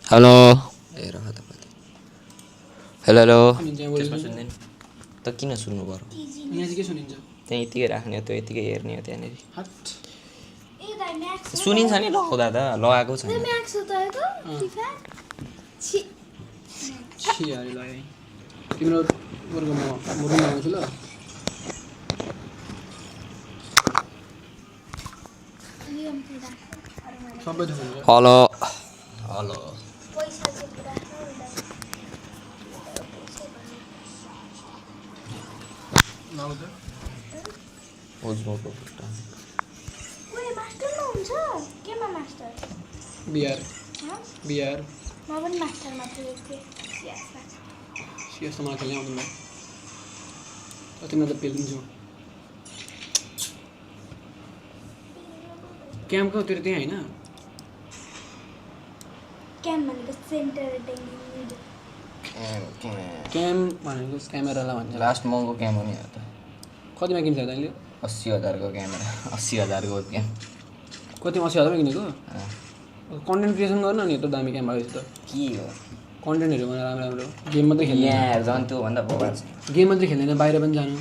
Hello ए रह त hello hello त्यसमा सुन्दैन त किन सुन्नु पर्यो यहाँ चाहिँ के सुनिन्छ त्यहाँ यतिकै राख्ने हो त्यो यतिकै हेर्ने हो त्यहाँनिर हट सुनिन्छ नि लगाउँदा त लगाएको छ छि अरे ल तिम्रो वर्ग म रुम आउँछु ल सबै थोक हेलो हेलो बिहार बिहार म पनि मास्टरमा थिएँ सिएसमा खेल्ने आउँदैन तिमीलाई त पेलिन्छौ क्याम्पको त्यो त्यहाँ होइन क्याम्प भनेको सेन्टर टेक्निक क्याम्प भनेको क्यामेरालाई भन्छ लास्ट महँगो क्यामेरा नि हो त कतिमा किन्छ तैँले 80,000 को क्यामेरा 80,000 को क्याम कतिमा 80,000 किनेको कन्टेन्ट क्रिएसन गर्न नि यत्रो दामी क्यामेरा रहेछ त के हो कन्टेन्टहरू बनाएर राम्रो राम्रो गेम मात्रै खेल्ने यहाँ झन् त्योभन्दा बवाल छ गेम मात्रै खेल्दैन बाहिर पनि जानु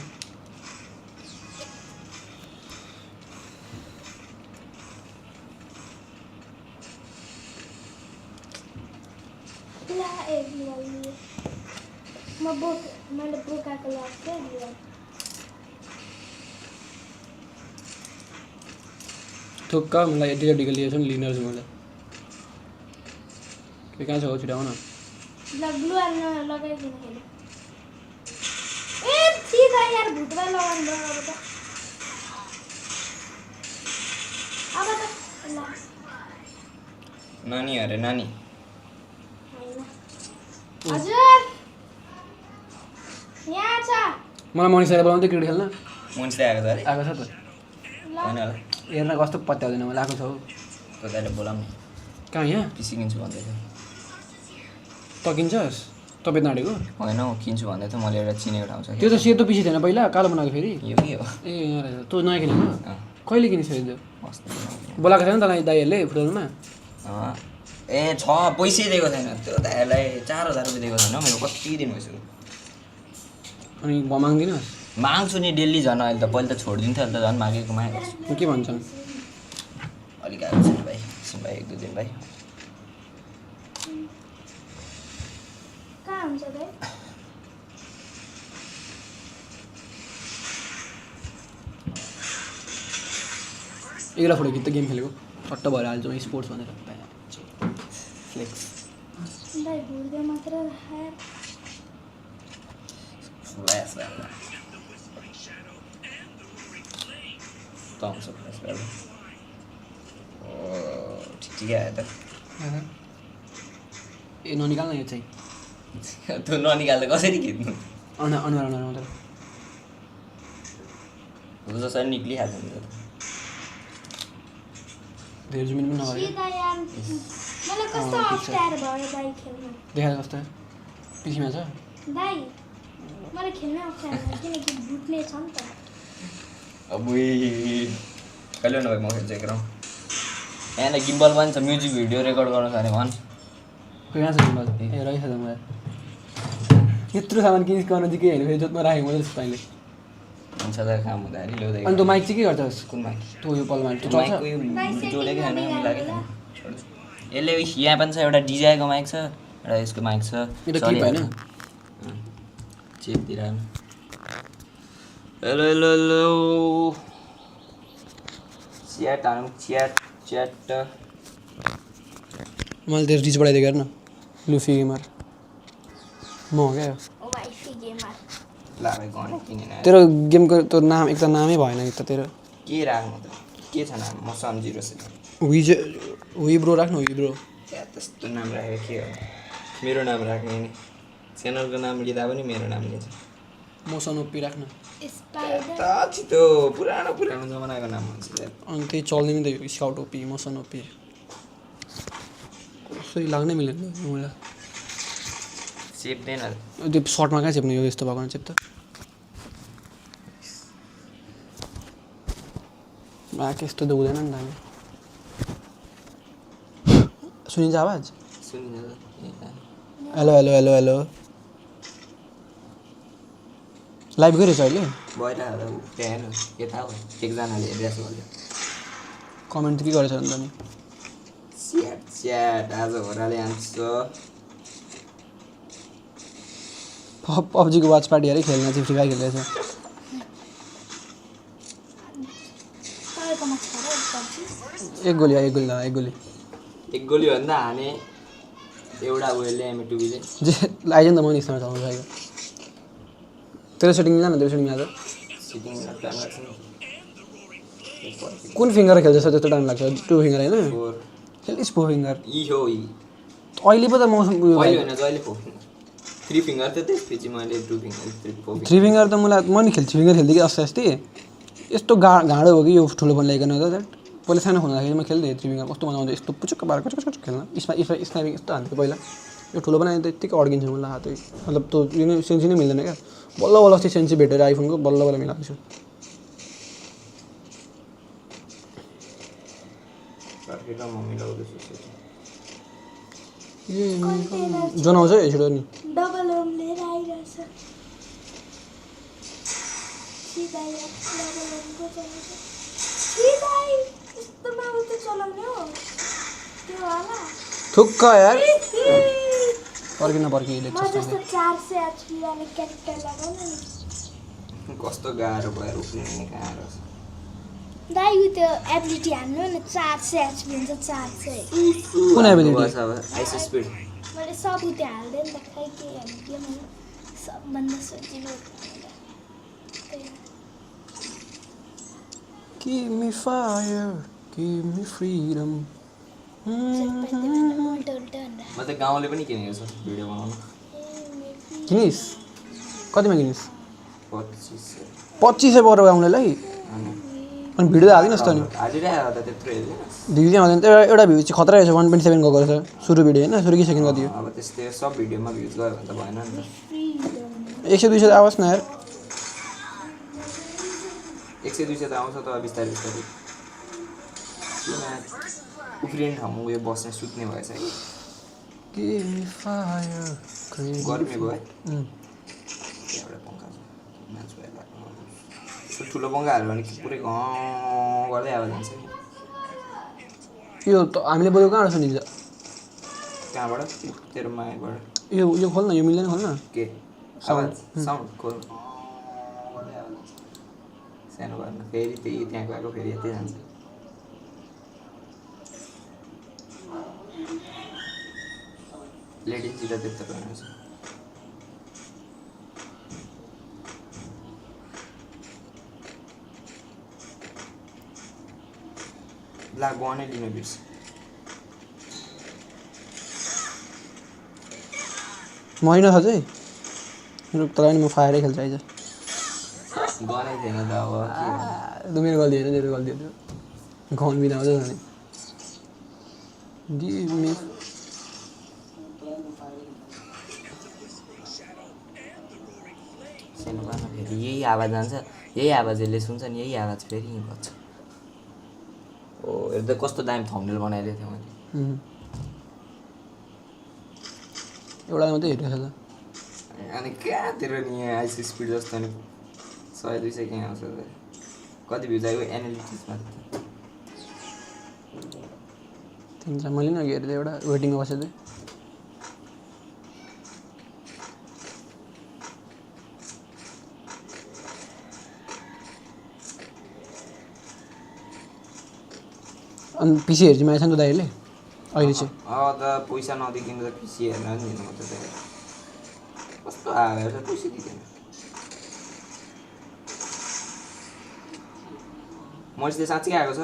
मैले बोकाएको लाग्छ थुक्क मलाई डिलिभरीको लिएछु नि लिनर छु मलाई के कहाँ छ हो छिटाउ न ल ग्लु हाल्न लगाइदिनु हेर्नु ए सिधा यार भुटमा लगाउनु भयो अब त ल नानी अरे नानी हजुर यहाँ छ मलाई मनिषाले बोलाउँदै क्रिकेट खेल्न मुन्सले आएको छ अरे आएको छ त होइन होला हेर्न कस्तो पत्याउँदैन मलाई आएको छ हौ कताले बोलाउने कहाँ यहाँ पिसी किन्छु भन्दै थियो त किन्छस् तपाईँ नाडेको होइन हौ किन्छु भन्दै थियो मैले एउटा चिनेको ठाउँ छ त्यो त सेतो पिसी थिएन पहिला कालो बनाएको फेरि यो के हो ए यहाँ रहेछ तँ नयाँ किनेको कहिले किनिस् त्यो अस्ति बोलाएको छैन तँलाई दाइहरूले फुटबलमा ए छ पैसै दिएको छैन त्यो त यसलाई 4,000 रुपियाँ दिएको छैन मैले कति दिन भइसक्यो अनि माग्दिनस् माग्छु नि डेली झन् अहिले त पहिले त छोडिदिन्थ्यो अहिले त झन् मागेको मागेको के भन्छन् अलिक आएको छ भाइ एकछिन भाइ 1-2 दिन भाइ कहाँ हुन्छ भाइ एकला फोटो गीत त गेम खेलेको छट्ट भएर हाल्छु स्पोर्ट्स भनेर फ्लेक्स भाइ घुर्दै मात्र फ्ल्यास वाला thumbs up as well ठिक आयो त ए ननिकाल्न यो चाहिँ त्यो ननिकाल्दा कसरी खिच्नु अनुहार अनुहार अनुहार मात्र हो जसरी निक्लिहाल्छ नि त धेरै जुमिन पनि नगरे सिधा यार मलाई कस्तो अप्ठ्यारो भयो भाइ खेल्न देखाएर कस्तो पिसीमा छ भाइ मलाई खेल्न अप्ठ्यारो भयो किनकि भुट्ने छ नि त अबुई कहिले नभए म खेल्छु एक राउन्ड यहाँ गिम्बल पनि छ म्युजिक भिडियो रेकर्ड गर्नु छ भने भन् कहाँ छ तिम्रो ए रहेछ त मलाई यत्रो सामान किनिस गर्न चाहिँ के होइन फेरि जोत्न राखेको मैले जस्तो तैँले हुन्छ त काम हुँदाखेरि ल्याउँदै अनि तँ माइक चाहिँ के गर्छस् कुन माइक तँ यो पलमा त्यो माइक चल्छ जोडेकै छैन मिलाएकै छैन यसले यहाँ पनि छ एउटा डिजाईको माइक छ एउटा यसको माइक छ यो त क्लिप होइन चेकतिर हेलो हेलो हेलो च्याट हानौँ च्याट च्याट मैले तेरो रिच बढाइदिएको हेर न लुफी गेमर म हो क्या ओ भाइ फी गेमर ला भाइ गन किनेन तेरो गेमको त्यो नाम एक त नामै भएन एक त तेरो के राख्नु त के छ नाम म सम्झिरो छु वी ब्रो राख्नु वी ब्रो क्या त्यस्तो नाम राखेको के हो मेरो नाम राख्ने नि च्यानलको नाम लिँदा पनि मेरो नाम लिन्छ मोसन ओपी राख्न स्पाइडर छिटो पुरानो पुरानो जमानाको नाम हुन्छ अनि त्यही चल्दैन त यो स्काउट ओपी मोसन ओपी कसरी लाग्नै मिलेन मलाई चेप्दैन त्यो सर्टमा कहाँ चेप्ने यो यस्तो भएको चेप त यस्तो त हुँदैन नि त हामी सुनिन्छ आवाज hello hello hello hello live गरिरहेछ अहिले कमेन्ट के गरेछ अन्त नि आज होराले आन्छ पब्जीको वाच पार्टी अरे खेल्न चाहिँ फ्री फायर खेलिरहेछ तपाईँकोमा छ र PUBG? एक गोली एक गोली भन्दा हाने एउटा उयोले एमएटुबीले जे आइज नि त म नि स्टार्ट चलाउँछु आइज तेरो सेटिङ जान तेरो सेटिङ आज सिटिङ टाइम लाग्छ नि कुन फिङ्गर खेल्दैछ त्यस्तो टाइम लाग्छ 2 फिङ्गर होइन 4 खेलिस् 4 फिङ्गर ई हो ई अहिले पो त मौसम उयो अहिले होइन जहिले 4 3 फिङ्गर त त्यसपछि मैले 2 फिङ्गर 4 3 फिङ्गर त मलाई म नि खेल्छु फिङ्गर खेल्दै कि अस्ति अस्ति यस्तो घाँडो हो कि यो ठुलो फोन ल्याइकन त पहिला सानो फोन राखेको म खेल्दै 3 फिङ्गर कस्तो मजा आउँछ यस्तो पुचुक्क पारेर कचकच खेल्न स्नाइपिङ यस्तो हान्थ्यो पहिला यो ठुलो बनायो त यत्तिकै अड्किन्छ मलाई हातै मतलब त्यो यो नै सेन्सी नै मिल्दैन क्या बल्ल बल्ल अस्ति सेन्सी भेटेर आइफोनको बल्ल बल्ल मिलाएको छु जनाउँछ है छिटो नि डबल होम लिएर आइरहेछ सिधाइ डबल होमको चलाउँछ सिधाइ यस्तोमा उतो चलाउने हो त्यो होला थुक्क यार पर्किन पर्किले म जस्तो 400 एचपी वाले क्यारेक्टर लगाउन नि कस्तो गाह्रो भयो रोक्ने गाह्रो दाइ उ त्यो एबिलिटी हान्नु न 400 एचपी हुन्छ 400 कुन एबिलिटी आइस स्पिड मैले सब उते हाल्दै नि त खै के हाल्दियो मैले सबभन्दा सजिलो Give me fire, give me freedom. म त गाउँले पनि किनेको छु भिडियो बनाउन किनिस् कतिमा किनिस् 2500 2500 पर्यो गाउँलेलाई अनि भिडियो हालिदिनुहोस् त नि हालिरहेको त त्यत्रो हेर्नु भिडियो हाल्दैन एउटा भ्यू चाहिँ खतरा रहेछ 127 गएको रहेछ सुरु भिडियो होइन सुरु कि सेकेन्ड कति हो अब त्यस्तै सब भिडियोमा भ्युज गयो भने त भएन नि त 100 200 आवाज न यार 100 200 त आउँछ त बिस्तारै बिस्तारै उफ्रिने ठाउँमा उयो बस्ने सुत्ने भएछ कि Give me fire, गर्मी भयो एउटा पङ्खा छ म्याच भएर ठुलो पङ्खा हाल्यो भने पुरै गर्दै आवाज हुन्छ नि यो त हामीले बोलेको कहाँबाट सुनिन्छ कहाँबाट तेरो मायाबाट यो खोल्न यो मिल्दैन खोल्न के आवाज साउन्ड खोल सानो भएन फेरि त्यही त्यहाँ गएको फेरि यतै जान्छ लेडिज त त्यत्रो रहेछ ब्ल्याक बनै लिनु बिर्स मरिन छ चाहिँ तर नि म फायरै खेल्छु आइज गनै थिएन त अब त मेरो गल्ती होइन तेरो गल्ती हो गाउन बिना आउँछ नि सानो भएन फेरि यही आवाज जान्छ यही आवाज यसले सुन्छ नि यही आवाज फेरि यहीँ बज्छ ओ हेर्दा कस्तो दामी थम्बनेल बनाइदिएको थिएँ मैले एउटा मात्रै हेरिरहेको छ अनि कहाँतिर नि यहाँ आइस स्पिड जस्तो नि 100 200 कहाँ आउँछ त कति भ्युज आयो एनालिटिक्समा तिन मैले नि अघि हेर्दै एउटा वेटिङमा बसेको थिएँ अनि पिसी हेर्छु माएछ नि त दाइहरूले अहिले चाहिँ त पैसा नदिकन त पिसी हेर्न नि दिनु म त कस्तो आएर पैसा दिँदैन मैले चाहिँ साँच्चै आएको छ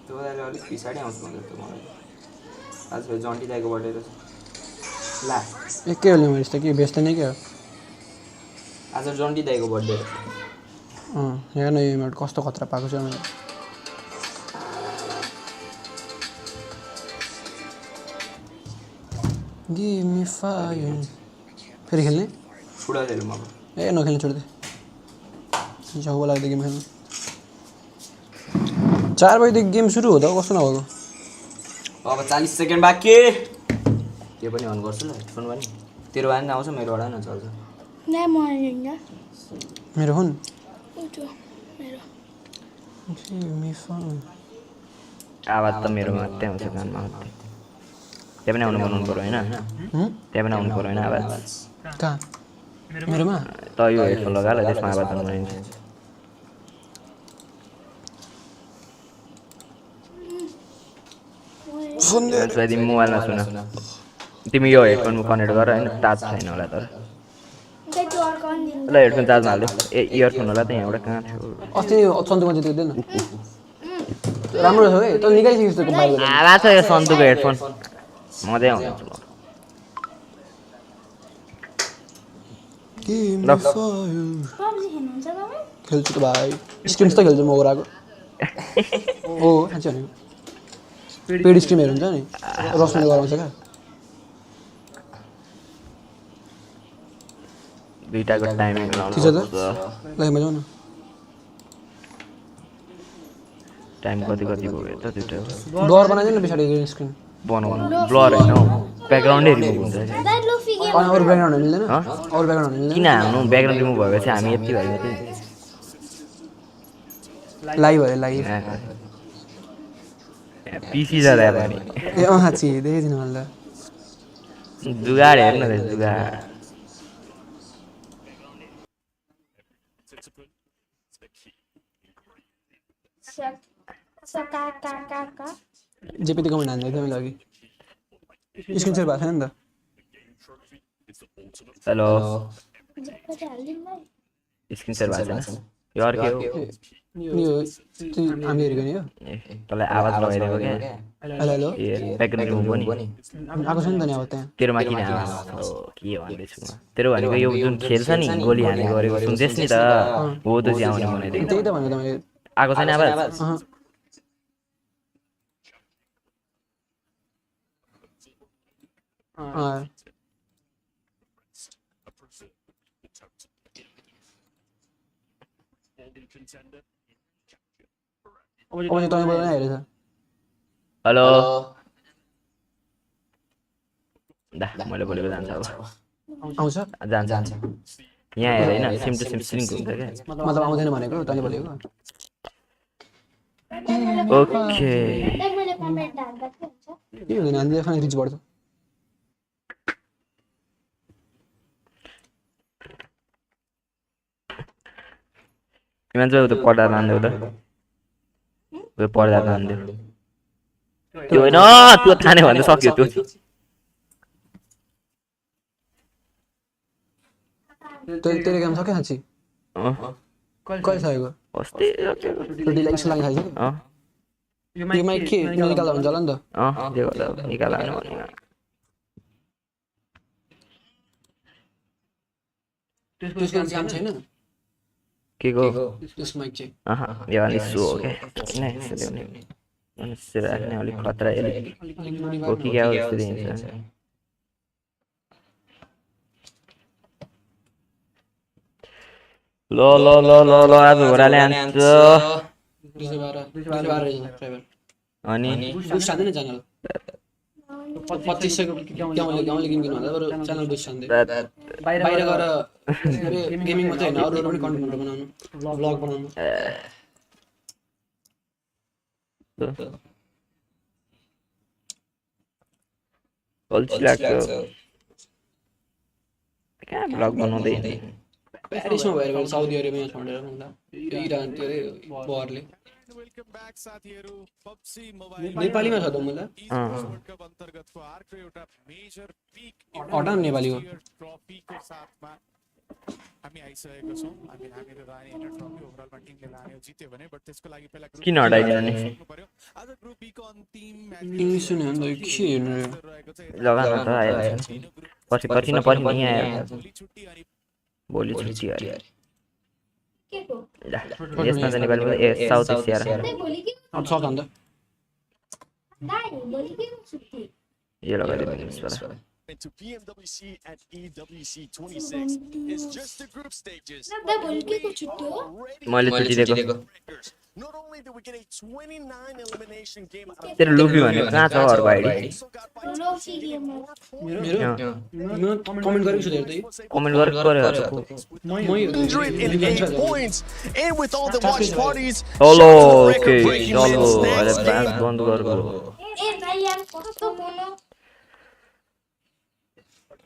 त्यो दाइले अलिक पछाडि आउँछ भने त मलाई आज फेरि जन्टी दाइको बर्थडे रहेछ ला एकै हो मैले त के व्यस्त नै क्या हो आज जन्टी दाइको बर्थडे रहेछ हेर न यो कस्तो खतरा पाएको छ मैले Give me fire. फेरि खेल्ने छुडा खेलौँ अब ए नखेल्ने छोडिदिए जाउँ लाग्दै गेम खेल्नु 4 बजेदेखि गेम सुरु हो त कस्तो नभएको अब 40 सेकेन्ड बाँकी त्यो पनि अन गर्छु ल हेडफोन पनि तेरो भए नि आउँछ मेरोबाट न चल्छ नहीं मरेंगे मेरो फोन उठो मेरो आवाज त मेरो मात्रै आउँछ कानमा त्यहाँ पनि आउनु बनाउनु पर्यो होइन त्यहाँ पनि आउनु पर्यो होइन आवाज कहाँ मेरोमा त यो हेडफोन लगाएर त्यसमा आवाज आउनु बनाइन्छ फोन यदि मोबाइलमा सुन तिमी यो हेडफोनमा कनेक्ट गर होइन चार्ज छैन होला तर ल हेडफोन चार्जमा हाल्दै इयरफोन होला त यहाँबाट कहाँ थियो अस्ति सन्तुकमा चाहिँ दिँदैन राम्रो छ है त निकालिसकेको छ बाहिर आवाज छ यो सन्तुको हेडफोन मजै आउँछ गेम ल पब्जी खेल्नुहुन्छ तपाईँ खेल्छु त भाइ स्क्रिम्स त खेल्छु म ओराको हो साँच्चै भनेको पेड स्क्रिमहरू हुन्छ नि रोशनले गराउँछ क्या दुईटाको टाइमिङ ठिक छ त ल मजा न टाइम कति कति भयो त दुईटा ब्लर बनाइदिनु न पछाडि ग्रिन स्क्रिन बनाउनु ब्लर होइन हौ ब्याकग्राउन्डै रिमुभ हुन्छ दाइ लुफी गेम अनि अरू ब्याकग्राउन्डहरू मिल्दैन अरू ब्याकग्राउन्डहरू मिल्दैन किन हाल्नु ब्याकग्राउन्ड रिमुभ भएपछि हामी यति भयो मात्रै लाइभ अरे लाइभ पिसी छ त्यहाँ पनि ए अँ साँच्ची देखेको थिइनँ मैले त जुगाड हेर्नु न जुगाड का जेपीटी कमेन्ट हान्दै थियो मैले अघि स्क्रिन सेयर भएको छैन नि त हेलो पछि हाल्दिनु भाइ स्क्रिन सेयर भएको छैन यो अर्कै हो यो हामीले हेरेको नि यो तँलाई आवाज लगाइदिएको क्या हेलो हेलो ए ब्याकग्राउन्ड रिमुभ पनि आएको छ नि त नि अब त्यहाँ तेरोमा किन आवाज के भन्दैछु म तेरो भनेको यो जुन खेल छ नि गोली हाने गरेको सुन्दैस् नि त हो त चाहिँ आउने बनाइदिएको त्यही त भनेको त मैले आएको छैन आवाज अँ अँ अब चाहिँ तँबाट नै हेरेछ हेलो दा मैले बोलेको जान्छ अब आउँछ जान्छ जान्छ यहाँ हेर होइन सेम टु सेम सिङ्क हुन्छ क्या मतलब आउँदैन भनेको तैँले बोलेको ओके दाइ मैले कमेन्ट हाल्दा के हुन्छ के हुँदैन हामीले खाने रिच बढ्छ तिमीले चाहिँ उता पर्दा तान्देऊ त उयो पर्दा तान्देऊ त्यो होइन त्यो तान्यो भने त सक्यो त्यो तेरो काम सक्यो साँच्ची कहिले सकेको अस्ति ढिला इच्छा लाग्न थाल्छ यो माइक के निकाल्दा हुन्छ होला नि त जे गर्दा निकाल्नु भने त्यसको काम छैन के को त्यसको माइक चाहिँ यो अलि सो हो क्या होइन यस्तो ल्याउने मनुष्य राख्ने अलिक खतरा हो कि क्या हो जस्तो देखिन्छ ल ल ल ल ल आज होराले हान्छ अनि बुस्ट हान्दैन च्यानल 2500 गाउँले गेम किन्नु भन्दा बरु च्यानल बुस्ट हान्दै बाहिर गएर गेमिङ मात्रै होइन अरू पनि कन्टेन्टहरू बनाउनु भ्लग बनाउनु अल्छी लाग्छ कहाँ भ्लग बनाउँदै प्यारिसमा भएर साउदी अरेबिया छोडेर भन्दा इरान त्यो अरे बहरले नेपालीमा छ त मलाई हटाउनु नेपालीको किन हटाइदिनु नि इङ्ग्लिस सुन्यो भने त के हेर्नु लगाउनु त आइहाल्छ पछि पछि नपछि नि आएर भोलि छुट्टी अरे यसमा चाहिँ नेपालीमा ए साउथ एसिया दाइ भोलि के सक्छ अन्त दाइ भोलि के छुट्टी यो लगाइदिनुहोस् into PMWC and EWC 26. It's just the group stages. दा भोलिको छुट्टी हो मैले छुट्टी दिएको Breakers. Not only did we get a 29 elimination game out of तेरो लुफी भने कहाँ छ अरूको आइडी also got by लो सी गेम मेरो कमेन्ट गरेको छु हेर्दै कमेन्ट गरेको गरेको 108 points. And with all the watch parties, hello shout out to okay record breaking चलो minutes अरे next ब्यास game. बन्द गरेको ए भाइ यार कस्तो बोलो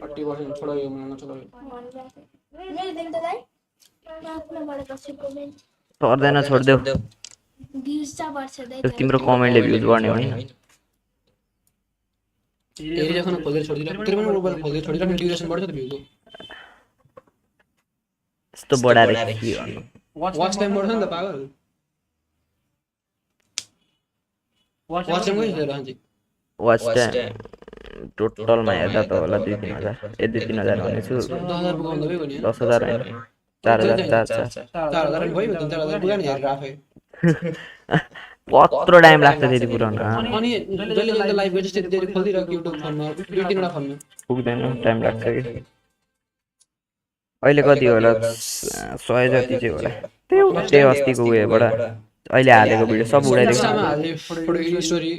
30% छोडो यो मन छोडो मैले देख्दा दाइ आफ्नो बढेको छु कमेन्ट सर्दैन छोड्देऊ भ्युज चाहिँ बढ्छ दाइ तिम्रो कमेन्टले भ्युज बढ्ने होइन हेरिराख्न खोजेर छोडिदिरा तेरो पनि मोबाइल खोजेर छोडिराख्न ड्युरेसन बढ्छ त भ्यूको यस्तो बढाएर के गर्नु वाच टाइम बढ्छ नि त पागल वाच टाइम कति छ रहन्छ वाच टाइम टोटलमा हेर्दा त होला 2-3 हजार 2-3 हजार भनेछु 10,000 पुगाउँदा भयो नि 10,000 होइन 4,000 4,000 नि भयो 4,000 पुगा नि हेरेर आफै कत्रो टाइम लाग्छ त्यति पुराउन अनि जहिले जहिले लाइभ गर्छ त्यति खोलिदिरहेको युट्युब फोनमा 2-3 फोनमा पुग्दैन टाइम लाग्छ कि अहिले कति होला 100 जति चाहिँ होला त्यही अस्तिको उयोबाट अहिले हालेको भिडियो सब उडाइदिएको इन्स्टामा हाल्ने फोटो स्टोरी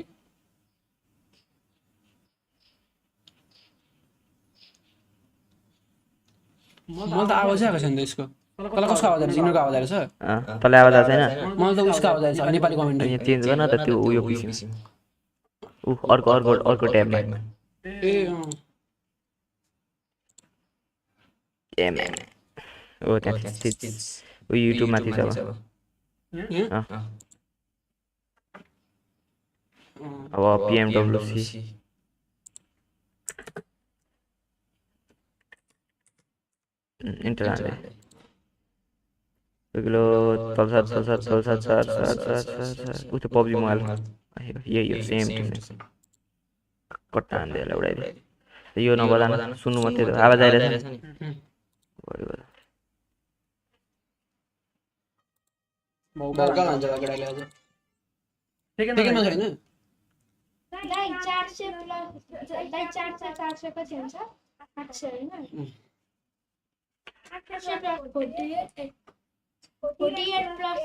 मलाई त आवाजै आएको छैन यसको कला कसको आवाज आएको छ यिनीहरूको आवाज आएको छ तँलाई आवाज आएको छैन मलाई त उसको आवाज आएको छ नेपाली कमेन्ट यहाँ चेन्ज गर्न त त्यो उयो पिसी अर्को ट्याबमा ए एम ओ त्यहाँ उयो युट्युब माथि छ अब PMWC इन्टर किलो तलसात उयो PUBG मोबाइल यही हो सेम कट्टा हान्दै उडाइदिए यो नबजान सुन्नु मात्रै आवाज आइरहेछ नि भौकाल हान्छ केटाले आज सेकेन्डमा छैन दाइ 400 प्लस दाइ 400 कति हुन्छ 800 हैन 800 प्लस 48 प्लस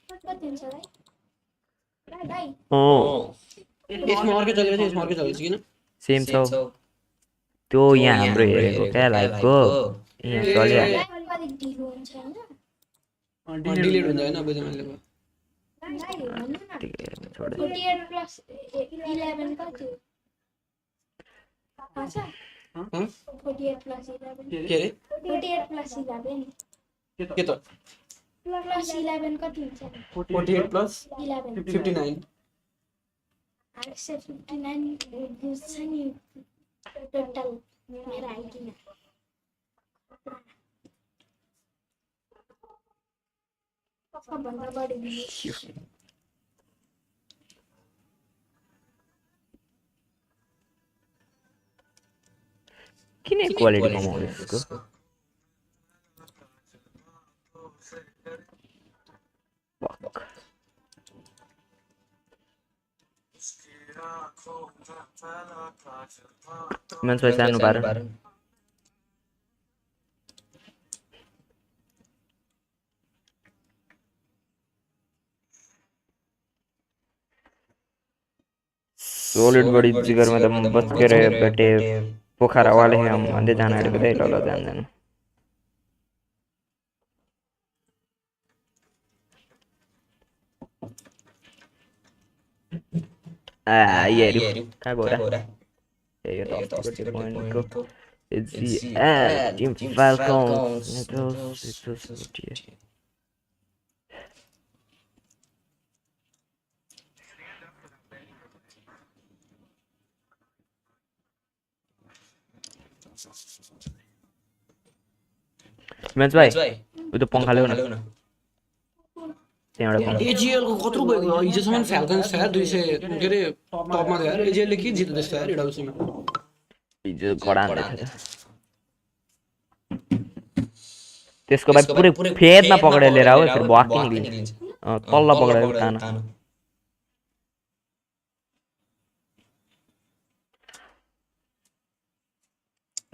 11 कति हुन्छ दाइ दाइ यसमा अर्कै चलिरहेछ किन सेम छ त्यो यहाँ हाम्रो हेरेको क्या लाइभको यहाँ चलिहाल्यो अलिक ढिलो हुन्छ हैन डिलिट हुन्छ हैन बुझे मैले दाइ भन्नु न 48 प्लस 11 कति हो अच्छा 48 प्लस 11 के रे 48 प्लस 11 के त प्लस 11 कति हुन्छ 48 प्लस 11 59 59 बुझ्छ नि टोटल मेरो आइडिमा सबभन्दा बढी दिनु किन क्वालिटी कमाउने यसको मान्छे सानो पार सॉलिड बड़ी जिगर में तो बच के रहे बेटे पोखरा वाले हैं हम अंदर जाना है बेटे लौला जान ये क्या बोल रहा है ये तो आपको पॉइंट को it's the team Falcons it men's भाइ उ त पंखा ल्याउ न त्यहाँबाट एजीएल को कत्रो गयो हिजोसम्म फ्याल्कन्स छ यार 200 के रे टपमा थियो यार एजीएल ले के जित्यो त्यस्तो यार इडाउसीमा हिजो गडान थियो त्यसको भाइ पुरै फेदमा पक्रेर लिएर आऊ फेरि वाकिङ लिन्छ तल्ला पक्रेर तान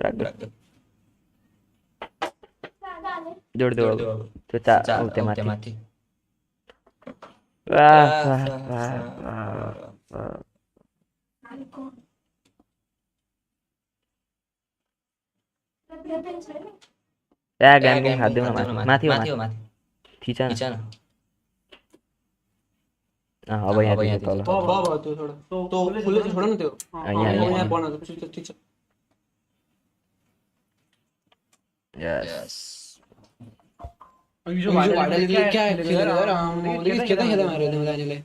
राख्दो जाले जोड्दो अब त्यो त्यो माथि वाह वाह वाह वाह आको रेपेन छैन या गेम खादिउँ न माथि थिच न अब यहाँ थियो तल त्यो छोड त्यो फुल्लै छोड न त्यो यहाँ यहाँ बना दो ठीक छ यस यो भाइले क्या खेलेर यार देखि खेल्दै खेल्दै मार्यो त्यो लाइनले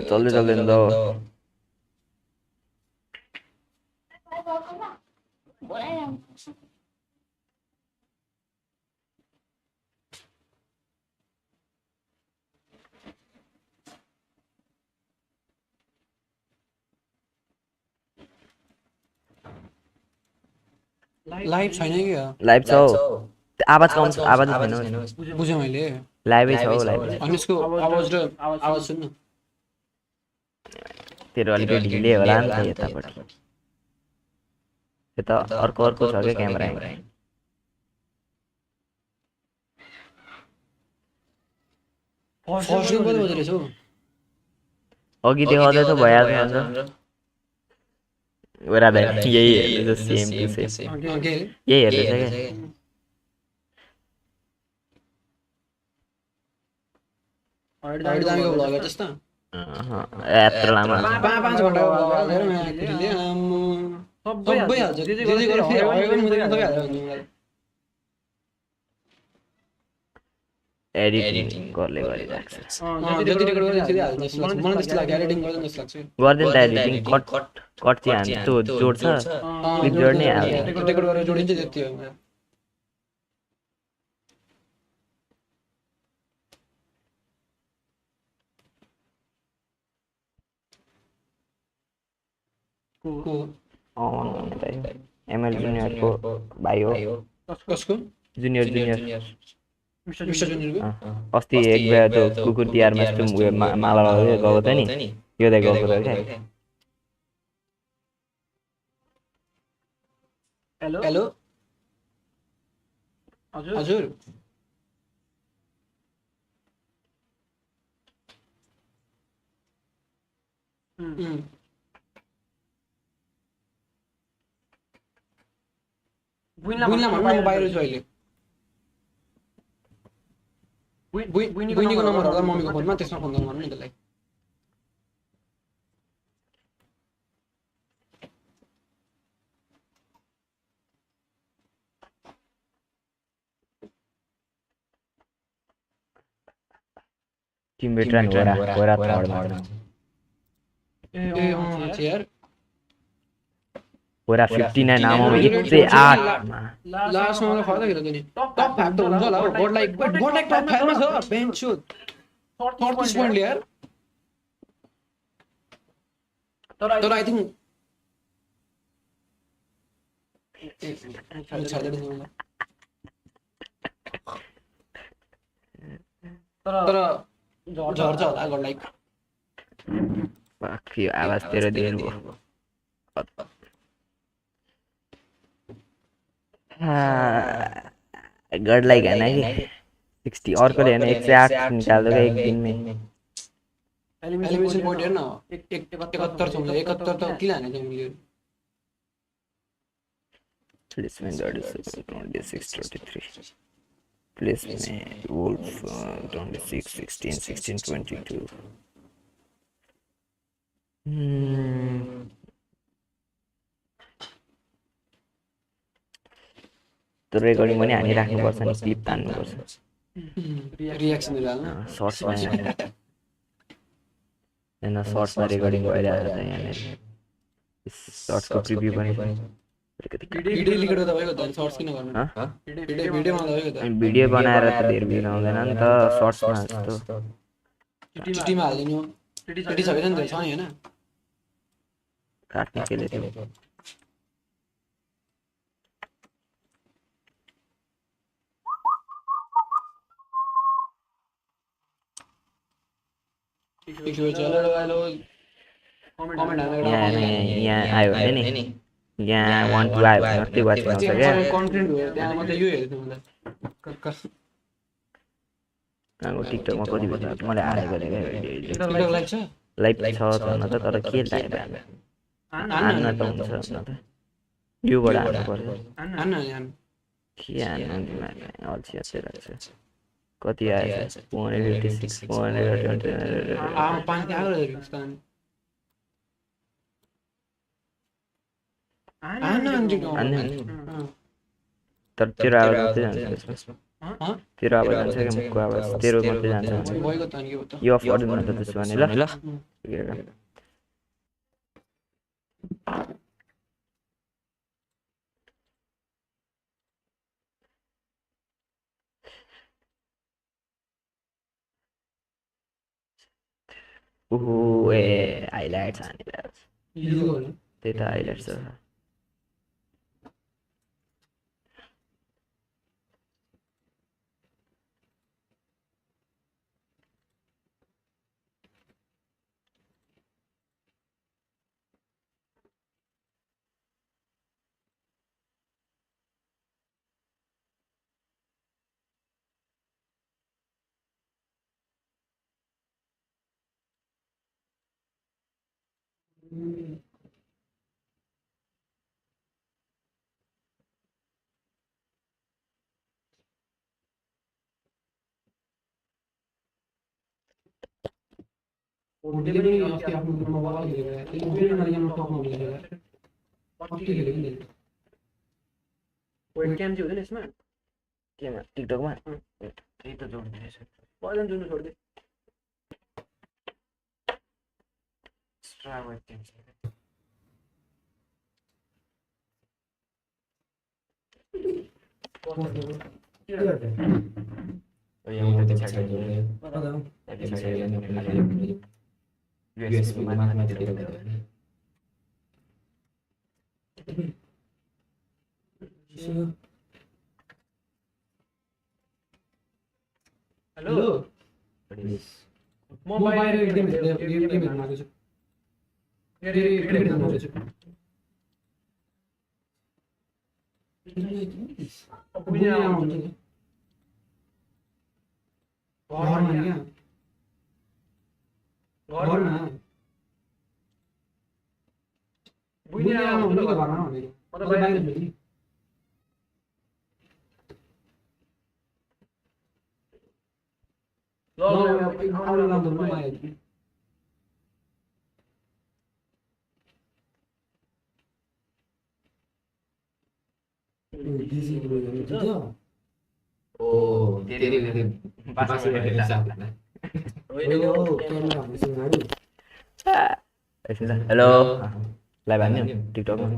चल्दै चल्दैन त भाइ गएको न बोलाइ राम लाइभ छैन कि लाइभ छ आवाज कम छ आवाज छैन बुझेँ मैले लाइभै छ हौ लाइभ अनि यसको आवाज र आवाज सुन्न तेरो अलिकति ढिले होला नि त यतापट्टि यता अर्को छ क्या क्यामेरा फर्स्ट गेम कति बजे रहेछ हौ अघि देखाउँदै थियो भइहाल्छ अन्त ओरा दाइ यही हेर्दैछ सेम टु सेम यही हेर्दैछ क्या अगाडि दामीको भ्लग हेर्छस् त यत्रो लामो 5 घण्टाको भ्लग हेरेर यहाँ खुट्टीले सबै हाल्छ जे गरेर फेरि अगाडि पनि मुदेर सबै हालेर हुन्छ मलाई एडिटिङ गर्ले गरिराख्छ जति रेकर्ड गरेर फेरि हाल्छ जस्तो लाग्छ मलाई त्यस्तो लाग्यो एडिटिङ गर्दैन जस्तो लाग्छ गर्दैन त एडिटिङ कट चाहिँ हान्छ त्यो जोड्छ क्लिप जोड्ने हाल्दैन रेकर्ड गरेर जोडिन्छ त्यति हो एमएल जुनियरको भाइ हो कसको जुनियर मिस्टर जुनियरको अस्ति एक बेला त्यो कुकुर तिहारमा यस्तो उयो माला लगाउँदै गएको थियो नि यो दाइ गएको थियो क्या हेलो हजुर बुइनला भन्नु म बाहिर छु अहिले बुइनीको नम्बर होला मम्मीको फोनमा त्यसमा फोन गर्नु नि त्यसलाई टिम भेटरान होरा थर्डमा ए यार होरा 59 आमामा 108 मा लास्टमा मलाई खर्दा खेल्छ नि टप 5 त हुन्छ होला हो गड लाइक टप 5 मा छ बेन्च सुट 34 पोइन्ट यार तर आई थिंक तर झर्छ होला गड लाइक बाकी आवाज तेरो दिनु भयो गड लाइक हैन कि 60 अर्कोले हैन 108 निकाल्दो एक दिनमै एलिमिनेसन पोइन्ट हेर्न 71 छ मलाई 71 त किन हाने चाहिँ मैले प्लेसमेन्ट 26 23 प्लेसमेन्ट वुल्फ 26 16 16 22 त्यो रेकर्डिङ पनि हानिराख्नुपर्छ नि क्लिप तान्नुपर्छ रियाक्सनहरु हाल्न सर्ट्समा हैन सर्ट्समा रेकर्डिङ भइरहेको छ यहाँनिर सर्ट्सको प्रिभ्यू पनि भिडियो लिकेट गर्दा भयो त सर्ट्स किन गर्नु भिडियो बनाउँदा भयो त भिडियो बनाएर त धेरै भ्यू आउँदैन नि त सर्ट्समा जस्तो टिटीमा हाल्दिनु टिटी छ भने नि छ नि हैन काट्ने केले त्यो कमेन्ट हाल्नु यहाँ आयो भने नि यहाँ 1 2 आयो भने मात्रै वाचिङ आउँछ क्या कन्टेन्ट हो त्यहाँ मात्रै यो हेर्छु मलाई कहाँको टिकटकमा कति बेला मैले हालेको देखेँ टिकटक लाइक छ लाइभ छ न त तर के लाइभ हान्न त हुन्छ न त योबाट हाल्नु पर्छ हान्न यहाँ के हान्नु तिमीहरूले अल्छी अल्छी लाग्छ कति आएछ 456 420 पानी क्या पानी तर तेरो आवाज मात्रै जान्छ त्यसमा तेरो आवाज जान्छ क्या मुखको आवाज तेरो मात्रै जान्छ यो अफ गरिदिनु न त त्यसो भने ल ओहो ए हाइलाइट्स हानेर त्यही त हाइलाइट्स छ वेबक्याम चाहिँ हुँदैन यसमा केमा टिकटकमा त्यही त जोड्दैछ पहिला जोड्नु छोड्दै एक्स्ट्रा वेबक्याम हेलो म बाहिर गेम हेर्नु आएको छु क्रिकेट हेर्नु आएको छु हेलो लाइभ हान्ने टिकटकमा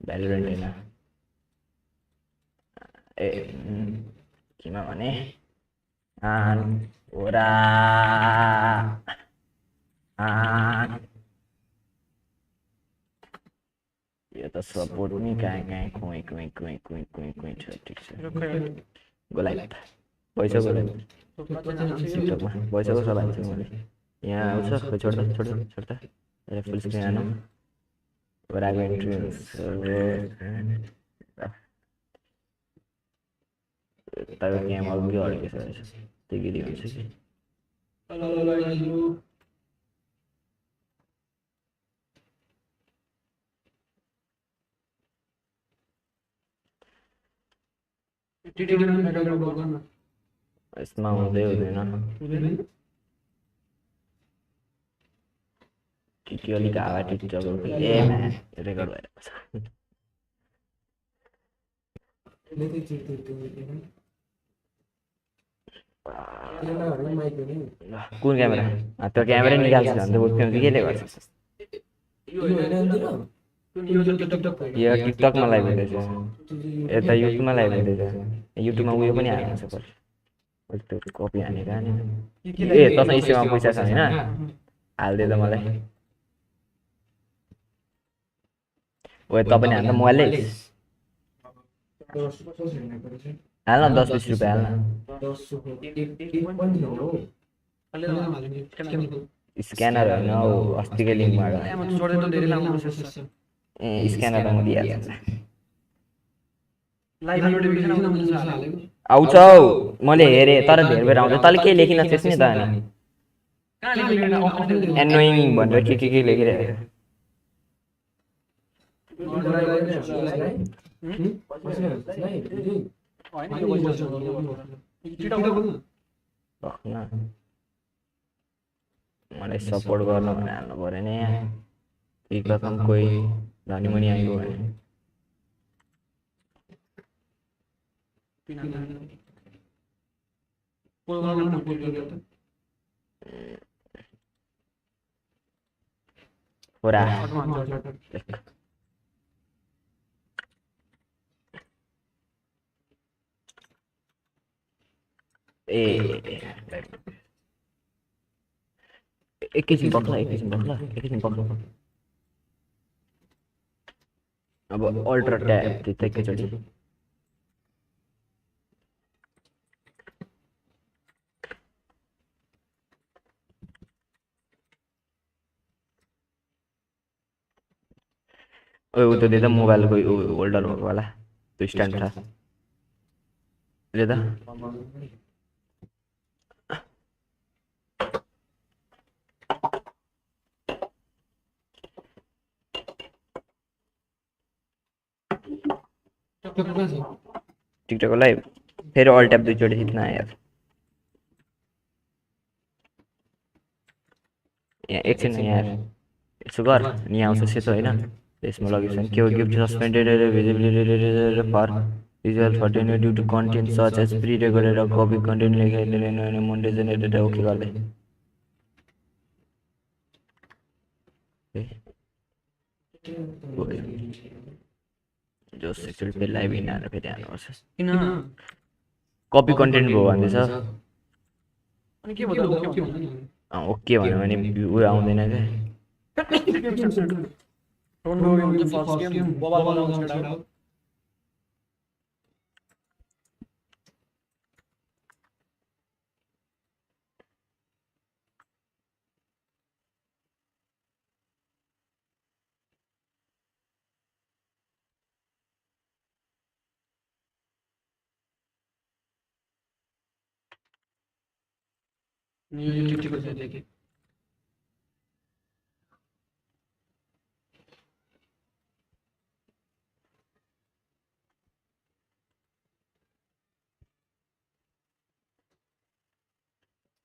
भ्यालोरेन्ट होइन ए केमा भने होरा यो त सपोर्ट नि कहाँ कुइ छ ठिक छ गो लाइभ भइसक्यो टिकटकमा भइसक्यो सब हाल्छु मैले यहाँ आउँछ छोड्दा फुल स्क्रिन हानु होराको एन्ट्री तपाईँको गेम अघि अडेको छ त्यो गिरी हुन्छ कि यसमा हुँदै हुँदैन अलिक हावा टिकटक ए रेकर्ड भइरहेको छ कुन क्यामेरा त्यो क्यामेरा निकाल्छ भने त वेबक्याम केले गर्छ यो टिकटकमा लाइभ हुँदैछ यता युट्युबमा लाइभ हुँदैछ युट्युबमा उयो पनि हाल्नु छ पर्छ त्यो कपी हानेको हानेन ए तसँग स्टेमा पैसा छ होइन हालिदिए त मलाई ओ तपाईँ हान्दा मोबाइलै हाल्न 10-20 रुपियाँ हाल्न स्क्यानर होइन हौ अस्तिकै लिङ्कबाट ए स्क्यानर त म दिइहाल्छु नि आउँछ हौ मैले हेरेँ तर धेरै बेर आउँछ तैँले के लेखिन थिएस् नि त अनि एनोइङ भनेर के लेखिरहेको मलाई सपोर्ट गर्नु भने हाल्नु पऱ्यो नि यहाँ एक रकम कोही धनी मुनि आइगयो भने होरा ए एकैछिन पक्ला अब अल्ट्रा ट्याब त्यतिकैचोटि ओए उ त दे त मोबाइलको होल्डर भएको होला त्यो स्ट्यान्ड छ दे त टिकटक लाइभ फेरि अल ट्याप दुईचोटि थिच्न यार यहाँ एकछिन यार यसो गर अनि यहाँ आउँछ सेतो होइन त्यसमा लगेपछि के हो gift suspended visibility for result for डेन्यू due to content such as pre recorded copy content लेखेर मोन्टे जेनेरेटर ओके गर्दै जो सेक्सुअल पे लाइभ हिँडेर फेरि हाल्नुपर्छ किन कपी कन्टेन्ट भयो भन्दैछ ओके भन्यो भने उयो आउँदैन क्या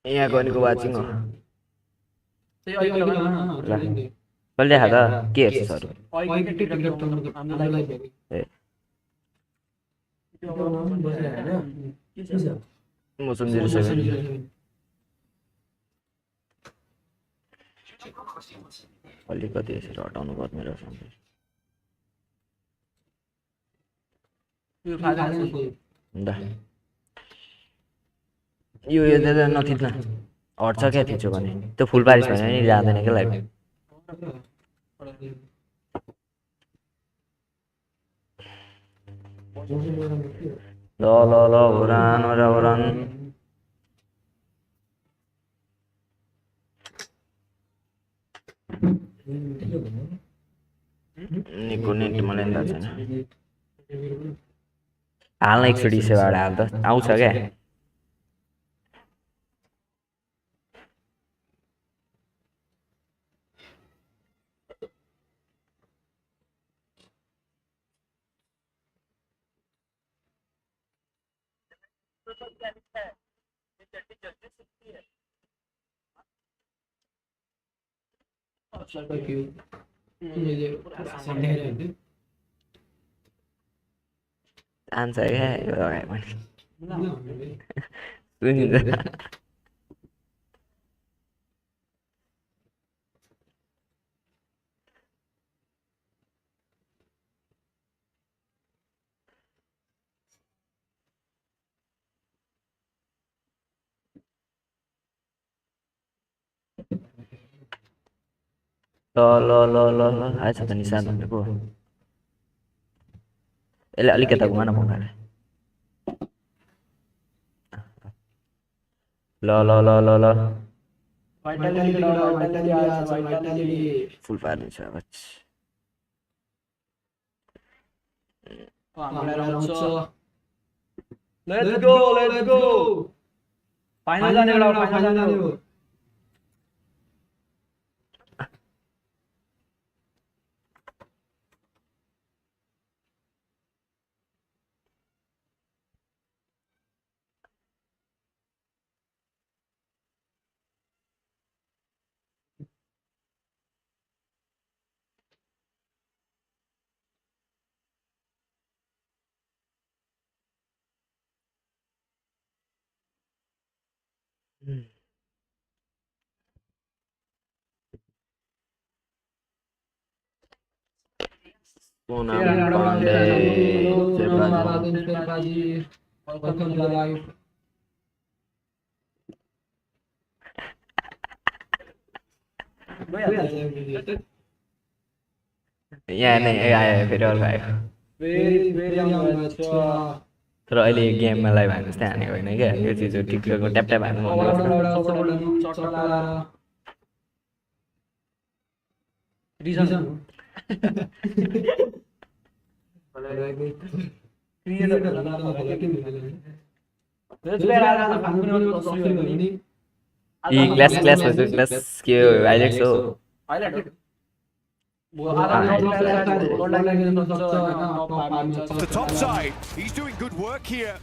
यहाँ गनीको वाचिङ हो कसले देखा त के हेर्छ सर म सम्झिरहेछु अलिकति यसरी हटाउनु पर्ने रहेछ यो नथिच्न हट्छ क्या थिच्यो भने त्यो फुल पारिस भने नि जाँदैन क्या लाइभ ल होरान निको नेट मलाई थाहा छैन हाल्न एकचोटि सेवाबाट हाल त आउँछ क्या आन्छ क्या सुनिन्छ ल आएछ त निशान भनेको यसले अलिक यता घुमा न पकाएर ल Vitality आएछ Vitality फुल पार्दिन्छ अब हामीलाई आउँछ लेट्स गो फाइनल जाने बेला फाइनल जाने हो Poonam Pandey welcome to the live यहाँ नै आयो फेरि अर्को आयो very अच्छा तर अहिले गेममा लाइभ हाल्नु जस्तै हानेको होइन क्या यो चिज हो टिकटकको ट्याप ट्याप हाल्नु क्लास के हाइलाइट्स हो The top side, he's doing good work here.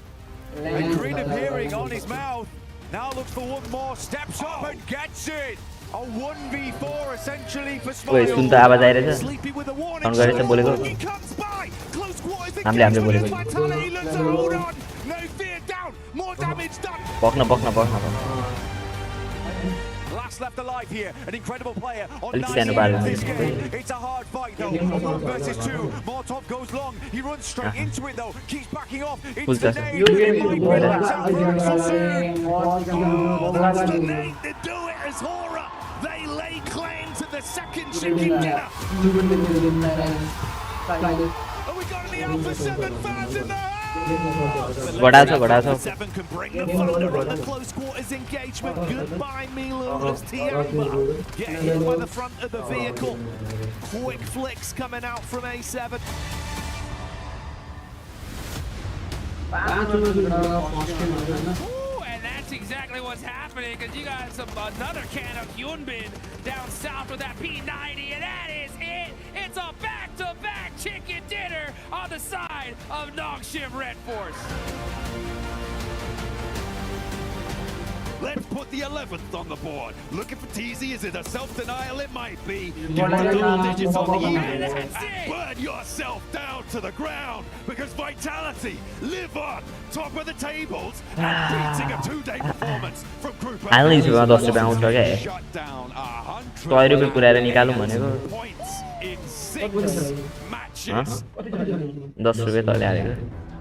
And green appearing on his mouth. Now looks for one more, steps up and gets it. A 1v4 essentially for Wait, सुन त आवाज आइरहेछ Sleepy with a warning. अन गरेछ बोलेको He comes by. Close quarters. हामीले बोलेको Vitality looks to hold on. No fear down. More damage done. पक्न Last left alive here, an incredible player on Alex 9 Sandberg. this game. It's a hard fight though. 1 versus 2. Molotov goes long. He runs straight into it though. Keeps backing off. It's the nade. It might be so soon. That's the nade to do it as Horaa. They lay claim to the second chicken dinner. And we got the Alpha 7 fans in the house. बडा छ 7 can bring the thunder on the close quarters engagement. Goodbye, Milo as Tiamba get hit by the front of the vehicle. Quick flicks coming out from A7. Ooh, and that's exactly what's happening because you got another can of Hyunbin down south with that P90, and that is it. It's a back-to-back chicken dinner on the side of Nongshim Red Force. Let's put the 11th on the board. Looking for TZ, is it a self-denial? It might be. And that's it. Burn yourself down to the ground because Vitality live on top of the tables and beating a 2-day performance from Group A. हाल्नै छु 10 रुपैयाँ आउँछ क्या Shut down 100 रुपैयाँ पुऱ्याएर निकालौँ भनेको points in 6 matches. 10 रुपैयाँ तले हालेको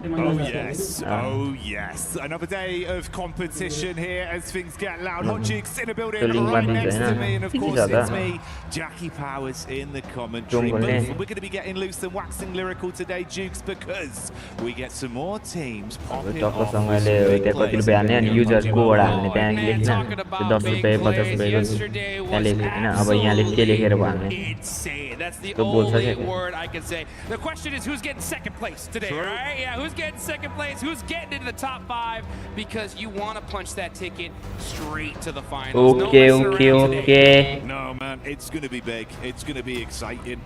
Oh yes, another day of competition here as things get loud. Hot Cheeks in a building right next to me, and of course it's me, Jackie Powers in the commentary. But we're going to be getting loose and waxing lyrical today, Jukes, because we get some more teams popping off. User कोबाट हाल्ने त्यहाँ लेख्न 10 रुपैयाँ 50 रुपैयाँ त्यहाँ लेख्ने हैन अब यहाँले के लेखेर भयो हाल्ने That's the only word I can say. The question is who's getting second place today, right? Yeah, who's getting second place? Who's getting into the top 5? Because you want to punch that ticket straight to the finals. Okay. No, man, it's going to be big. It's going to be exciting.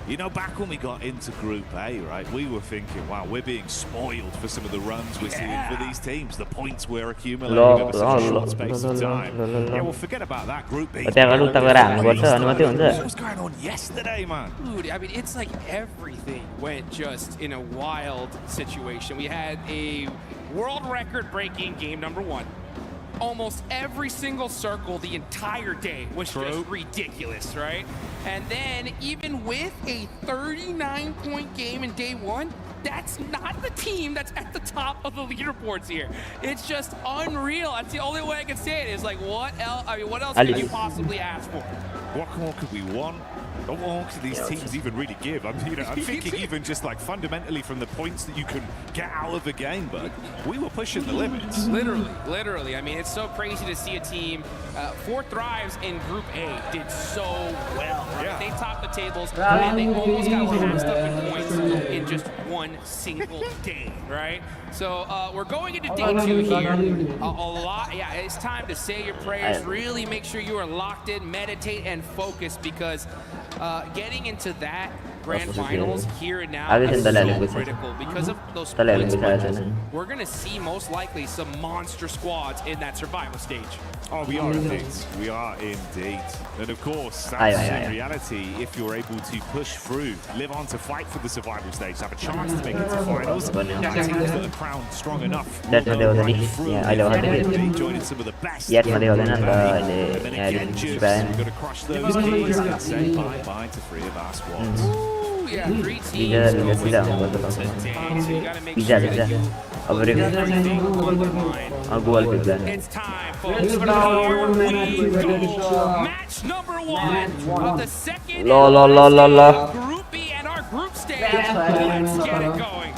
You know, back when we got into Group A, right, we were thinking, wow, we're being spoiled for some of the runs we're seeing for these teams. The points we're accumulating over such a short space of time. Yeah, well, forget about that. Group B. What was going on yesterday, man? Dude, I mean, it's like everything went just in a wild situation. We had a world record-breaking game number 1. Almost every single circle the entire day was just ridiculous, right? And then even with a 39-point game in day 1, that's not the team that's at the top of the leaderboards here. It's just unreal. That's the only way I can say it is like, what else? I mean, what else could you possibly ask for? What more could we want? What more can these teams even really give? I'm thinking even just like fundamentally from the points that you can get out of the game, but we were pushing the limits. Literally. I mean, it's so crazy to see a team. 4 Thrives in Group A did so well, right? Yeah. They topped the tables, and they almost got passed up in points in just one single day, right? So we're going into day 2 here. A lot, yeah, it's time to say your prayers. Really make sure you are locked in, meditate, and focus, because getting into that grand finals here and now is so critical because of those points spreads. We're going to see most likely some monster squads in that survival stage. Oh, we are indeed. We are indeed. And of course, that's in reality, if you're able to push through, live on to fight for the survival stage, have a chance to make it to finals. Teams that are crowned strong enough. That's what they were doing. Yeah, I know how to do it. Joining some of the best. Yet, what they were doing, and then again, just we've got to crush those keys and say bye-bye to 3 of our squads. Yeah, 3 teams going today, so you got to make sure that you everything on the line. It's time, folks. Here we go. Match number 1 of the second Group B and our group stage. Let's get it going.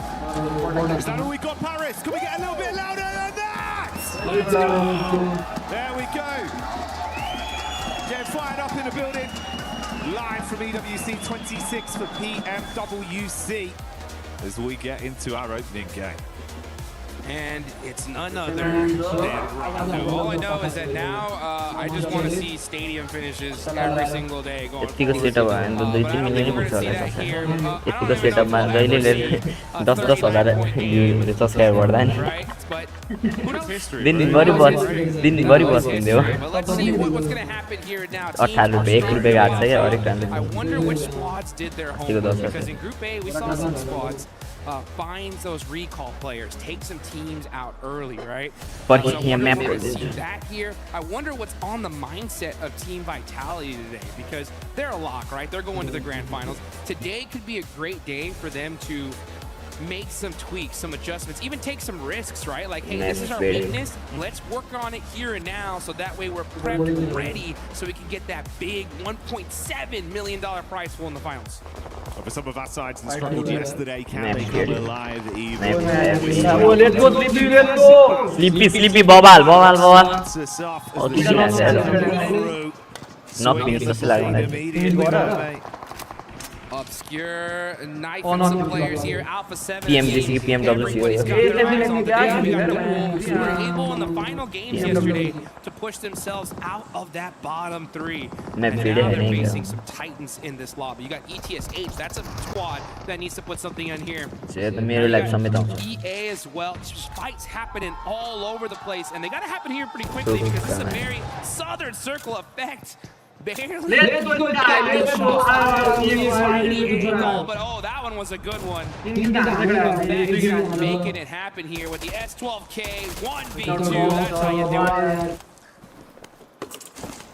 Is that all we got, Paris? Can we get a little bit louder than that? There we go. Getting fired up in the building. Live from EWC 26 for Pmwc as we get into our opening game. And it's none other than Rondo. All I know is that now I just want to see stadium finishes every single day going forward. But I don't think we're going to see that here. Right? But who knows? But let's see what's going to happen here now. I wonder which squads did their homework, because in Group A we saw some squads finds those recall players, take some teams out early, right? But so that here, I wonder what's on the mindset of Team Vitality today, because they're a lock, right? They're going to the grand finals. Today could be a great day for them to make some tweaks, some adjustments, even take some risks, right? Like, hey, this is our weakness. Let's work on it here and now, so that way we're prepped, ready, so we can get that big $1.7 million prize pool in the finals. For some of our sides that struggled yesterday, can they come alive even? Sleepy, bobal. Not finished Obscure knife and some players here. Alpha 7. PMGC, PMWC. Everybody's got their eyes on the game. We got the Wolves who were able in the final games yesterday to push themselves out of that bottom 3. And now they're facing some titans in this lobby. You got ETSH. That's a squad that needs to put something in here. EA as well. Fights happening all over the place, and they got to happen here pretty quickly because this is a very southern circle effect. Barely. But oh, that one was a good one. Making it happen here with the S12K 1v2. That's how you do it.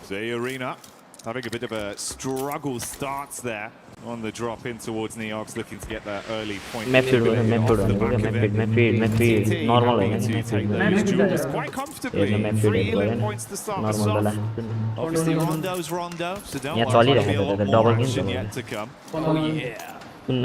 The arena having a bit of a struggle starts there on the drop in towards Neox, looking to get that early point. Normal. Quite comfortably. 3 elite points to start us off. Obviously, Rondo's Rondo, so don't worry, there'll be a lot more action yet to come. Oh yeah. Getting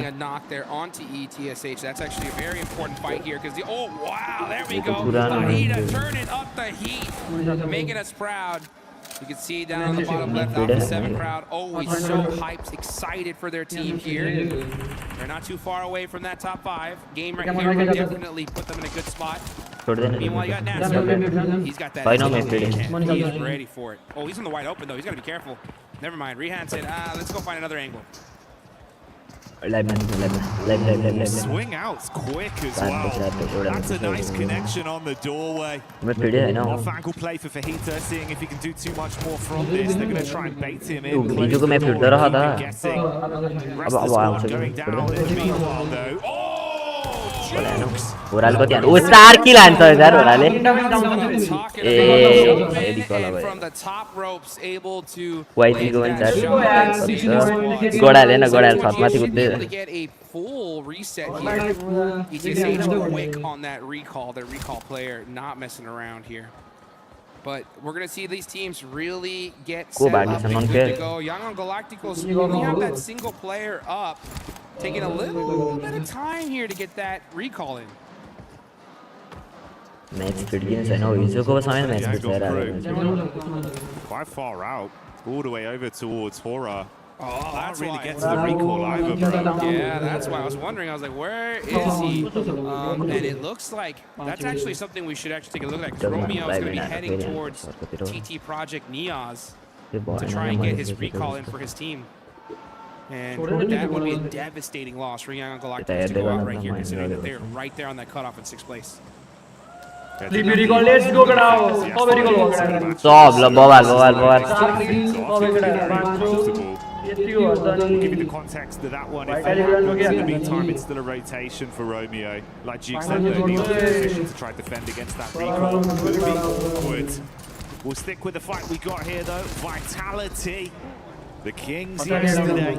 a knock there onto ETSH. That's actually a very important fight here because oh wow, there we go. Aida turning up the heat, making us proud. You can see down on the bottom left, Alpha 7 crowd always so hyped, excited for their team here. They're not too far away from that top 5. Game right here can definitely put them in a good spot. Meanwhile, you got Nasser. He's got that. He's ready for it. Oh, he's in the wide open, though. He's got to be careful. Never mind. Rehan said, let's go find another angle. Swing outs quick as well. That's a nice connection on the doorway. Off ankle play for Fajita, seeing if he can do too much more from this. They're going to try and bait him in. Going down in the meanwhile, though. Oh! Horaa को ध्यान वो star की लान्छ यार होराले from the top ropes able to Godale छतमाथि कुद्दै get a full reset here. ETSH quick on that recall, the recall player not messing around here. But we're going to see these teams really get Go set back, up someone and good to care. go. Young on Galacticos only have that single player up, taking a little bit of time here to get that recall in. Match begins. I know Izuko was on match. Quite far out, all the way over towards Horaa. Oh, that's Can't really why. get to the recall either, bro. Yeah, that's why I was wondering. I was like, where is he? And it looks like that's actually something we should actually take a look at, because Romeo is going to be heading towards TT Project Niaz to try and get his recall in for his team. And that would be a devastating loss for Young Galacticos to go out right here, considering that they're right there on that cutoff in 6th place. Let's go, Gadao. Stop, ball. We'll give you the context to that one. If it happens in the meantime, it's still a rotation for Romeo. Like Duke said, though, the opposition to try to defend against that recall would be awkward. We'll stick with the fight we got here, though. Vitality. The Kings yesterday.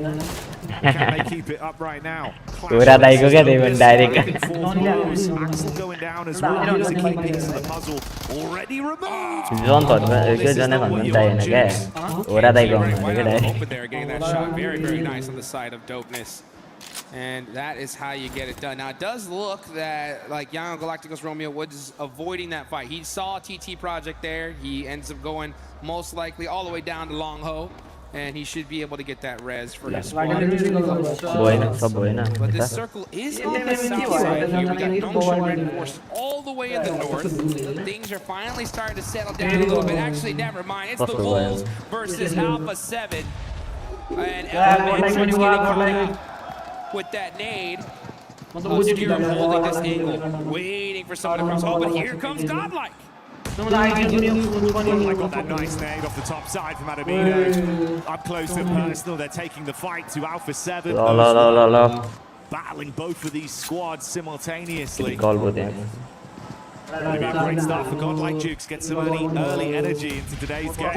Can they keep it up right now? Horaa Daigo get even direct. Axel going down as well. He's a key piece of the puzzle. Already removed. John thought John भन्नु चाहिएन क्या Horaa Daigo Open there, getting that shot very, very nice on the side of dopeness. And that is how you get it done. Now, it does look that, like, Young Galacticos Romeo was avoiding that fight. He saw TT Project there. He ends up going, most likely, all the way down to Long Ho. And he should be able to get that res for his squad. But this circle is on the south side here. We got Nongshan reinforced all the way in the north. Things are finally starting to settle down a little bit. Actually, never mind. It's the Bulls versus Alpha 7. And Element's getting caught out with that nade. Obscure holding this angle, waiting for someone to cross. Oh, but here comes Godlike. I got that nice nade off the top side from Adamino. Up close and personal, they're taking the fight to Alpha 7. Battling both of these squads simultaneously. It'll be a great start for Godlike Jukes. Get some early energy into today's game.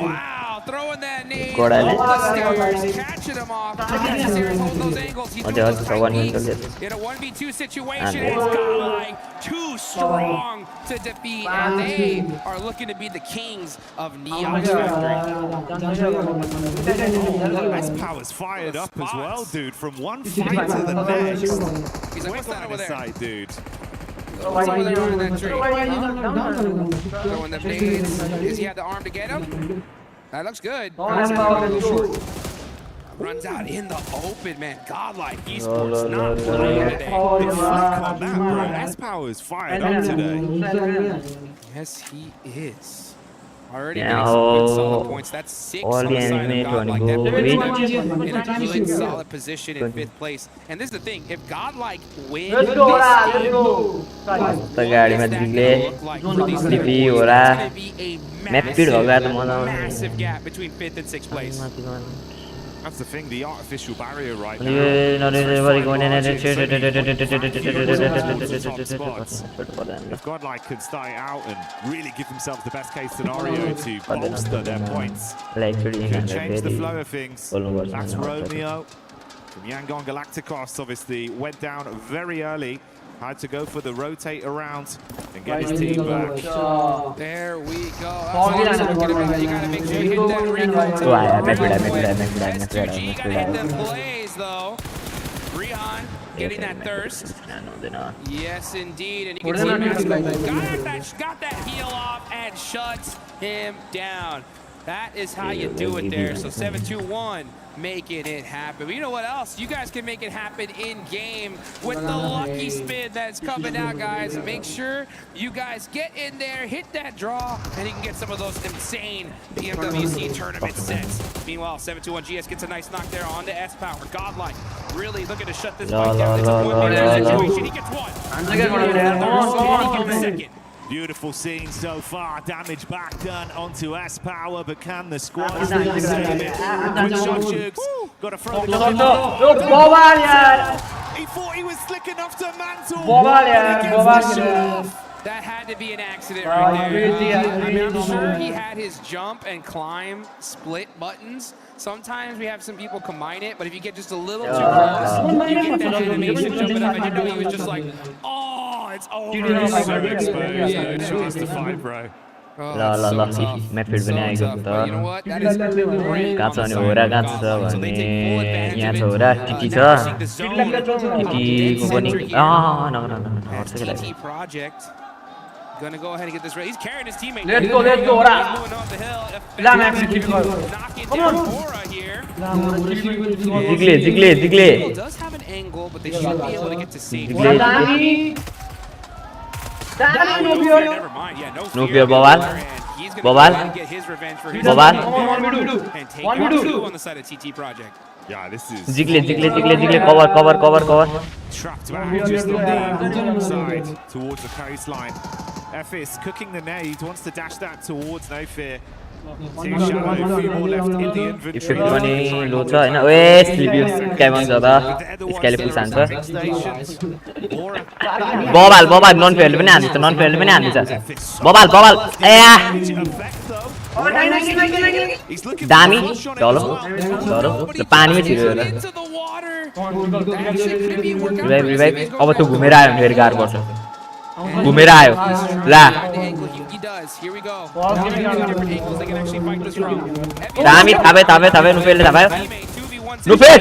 Wow, throwing that knee off the stairs, catching him off. Necessary holding those angles. He's doing those techniques in a 1v2 situation. It's Godlike too strong to defeat, and they are looking to be the kings of Neon's Factory. S-Power's fired up as well, dude. From one fight to the next. He's like, what's that over there? Side, dude. What's over there on that tree? Throwing the nades. Does he have the arm to get him? That looks good. Runs out in the open, man. Godlike esports not playing today. The flick on that, bro. S-Power's fired up today. Yes, he is. Already getting some good solid points. That's 6 on the side of Godlike. That puts him in a good solid position in 5th place. And this is the thing, if Godlike wins this game, massive gap between 5th and 6th place. That's the thing, the artificial barrier right now. If Godlike could start it out and really give themselves the best case scenario to bolster their points, could change the flow of things. That's Romeo from Yangon Galacticos, obviously went down very early. Had to go for the rotate around and get his team back. There we go. That's what I'm talking about. You gotta make sure you hit that recall. S2G gotta hit them plays though. Rihan getting that thirst. Yes, indeed. And you can see got that heal off and shuts him down. That is how you do it there. So 7-2-1, making it happen. But you know what else? You guys can make it happen in game with the lucky spin that's coming out, guys. Make sure you guys get in there, hit that draw, and you can get some of those insane PMWC tournament sets. Meanwhile, 7-2-1 GS gets a nice knock there on the S-Power. Godlike really looking to shut this fight down. It's a 1v2 situation. He gets one. He gets second. Beautiful scene so far. Damage back done onto S-Power, but can the squad save it? Good shot, Jukes. Got to throw the He thought he was slick enough to mantle. But he gets the shot off. That had to be an accident right there. I mean, I'm sure he had his jump and climb split buttons, Sometimes we have some people combine it, but if you get just a little too close, you get that animation jumping up, and you know he was just like, oh, it's over. So exposed, no chance to fight, bro. ल म्याफिड पनि आइगयो त कहाँ छ भने होरा कहाँ छ भने यहाँ छ होरा टिटी छ टिटीको पनि Gonna go ahead and get this right. He's carrying his teammate. Let's go, Horaa. Moving off the hill. Come on. Knocking down Horaa here. जिग्ले Does have an angle, but they should be able to get to safety. Never mind. Yeah, No fear, Bobal. He's Bobal. gonna get his revenge for his Bobal. and take on two on the side of TT Project. Yeah, this is जिग्ले cover trapped back just on the side towards the coastline. FS cooking the nade, wants to dash that towards No Fear. Too shallow, a few more left in the inventory. Effect पनि लो छ हैन ओए slip sky बन्छ त स्काईले पुस हान्छ बबाल none फेयरले पनि हान्छ बबाल दामी डलो पानीमै छिर्यो रिभाइभ अब त्यो घुमेर आयो भने फेरि गाह्रो पर्छ घुमेर आयो ला दामी थापे नुफेलले थापायो नुफेल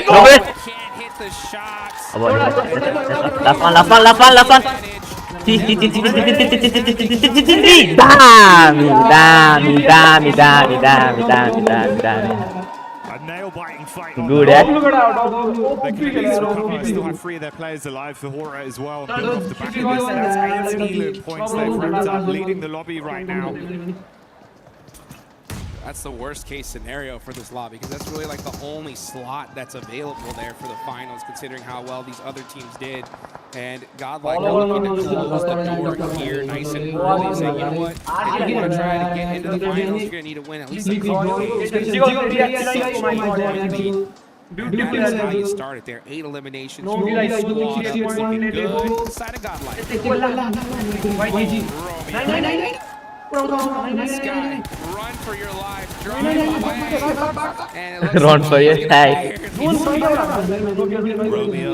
अब लाफान दामी A nail-biting fight. Good, eh? Still have 3 of their players alive for Horaa as well. Build off the back of this. That's 8 Elam points they've racked up, leading the lobby right now. That's the worst case scenario for this lobby because that's really like the only slot that's available there for the finals, considering how well these other teams did. And Godlike are looking to close the door here nice and early, saying, you know what, if you want to try to get into the finals, you're going to need to win at least a couple games. That's how you start it there. 8 eliminations. It's looking good. Side of Godlike. This guy, run for your life, drive away, and it Run for your life. Romeo,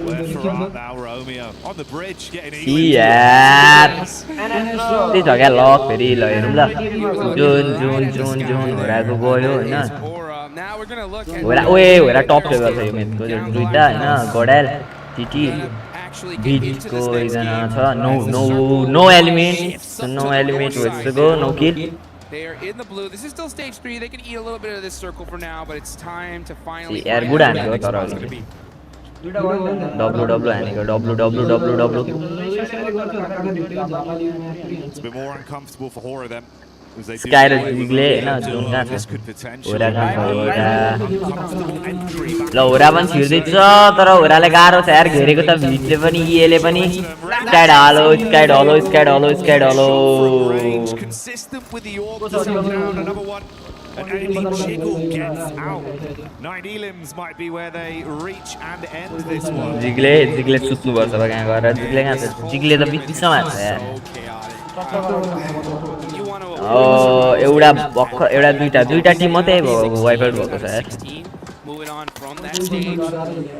where's Horaa now? Romeo on the bridge, getting easy. Yes. This is a lock, very low. June, Horaa go Hahn. Now we're gonna look at. Horaa top level छ यो मेनको दुईटा हैन Godal TT बीच को एकजना छ no element with to go no kill. They are in the blue. This is still stage 3. They can eat a little bit of this circle for now, but it's time to finally. यार good हानेको तर W हानेको W. It's been more uncomfortable for Horaa then. Sky जिग्ले हैन जुन कहाँ छ होरा ल होरा पनि छिर्दै छ तर होराले गाह्रो छ यार घेरेको त भिडले पनि इएले पनि sky ढलो consistent with the orb to send down another one. And only Jiggle gets out. 9 Elams might be where they reach and end this one. जिग्ले सुत्नु पर्छ अब कहाँ गएर जिग्ले कहाँ छ जिग्ले त बिचमा छ यार एउटा भर्खर एउटा दुईटा टिम मात्रै वाइप आउट भएको छ यार Moving on from that stage.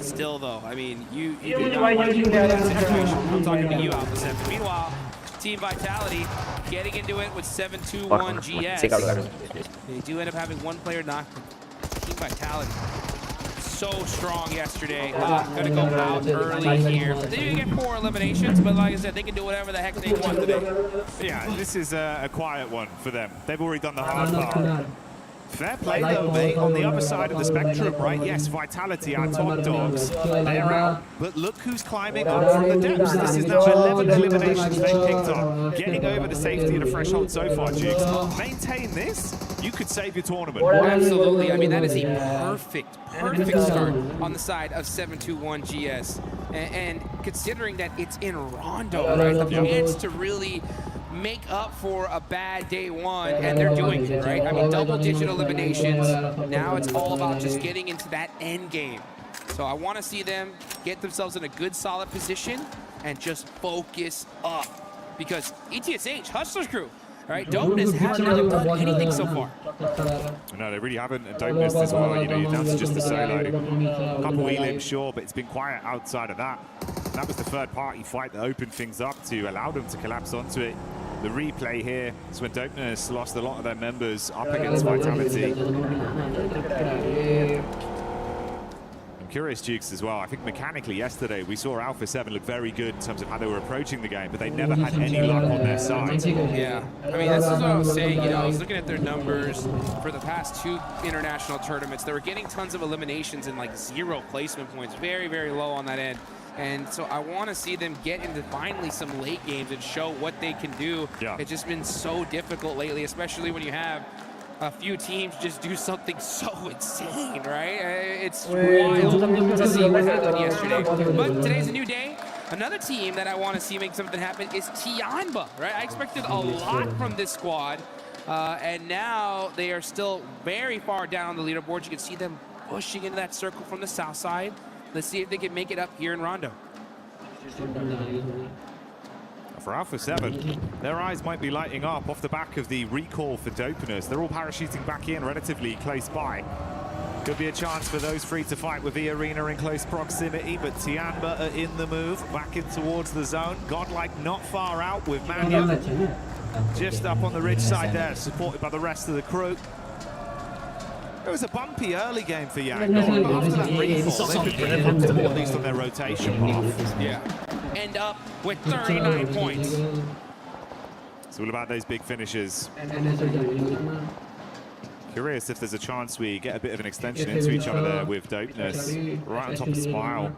Still though, I mean, you do not want to be in that situation. I'm talking to you, Alpha 7. Meanwhile, Team Vitality getting into it with 7-2-1 GS. They do end up having one player knocked. Team Vitality, so strong yesterday. Gonna go out early here. They do get 4 eliminations, but like I said, they can do whatever the heck they want today. Yeah, this is a quiet one for them. They've already done the hard part. Fair play though, mate. On the other side of the spectrum, right? Yes, Vitality, our top dogs, they're out. But look who's climbing up from the depths. This is now 11 eliminations they've picked up. Getting over the safety of the threshold so far, Jukes. Maintain this, you could save your tournament. Absolutely. I mean, that is a perfect start on the side of 7-2-1 GS. And considering that it's in Rondo, right? The chance to really make up for a bad day one, and they're doing it, right? I mean, double-digit eliminations. Now it's all about just getting into that end game. So I want to see them get themselves in a good, solid position and just focus up. Because ETSH, Hustler's crew, right? Dominus hasn't done anything so far. No, they really haven't, and don't miss as well. You know, you're down to just the solo. A couple elims, sure, but it's been quiet outside of that. And that was the third-party fight that opened things up to allow them to collapse onto it. The replay here is when Dopeness lost a lot of their members up against Vitality. I'm curious, Jukes, as well. I think mechanically yesterday we saw Alpha 7 look very good in terms of how they were approaching the game, but they never had any luck on their side. Yeah, I mean, this is what I was saying. You know, I was looking at their numbers for the past 2 international tournaments. They were getting tons of eliminations and like 0 placement points, very, very low on that end. And so I want to see them get into finally some late games and show what they can do. Yeah. It's just been so difficult lately, especially when you have a few teams just do something so insane, right? It's wild to see what happened yesterday. But today's a new day. Another team that I want to see make something happen is Tianba, right? I expected a lot from this squad, and now they are still very far down the leaderboard. You can see them pushing into that circle from the south side. Let's see if they can make it up here in Rondo. For Alpha 7, their eyes might be lighting up off the back of the recall for Dopeness. They're all parachuting back in relatively close by. Could be a chance for those 3 to fight with the arena in close proximity, but Tianba are in the move, back in towards the zone. Godlike not far out with Manu just up on the ridge side there, supported by the rest of the crew. It was a bumpy early game for Yangon, but after that recall, they've been pretty comfortable, at least on their rotation path. Yeah. End up with 39 points. It's all about those big finishes. Curious if there's a chance we get a bit of an extension into each other there with Dopeness. Right on top of Smile.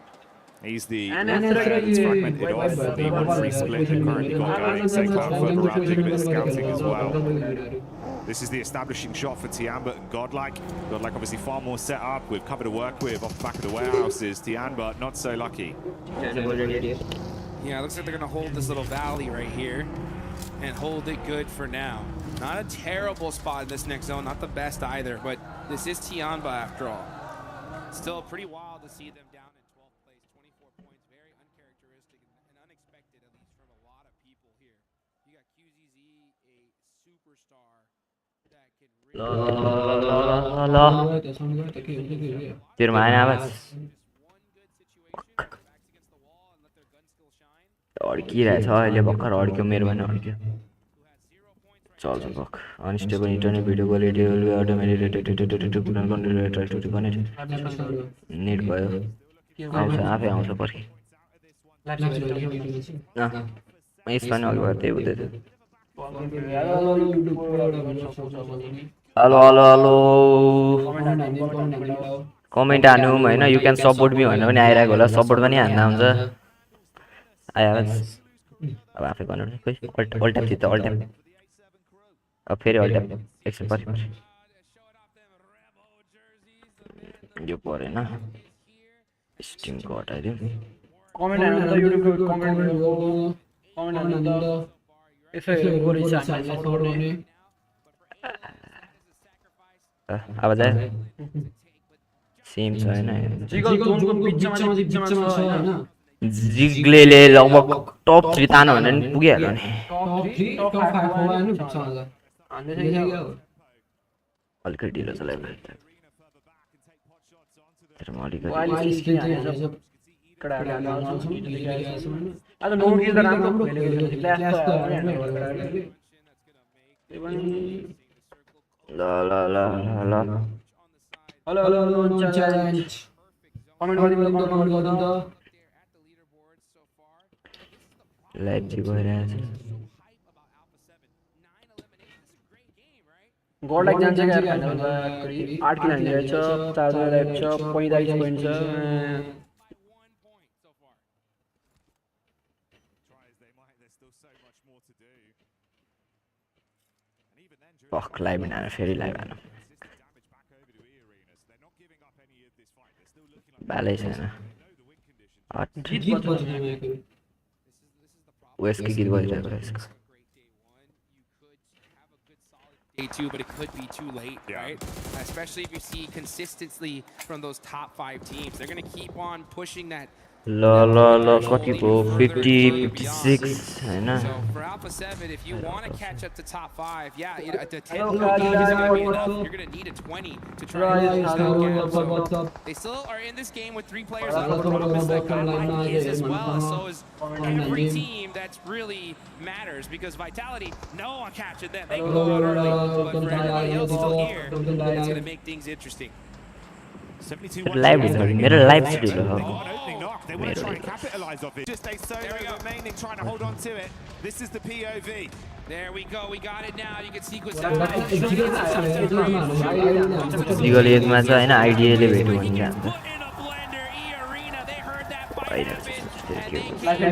He's the that's fragmented off the 1-3 split they've currently got going. Same out further around, doing a bit of scouting as well. This is the establishing shot for Tianba and Godlike. Godlike obviously far more set up with cover to work with off the back of the warehouses. Tianba not so lucky. Yeah, it looks like they're going to hold this little valley right here and hold it good for now. Not a terrible spot in this next zone, not the best either, but this is Tianba after all. Still pretty wild to see them down in 12th place, 24 points, very uncharacteristic and unexpected, at least from a lot of people here. You got QZZ, a superstar that can really... तेरो मायने आवाज अड्किरहेछ अहिले भर्खर अड्क्यो मेरो भने अड्क्यो चल्छ भक unstable internet video quality will be automated net भयो आउँछ आफै आउँछ पर्खी यसमा नि अघि भयो त्यही हुँदै थियो हेलो हेलो हेलो कमेन्ट हान्नु होइन यु क्यान सपोर्ट मी भनेर पनि आइरहेको होला सपोर्ट पनि हान्दा हुन्छ आयो अब आफै गर्नु खोइ अल ट्याप थिच्छ अल ट्याप अब फेरि अल ट्याप एकछिन पछि यो परेन स्ट्रिमको हटाइदिउँ कमेन्ट हान्नु त युट्युबको कमेन्ट हान्नु त यसो गोरी चाहिँ अब जाए सेम छ हैन जिगल जोनको बिचमा छ हैन जिग्लेले लगभग टप 3 तान भनेर नि पुगिहाल्यो नि टप 3 टप 5 होला नि पुग्छ होला हान्दै छ अलिकति ढिलो चलायो तर म अलिकति वाइल स्किन हानेछ कडाले हाल्छ आज नोट गिज त राम्रो खेलेको क्लास त ल ल ल ल हेलो हेलो च्यालेन्ज कमेन्ट गरिदिनु त लाइभ चाहिँ भइरहेछ गडलाइक जान्छ क्या 8 किलो हानिरहेछ 4 लाइभ छ 45 पोइन्ट छ फक लाइभ हान फेरि लाइभ हान बालै छैन वेस्टको गीत बजिरहेको रहेछ A2, but it could be too late, right? Especially if you see consistency from those top 5 teams. They're going to keep on pushing that ल कतिको 50 56 हैन So for Alpha 7, if you want to catch up to top 5, yeah, you know, the 10 Hello, isn't going to be enough. guys. You're going to need a 20 to try and close that gap. So they still are in this game with 3 players on the promise that Godlike is as well. So is every team that's really matters because Vitality, no one captured them. They go out early. But for everybody else still here, it's going to make things interesting. 72 live मेरो live stream हो They got an opening knock. They want to try and capitalize off it. Just a solo remaining, trying to hold on to it. This is the POV. There we go. We got it now. You can sequence jiggle Ekma छ हैन idea ले भेट्यो भने चाहिँ Put in a blender, E-Arena. They heard that fight happen, and they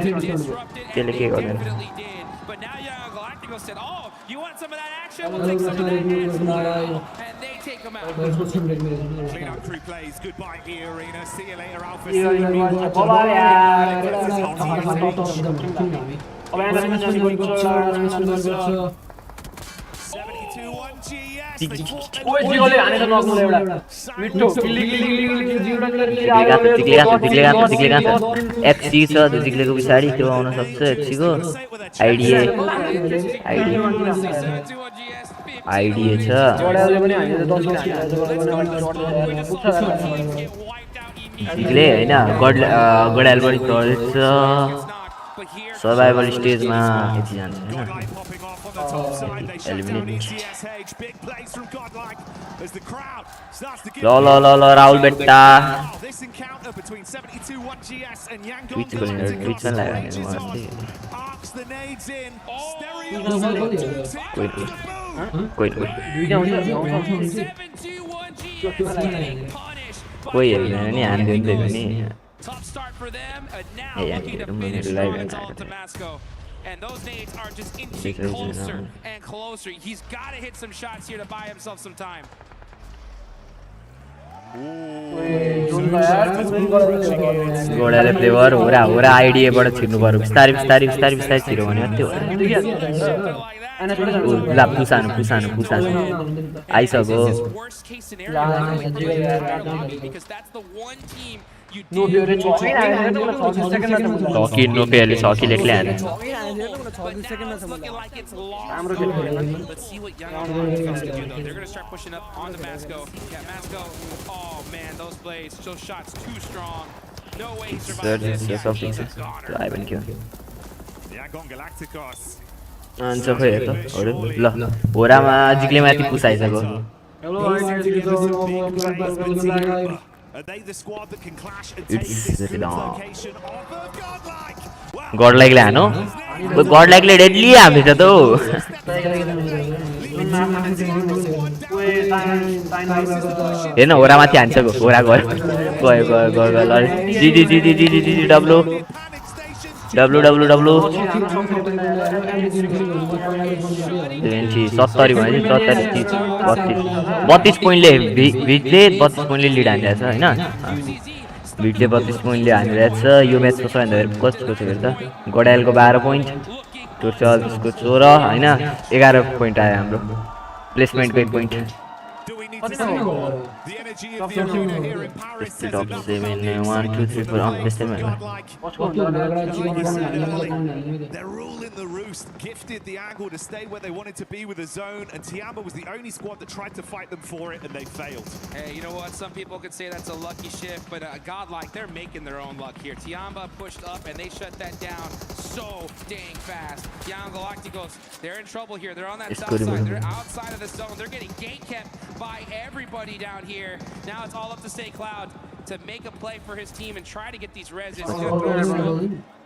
came to disrupt it, and they definitely did. But now Young Galacticos said, "Oh, you want some of that action? We'll take some of that action." And they take them out. Clean up crew plays. Goodbye, E-Arena. See you later, Alpha 7. यार 72-1 GS. ओए जिगोले हानेछ नक्नुले एउटा मिठो किल्ली जिग्ले XC छ त्यो जिग्लेको पछाडी त्यो आउन सक्छ एक्सीको आइडिया छ जोडाले पनि हानेछ 10 जिग्ले हैन गडाल पनि चढ्छ सर्भाइभल स्टेजमा यति जान्छ हैन eliminate ल राहुल बेट्टा ट्विच लगायो कोही हेर्दैन नि हान्दियो नि Tough start for them, now Yeah, looking to yeah, finish yeah, strong. yeah, It's all yeah. Damasco. And those nades are just inching Yeah, closer yeah. and closer. He's got to hit some shots here to buy himself some time. गोडाले flavour होरा आइडियाबाट छिर्नु पर्यो बिस्तारै छिर्यो भने त्यो ला पुसानो आइसक्यो Worst case scenario because that's the one team you know did बियोरे 6 सेकेन्डमा नो फेले सकिले क्ल्यान but now it's looking like it's lost. Let's see what Young Galacticos can do though. They're going to start pushing up on Damasco. Yeah, Masco. Oh man, those blades, those shots too strong. No way he survived this. Yeah, he's a goner. Aiban क्यो Yangon Galacticos. अनि छ खोइ हेर त ल होरामा जिग्ले माथि पुसाइसक्यो Are they the squad that can clash and It's take this written on. location of the Godlike? Wow. गडलाइकले हानो गडलाइकले deadly हान्छ त हौ हेर्न होरा माथि हान्छ होरा गयो डब्लु 70 भने 32 पोइन्टले भिडले 32 पोइन्टले लिड हानिरहेछ हैन भिडले 32 पोइन्टले हानिरहेछ यो म्याचको सबैभन्दा कस्तो छ हेर त गडायलको 12 पोइन्ट टोर्चल्सको 14 हैन 11 पोइन्ट आयो हाम्रो प्लेसमेन्टको 1 point Do we need to see the energy of the arena here in Paris? Top 7 1 2 3 4 on this time They're ruling the roost, gifted the angle to stay where they wanted to be with the zone, and Tiamba was the only squad that tried to fight them for it, and they failed. Hey, you know what? Some people could say that's a lucky shift, but Godlike, they're making their own luck here. Tiamba pushed up, and they shut that down so dang fast. Young Galacticos, they're in trouble here. They're on that south side. They're outside of the zone. They're getting gate kept by everybody down here. Now it's all up to Say Cloud to make a play for his team and try to get these reses.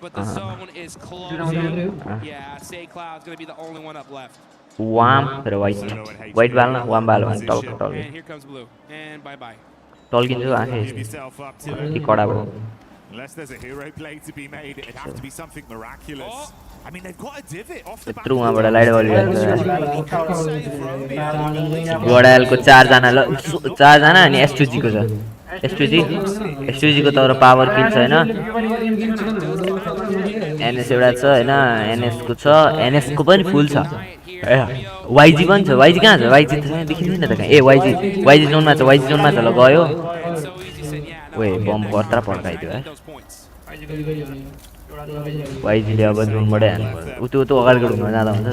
But the zone is closing. Yeah, Say Cloud's going to be the only one up left. वाम र white बाल्न वाम बाल्यो भने talk And here comes Blue. And bye-bye. टल्किन्छ आफै Give yourself up to कि कडा भयो unless there's a hero play to be made, it'd have to be something miraculous. I mean, they've got a divot off the back. यत्रो उहाँबाट light बलिरहेछ गडायलको 4 जना अनि एसटुजीको छ एसटुजीको तर पावर किल छ हैन एनएस एउटा छ हैन एनएस को छ एनएस को पनि फुल छ वाइजी पनि छ वाइजी कहाँ छ वाइजी त देखिदैन त ए वाइजी जोनमा छ ल गयो ओए बम पर्दा पड्काइदियो वाइजले अब जोनबाटै हान्नु पर्छ त्यो अगाडिको ढुङ्गामा जाँदा हुन्छ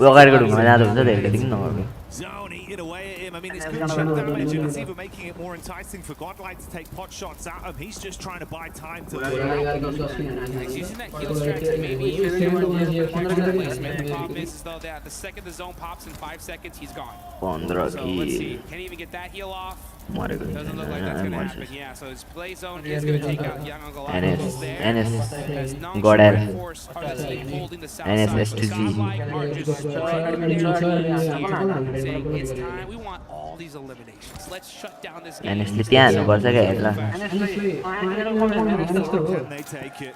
ऊ अगाडिको ढुङ्गामा जाँदा हुन्छ धेरैदेखि नगर्नु Zone eating away at him. I mean, it's good chip damage, and it's even making it more enticing for Godlike to take pot shots at him. He's just trying to buy time to lay out. He's using that heal strategy, maybe using placement. The problem is though that the second the zone pops in 5 seconds, he's gone. 15 So let's see. कि Can't even get that heal off. मरेको Doesn't look like that's gonna happen. Yeah, so his play zone is gonna take out young Uncle Alpha's there. NS As Godel force are the team holding the south NS side. S2G Godlike are just saying it's time. We want all these eliminations. Let's shut down this game. NS ले त्यहाँ हान्नुपर्छ क्या हेर Can they take it?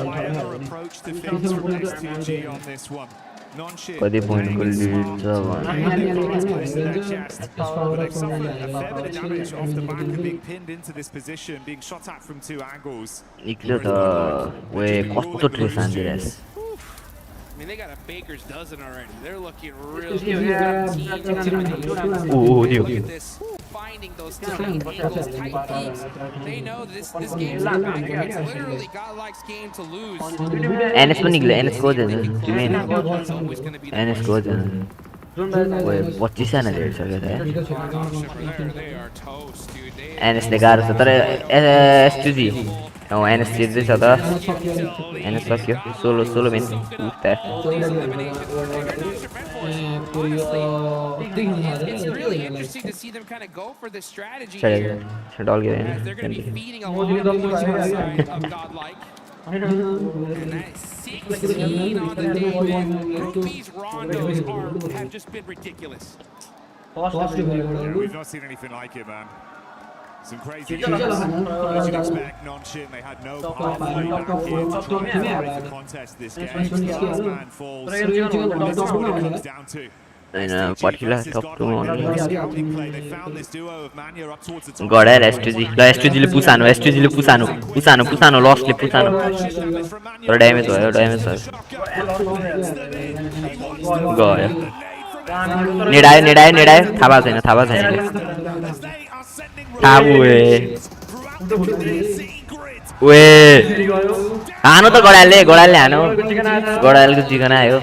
Quieter approach to things from S2G on this one. कति पोइन्टको lid छ But they've suffered a fair bit of damage off the back of being pinned into this position, being shot at from 2 angles. निक्ल्यो त वे कस्तो trace हान्दिरहेछ I mean, they got a baker's dozen already. They're looking real Yeah. Look at this, finding those tight angles, tight peaks. They know this game's not back here. It's literally Godlike's game to lose. NS पनि निक्ल्यो NS को छैन तिमी It's always going to be the NS को छैन वे 25 जना हेरिसक्यो त They are toast, dude. They NS ले गाह्रो छ तर S2G NS जित्दैछ त NS सक्यो 16 मिनट उता It's really interesting to see them kind of go for this strategy here. डल गयो As they're going to be feeding a lot of the side of Godlike. And that 16 on the day one. Group B's rondos have just been ridiculous. Yeah, we've not seen anything like it, man. Some crazy games. As you'd expect, non-shin, they had no pathway back in to try and carry the contest this game. Last man falls. This is what it comes down to. Hahn पर्खिला टक्टुमा Scouting play, they found this duo of Mania up towards the top. गडेर S2G ल S2G ले पुसानो लस्टले पुसानो तर damage भयो गयो नेडायो थाहा छैन ओए हानो त गडालले हानो गडालको चिकन आयो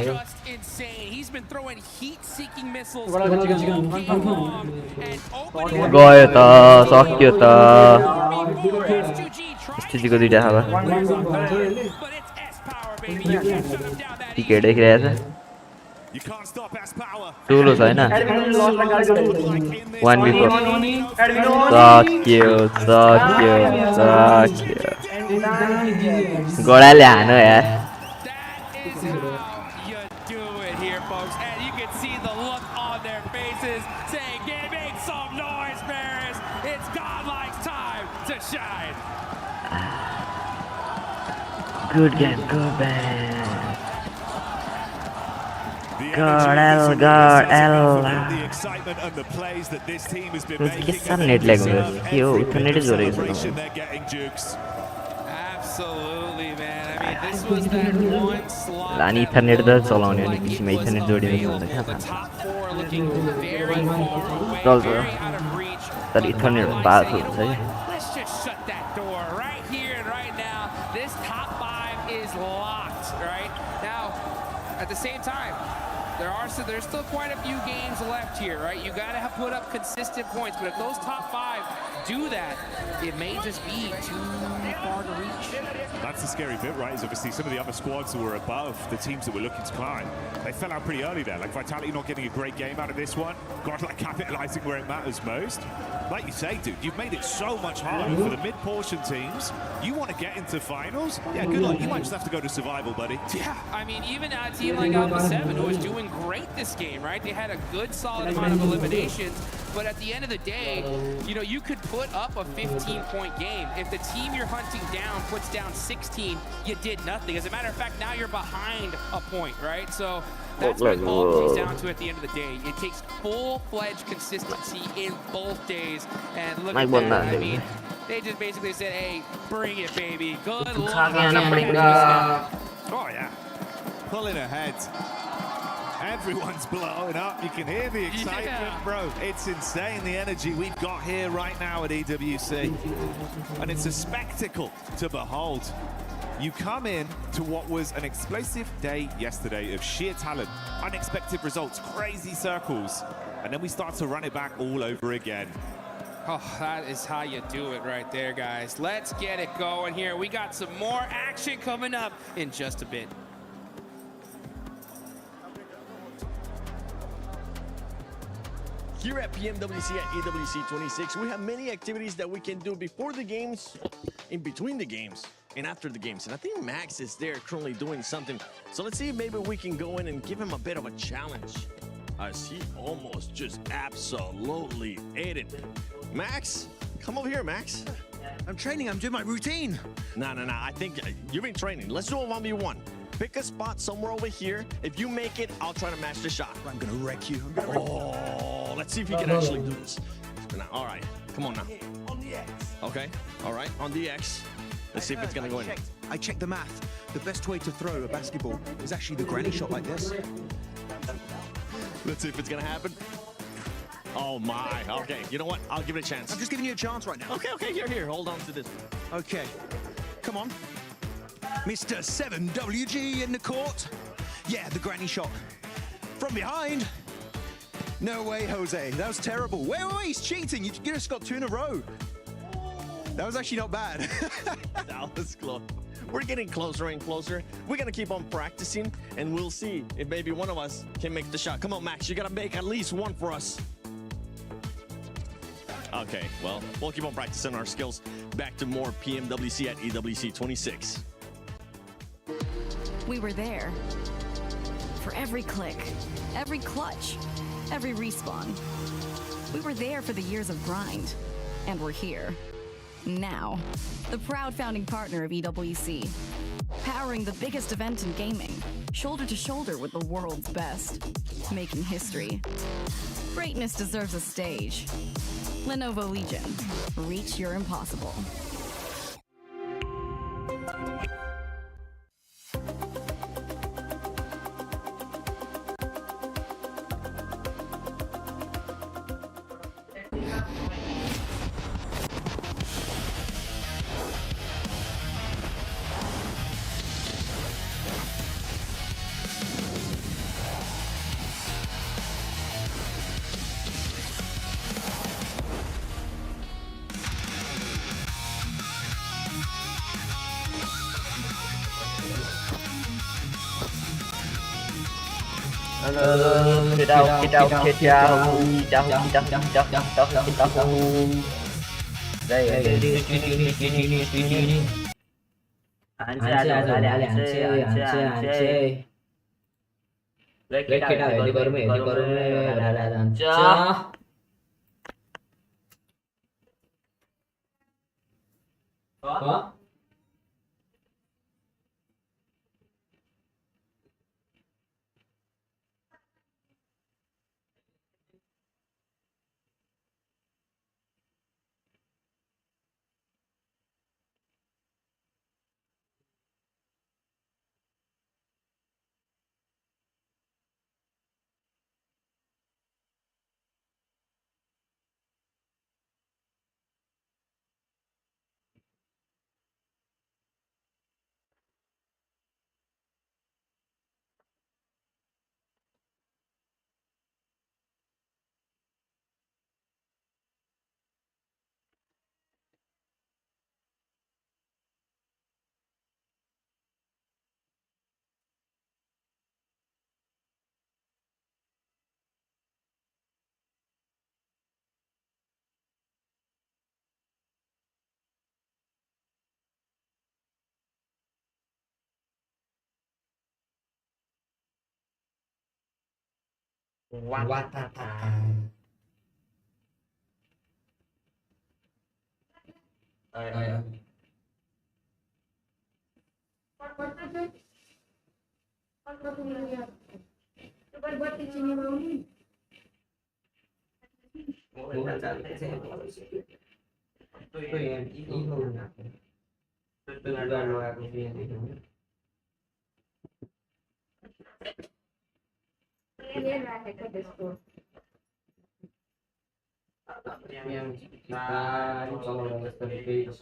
गयो त सक्यो त स्थितिको दुईटा खावा टिकेट देखिरहेछ ठुलो छ होइन 1v4 सक्यो गडाले हानो यार Good game, good man. Godel. The excitement and the plays that this team has been making. Net lag internet is very They're getting jukes. Absolutely, man. I mean, this was that one slot. Lani internet da chalaउने अनि पिसीमा internet जोडिने हुन्छ The top 4 looking very far away, चल्छ very out of reach. तर internet पास हुन्छ है Let's just shut that door right here and right now. This top 5 is locked, right? Now, at the same time, there's still quite a few games left here, right? You got to put up consistent points, but if those top 5 do that, it may just be too far to reach. That's the scary bit, right? Is obviously some of the other squads who were above the teams that were looking to climb, they fell out pretty early there. Like Vitality not getting a great game out of this one. Godlike capitalizing where it matters most. Like you say, dude, you've made it so much harder for the mid-portion teams. You want to get into finals? Yeah, good luck. You might just have to go to survival, buddy. Yeah, I mean, even a team like Alpha 7, who was doing great this game, right? They had a good, solid amount of eliminations, but at the end of the day, you could put up a 15-point game. If the team you're hunting down puts down 16, you did nothing. As a matter of fact, now you're behind a point, right? So that's what it all comes down to at the end of the day. It takes full-fledged consistency in both days, and look at that. I mean, they just basically said, hey, bring it, baby. Good luck. Oh, yeah. Pulling ahead. Everyone's blowing up. You can hear the excitement, Yeah. bro. It's insane, the energy we've got here right now at EWC. And it's a spectacle to behold. You come in to what was an explosive day yesterday of sheer talent, unexpected results, crazy circles, and then we start to run it back all over again. Oh, that is how you do it right there, guys. Let's get it going here. We got some more action coming up in just a bit. Here at PMWC at EWC 26, we have many activities that we can do before the games, in between the games, and after the games. And I think Max is there currently doing something. So let's see if maybe we can go in and give him a bit of a challenge, as he almost just absolutely ate it. Max, come over here, Max. I'm training, I'm doing my routine. No, I think you've been training. Let's do a 1v1. Pick a spot somewhere over here. If you make it, I'll try to match the shot. I'm gonna wreck you. Oh, let's see if we can actually do this. Now, all right, come on now. On the X. Okay, all right, on the X. Let's see if it's gonna go in. I checked the math. The best way to throw a basketball is actually the granny shot like this. Let's see if it's gonna happen. Oh my, okay, you know what? I'll give it a chance. I'm just giving you a chance right now. Okay, here, hold on to this. Okay, come on. Mr. 7WG in the court. Yeah, the granny shot. From behind. No way, Jose. That was terrible. Wait, he's cheating. You just got 2 in a row. That was actually not bad. That was close. We're getting closer and closer. We're gonna keep on practicing, and we'll see if maybe one of us can make the shot. Come on, Max, you gotta make at least one for us. Okay, well, we'll keep on practicing our skills. Back to more PMWC at EWC 26. We were there. For every click, every clutch, every respawn. We were there for the years of grind. And we're here. Now. The proud founding partner of EWC. Powering the biggest event in gaming. Shoulder to shoulder with the world's best. Making history. Greatness deserves a stage. Lenovo Legion. Reach your impossible. Get out, get out, get out, get out, get out, get out, get out, get out. Đây, anh chơi. Lấy cái đầu đi bấm mẹ, là cho. Có. Watata. Tôi em ý hơn nè. Tôi là loa của viên thì đúng. ये रहा है का disco Yang kita kalau seperti itu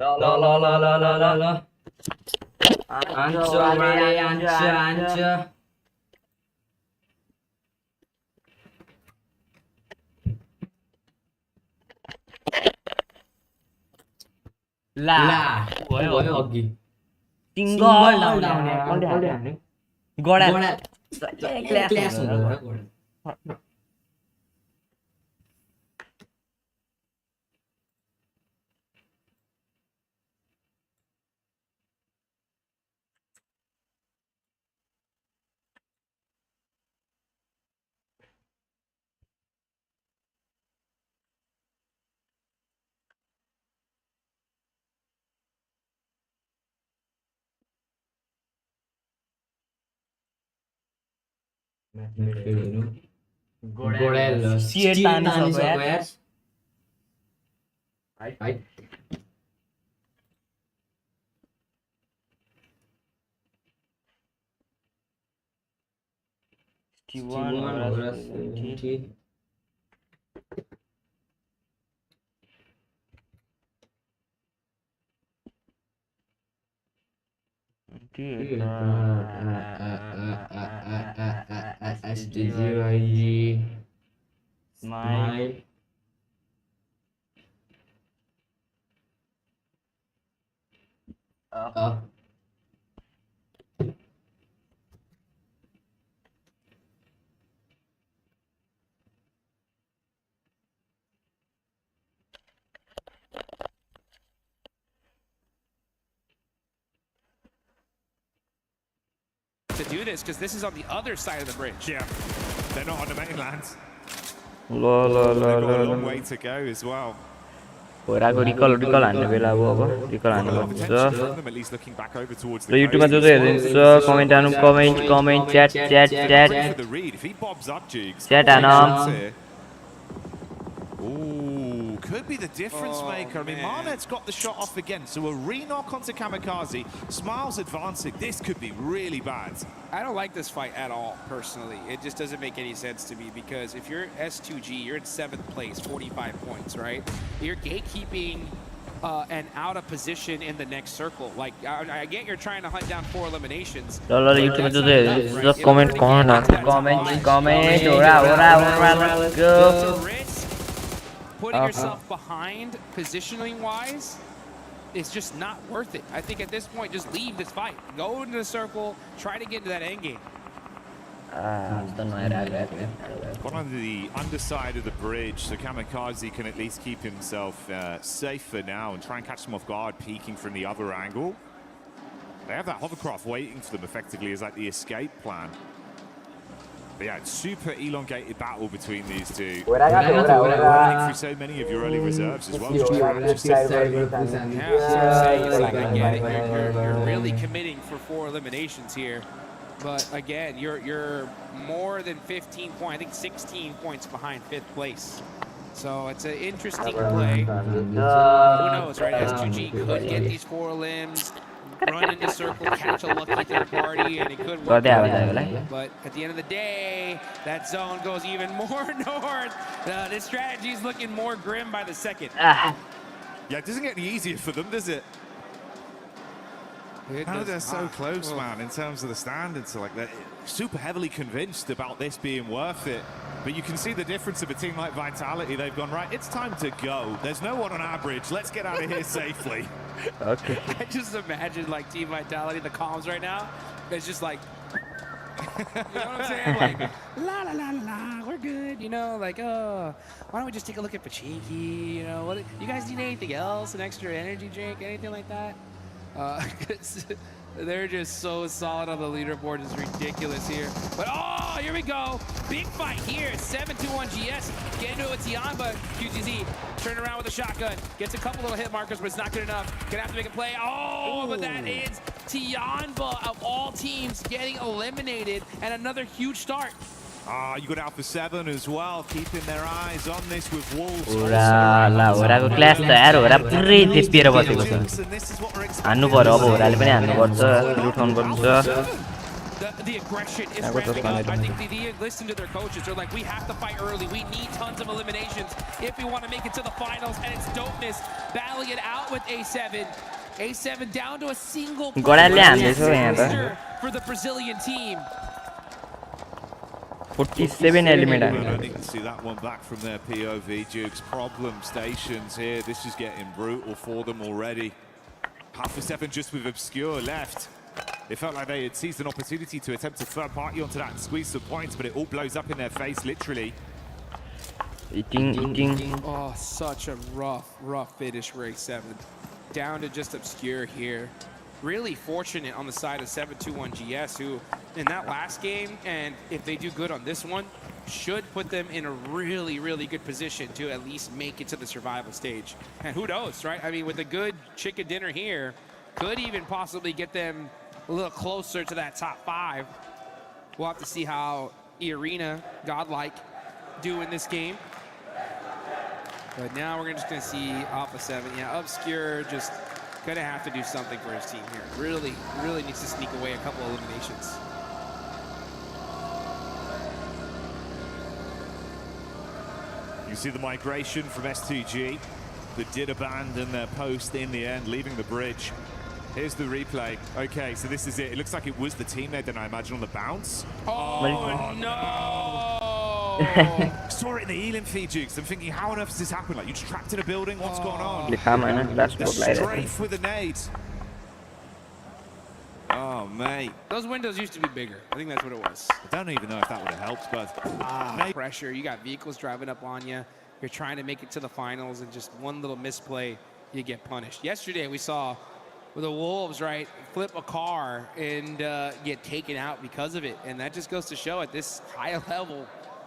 ल आन्छु मारे आन्छु ला भयो अघि single down गडा class गोडेल CEAT तानी सक्यो यार height T1 SDGYG Smile up to do this because this is on the other side of the bridge. Yeah, they're not on the mainland. They've got a long way to go as well. Horaako recall हान्ने बेला अब recall हान्नु पर्छ At least looking back over towards the YouTube मा जो हेर्नुहुन्छ comment हान्नु comment chat if he bobs up Jigs. chat हान्नु Ooh, could be the difference maker. I mean, Marnet's got the shot off again, so a re-knock onto Kamikaze. Smiles advancing. This could be really bad. I don't like this fight at all, personally. It just doesn't make any sense to me because if you're S2G, you're in 7th place, 45 points, right? You're gatekeeping and out of position in the next circle. Like, I get you're trying to hunt down 4 eliminations. YouTube मा जो हेर्नुहुन्छ comment Horaa go Putting yourself behind positioning-wise is just not worth it. I think at this point, just leave this fight. Go into the circle, try to get into that end game. One on the underside of the bridge, so Kamikaze can at least keep himself safe for now and try and catch them off guard, peeking from the other angle. They have that hovercraft waiting for them effectively as like the escape plan. But yeah, it's super elongated battle between these two. Running through so many of your early reserves as well. You're really committing for 4 eliminations here. But again, you're more than 15 points, I think 16 points behind 5th place. So it's an interesting play. Who knows, right? S2G could get these 4 limbs. run into circle, catch a lucky third party, and it could work. But at the end of the day, that zone goes even more north. This strategy is looking more grim by the second. Yeah, it doesn't get any easier for them, does it? How they're so close, man, in terms of the standards. So, like, they're super heavily convinced about this being worth it. But you can see the difference of a team like Vitality. They've gone, right, it's time to go. There's no one on our bridge. Let's get out of here safely. Okay. I just imagine, like, Team Vitality, the comms right now, it's just like, you know what I'm saying? Like, la la la la, we're good. You know, like, oh, why don't we just take a look at Pachinki? You know, what? You guys need anything else? An extra energy drink? Anything like that? They're just so solid on the leaderboard. It's ridiculous here. But oh, here we go. Big fight here. 7-2-1 GS. Get into it with Tianba. QTZ turn around with a shotgun. Gets a couple little hit markers, but it's not good enough. Gonna have to make a play. Oh, but that is Tianba of all teams getting eliminated, and another huge start. You got Alpha 7 as well, keeping their eyes on this with Wolves. Horaa को class त यार होरा पुरै तेस्पिएर बसेको छ हान्नु पर्यो अब होराले पनि हान्नु पर्छ लुटाउनु पर्छ The aggression is ramping up. I think they listen to their coaches. They're like, we have to fight early. We need tons of eliminations if we want to make it to the finals. And it's dopeness battling it out with A7. A7 down to a single for the Brazilian team. 47 element. I don't even see that one back from their POV. Duke's problem stations here. This is getting brutal for them already. Alpha 7 just with Obscure left. It felt like they had seized an opportunity to attempt a third party onto that and squeeze some points, but it all blows up in their face, literally. Eating. Oh, such a rough finish for A7. Down to just Obscure here. Really fortunate on the side of 7-2-1 GS, who in that last game, and if they do good on this one, should put them in a really good position to at least make it to the survival stage. And who knows, right? I mean, with a good chicken dinner here, could even possibly get them a little closer to that top 5. We'll have to see how Arena, Godlike, do in this game. But now we're just gonna see Alpha 7. Yeah, Obscure just gonna have to do something for his team here. Really needs to sneak away a couple of eliminations. You see the migration from S2G that did abandon their post in the end, leaving the bridge. Here's the replay. Okay, so this is it. It looks like it was the teammate then, I imagine, on the bounce. Oh, no! Saw it in the Elim feed, Jukes. I'm thinking, how on earth has this happened? Like, you just trapped in a building? What's going on? The strafe with a nade. Oh, mate. Those windows used to be bigger. I think that's what it was. I don't even know if that would have helped, but... Pressure. You got vehicles driving up on you. You're trying to make it to the finals, and just one little misplay, you get punished. Yesterday, we saw with the Wolves, right, flip a car and get taken out because of it. And that just goes to show at this high level,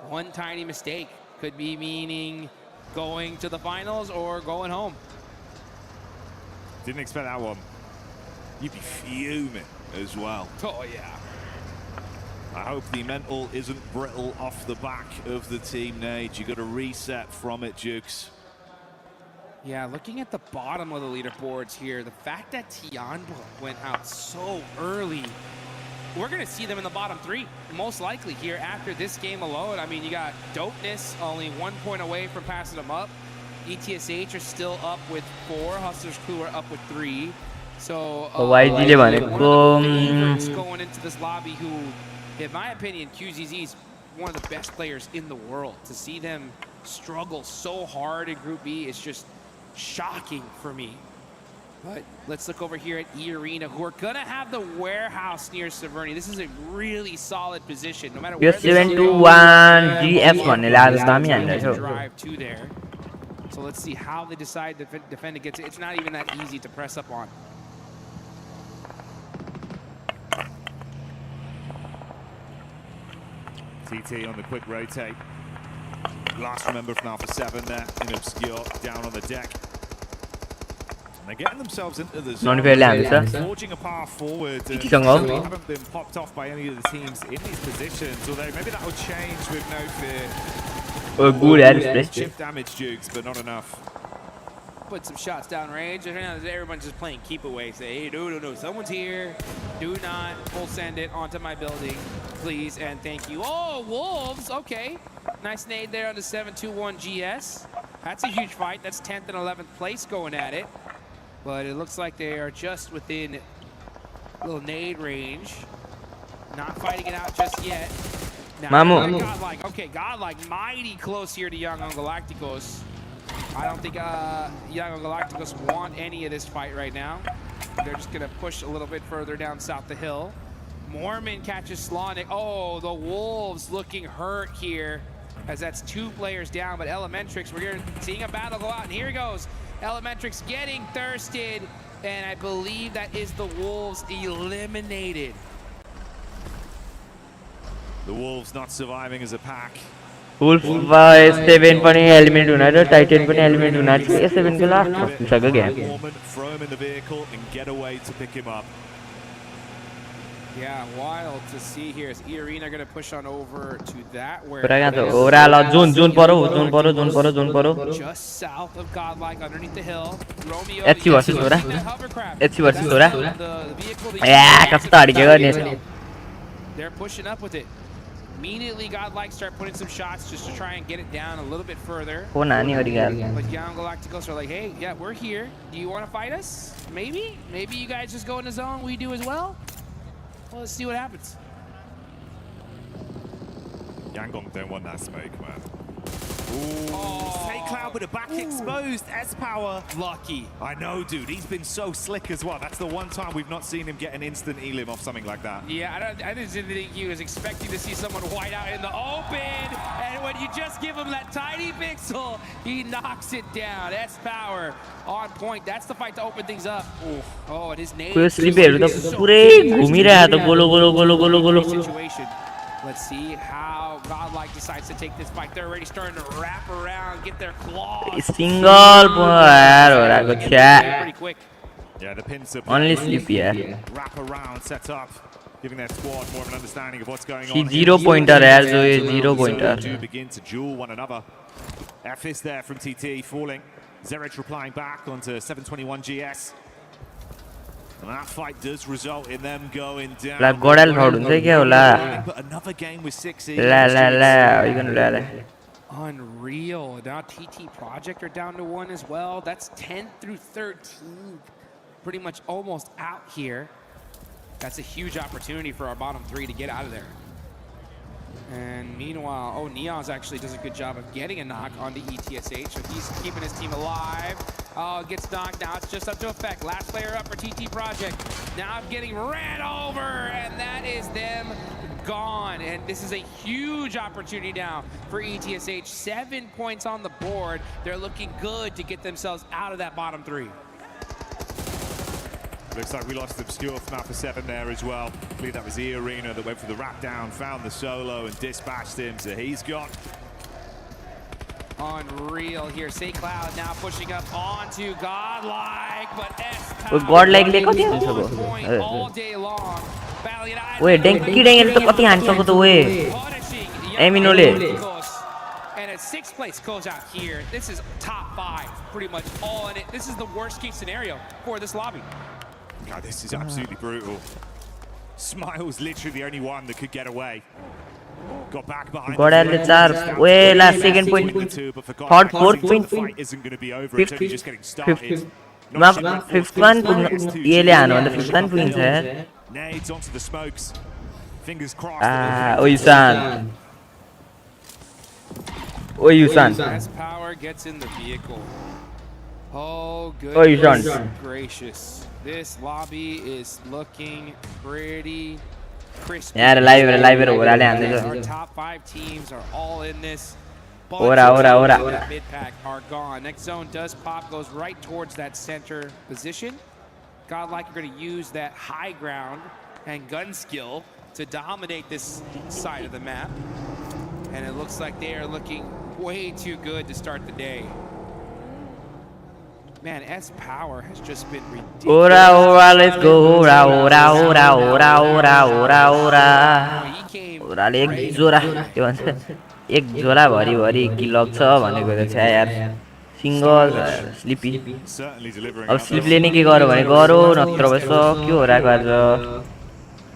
one tiny mistake could be meaning going to the finals or going home. Didn't expect that one. You'd be fuming as well. Oh, yeah. I hope the mental isn't brittle off the back of the team nade. You got to reset from it, Jukes. Yeah, looking at the bottom of the leaderboards here, the fact that Tianba went out so early, we're going to see them in the bottom 3, most likely here after this game alone. I mean, you got Dopeness only 1 point away from passing them up. ETSH are still up with 4. Hustlers Crew are up with 3. So, one of the favorites going into this lobby who, in my opinion, QZZ is one of the best players in the world. To see them struggle so hard in Group B is just shocking for me. But let's look over here at E-Arena, who are gonna have the warehouse near Severny. This is a really solid position, no matter where they drive to there. So let's see how they decide to defend against it. It's not even that easy to press up on. TT on the quick rotate. Last remember from Alpha 7 there in Obscure, down on the deck. And they're getting themselves into the zone, forging a path forward. They haven't been popped off by any of the teams in these positions, although maybe that will change with no fear. Chip damage, Dukes, but not enough. put some shots downrange. And now everyone's just playing keep away. Say, hey, no, someone's here. Do not full send it onto my building, please and thank you. Oh, Wolves, okay. Nice nade there on the 721 GS. That's a huge fight. That's 10th and 11th place going at it. But it looks like they are just within little nade range. Not fighting it out just yet. Now, Godlike. Okay, Godlike mighty close here to Young on Galacticos. I don't think Young on Galacticos want any of this fight right now. They're just going to push a little bit further down south the hill. Mormon catches Slonic. Oh, the Wolves looking hurt here as that's 2 players down. But Elementrix, we're seeing a battle go out. And here he goes. Elementrix getting thirsted. And I believe that is the Wolves eliminated. The Wolves not surviving as a pack. Wolf 7 पनि eliminate हुन र Titan पनि eliminate हुन आछ ए 7 को last सक्यो game Throw him in the vehicle and get away to pick him up. Yeah, wild to see here. Is Arena going to push on over to that where Horaa ल zone परो just south of Godlike underneath the hill. Romeo HC versus Horaa या कस्तो अड्के गर्ने They're pushing up with it. Immediately Godlike start putting some shots just to try and get it down a little bit further. को नानी हरि गाल But Young Galacticos are like, hey, yeah, we're here. Do you want to fight us? Maybe you guys just go in the zone. We do as well. Well, let's see what happens. Yangon don't want that smoke, man. Ooh, Say Cloud with a back exposed. S-Power. Lucky. I know, dude. He's been so slick as well. That's the one time we've not seen him get an instant elim off something like that. Yeah, I didn't think he was expecting to see someone white out in the open. And when you just give him that tiny pixel, he knocks it down. S-Power on point. That's the fight to open things up. Oh, and his name. Situation. Let's see how Godlike decides to take this fight. They're already starting to wrap around, get their claws. Single Pretty quick. Yeah, the pins are only sleep, yeah. Wrap around, set up, giving their squad more of an understanding of what's going on. He 0 pointer as 0 pointer. Do begin to duel one another. F is there from TT falling. Zerich replying back onto 721 GS. And that fight does result in them going down. Like Godal how हुन्छ के होला But another game with 6 Unreal. Now TT Project are down to 1 as well. That's 10 through 13. Pretty much almost out here. That's a huge opportunity for our bottom 3 to get out of there. And meanwhile, Neon's actually does a good job of getting a knock on the ETSH, so he's keeping his team alive. Oh, gets knocked. Now it's just up to effect. Last player up for TT Project. Now I'm getting ran over, and that is them gone. And this is a huge opportunity now for ETSH. 7 points on the board. They're looking good to get themselves out of that bottom 3. Looks like we lost Obscure from Alpha 7 there as well. I believe that was the Arena that went for the wrap down, found the solo and dispatched him, so he's gone. Unreal here. Say Cloud now pushing up onto Godlike, but Godlike ले कति हान्छ all day long. ओए डेंकी त कति हान्छ त ओए एमिनोले And at 6th place goes out here. This is top 5, pretty much all in it. This is the worst case scenario for this lobby. God, this is absolutely brutal. Smile's literally the only one that could get away. Got back behind. Godal 4 ओए ला second point third fourth point fight isn't going to be over. It's only just getting started. Fifth one येले हानु भन्दा fifth one पुगिन्छ यार Nades onto the smokes. Fingers crossed. Oisan. Power gets in the vehicle. Oh, goodness gracious. This lobby is looking pretty crisp. Yeah, live Our top 5 teams are all in this. Ora. Mid pack are gone. Next zone does pop, goes right towards that center position. Godlike are going to use that high ground and gun skill to dominate this side of the map. And it looks like they are looking way too good to start the day. Man, S Power has just been ridiculous. Ora, let's go. Ora. Ora ले एक जोरा के भन्छ एक जोरा भरि किल लाग्छ भनेको छ यार सिंगल स्लिपी Certainly delivering अब out स्लिप there. लेने के गरौँ भने गरौँ नत्र भए सक्यो होराको आज र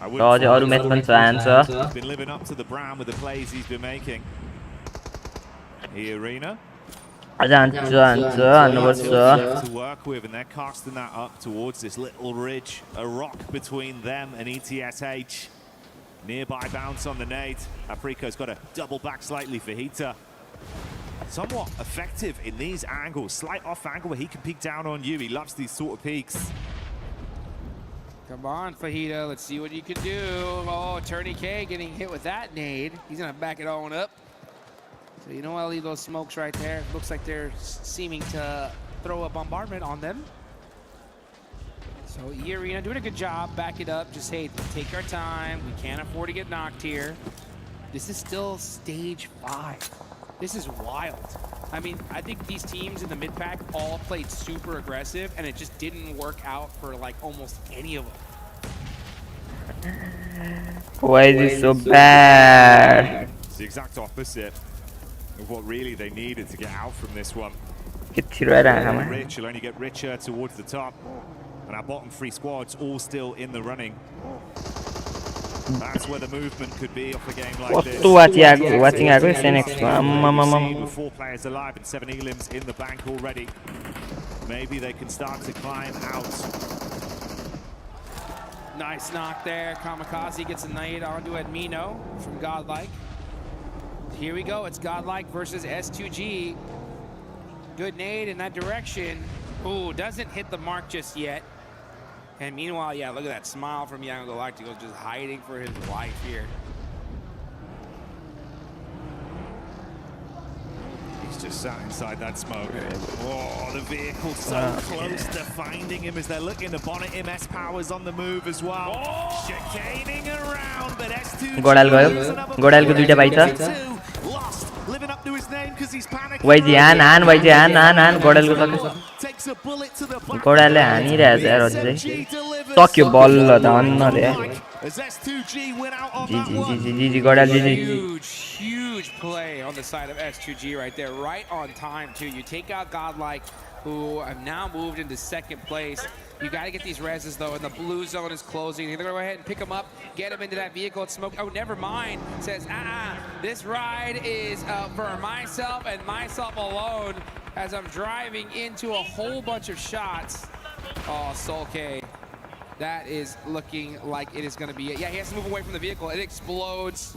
अझै अरू म्याच पनि चाहन्छ He's been living up to the brand with the plays he's been making. Here, Arena. हान्नुपर्छ To work with, and they're casting that up towards this little ridge, a rock between them and ETSH. Nearby bounce on the nade. Afriko's got a double back slightly for Hita. Somewhat effective in these angles. Slight off angle where he can peek down on you. He loves these sort of peeks. Come on, Fajita. Let's see what you can do. Oh, Attorney K getting hit with that nade. He's going to back it on up. So you know what? I'll leave those smokes right there. Looks like they're seeming to throw a bombardment on them. So Arena doing a good job. Back it up. Just, hey, take our time. We can't afford to get knocked here. This is still stage 5. This is wild. I mean, I think these teams in the mid-pack all played super aggressive, and it just didn't work out for, like, almost any of them. Why is this so bad? It's the exact opposite of what really they needed to get out from this one. Rich, will only get richer towards the top. And our bottom 3 squads all still in the running. That's where the movement could be off a game like this. Watching next With 4 players alive and 7 elims in the bank already. Maybe they can start to climb out. Nice knock there. Kamikaze gets a nade onto Admino from Godlike. Here we go. It's Godlike versus S2G. Good nade in that direction. Ooh, doesn't hit the mark just yet. And meanwhile, yeah, look at that smile from Young Galactico, just hiding for his life here. He's just sat inside that smoke. Oh, the vehicle so close to finding him as they're looking to bonnet him. S-Power's on the move as well. Chicaning around, but S2 Godal ko duita bhai lost, living up to his name because he's panicking. YG han Godal ko takes a bullet to the back. Godal le haniरहेछ यार अझै सक्यो बल्ल धन्नले As S2G went out on GG Godal GG Huge play on the side of S2G right there, right on time too. You take out Godlike, who have now moved into 2nd place. You got to get these reses though, and the blue zone is closing. They're going to go ahead and pick him up, get him into that vehicle and smoke. Oh, never mind. Says, this ride is for myself and myself alone as I'm driving into a whole bunch of shots. Oh, Soul K. That is looking like it is going to be it. Yeah, he has to move away from the vehicle. It explodes.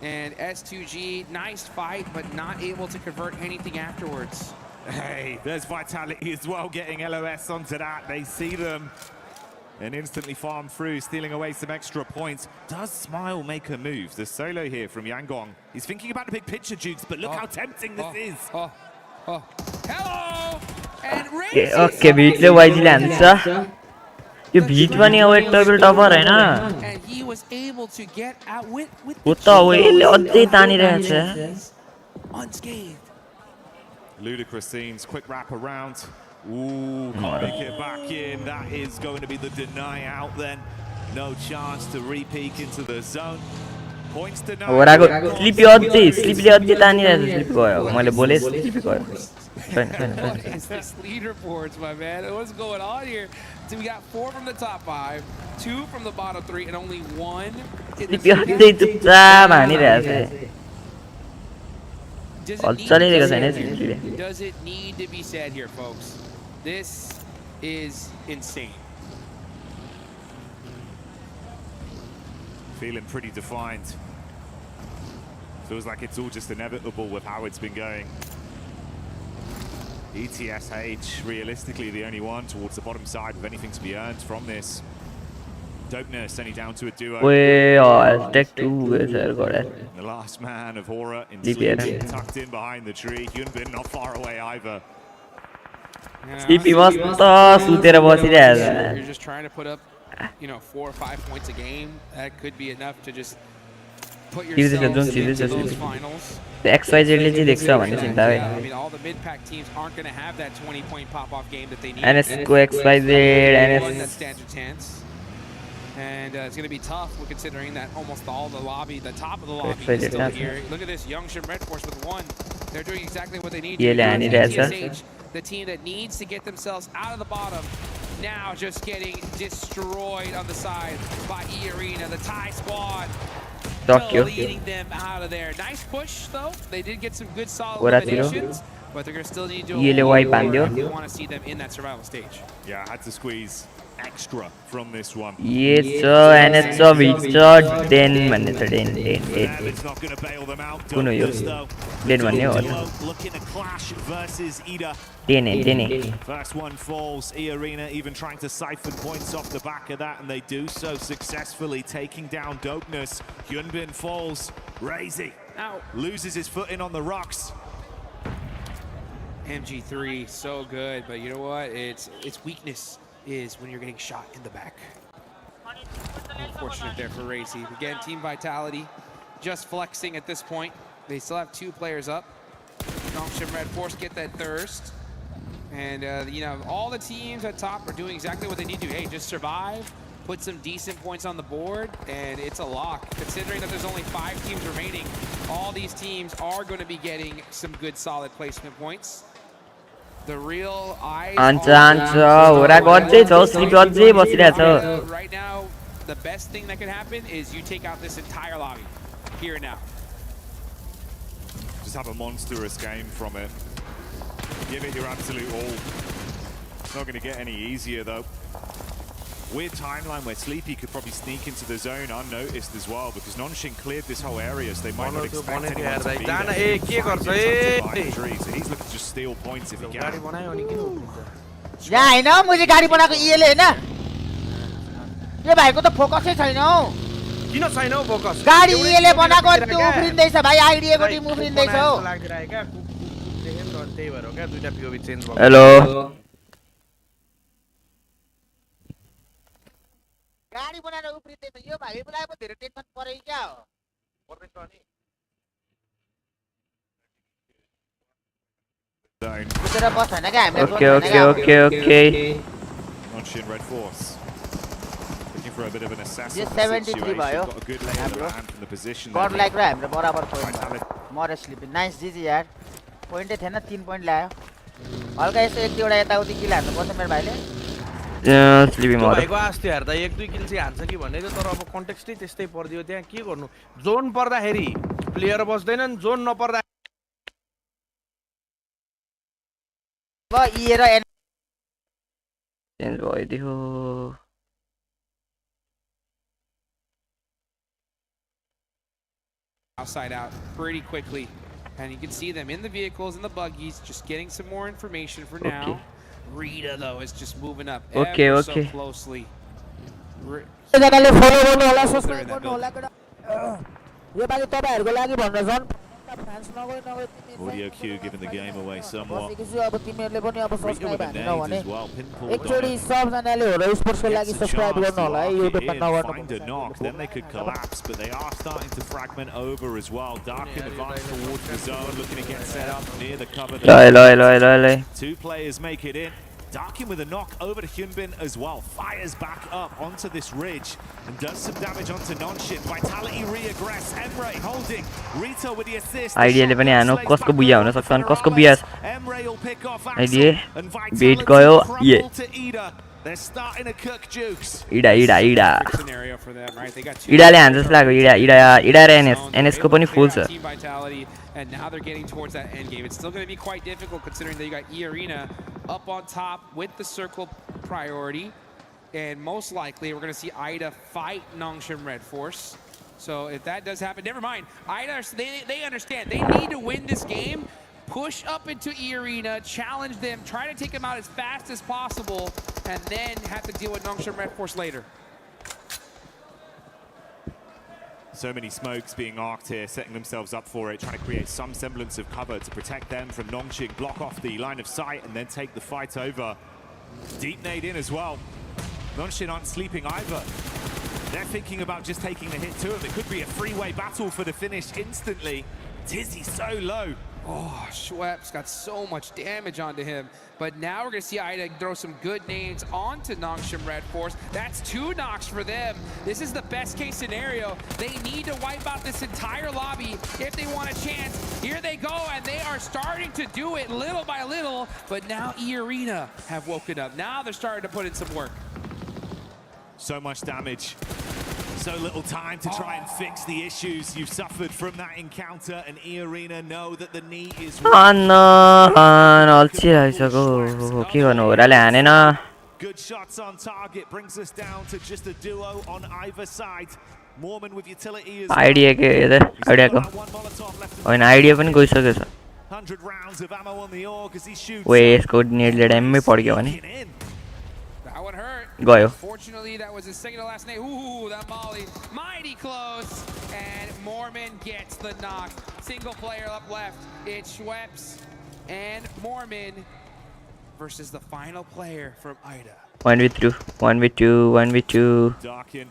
And S2G, nice fight, but not able to convert anything afterwards. Hey, there's Vitality as well, getting LOS onto that. They see them and instantly farm through, stealing away some extra points. Does Smile make a move? The solo here from Yanggong. He's thinking about the big picture, Jukes, but look how tempting this is. Hello! And Okay, beat le YG le हान्छ यो beat पनि अब table topper हैन and he was able to get out with हो त हो यसले अझै तानिरहेछ unscathed. Ludicrous scenes, quick wrap around. Ooh, can't make it back in. That is going to be the deny out then. No chance to re-peek into the zone. Points denied. Horaako Slippy अझै तानिरहेछ sleepy गयो मैले बोले sleepy गयो It's this leaderboards, my man. What's going on here? So we got 4 from the top 5, 2 from the bottom 3, and only 1 in the अझै चुपचाप हानिरहेछ Does it need to be said here, folks? This is insane. Feeling pretty defined. Feels like it's all just inevitable with how it's been going. ETSH, realistically the only one towards the bottom side with anything to be earned from this. Dopeness only down to a duo. Take 2 The last man of Horaa in sleep, tucked in behind the tree. He wouldn't been not far away either. Sleepy was You're just trying to put up, 4 or 5 points a game. That could be enough to just put yourself into those finals. XYZ ले चाहिँ देख्छ भन्ने चिन्ता है I mean, all the mid-pack teams aren't going to have that 20-point pop-off game that they need. NS को XYZ That stands a chance. And it's going to be tough, considering that almost all the lobby, the top of the lobby is still here. Look at this, Youngshim Red Force with 1. They're doing exactly what they need Yeah, to. Lanny, that's PUBG, the team that needs to get themselves out of the bottom, now just getting destroyed on the side by E-Arena, the Thai squad. Leading them out of there. Nice push though. They did get some good solid eliminations, but they're gonna still need to do a lot more if we want to see them in that survival stage. Yeah, I had to squeeze extra from this one. Yes, sir, and it's a Richard Den man. It's not going to bail them out. Kuno yo. Den man yo. Looking to clash versus Ida. Den. First one falls. E-Arena even trying to siphon points off the back of that, and they do so successfully, taking down Dopeness. Hyunbin falls. Razy loses his footing on the rocks. MG3 so good, but you know what? Its weakness is when you're getting shot in the back. Unfortunate there for Racy. Again, Team Vitality just flexing at this point. They still have 2 players up. Nongshim Red Force get that thirst. And, you know, all the teams at top are doing exactly what they need to. Hey, just survive, put some decent points on the board, and it's a lock. Considering that there's only 5 teams remaining, all these teams are going to be getting some good, solid placement points. The real eyes Horaa गर्दै छ slip अझै बसिरहेछ right now, the best thing that can happen is you take out this entire lobby here and now. Just have a monstrous game from it. Give it your absolute all. It's not going to get any easier though. Weird timeline where Sleepy could probably sneak into the zone unnoticed as well, because Nongshim cleared this whole area, so they might not expect anyone to be there. So he's looking to just steal points if he can. यहाँ हैन मैले गाडी बनाएको इएले हैन यो भाइको त फोकसै छैन हौ किन छैन हौ focus गाडी इएले बनाएको त्यो उफ्रिँदै छ भाइ आइडिएको टिम उफ्रिँदै छ हौ लागिरहेको क्या देखेन त त्यही भएर हो क्या दुईटा पिओभी चेन्ज भयो हेलो गाडी बनाएर उफ्रिँदै छ यो भाइलाई पो धेरै टेन्सन पर्यो क्या हो पर्दै छ नि बुझेर बस हैन क्या हामीले Okay. Nongshim Red Force looking for a bit of an assessment. Yes, 73 भयो got a good lay of the land from the position. गड लाइक र हाम्रो बराबर पोइन्ट मरे स्लिपिङ नाइस जिजी यार पोइन्टै थिएन 3 पोइन्ट ल्यायो हल्का यसो एक दुईवटा यताउति किल हान्नु पर्छ मेरो भाइले स्लिपिङ हो भाइको आस्ति हेर्दा 1-2 किल चाहिँ हान्छ कि भन्दै थियो तर अब कन्टेक्स्टै त्यस्तै पर्दियो त्यहाँ के गर्नु जोन पर्दाखेरि प्लेयर बस्दैनन् जोन नपर्दा इएर चेन्ज भइदियो outside out pretty quickly, and you can see them in the vehicles, in the buggies, just getting some more information for now. Rita though is just moving up ever so closely. Audio cue giving the game away somewhat. Rita with the nades as well. Actually, सबजनाले Horaa Sports को लागि subscribe गर्नु होला है YouTube मा नगर्नु find a knock, then they could collapse, but they are starting to fragment over as well. Dark in advance towards the zone, looking to get set up near the cover. 2 players make it in. Darkin with a knock over to Hyunbin as well. Fires back up onto this ridge and does some damage onto Nongshim. Vitality reaggress. Emre holding. Rito with the assist. आइडियाले पनि हानो कसको बुया हुन सक्छ अनि कसको बुया Emre will pick off idea and बेट गयो ये They're starting to cook jukes. Ida Scenario for them, right? They got 2 इडाले हान्छ जस्तो लाग्यो इडा र एनएस को पनि फुल छ Team Vitality, and now they're getting towards that end game. It's still going to be quite difficult considering that you got E-Arena up on top with the circle priority, and most likely we're going to see Ida fight Nongshim Red Force. So if that does happen, never mind. Ida, they understand they need to win this game. Push up into E-Arena, challenge them, try to take them out as fast as possible, and then have to deal with Nongshim Red Force later. So many smokes being arced here, setting themselves up for it, trying to create some semblance of cover to protect them from Nongshim, block off the line of sight, and then take the fight over. Deep nade in as well. Nongshim aren't sleeping either. They're thinking about just taking the hit to him. It could be a freeway battle for the finish instantly. Tizzy so low. Oh, Schweppes got so much damage onto him. But now we're going to see Ida throw some good nades onto Nongshim Red Force. That's 2 knocks for them. This is the best case scenario. They need to wipe out this entire lobby if they want a chance. Here they go, and they are starting to do it little by little. But now E-Arena have woken up. Now they're starting to put in some work. So much damage. So little time to try and fix the issues you've suffered from that encounter, and E-Arena know that the knee is good shots on target, brings us down to just a duo on either side. Mormon with utility as well. Idea ko. Oh, idea पनि गइसकेछ. 100 rounds of ammo on the org as he shoots. Wait, यसको नेटले ड्याममै पड्क्यो भने. That one hurt. गयो. Fortunately, that was his second to last name. Ooh, that molly. Mighty close. And Mormon gets the knock. Single player up left. It's Schweppes and Mormon versus the final player from Ida. 1v2, 1v2, 1v2. Darkin.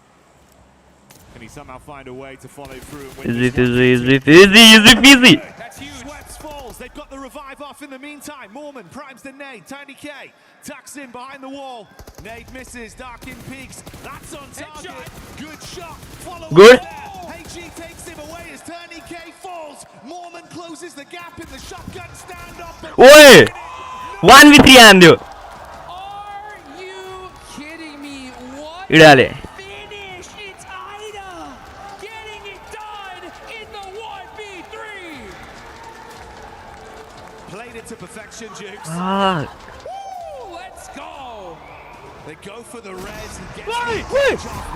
Can he somehow find a way to follow through? Easy peasy. That's huge. Schweppes falls. They've got the revive off in the meantime. Mormon primes the nade. Tiny K tucks in behind the wall. Nade misses. Darkin peaks. That's on target. Good shot. Follow Good. HG takes him away as Tiny K falls. Mormon closes the gap in the shotgun standoff. Oi! 1v3 आन्दियो. Are you kidding me? What? इडाले. Finish! It's Ida getting it done in the 1v3. Played it to perfection, Jukes. Ah. Woo, let's go. They go for the res and gets the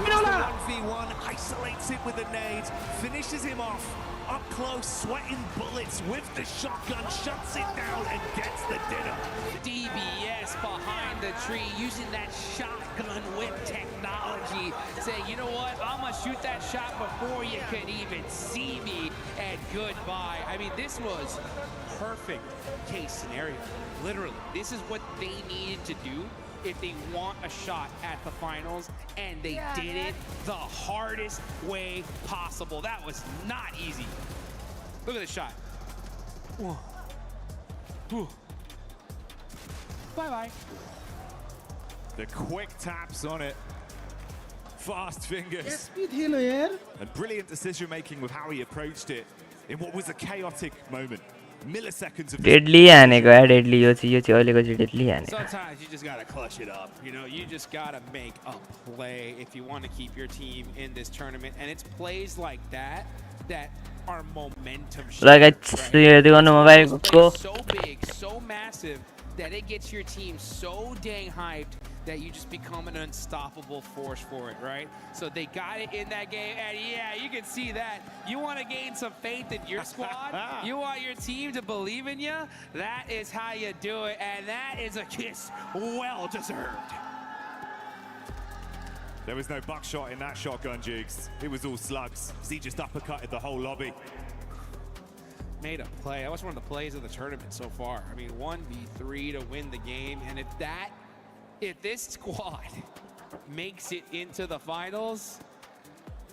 1v1, isolates it with a nade, finishes him off. Up close, sweating bullets with the shotgun, shuts it down and gets the dinner. DBS behind the tree, using that shotgun whip technology. Saying, you know what, I'm gonna shoot that shot before you can even see me, and goodbye. I mean, this was perfect case scenario. Literally, this is what they needed to do if they want a shot at the finals, and they did it the hardest way possible. That was not easy. Look at the shot. Bye-bye. The quick taps on it. Fast fingers. And brilliant decision making with how he approached it in what was a chaotic moment. Milliseconds of Deadly हानेको यार, deadly यो चाहिँ अहिलेको चाहिँ deadly हानेको. Sometimes you just gotta clutch it up. You know, you just gotta make a play if you want to keep your team in this tournament. And it's plays like that that are momentum shifts. Like So big, so massive that it gets your team so dang hyped that you just become an unstoppable force for it, right? So they got it in that game, and yeah, you can see that. You want to gain some faith in your squad? You want your team to believe in you? That is how you do it, and that is a kiss well deserved. There was no buckshot in that shotgun, Jigs. It was all slugs. He just uppercutted the whole lobby. Made a play. That was one of the plays of the tournament so far. I mean, 1v3 to win the game, and if this squad makes it into the finals,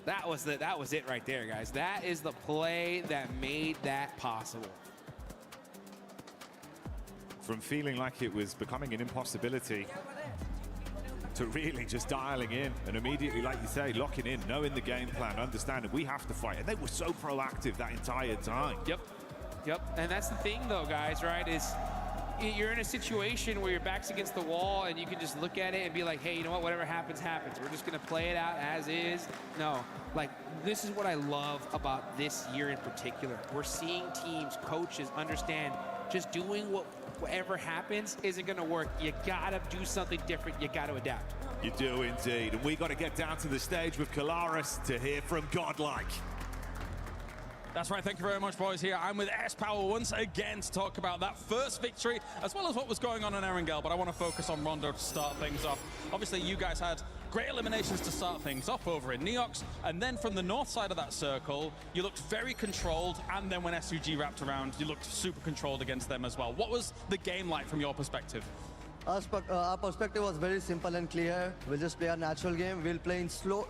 that was it right there, guys. That is the play that made that possible. From feeling like it was becoming an impossibility to really just dialing in and immediately, like you say, locking in, knowing the game plan, understanding we have to fight. And they were so proactive that entire time. Yep. And that's the thing, though, guys, right, is you're in a situation where your back's against the wall and you can just look at it and be like, hey, you know what, whatever happens, happens. We're just going to play it out as is. No, like, this is what I love about this year in particular. We're seeing teams, coaches understand just doing whatever happens isn't going to work. You got to do something different. You got to adapt. You do indeed. And we got to get down to the stage with Kalaris to hear from Godlike. That's right, thank you very much, boys. Here I'm with S-Power once again to talk about that first victory, as well as what was going on in Erangel, but I want to focus on Rondo to start things off. Obviously, you guys had great eliminations to start things off over in Neox, and then from the north side of that circle, you looked very controlled, and then when SUG wrapped around, you looked super controlled against them as well. What was the game like from your perspective? Our perspective was very simple and clear. We'll just play a natural game. We'll play in slow.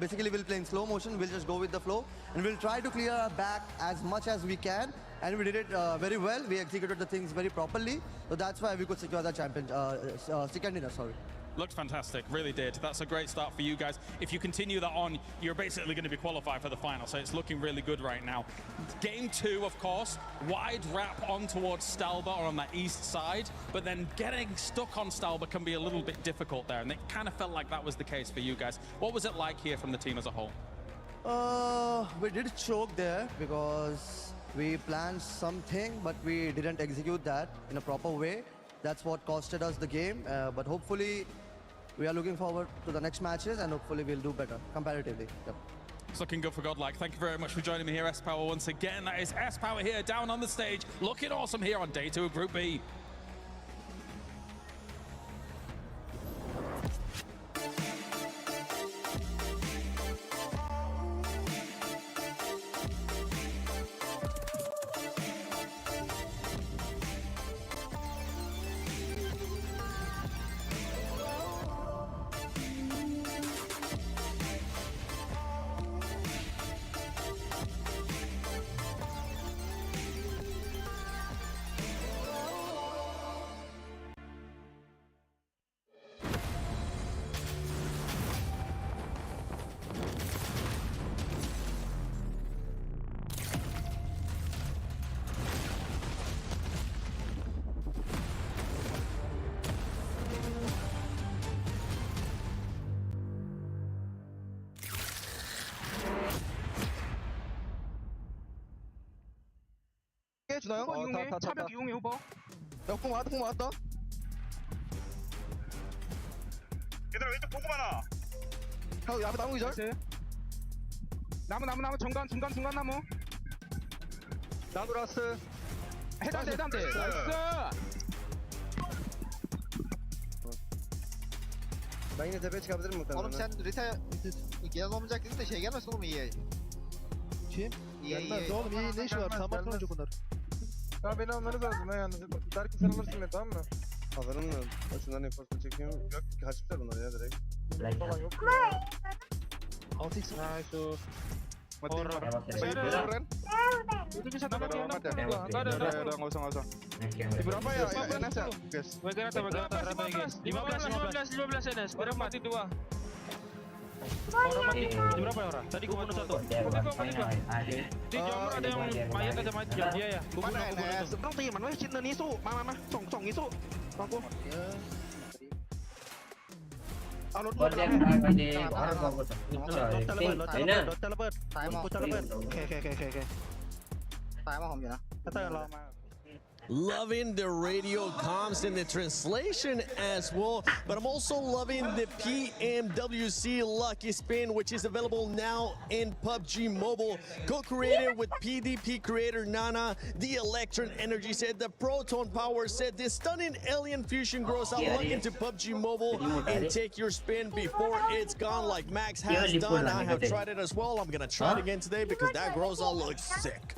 Basically, we'll play in slow motion. We'll just go with the flow, and we'll try to clear our back as much as we can. and we did it very well. We executed the things very properly, so that's why we could secure the second dinner. Sorry. Looked fantastic, really did. That's a great start for you guys. If you continue that on, you're basically going to be qualified for the final, so it's looking really good right now. Game 2, of course, wide wrap on towards Stalba or on that east side, but then getting stuck on Stalba can be a little bit difficult there, and it kind of felt like that was the case for you guys. What was it like here from the team as a whole? We did choke there because we planned something, but we didn't execute that in a proper way. That's what costed us the game, but hopefully we are looking forward to the next matches, and hopefully we'll do better comparatively. Yep. It's looking good for Godlike. Thank you very much for joining me here, S-Power, once again. That is S-Power here down on the stage, looking awesome here on day 2 of Group B. 주나요? 차벽 이용해 후보. 공 왔다. 얘들아 왼쪽 보고 많아. 형 앞에 나무 기절. 나무 중간 나무. 나무 라스. 해단대. 나이스. Ben yine tepeye çıkabilirim muhtemelen. Oğlum sen Rita gelen olmayacak dedin de şey gelmesin oğlum iyi. Kim? Gelmez oğlum iyi ne işi var? Sen bakma önce bunlar. Ya beni almanız lazım ha yalnız. Derken sen alırsın beni tamam mı? Alırım mı? Şundan enforce'da çekiyorum. Yok kaçmışlar bunlar ya direkt. Falan yok. 6x. Nice. Horaa. Itu bisa dapat yang enggak ada. Enggak usah. Di berapa ya? NS ya? Guys. Bagian rata guys. 15 NS. Berapa mati 2? Horaa mati. Di berapa ya Horaa? Tadi gua bunuh 1. Di jamur ada yang mayat ada mati. Iya ya. Gua bunuh.ต้องตีมันไว้ชิ้นนี้สู้มาส่งนี้สู้ฟังกูเอารถรถจะระเบิดตายมาโอเคตายมาผมอยู่นะถ้ารอมา Loving the radio comms and the translation as well, but I'm also loving the Pmwc Lucky Spin, which is available now in PUBG Mobile. Co-created with PDP creator Nana, the Electron Energy set, the Proton Power set, this stunning alien fusion grows out. Log into PUBG Mobile and take your spin before it's gone, like Max has done. I have tried it as well. I'm gonna try it again today because that grows out looks sick.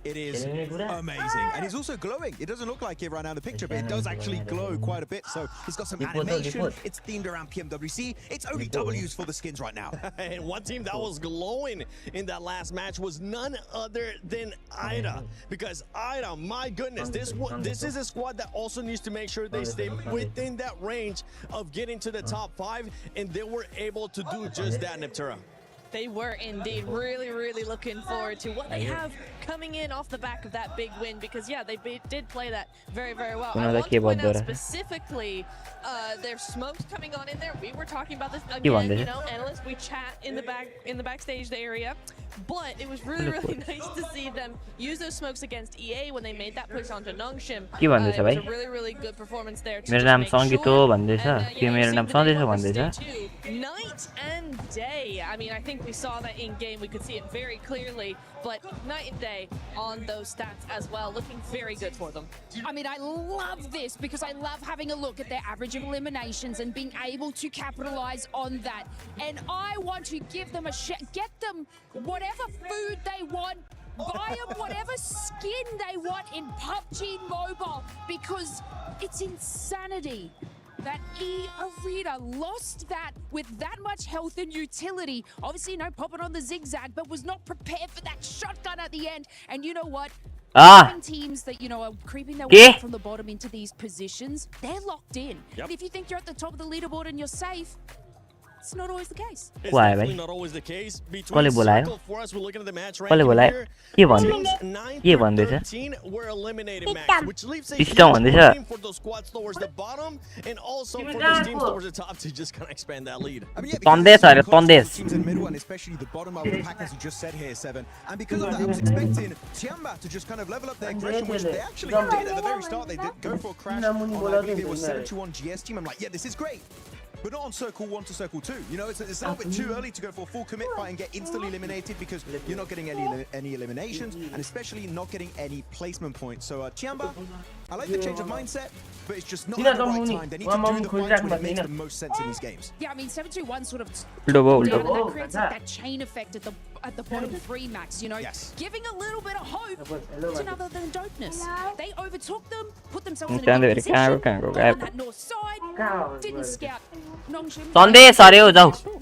It is amazing. And it's also glowing. It doesn't look like it right now in the picture, but it does actually glow quite a bit. So it's got some animation. It's themed around PMWC. It's only W's for the skins right now. And one team that was glowing in that last match was none other than Ida. Because Ida, my goodness, this is a squad that also needs to make sure they stay within that range of getting to the top 5. And they were able to do just that, Neptura. They were indeed really looking forward to what they have coming in off the back of that big win, because yeah, they did play that very well. I want to point out specifically their smokes coming on in there. We were talking about this again, you know, analysts, we chat in the backstage area, but it was really nice to see them use those smokes against EA when they made that push onto Nongshim. It was a really good performance there to मेरो नाम सङ्गीतो भन्दैछ के मेरो नाम सन्देश भन्दैछ night and day. I mean, I think we saw that in game, we could see it very clearly, but night and day on those stats as well, looking very good for them. I mean, I love this because I love having a look at their average of eliminations and being able to capitalize on that. And I want to give them a get them whatever food they want, buy them whatever skin they want in PUBG Mobile, because it's insanity that Arena lost that with that much health and utility. Obviously, no popping on the zigzag, but was not prepared for that shotgun at the end. And you know what? Having teams that, you know, are creeping their way up from the bottom into these positions, they're locked in. And if you think you're at the top of the leaderboard and you're safe, it's not always the case. It's definitely not always the case. Between Circle for us, we're looking at the match ranking here. Teams 9 through 13 were eliminated, Max, which leaves a huge opening for those squads towards the bottom and also for those teams towards the top to just kind of expand that lead. I mean, teams in the middle and especially the bottom of the pack, as you just said here, Seven. And because of that, I was expecting Tiamba to just kind of level up their aggression, which they actually did at the very start. They did go for a crash on, I believe it was 7-2 GS team. I'm like, yeah, this is great. But not on Circle 1 to Circle 2. You know, it's a little bit too early to go for a full commit fight and get instantly eliminated because you're not getting any eliminations and especially not getting any placement points. So, Tiamba, I like the change of mindset, but it's just not at the right time. They need to do the fights when it makes the most sense in these games. Yeah, I mean, 7-2-1 sort of that creates that chain effect at the bottom 3, Max, you know, giving a little bit of hope to none other than dopeness. They overtook them, put themselves in a good position, on that north side, didn't scout Nongshim.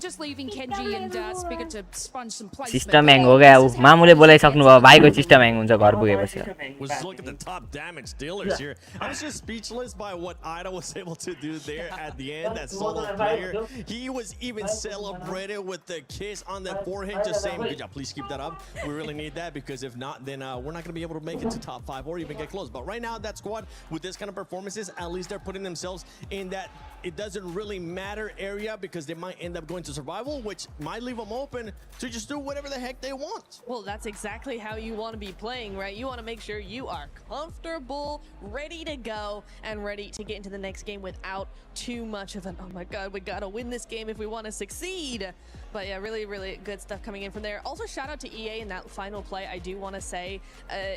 Just leaving Kenji and Spigot to sponge some placement. System hang हो गया वो मामुले बोलाइसक्नु भयो भाइको system hang हुन्छ घर पुगेपछि Let's look at the top damage dealers here. I was just speechless by what Ida was able to do there at the end. That solo player, he was even celebrated with the kiss on the forehead, just saying, good job, please keep that up. We really need that because if not, then we're not going to be able to make it to top 5 or even get close. But right now, that squad, with this kind of performances, at least they're putting themselves in that it doesn't really matter area because they might end up going to survival, which might leave them open to just do whatever the heck they want. Well, that's exactly how you want to be playing, right? You want to make sure you are comfortable, ready to go, and ready to get into the next game without too much of an, oh my god, we gotta win this game if we want to succeed. But yeah, really, really good stuff coming in from there. Also, shout out to EA in that final play. I do want to say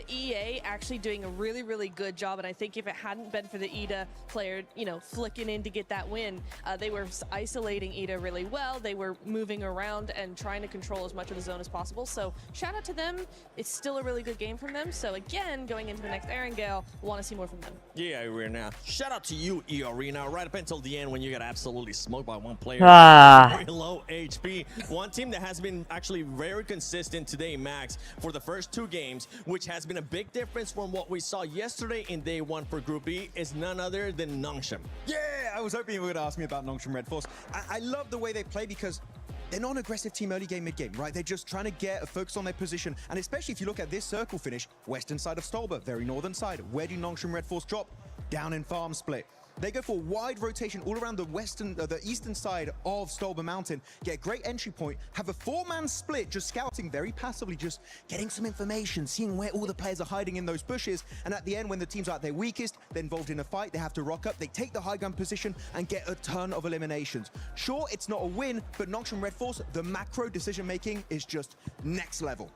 EA actually doing a really, really good job. And I think if it hadn't been for the Ida player, you know, flicking in to get that win, they were isolating Ida really well. They were moving around and trying to control as much of the zone as possible. So shout out to them. It's still a really good game from them. So again, going into the next Erangel, want to see more from them. Yeah, Arena. Shout out to you, Arena. Right up until the end when you got absolutely smoked by one player. Very low HP. One team that has been actually very consistent today, Max, for the first 2 games, which has been a big difference from what we saw yesterday in day 1 for Group E, is none other than Nongshim. Yeah, I was hoping you were going to ask me about Nongshim Red Force. I love the way they play because they're not an aggressive team early game, mid game, right? They're just trying to get a focus on their position. And especially if you look at this circle finish, western side of Stolber, very northern side. Where do Nongshim Red Force drop? Down in farm split. They go for wide rotation all around the eastern side of Stolber Mountain, get a great entry point, have a 4-man split, just scouting very passively, just getting some information, seeing where all the players are hiding in those bushes. And at the end, when the teams are at their weakest, they're involved in a fight, they have to rock up, they take the high ground position and get a ton of eliminations. Sure, it's not a win, but Nongshim Red Force, the macro decision making is just next level.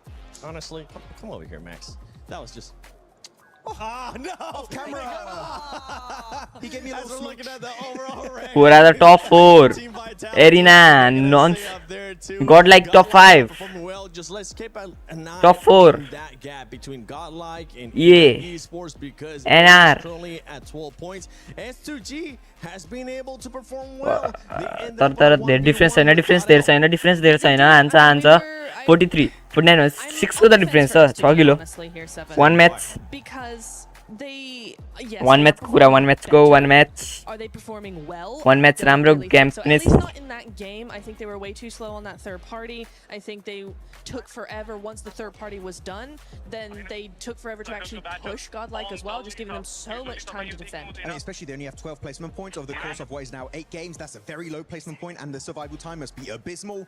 Honestly, come over here, Max. That was just... Ah, no! Off camera! He gave me a little looking at the overall rank. Who are the top 4? Arena, nonce. God like top 5. Well, just let's keep an eye top 4. That gap between Godlike and Esports because NR. currently at 12 points. S2G has been able to perform well. The difference, there's a difference, answer 43, 49, 6 को the difference, 6 kilo. 1 match. Because they, yes, 1 match kura, 1 match go, 1 match. Are they performing well? 1 match ramro game so at least not in that game. I think they were way too slow on that third party. I think they took forever once the third party was done. Then they took forever to actually push Godlike as well, just giving them so much time to defend. And especially they only have 12 placement points over the course of what is now 8 games. That's a very low placement point and the survival time must be abysmal.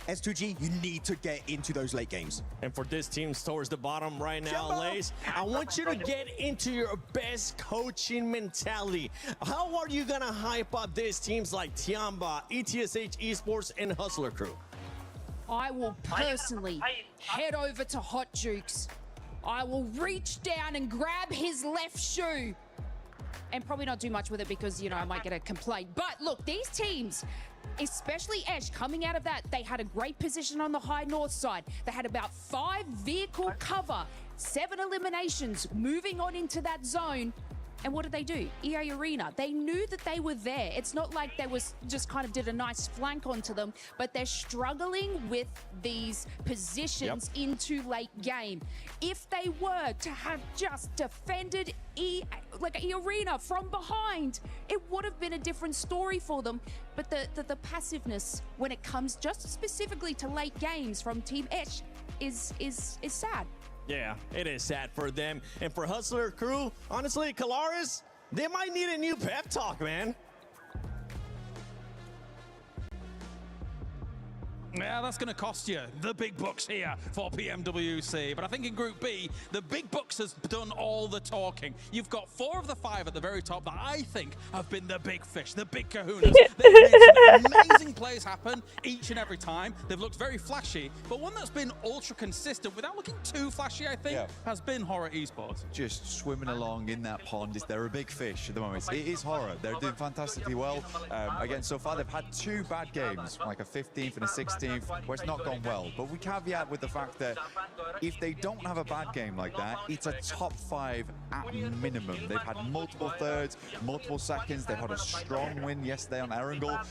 S2G, you need to get into those late games. And for this team towards the bottom right now, Lace, I want you to get into your best coaching mentality. How are you gonna hype up these teams like Tiamba, ETSH Esports, and Hustler Crew? I will personally head over to Hot Jukes. I will reach down and grab his left shoe and probably not do much with it because, you know, I might get a complaint. But look, these teams, especially Ash, coming out of that, they had a great position on the high north side. They had about 5 vehicle cover, 7 eliminations, moving on into that zone. And what did they do? EA Arena. They knew that they were there. It's not like they was just kind of did a nice flank onto them, but they're struggling with these positions into late game. If they were to have just defended EA Arena from behind, it would have been a different story for them. But the passiveness when it comes just specifically to late games from Team Esh is sad. Yeah, it is sad for them. And for Hustler Crew, honestly, Kalaris, they might need a new pep talk, man. Yeah, that's going to cost you the big bucks here for PMWC. But I think in Group B, the big bucks has done all the talking. You've got 4 of the 5 at the very top that I think have been the big fish, the big kahunas. They've made some amazing plays happen each and every time. They've looked very flashy, but one that's been ultra consistent without looking too flashy, I think, has been Horaa Esports. Just swimming along in that pond. They're a big fish at the moment. It is Horaa. They're doing fantastically well. Again, so far they've had 2 bad games, like a 15th and a 16th. Where it's not gone well, but we caveat with the fact that if they don't have a bad game like that, it's a top 5 at minimum. They've had multiple thirds, multiple seconds. They've had a strong win yesterday on Erangel.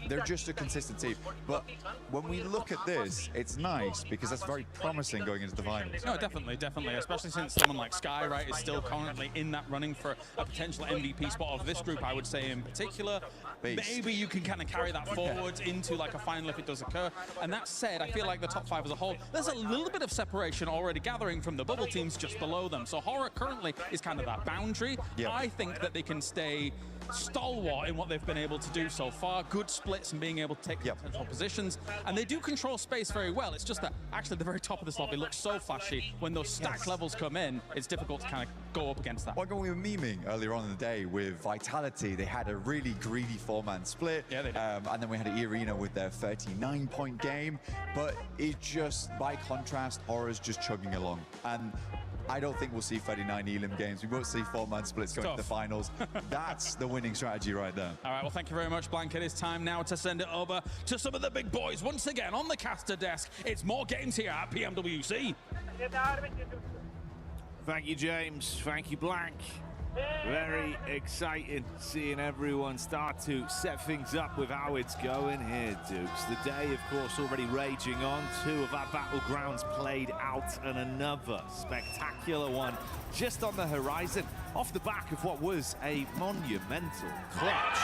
They're just a consistent team. But when we look at this, it's nice because that's very promising going into the finals. No, definitely, especially since someone like Sky, right, is still currently in that running for a potential MVP spot of this group, I would say in particular. Maybe you can kind of carry that forward into like a final if it does occur. And that said, I feel like the top 5 as a whole, there's a little bit of separation already gathering from the bubble teams just below them. So Horaa currently is kind of that boundary. I think that they can stay stalwart in what they've been able to do so far. Good splits and being able to take potential positions. And they do control space very well. It's just that actually at the very top of this lobby looks so flashy. When those stack levels come in, it's difficult to kind of go up against that. Like when we were memeing earlier on in the day with Vitality, they had a really greedy 4-man split. Yeah, they did. And then we had Arena with their 39-point game. But it just, by contrast, Horaa's just chugging along. And I don't think we'll see 39 Elim games. We won't see 4-man splits going to the finals. That's the winning strategy right there. All right, well, thank you very much, Blank. It is time now to send it over to some of the big boys. Once again, on the caster desk, it's more games here at PMWC. Thank you, James. Thank you, Blank. Very exciting seeing everyone start to set things up with how it's going here, Dukes. The day, of course, already raging on. 2 of our battlegrounds played out and another spectacular one just on the horizon off the back of what was a monumental clutch.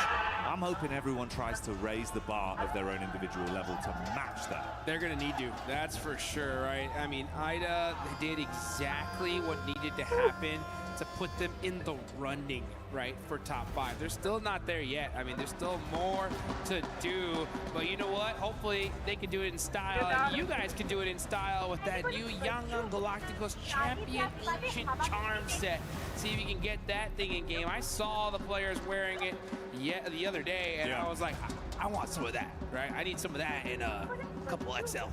I'm hoping everyone tries to raise the bar of their own individual level to match that. They're going to need to, that's for sure, right? I mean, IDA, they did exactly what needed to happen to put them in the running, right, for top 5. They're still not there yet. I mean, there's still more to do, but you know what? Hopefully they can do it in style, and you guys can do it in style with that new Young Galacticos Champion Ancient Charm set. See if you can get that thing in game. I saw the players wearing it the other day, and I was like, I want some of that, right? I need some of that in a couple XL.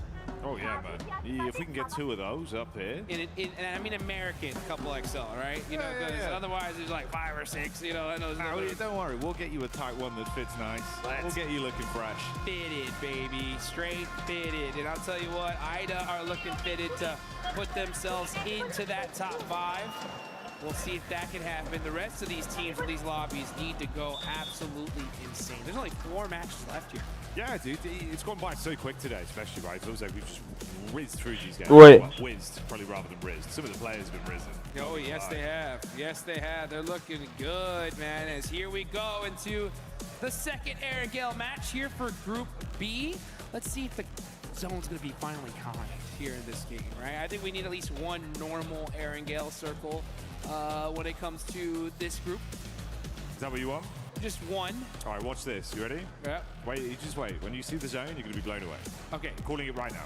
Oh yeah, man. If we can get 2 of those up here. And I mean American couple XL, right? You know, otherwise there's like 5 or 6, you know. I know don't worry, we'll get you a tight one that fits nice. We'll get you looking fresh. Fitted, baby. Straight fitted. And I'll tell you what, IDA are looking fitted to put themselves into that top 5. We'll see if that can happen. The rest of these teams from these lobbies need to go absolutely insane. There's only 4 matches left here. Yeah, dude, it's gone by so quick today, especially, right? It feels like we've just whizzed through these games. Wait. Well, whizzed, probably rather than rizzed. Some of the players have been risen. Oh, yes, they have. Yes, they have. They're looking good, man, as here we go into the second Erangel match here for Group B. Let's see if the zone's going to be finally kind here in this game, right? I think we need at least 1 normal Erangel circle when it comes to this group. Is that what you want? Just 1. All right, watch this. You ready? Yeah. Wait, you just wait. When you see the zone, you're going to be blown away. Okay. I'm calling it right now.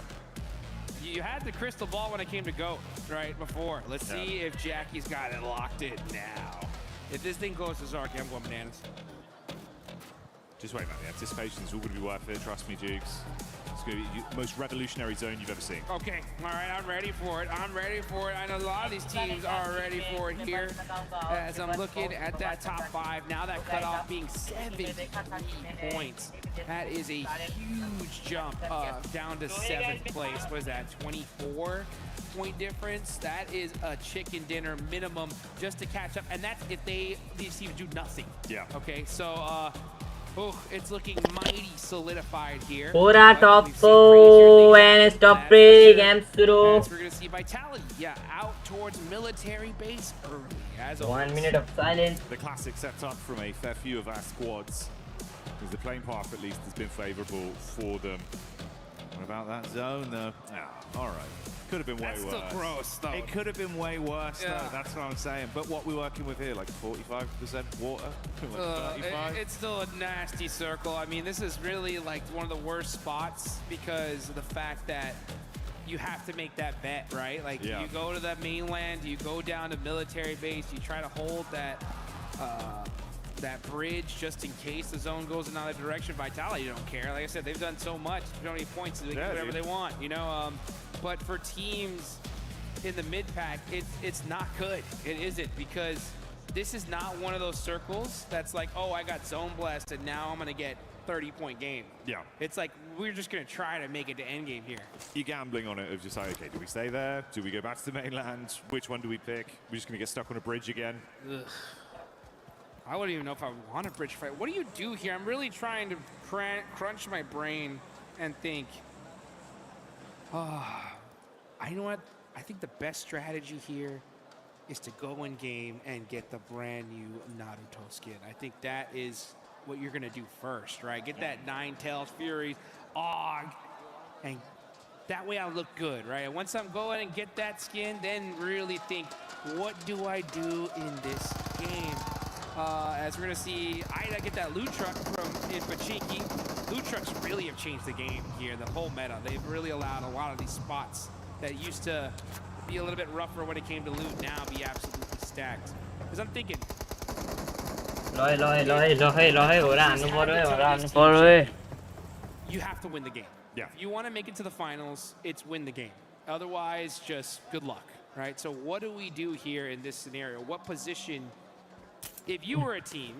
You had the crystal ball when it came to Goat, right, before. Let's see if Jackie's got it locked in now. If this thing goes to Zarky, I'm going bananas. Just wait, man. The anticipation's all going to be worth it. Trust me, Jukes. It's going to be the most revolutionary zone you've ever seen. Okay, all right, I'm ready for it. I'm ready for it. I know a lot of these teams are ready for it here. As I'm looking at that top 5, now that cutoff being 73 points. That is a huge jump down to 7th place. What is that, 24-point difference? That is a chicken dinner minimum just to catch up. And that's if these teams do nothing. Yeah. Okay, so it's looking mighty solidified here. Horaa top 4 and stop break game through. We're gonna see Vitality, out towards military base early. As 1 minute of silence. The classic setup from a fair few of our squads. Because the playing path at least has been favourable for them. What about that zone though? All right. Could have been way worse. That's still gross though. It could have been way worse though. That's what I'm saying. But what we're working with here, like 45% water, like 35. It's still a nasty circle. I mean, this is really like one of the worst spots because of the fact that you have to make that bet, right? Like you go to the mainland, you go down to military base, you try to hold that bridge just in case the zone goes in another direction. Vitality don't care. Like I said, they've done so much, so many points, they can do whatever they want, you know? But for teams in the mid-pack, it's not good. It isn't, because this is not one of those circles that's like, oh, I got zone blessed and now I'm gonna get 30-point game. Yeah. It's like, we're just gonna try to make it to endgame here. You're gambling on it of just like, okay, do we stay there? Do we go back to the mainland? Which one do we pick? We're just gonna get stuck on a bridge again? Ugh. I wouldn't even know if I want a bridge fight. What do you do here? I'm really trying to crunch my brain and think, you know what? I think the best strategy here is to go in game and get the brand new Naruto skin. I think that is what you're gonna do first, right? Get that Ninetales, Fury, Og, and that way I'll look good, right? And once I'm going and get that skin, then really think, what do I do in this game? As we're gonna see Ida get that loot truck from Pachinki. Loot trucks really have changed the game here, the whole meta. They've really allowed a lot of these spots that used to be a little bit rougher when it came to loot now be absolutely stacked. Because I'm thinking, you have to win the game. Yeah. If you want to make it to the finals, it's win the game. Otherwise, just good luck, right? So what do we do here in this scenario? What position, if you were a team,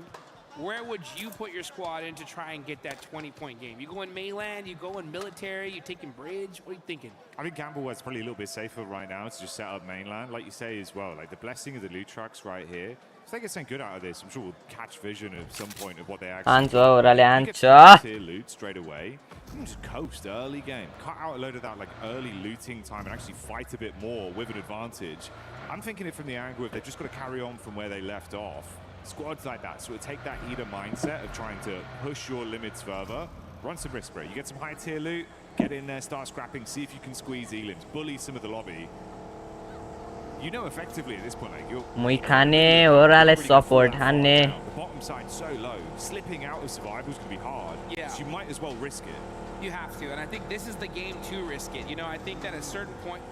where would you put your squad in to try and get that 20-point game? You go in mainland, you go in military, you taking bridge? What are you thinking? I think Campbell's probably a little bit safer right now to just set up mainland, like you say as well. Like the blessing of the loot trucks right here. If they get something good out of this, I'm sure we'll catch vision at some point of what they actually get loot straight away. You can just coast early game, cut out a load of that like early looting time and actually fight a bit more with an advantage. I'm thinking it from the angle if they've just got to carry on from where they left off. Squads like that, so take that Ida mindset of trying to push your limits further, run some risk break. You get some high tier loot, get in there, start scrapping, see if you can squeeze elims, bully some of the lobby. You know effectively at this point, like you're support the bottom side so low, slipping out of survival is going to be hard. Yeah. So you might as well risk it. You have to, and I think this is the game to risk it. You know, I think that at a certain point,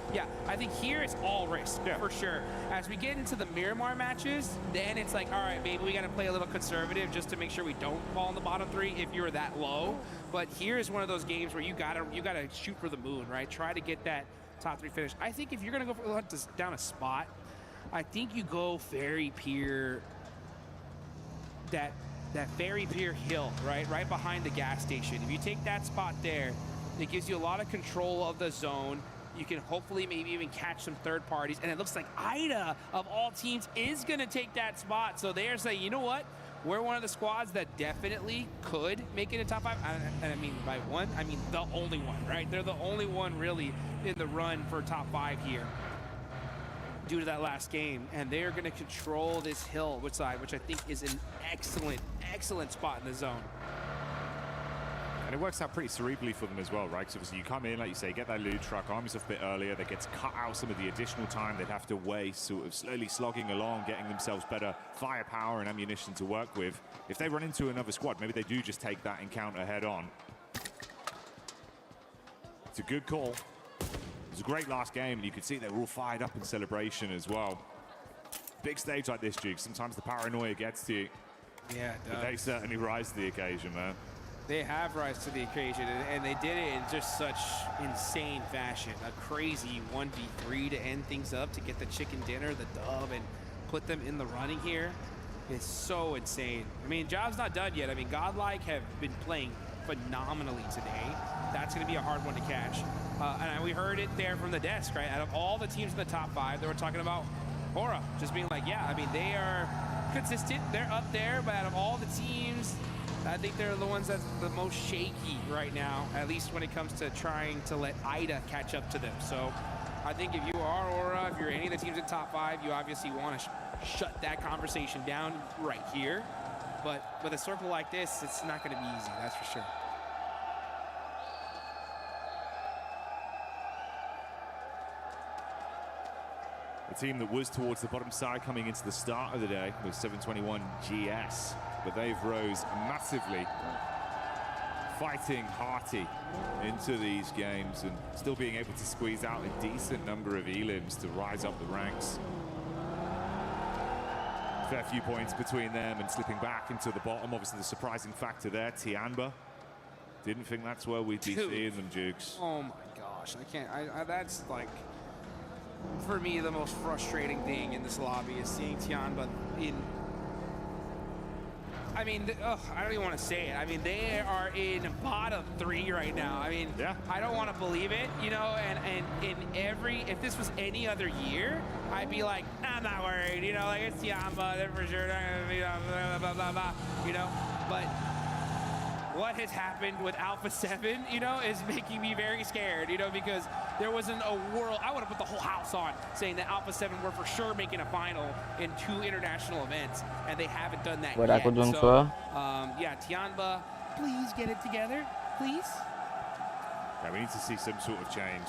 I think here it's all risk, for sure. As we get into the Miramar matches, then it's like, all right, maybe we got to play a little conservative just to make sure we don't fall in the bottom 3 if you're that low. But here is one of those games where you gotta shoot for the moon, right? Try to get that top 3 finish. I think if you're gonna go for down a spot, I think you go Ferry Pier, that Ferry Pier hill, right behind the gas station. If you take that spot there, it gives you a lot of control of the zone. You can hopefully maybe even catch some third parties. And it looks like Ida, of all teams, is going to take that spot. So they're saying, you know what? We're one of the squads that definitely could make it a top 5. And I mean, by one, I mean the only one, right? They're the only one really in the run for top 5 here due to that last game. And they're going to control this hill, which I think is an excellent spot in the zone. And it works out pretty cerebrally for them as well, right? Because obviously you come in, like you say, get that loot truck, arm yourself a bit earlier, that gets cut out some of the additional time they'd have to waste, sort of slowly slogging along, getting themselves better firepower and ammunition to work with. If they run into another squad, maybe they do just take that encounter head on. It's a good call. It was a great last game, and you could see they were all fired up in celebration as well. Big stage like this, Duke, sometimes the paranoia gets to you. Yeah, But they certainly rise to the occasion, man. They have rise to the occasion, and they did it in just such insane fashion. A crazy 1v3 to end things up, to get the chicken dinner, the dub, and put them in the running here is so insane. I mean, job's not done yet. I mean, Godlike have been playing phenomenally today. That's going to be a hard one to catch. And we heard it there from the desk, right? Out of all the teams in the top 5, they were talking about Horaa, just being like, yeah, I mean, they are consistent. They're up there, but out of all the teams, I think they're the ones that's the most shaky right now, at least when it comes to trying to let IDA catch up to them. So I think if you are Horaa, if you're any of the teams in top 5, you obviously want to shut that conversation down right here. But with a circle like this, it's not going to be easy, that's for sure. A team that was towards the bottom side coming into the start of the day with 721 GS, but they've rose massively, fighting hearty into these games and still being able to squeeze out a decent number of elims to rise up the ranks. Fair few points between them and slipping back into the bottom. Obviously the surprising factor there, Tianba. Didn't think that's where we'd be seeing them, Jukes. Oh my gosh, I can't, that's like, for me, the most frustrating thing in this lobby is seeing Tianba in, I mean, I don't even want to say it. I mean, they are in bottom 3 right now. I mean, yeah. I don't want to believe it, you know, and in every, if this was any other year, I'd be like, I'm not worried, you know, like it's Tianba, they're for sure not going to be, blah, blah, blah, blah, you know, but what has happened with Alpha 7, you know, is making me very scared, you know, because there wasn't a world, I would have put the whole house on saying that Alpha 7 were for sure making a final in 2 international events, and they haven't done that yet. So, yeah, Tianba, please get it together, please. Yeah, we need to see some sort of change.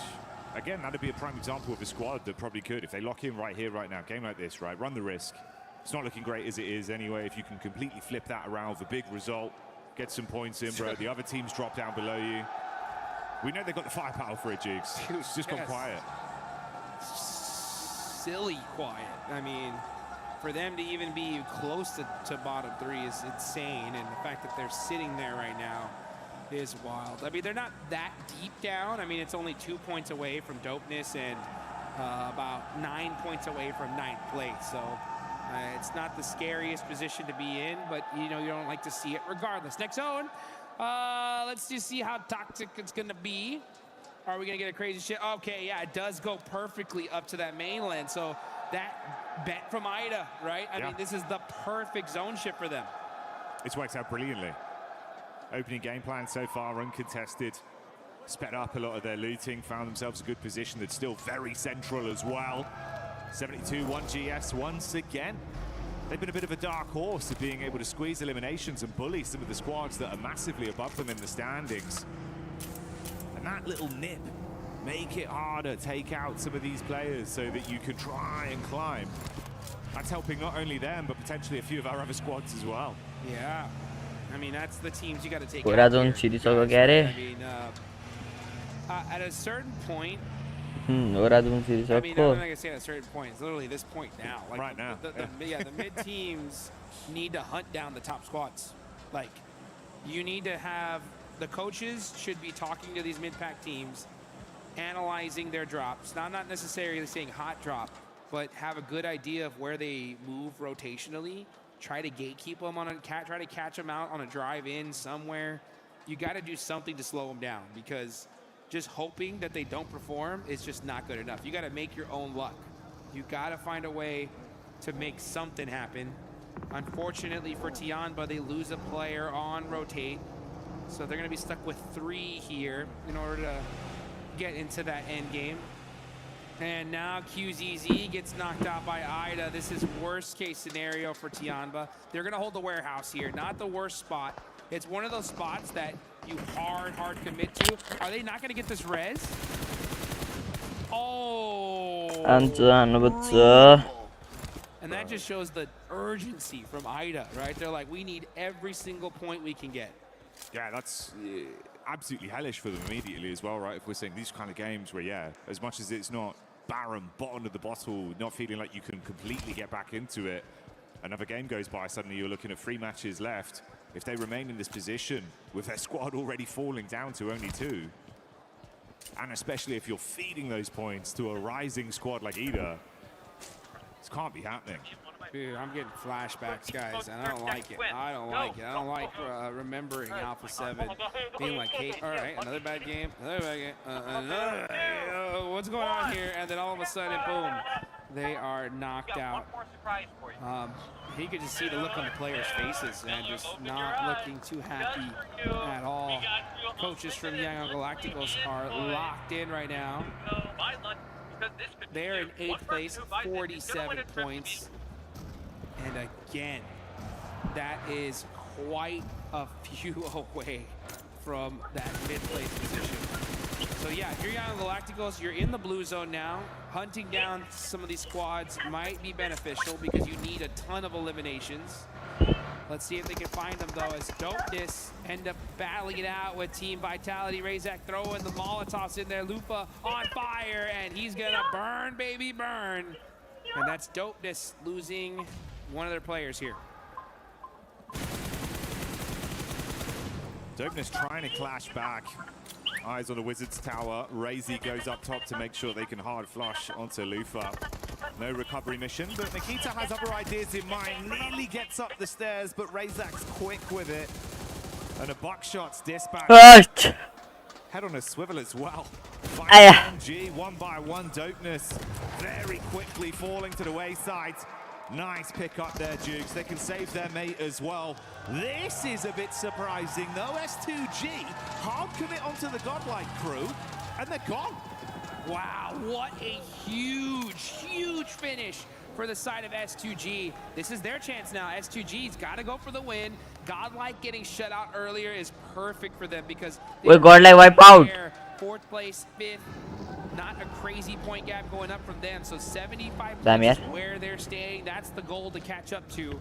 Again, that'd be a prime example of a squad that probably could, if they lock in right here, right now, game like this, right, run the risk. It's not looking great as it is anyway. If you can completely flip that around with a big result, get some points in, bro. The other teams drop down below you. We know they've got the firepower for it, Jigs. It's just gone quiet. Silly quiet. I mean, for them to even be close to bottom 3 is insane, and the fact that they're sitting there right now is wild. I mean, they're not that deep down. I mean, it's only 2 points away from dopeness and about 9 points away from 9th place. So it's not the scariest position to be in, but you know, you don't like to see it regardless. Next zone. Let's just see how toxic it's gonna be. Are we gonna get a crazy shit? Okay, yeah, it does go perfectly up to that mainland. So that bet from IDA, right? I mean, this is the perfect zone shift for them. It's worked out brilliantly. Opening game plan so far uncontested. Sped up a lot of their looting, found themselves a good position that's still very central as well. 72-1 GS once again. They've been a bit of a dark horse of being able to squeeze eliminations and bully some of the squads that are massively above them in the standings. And that little nip, make it harder, take out some of these players so that you can try and climb. That's helping not only them, but potentially a few of our other squads as well. Yeah. I mean, that's the teams you got to take Horaa out zone here, series guys, होगा क्या रे? I mean, at a certain point, Horaa zone series I mean, I'm not आपको gonna say at a certain point. It's literally this point now. Like right now. The mid teams need to hunt down the top squads. Like, you need to have the coaches should be talking to these mid-pack teams, analyzing their drops. Not necessarily saying hot drop, but have a good idea of where they move rotationally. Try to gatekeep them on a try to catch them out on a drive-in somewhere. You got to do something to slow them down, because just hoping that they don't perform is just not good enough. You got to make your own luck. You got to find a way to make something happen. Unfortunately for Tianba, they lose a player on rotate, so they're going to be stuck with 3 here in order to get into that end game. And now QZZ gets knocked out by IDA. This is worst case scenario for Tianba. They're going to hold the warehouse here. Not the worst spot. It's one of those spots that you hard commit to. Are they not going to get this res? Oh. And that just shows the urgency from IDA, right? They're like, we need every single point we can get. Yeah, that's absolutely hellish for them immediately as well, right? If we're saying these kind of games where, yeah, as much as it's not barren, bottom of the bottle, not feeling like you can completely get back into it, another game goes by, suddenly you're looking at 3 matches left. If they remain in this position with their squad already falling down to only 2, and especially if you're feeding those points to a rising squad like Ida, this can't be happening. Dude, I'm getting flashbacks, guys, and I don't like it. I don't like it. I don't like remembering Alpha 7 being like, hey, all right, another bad game, what's going on here? And then all of a sudden, boom, they are knocked out. He could just see the look on the players' faces and just not looking too happy at all. Coaches from Young Galacticos are locked in right now. They're in 8th place, 47 points. And again, that is quite a few away from that mid-place position. So yeah, if you're Young Galacticos, you're in the blue zone now. Hunting down some of these squads might be beneficial because you need a ton of eliminations. Let's see if they can find them though, as Dopeness end up battling it out with Team Vitality. Razak throwing the Molotovs in there. Lupa on fire, and he's gonna burn, baby, burn. And that's Dopeness losing one of their players here. Dopeness trying to clash back. Eyes on the Wizards tower. Razy goes up top to make sure they can hard flush onto Lufa. No recovery mission, but Nikita has other ideas in mind. Nearly gets up the stairs, but Razak's quick with it. And a buckshot's dispatch. Head on a swivel as well. G, 1 by 1, Dopeness very quickly falling to the wayside. Nice pick up there, Jukes. They can save their mate as well. This is a bit surprising, though. S2G hard commit onto the Godlike crew, and they're gone. Wow, what a huge, huge finish for the side of S2G. This is their chance now. S2G's got to go for the win. Godlike getting shut out earlier is perfect for them because we Godlike wipe out. 4th place, 5th. Not a crazy point gap going up from them. So 75 Damn, points is where they're staying. That's the goal to catch up to.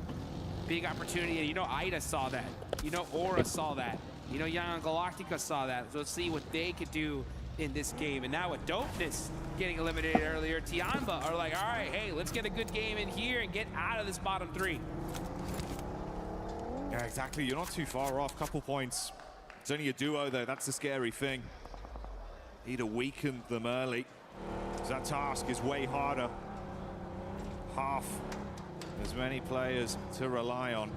Big opportunity. And you know, Ida saw that. You know, Aura saw that. You know, Young Galactica saw that. So let's see what they could do in this game. And now with Dopeness getting eliminated earlier, Tianba are like, all right, hey, let's get a good game in here and get out of this bottom 3. Yeah, exactly. You're not too far off. Couple points. It's only a duo, though. That's the scary thing. He'd have weakened them early. So that task is way harder. Half as many players to rely on.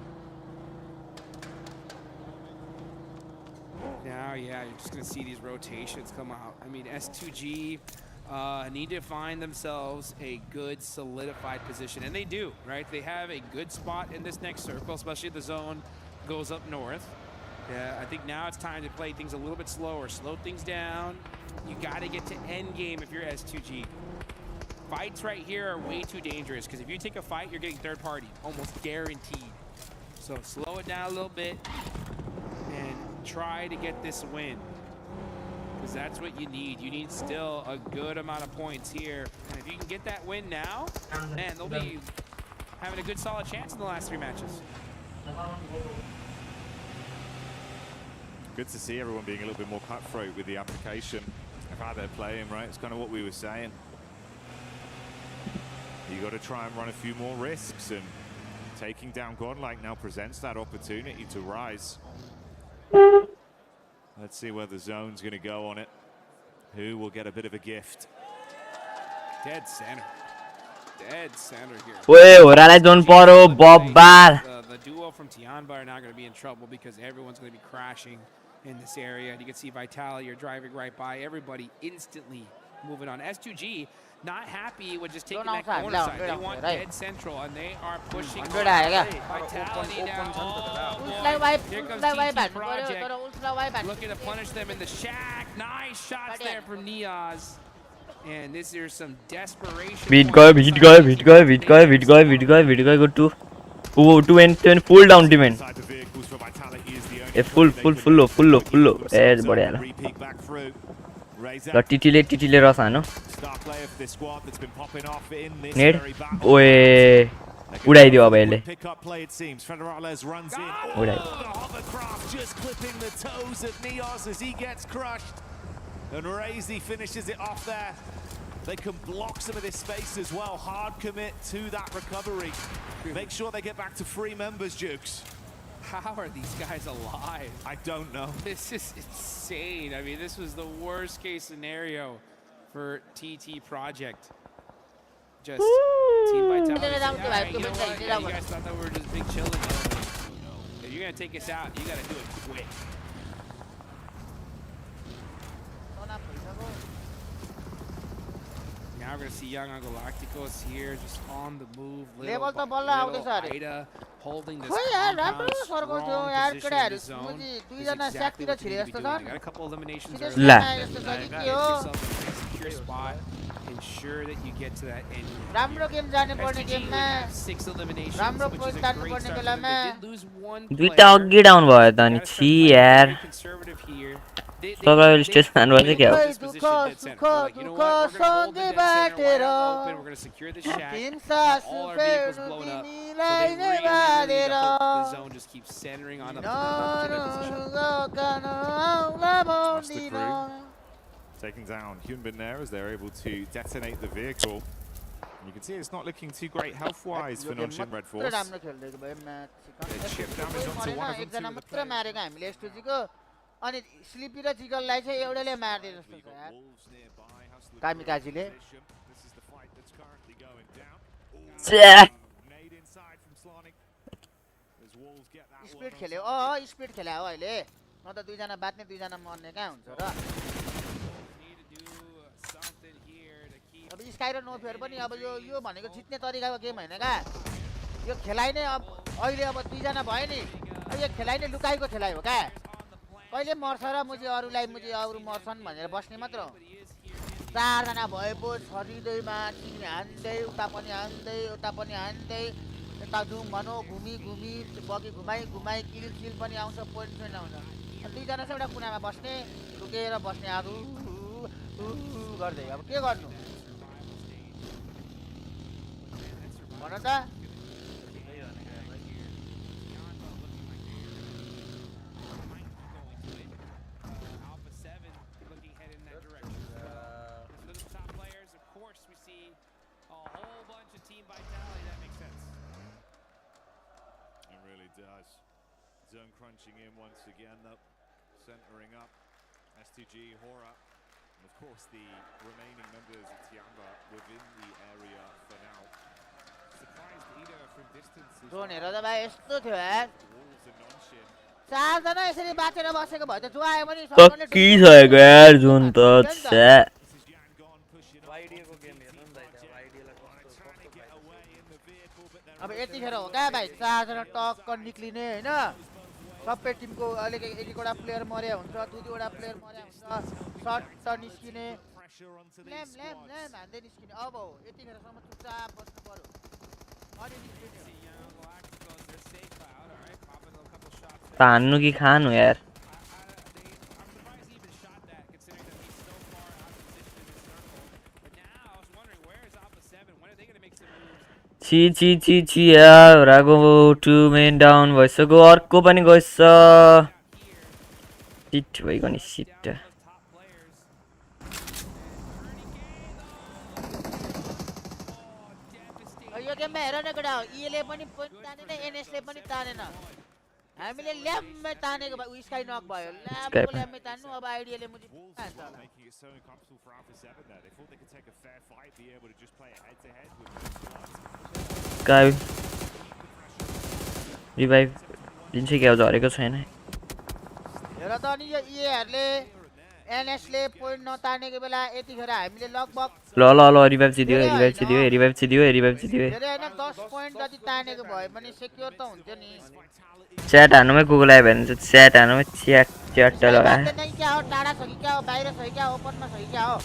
Now, yeah, you're just going to see these rotations come out. I mean, S2G need to find themselves a good solidified position, and they do, right? They have a good spot in this next circle, especially if the zone goes up north. Yeah, I think now it's time to play things a little bit slower, slow things down. You got to get to end game if you're S2G. Fights right here are way too dangerous because if you take a fight, you're getting third party, almost guaranteed. So slow it down a little bit and try to get this win because that's what you need. You need still a good amount of points here. And if you can get that win now, man, they'll be having a good solid chance in the last 3 matches. Good to see everyone being a little bit more cutthroat with the application of how they're playing, right? It's kind of what we were saying. You got to try and run a few more risks, and taking down Godlike now presents that opportunity to rise. Let's see where the zone's going to go on it. Who will get a bit of a gift? Dead center. Dead center here. Horaa zone paro bobbar. The duo from Tianba are not going to be in trouble because everyone's going to be crashing in this area. And you can see Vitality are driving right by everybody instantly moving on. S2G not happy with just taking that corner side. They want dead central, and they are pushing. Vitality now. Here comes TT Project looking to punish them in the shack. Nice shots there from Niaz. And this is some desperation. Beat guy, go to. Oh, to end full down dimen. A full. बढ़िया ल टिटीले रस हानो नेड ओए उडाइदियो अब यसले And Razy finishes it off there. they can block some of this space as well. Hard commit to that recovery. Make sure they get back to 3 members, Jukes. How are these guys alive? I don't know. This is insane. I mean, this was the worst case scenario for TT Project. Just team by team. You know what? Yeah, you guys thought that we were just big chilling. If you're gonna take us out, you gotta do it quick. Now we're gonna see Young Galacticos here, just on the move. Level to ball आउँदैछ अरे Ida holding this खोइ यार राम्रो compound, सर्को थियो strong यार position in केटाहरु the zone. मुजी Is दुईजना exactly स्याकतिर what you छिरे need to जस्तो be doing. छन् Got a couple eliminations Serious early. ला Got yourself a nice secure spot. Ensure that you get to that end. राम्रो game जाने पर्ने STG गेममा would have 6 eliminations, राम्रो which point is a तान्नु great पर्ने start. बेलामा They did lose one दुईटा अघि डाउन भयो त अनि छि यार conservative here. सर्भाइभल स्टेसन भयो क्या हो दुःख सुख दुःख सँगै बाटेर We're going to secure the shack. तिन Have सास all our vehicles blown up. So तिमीलाई they नै really बाँधेर need to hope the zone just keeps centering on up to their position. That's the crew. Taking down Hyunbin there as they're able to detonate the vehicle. And you can see it's not looking too great health-wise for non-Shin Red Force. राम्रो खेल्दैको भए match They chip damage onto one of them. एकजना मात्र मारेको हामीले एसटुजीको अनि sleepy र जिगललाई चाहिँ एउटाले मार्दिए जस्तो छ यार कामिकाजीले स्पिड खेल्यो स्पिड खेला हो अहिले न त दुईजना बाट्ने दुईजना मर्ने कहाँ हुन्छ र अब स्काई र नो फेयर पनि अब यो भनेको जित्ने तरिकाको गेम होइन का यो खेलाइ नै अब अहिले अब दुईजना भयो नि यो खेलाइ नै लुकाइको खेलाइ हो का कहिले मर्छ र मुझे अरूलाई मुझे अरू मर्छन् भनेर बस्ने मात्र हो 4 जना भए पो छरिँदै माथि हान्दै उता पनि हान्दै यता घुम भनौ घुमी बगी घुमाइ किल पनि आउँछ पोइन्ट आउँछ दुईजना चाहिँ एउटा कुनामा बस्ने लुकेर बस्ने आगो गर्दै अब के गर्नु भन त Zone crunching in once again, though, centering up STG, Horaa, and of course the remaining members of Tiamba within the area for now. Surprised Ida from distance. Zone हेर त भाइ यस्तो थियो यार 4 जना यसरी बाँचेर बसेको भए त जो आयो पनि सबले के छैको यार जोन त छ्या वाइडीको गेम हेर्नु नि त वाइडीलाई अब यतिखेर हो क्या भाइ 4 जना टक्क निक्लिने हैन सबै टिमको अहिले एक एकवटा प्लेयर मर्या हुन्छ दुईवटा प्लेयर मर्या हुन्छ शट त निस्किने ल्याम हान्दै निस्किने अब हो यतिखेरसम्म चुपचाप बस्नु पर्यो अनि निस्किने तान्नु कि खानु यार ची यार रागो 2 मेन डाउन भइसक्यो अर्को पनि गइछ सिट भइगयो नि सिट यो गेममा हेर न केटा इले पनि पोइन्ट तानेन एनएसले पनि तानेन हामीले ल्याममै तानेको भए स्काई नक भयो ल्याममै तान्नु अब आइडियाले मुझे खान्छ होला स्काई रिभाइभ दिन्छ कि अब झरेको छैन हेर त अनि यो इएहरुले एनएसले पोइन्ट नतानेको बेला यतिखेर हामीले लगभग ल रिभाइभ चाहिँ दियो धेरै हैन 10 पोइन्ट जति तानेको भए पनि सेक्युर त हुन्थ्यो नि च्याट हान्नुमै गुगल आयो भने चाहिँ च्याट हान्नुमै च्याट लगाए नै क्या हो टाडा छ कि क्या हो बाहिर छ कि क्या हो ओपनमा छ कि क्या हो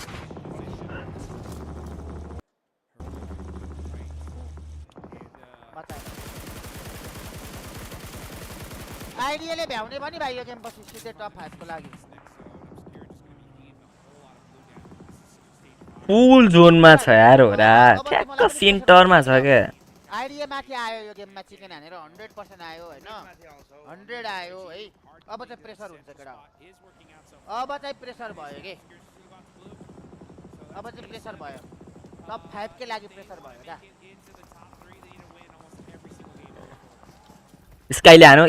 आइडियाले भ्याउने पनि भाइ यो गेम पछि सिधै टप 5 को लागि फुल जोनमा छ यार होरा ठ्याक्क सेन्टरमा छ के आइडिया माथि आयो यो गेममा चिकन हानेर 100% आयो हैन 100 आयो है अब चाहिँ प्रेसर हुन्छ केटा अब चाहिँ प्रेसर भयो के अब चाहिँ प्रेसर भयो टप 5 के लागि प्रेसर भयो क्या स्काईले हानो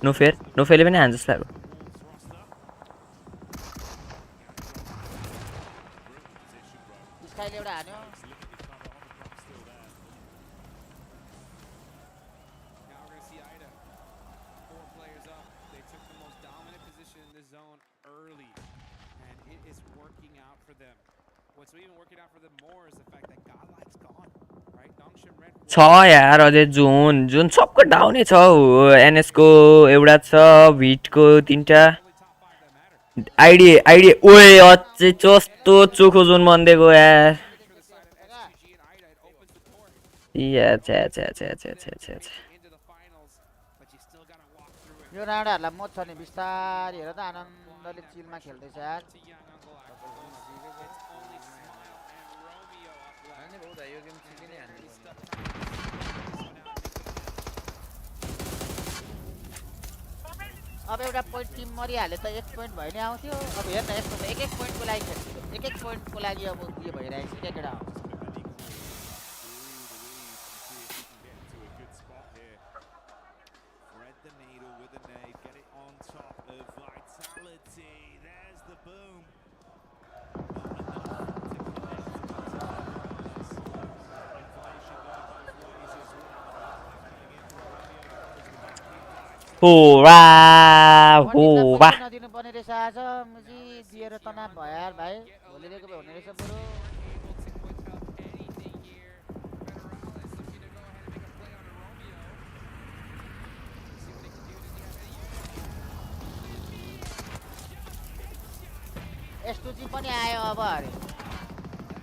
नो फेयरले पनि हान्छ जस्तो लाग्यो स्काईले एउटा हान्यो छ यार अझै जुन सबको डाउनै छ एनएस को एउटा छ भिटको 3टा आइडी ओए अझै कस्तो चोखो जोन बन्देको यार यो राणाहरुलाई मोच छ नि बिस्तारै हेर त आनन्दले चिलमा खेल्दैछ यार अब एउटा पोइन्ट टिम मरिहाले त 1 पोइन्ट भइ नै आउँथ्यो अब हेर्न यस्तो त 1 पोइन्टको लागि खेल्छ 1 पोइन्टको लागि अब के भइरहेछ के केडा Horaa नदिनु पर्ने रहेछ आज मुजी दिएर तनाव भयो यार भाइ भोलि दिएको भए हुने रहेछ बरु एसटुजी पनि आयो अब अरे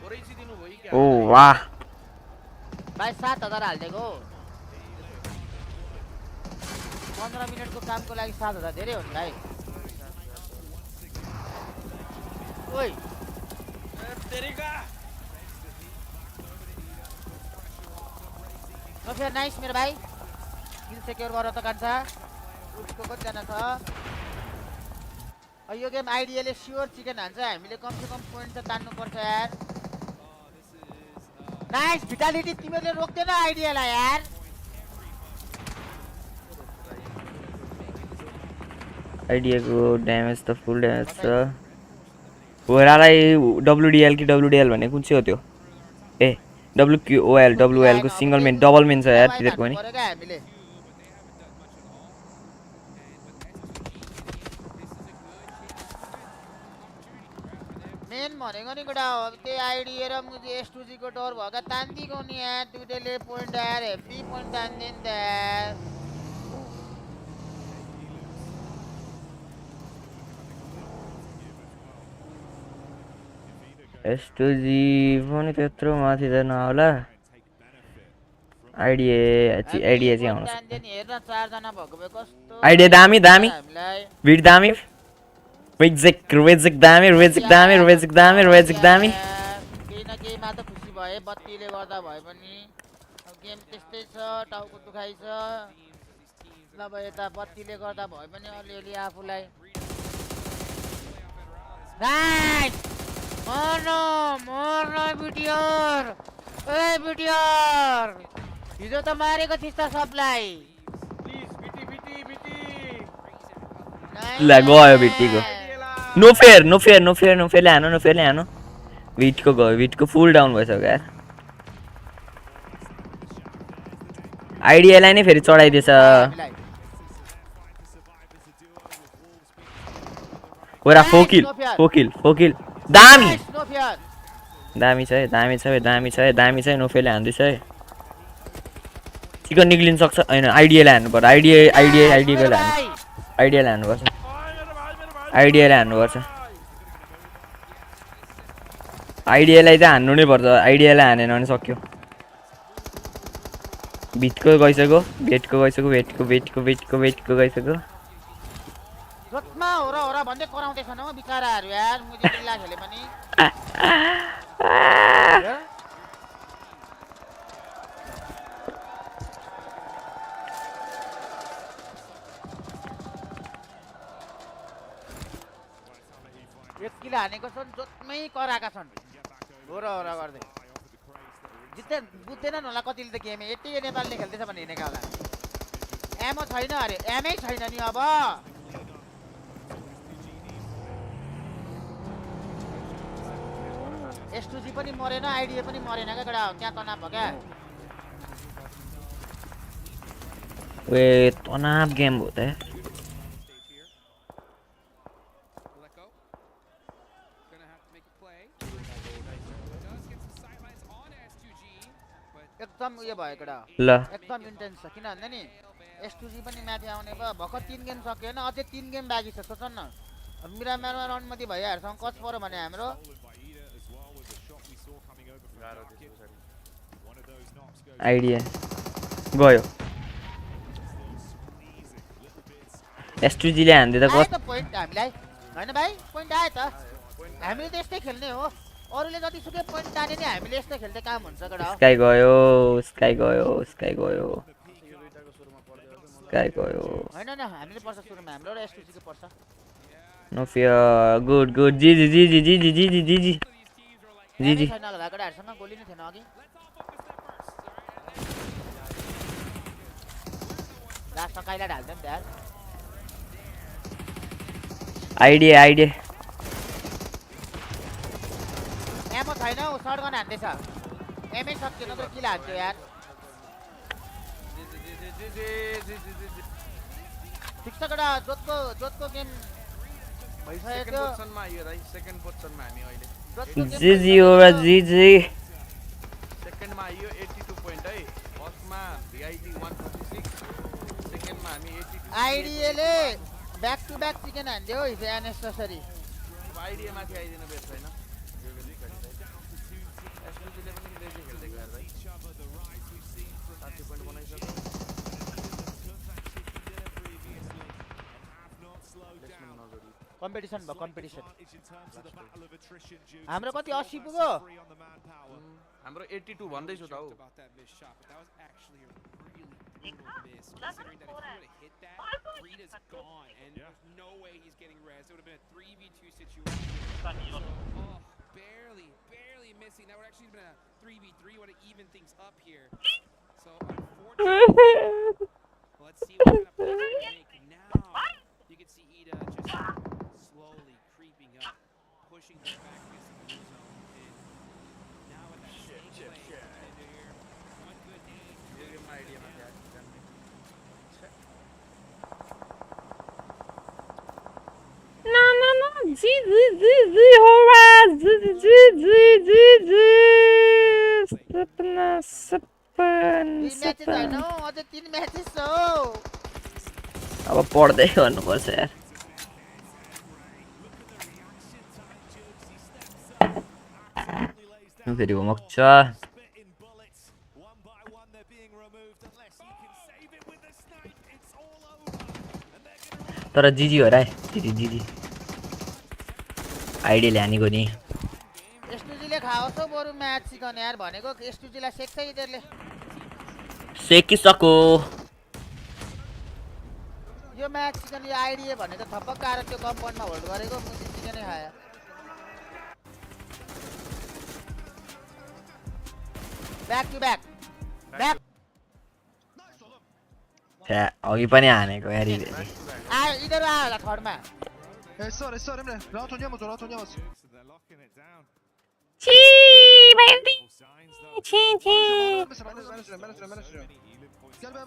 ओरेसी दिनु भयो क्या ओ वाह भाइ 7000 हाल्देको 15 मिनेटको कामको लागि 7000 धेरै हो नि भाइ ओइ तेरीका नफेयर नाइस मेरो भाइ किल सेक्युर गर त कान्छा उसको कति जना छ यो गेम आइडियाले स्योर चिकन हान्छ हामीले कम से कम पोइन्ट त तान्नु पर्छ यार नाइस भिटालिटी तिमीले रोक्दैन आइडियालाई यार आइडिया को ड्यामेज त फुल ड्यामेज छ होरालाई डब्ल्युडीएल कि डब्ल्युडीएल भन्ने कुन चाहिँ हो त्यो ए डब्ल्युक्यूओएल डब्ल्युएल को सिंगल मेन डबल मेन छ यार तिनीहरुको पनि मेन भनेको नि केटा हो त्यही आइडिया र मुझे एस2जी को डर भएका तान्दिको नि यार दुईटैले पोइन्ट यार हेभी पोइन्ट तान्दिन त यार एस2जी पनि त्यत्रो माथि त नहोला आइडिया चाहिँ आउँछ हेर्न 4 जना भएको भए कस्तो आइडिया दामी भिड दामी रेजिक दामी केही न केहीमा त खुसी भए बत्तीले गर्दा भए पनि गेम त्यस्तै छ टाउको दुखाइ छ नभए यता बत्तीले गर्दा भए पनि अलिअलि आफूलाई राइट मर्न बिटियर ए बिटियर हिजो त मारेको थिस् त सबलाई प्लिज बिटी ला गयो बिटीको नो फेयरले हानो विटको गयो विटको फुल डाउन भइसक्यो यार आइडियालाई नै फेरि चढाइदिएछ ओरा फोकिल दामी छ है नो फेयरले हान्दैछ है चिकन निक्लिन सक्छ हैन आइडियालाई हान्नु पर्छ आइडियालाई हान्नुपर्छ आइडियालाई त हान्नु नै पर्छ आइडियालाई हानेन भने सक्यो भिटको गइसक्यो गइसक्यो रोटमा होरा भन्दै कराउँदैछन् हो बिचाराहरु यार मुझे किल्ला खेले पनि भनेको छन् जोतमै कराएका छन् होरा गर्दै जित्दै बुझ्दैनन् होला कतिले त गेम यति नेपालले खेल्दैछ भने हिँडेका होला एमो छैन अरे एमै छैन नि अब S2G पनि मरेन आइडिया पनि मरेन क्या केटा त्यहाँ तनाव भयो क्या वे तनाव गेम होता है एकदम उयो भयो केटा ल एकदम इन्टेन्स छ किन भन्दा नि S2G पनि माथि आउने भयो भर्खर 3 गेम सक्यो हैन अझै 3 गेम बाँकी छ सोचन न मिरामारमा रनमती भइहाल्छ कच पऱ्यो भने हाम्रो आइडिया गयो S2G ले हान्दिदा आयो त पोइन्ट हामीलाई हैन भाइ पोइन्ट आयो त हामीले त यस्तै खेल्ने हो अरूले जतिसुकै पोइन्ट ताने नि हामीले यस्तै खेल्दै काम हुन्छ केटा स्काई गयो स्काई गयो स्काई गयो स्काई गयो हैन न हामीले पर्छ सुरुमा हाम्रो र S2G को पर्छ नो फियर गुड गुड जी जी जी जी जी जी जी जी जी जी जी जी छैन होला केटाहरुसँग गोली नै थिएन अघि लास्ट काइला ढाल्दैन नि यार आइडिया आइडिया एमो छैन उ शटगन हान्दैछ एमै सक्यो नत्र किल हान्थ्यो यार ठिक छ केटा जोतको गेम भइसक्यो पोजिसनमा आइयो दाइ सेकेन्ड पोजिसनमा हामी अहिले जी जी ओरा जी जी सेकेन्डमा आइयो 82 पोइन्ट है फर्स्टमा VID 146 सेकेन्डमा हामी 82 आइडिया ले ब्याक टु ब्याक चिकन हान्दियो हिजो एनेसेसरी अब आइडिया माथि आइदिनु बेस छैन एसपीजीले पनि लेजी खेल्दै गएर दाइ 60 पोइन्ट बनाइसक्यो कम्पिटिसन भयो कम्पिटिसन हाम्रो कति 80 पुग्यो हाम्रो 82 भन्दै छु त हौ Considering that if he would have hit that, Rita's gone, and there's no way he's getting res. It would have been a 3v2 situation. Oh, barely missing. That would actually have been a 3v3. Would have evened things up here. So unfortunately, let's see what kind of play they make now. You can see Ida just slowly creeping up, pushing her back against the blue zone, and now with that snake play into here, one good day. idea my dad. No, no, no. G, Horaa. G. Sapna. 3 matches छ अब पढ्दै गर्नुपर्छ यार फेरि homework छ तर जिजी हो र जिजी idea ल्यानेको नि S2G ले खाओस् हो बरु म्याच सिकन यार भनेको S2G लाई सेक्छ यिनीहरुले सेकिसको यो म्याच सिकन यो आइडिया भनेको थपक्क आएर त्यो कम्पाउन्डमा होल्ड गरेको मुजी सिकनै खायो ब्याक टु ब्याक अघि पनि हानेको यार आयो यिनीहरु आयो होला थर्डमा Sorry, Emre. Rahat oynayamaz o, rahat oynayamaz. Çiii, verdi. Çiii. Ben sürüyorum. Gel ben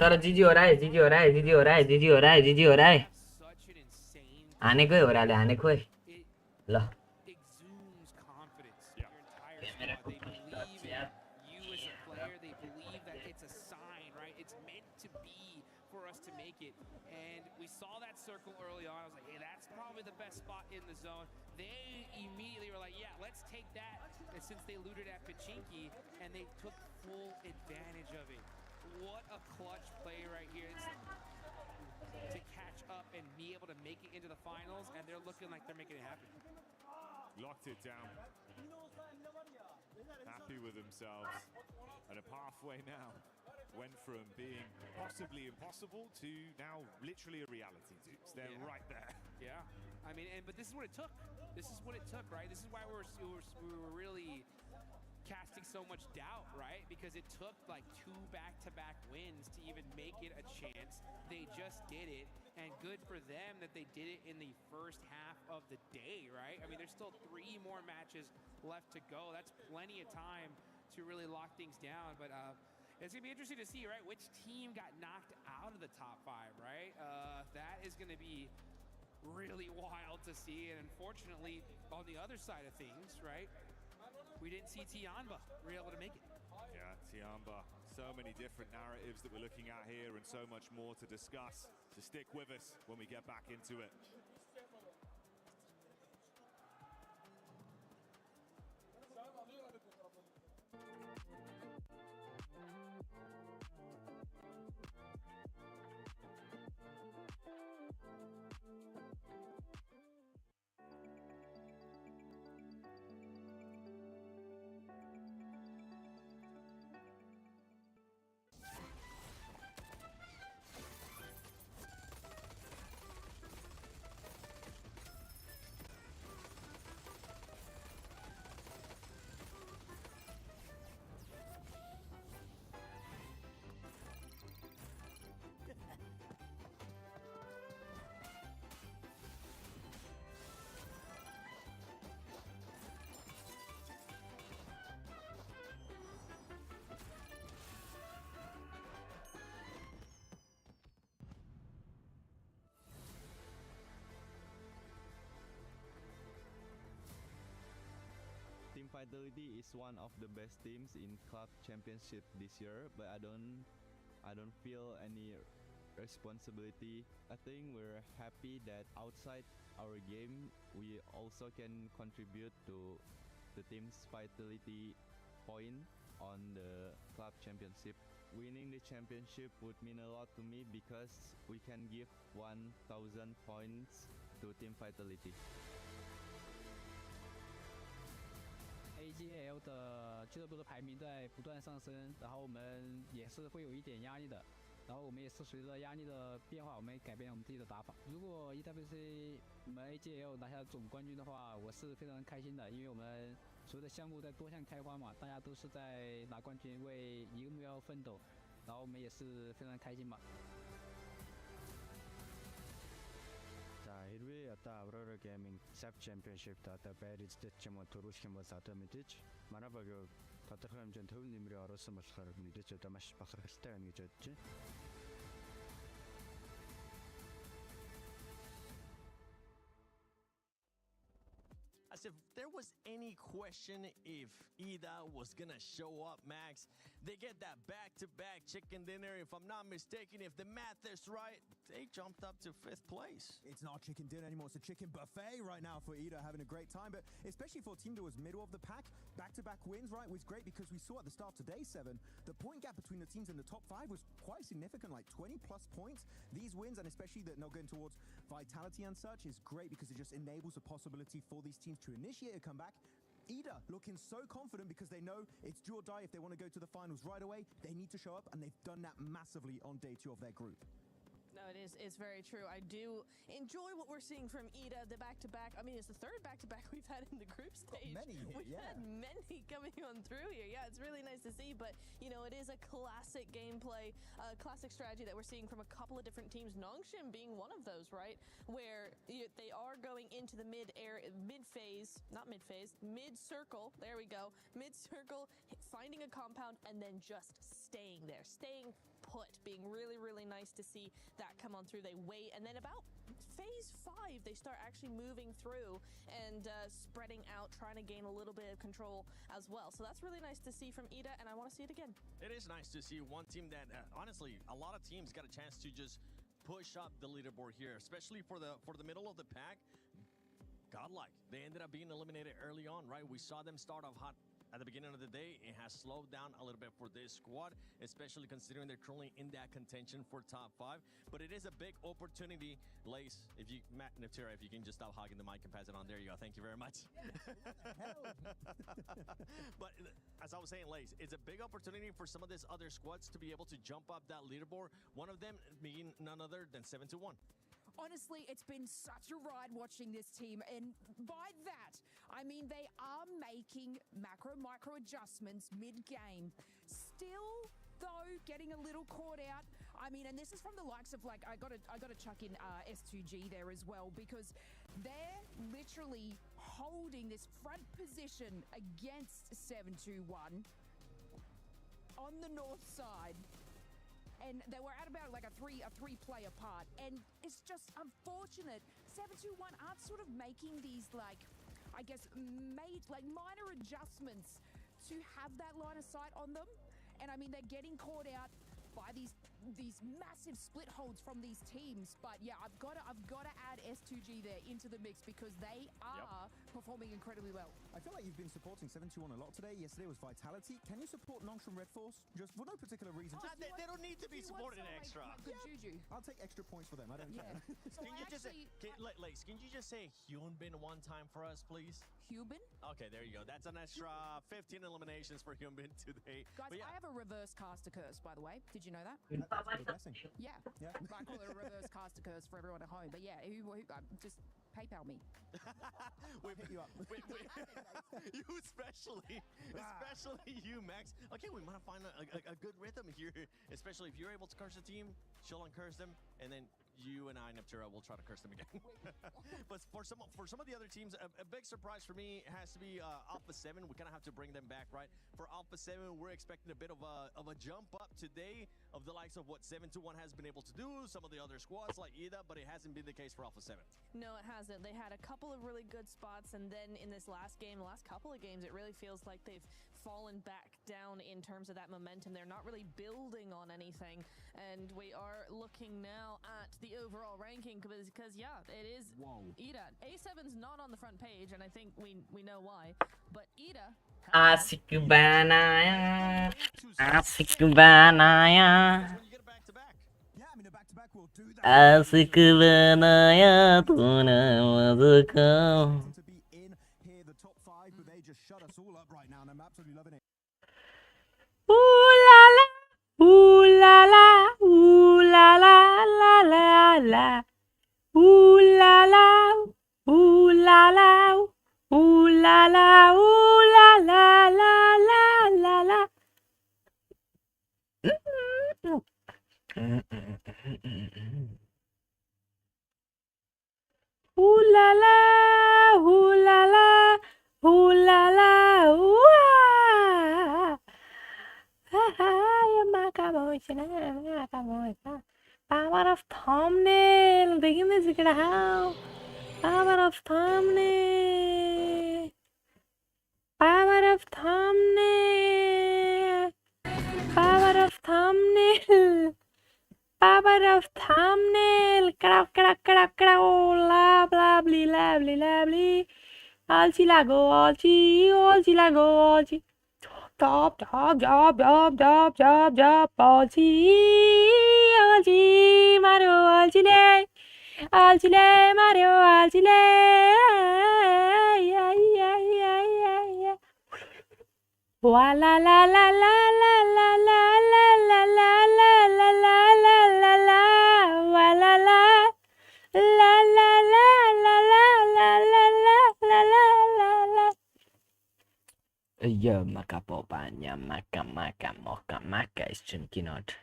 तर जिजी हो रहा है हानेकै हो राले हानेको है ल circle early on. I was like, hey, that's probably the best spot in the zone. They immediately were like, yeah, let's take that. And since they looted at Pachinki, and they took full advantage of it. What a clutch play right here. It's to catch up and be able to make it into the finals, and they're looking like they're making it happen. Locked it down. happy with themselves. And a pathway now went from being possibly impossible to now literally a reality. They're right there. Yeah, I mean, but this is what it took. This is what it took, right? This is why we were really casting so much doubt, right? Because it took like 2 back-to-back wins to even make it a chance. They just did it, and good for them that they did it in the first half of the day, right? I mean, there's still 3 more matches left to go. That's plenty of time to really lock things down, but it's gonna be interesting to see, right, which team got knocked out of the top 5, right? That is gonna be really wild to see, and unfortunately, on the other side of things, right, we didn't see Tianba be able to make it. Yeah, Tianba. So many different narratives that we're looking at here and so much more to discuss. So stick with us when we get back into it. Team Vitality is one of the best teams in club championship this year, but I don't feel any responsibility. I think we're happy that outside our game, we also can contribute to the team's Vitality point on the club championship. Winning the championship would mean a lot to me because we can give 1,000 points to Team Vitality. AGL 的俱乐部的排名在不断上升，然后我们也是会有一点压力的，然后我们也是随着压力的变化，我们也改变我们自己的打法。如果 EWC 我们 AGL 拿下总冠军的话，我是非常开心的，因为我们所有的项目在多项开花嘛，大家都是在拿冠军，为一个目标奋斗，然后我们也是非常开心嘛。 За хэрвээ одоо Aurora Gaming Sub Championship одоо байрцдад ч юм уу төрүүлэх юм бол одоо мэдээж манай баг тодорхой хэмжээнд төв нэмрээ оруулсан болохоор мэдээж одоо маш бахархалтай байна гэж бодож байна. As if there was any question if Ida was gonna show up, Max. They get that back-to-back chicken dinner. If I'm not mistaken, if the math is right, they jumped up to 5th place. It's not chicken dinner anymore, it's a chicken buffet right now for Ida, having a great time. But especially for a team that was middle of the pack, back-to-back wins, right, was great because we saw at the start of day 7, the point gap between the teams in the top 5 was quite significant, like 20+ points. These wins, and especially that not going towards Vitality and such, is great because it just enables a possibility for these teams to initiate a comeback. Ida looking so confident because they know it's do or die. If they want to go to the finals right away, they need to show up, and they've done that massively on day 2 of their group. No, it's very true. I do enjoy what we're seeing from Ida, the back-to-back. I mean, it's the 3rd back-to-back we've had in the group stage. We've had many coming on through here. Yeah, it's really nice to see. But, you know, it is a classic gameplay, classic strategy that we're seeing from a couple of different teams, Nongshim being one of those, right? Where they are going into the mid-circle. There we go. Mid-circle, finding a compound, and then just staying there, staying put, being really, really nice to see that come on through. They wait, and then about phase 5, they start actually moving through and spreading out, trying to gain a little bit of control as well. So that's really nice to see from Ida, and I want to see it again. It is nice to see one team that, honestly, a lot of teams got a chance to just push up the leaderboard here, especially for the middle of the pack. Godlike. They ended up being eliminated early on, right? We saw them start off hot at the beginning of the day, it has slowed down a little bit for this squad, especially considering they're currently in that contention for top 5. But it is a big opportunity. Lace, if you, Matt Neftera, if you can just stop hogging the mic and pass it on. There you go. Thank you very much. But as I was saying, Lace, it's a big opportunity for some of these other squads to be able to jump up that leaderboard. One of them being none other than 721. Honestly, it's been such a ride watching this team, and by that, I mean they are making micro adjustments mid-game. Still, though, getting a little caught out. I mean, and this is from the likes of, like, I gotta chuck in S2G there as well, because they're literally holding this front position against 721 on the north side. And they were at about like a three-player part, and it's just unfortunate 721 aren't sort of making these, like, I guess, minor adjustments to have that line of sight on them. And I mean, they're getting caught out by these massive split holds from these teams. But yeah, I've got to add S2G there into the mix, because they are performing incredibly well. I feel like you've been supporting 721 a lot today. Yesterday was Vitality. Can you support Nongshim Red Force? Just for no particular reason. They don't need to be supported extra. Good juju. I'll take extra points for them. I don't care. So Can you just say, Lace, can you just say Hyunbin one time for us, please? Hyunbin? Okay, there you go. That's an extra 15 eliminations for Hyunbin today. Guys, I have a reverse caster curse, by the way. Did you know that? That's a blessing. Yeah. I call it a reverse caster curse for everyone at home. But yeah, who just PayPal me. We'll hit you up. You especially you, Max. Okay, we might find a good rhythm here, especially if you're able to curse the team, she'll uncurse them, and then you and I, Neptera, will try to curse them again. But for some of the other teams, a big surprise for me has to be Alpha 7. We kind of have to bring them back, right? For Alpha 7, we're expecting a bit of a jump up today of the likes of what 721 has been able to do, some of the other squads like Ida, but it hasn't been the case for Alpha 7. No, it hasn't. They had a couple of really good spots, and then in this last couple of games, it really feels like they've fallen back down in terms of that momentum. They're not really building on anything, and we are looking now at the overall ranking, because yeah, it is Ida. A7's not on the front page, and I think we know why, but Ida Asik banaya, asik banaya, asik banaya, tuna mazukau. To be in here, the top 5, but they just shut us all up right now, and I'm absolutely loving it. Ooh la la, ooh la la, ooh la la la la la, ooh la la, ooh la la, ooh la la, ooh la la la la la la. Ooh la la, ooh la la, ooh la la, ooh ah. Power of thumbnail. देखिए इसके how. Power of thumbnail. Power of thumbnail. Power of thumbnail. Power of thumbnail. Lovely, lovely, lovely. Alchi lago, alchi lago, alchi. Job, alchi, Mario, alchile, Mario, alchile. La la la la la la la la la la la la la la la la la la la la. La la la la la la la la la la la. Ya makapopanya maka is chunky not.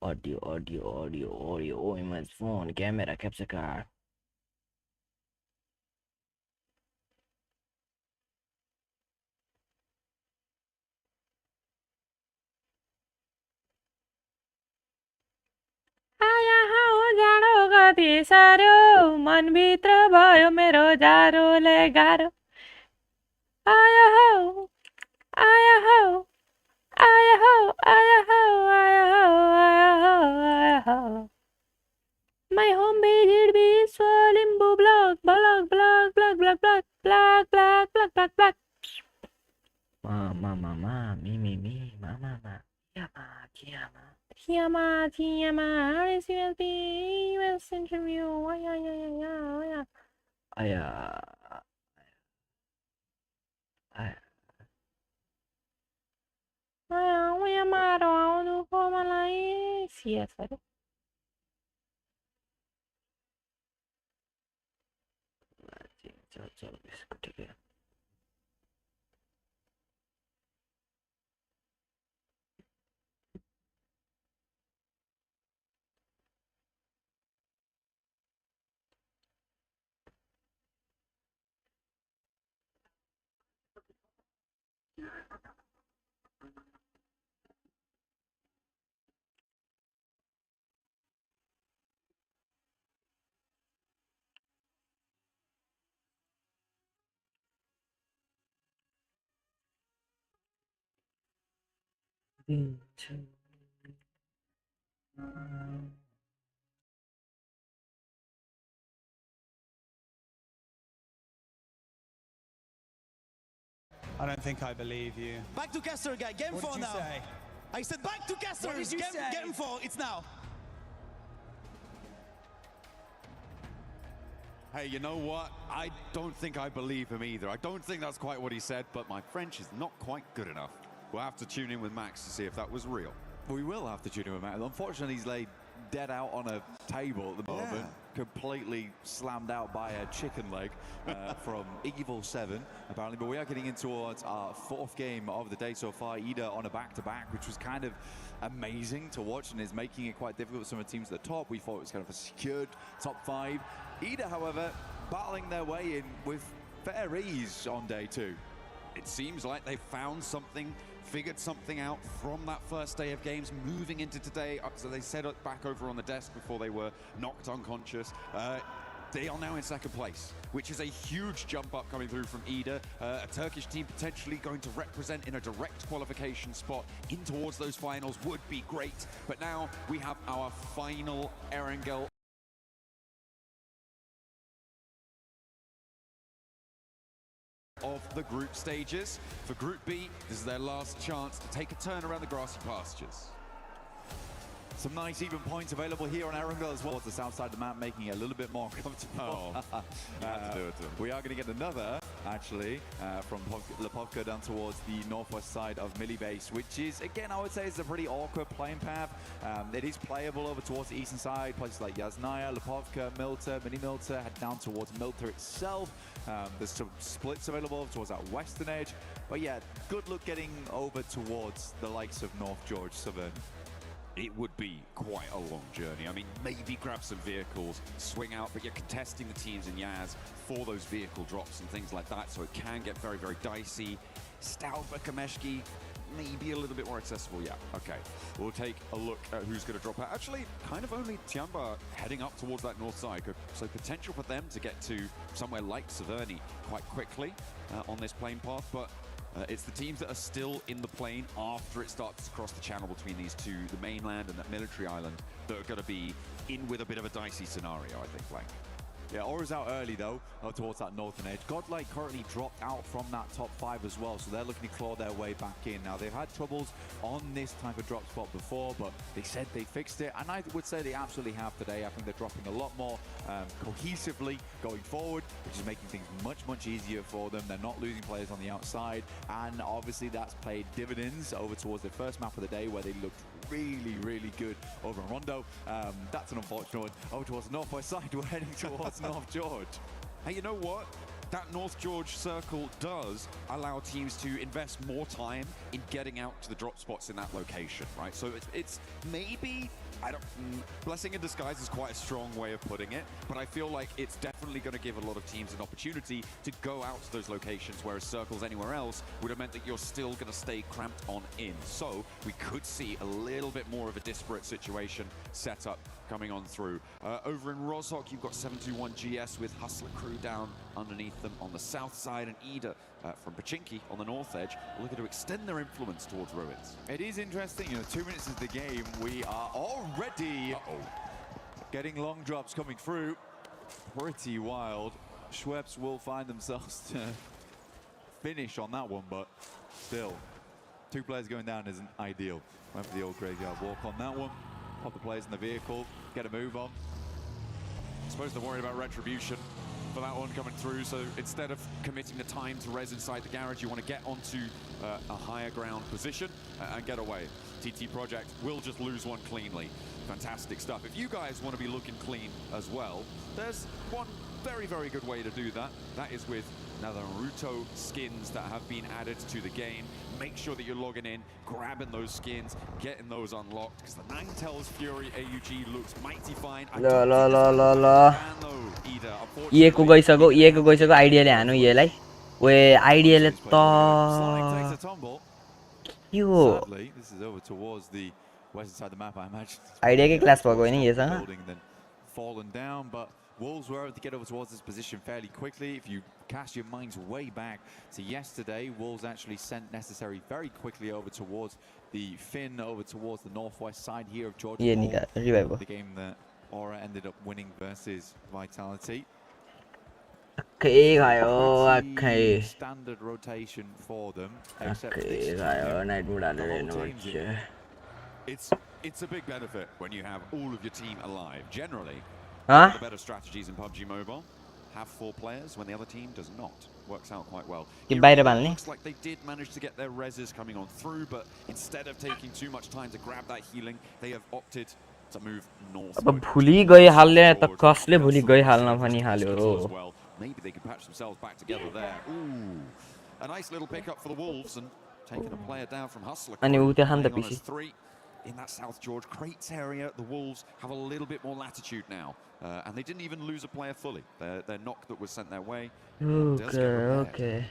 Audio. Oh, my phone, camera, capture card. आया हूँ जानो कति सारो मन भित्र भयो मेरो जारोले गाह्रो आया हूँ My home visit be Limbo block. TMR, this USB, US interview. Voy a amar a un como la sí, es verdad. चलो इसको ठीक है I don't think I believe you. Back to Kester, guy. Game 4 now. Say? I said back to Kester. What did you say? Game 4. It's now. Hey, you know what? I don't think I believe him either. I don't think that's quite what he said, but my French is not quite good enough. We'll have to tune in with Max to see if that was real. We will have to tune in with Max. Unfortunately, he's laid dead out on a table at the moment, completely slammed out by a chicken leg from Evil 7, apparently. But we are getting in towards our 4th game of the day so far. Ida on a back-to-back, which was kind of amazing to watch and is making it quite difficult for some of the teams at the top. We thought it was kind of a secured top 5. Ida, however, battling their way in with fair ease on day 2. It seems like they found something, figured something out from that first day of games, moving into today. So they set it back over on the desk before they were knocked unconscious. They are now in 2nd place, which is a huge jump up coming through from Ida. A Turkish team potentially going to represent in a direct qualification spot in towards those finals would be great. But now we have our final Erangel of the group stages. For Group B, this is their last chance to take a turn around the grassy pastures. Some nice even points available here on Erangel as well. Towards the south side of the map, making it a little bit more comfortable. You have to do it to him. We are going to get another, actually, from Lepovka down towards the northwest side of Millie Base, which is, again, I would say is a pretty awkward playing path. It is playable over towards the eastern side, places like Yasnaya, Lepovka, Milta, Mini Milta, head down towards Milta itself. There's some splits available over towards that western edge. But yeah, good luck getting over towards the likes of North George, Southern. It would be quite a long journey. I mean, maybe grab some vehicles, swing out, but you're contesting the teams in Yaz for those vehicle drops and things like that, so it can get very, very dicey. Stalba, Kameshki, maybe a little bit more accessible, yeah. Okay, we'll take a look at who's going to drop out. Actually, kind of only Tiamba heading up towards that north side, so potential for them to get to somewhere like Severny quite quickly on this plane path, but it's the teams that are still in the plane after it starts to cross the channel between these two, the mainland and that military island, that are going to be in with a bit of a dicey scenario, I think, Blank. Yeah, Aura's out early though, towards that northern edge. Godlike currently dropped out from that top 5 as well, so they're looking to claw their way back in. Now, they've had troubles on this type of drop spot before, but they said they fixed it, and I would say they absolutely have today. I think they're dropping a lot more cohesively going forward, which is making things much, much easier for them. They're not losing players on the outside, and obviously that's paid dividends over towards the first map of the day, where they looked really, really good over in Rondo. That's an unfortunate one. Over towards the northwest side, we're heading towards North George. Hey, you know what? That North George circle does allow teams to invest more time in getting out to the drop spots in that location, right? So it's maybe, blessing in disguise is quite a strong way of putting it, but I feel like it's definitely going to give a lot of teams an opportunity to go out to those locations, whereas circles anywhere else would have meant that you're still going to stay cramped on in. So we could see a little bit more of a disparate situation set up coming on through. Over in Rozhok, you've got 721 GS with Hustler Crew down underneath them on the south side, and Ida from Pachinki on the north edge looking to extend their influence towards Ruins. It is interesting, 2 minutes into the game, we are already getting long drops coming through. Pretty wild. Schweppes will find themselves to finish on that one, but still. 2 players going down isn't ideal. Went for the old graveyard walk on that one. Pop the players in the vehicle, get a move on. I suppose they're worried about retribution for that one coming through, so instead of committing the time to res inside the garage, you want to get onto a higher ground position and get away. TT Project will just lose one cleanly. Fantastic stuff. If you guys want to be looking clean as well, there's one very, very good way to do that. That is with Naruto skins that have been added to the game. Make sure that you're logging in, grabbing those skins, getting those unlocked, because the Ninetales Fury AUG looks mighty fine. ये को गइसक्यो आइडियाले हानु यसलाई ओए आइडियाले त यो Sadly, this is over towards the west side of the map, I imagine. Idea के class भएको हैन यससँग Fallen down, but Wolves were able to get over towards this position fairly quickly. If you cast your minds way back to yesterday, Wolves actually sent Necessary very quickly over towards the Finn, over towards the northwest side here of Georgia. The game that Horaa ended up winning versus Vitality. Okay. Standard rotation for them. It's a big benefit when you have all of your team alive. Generally, the better strategies in PUBG Mobile have 4 players when the other team does not. Works out quite well. It looks like they did manage to get their reses coming on through, but instead of taking too much time to grab that healing, they have opted to move north. अब भुली गए हाल्ने त कसले भुली गए हाल्न पनि हाल्यो. Maybe they could patch themselves back together there. Ooh, a nice little pickup for the Wolves and taking a player down from Hustler. अनि उ त्यहाँ त पिसी. 3 in that South George crates area. The Wolves have a little bit more latitude now, and they didn't even lose a player fully. Their knock that was sent their way. Okay.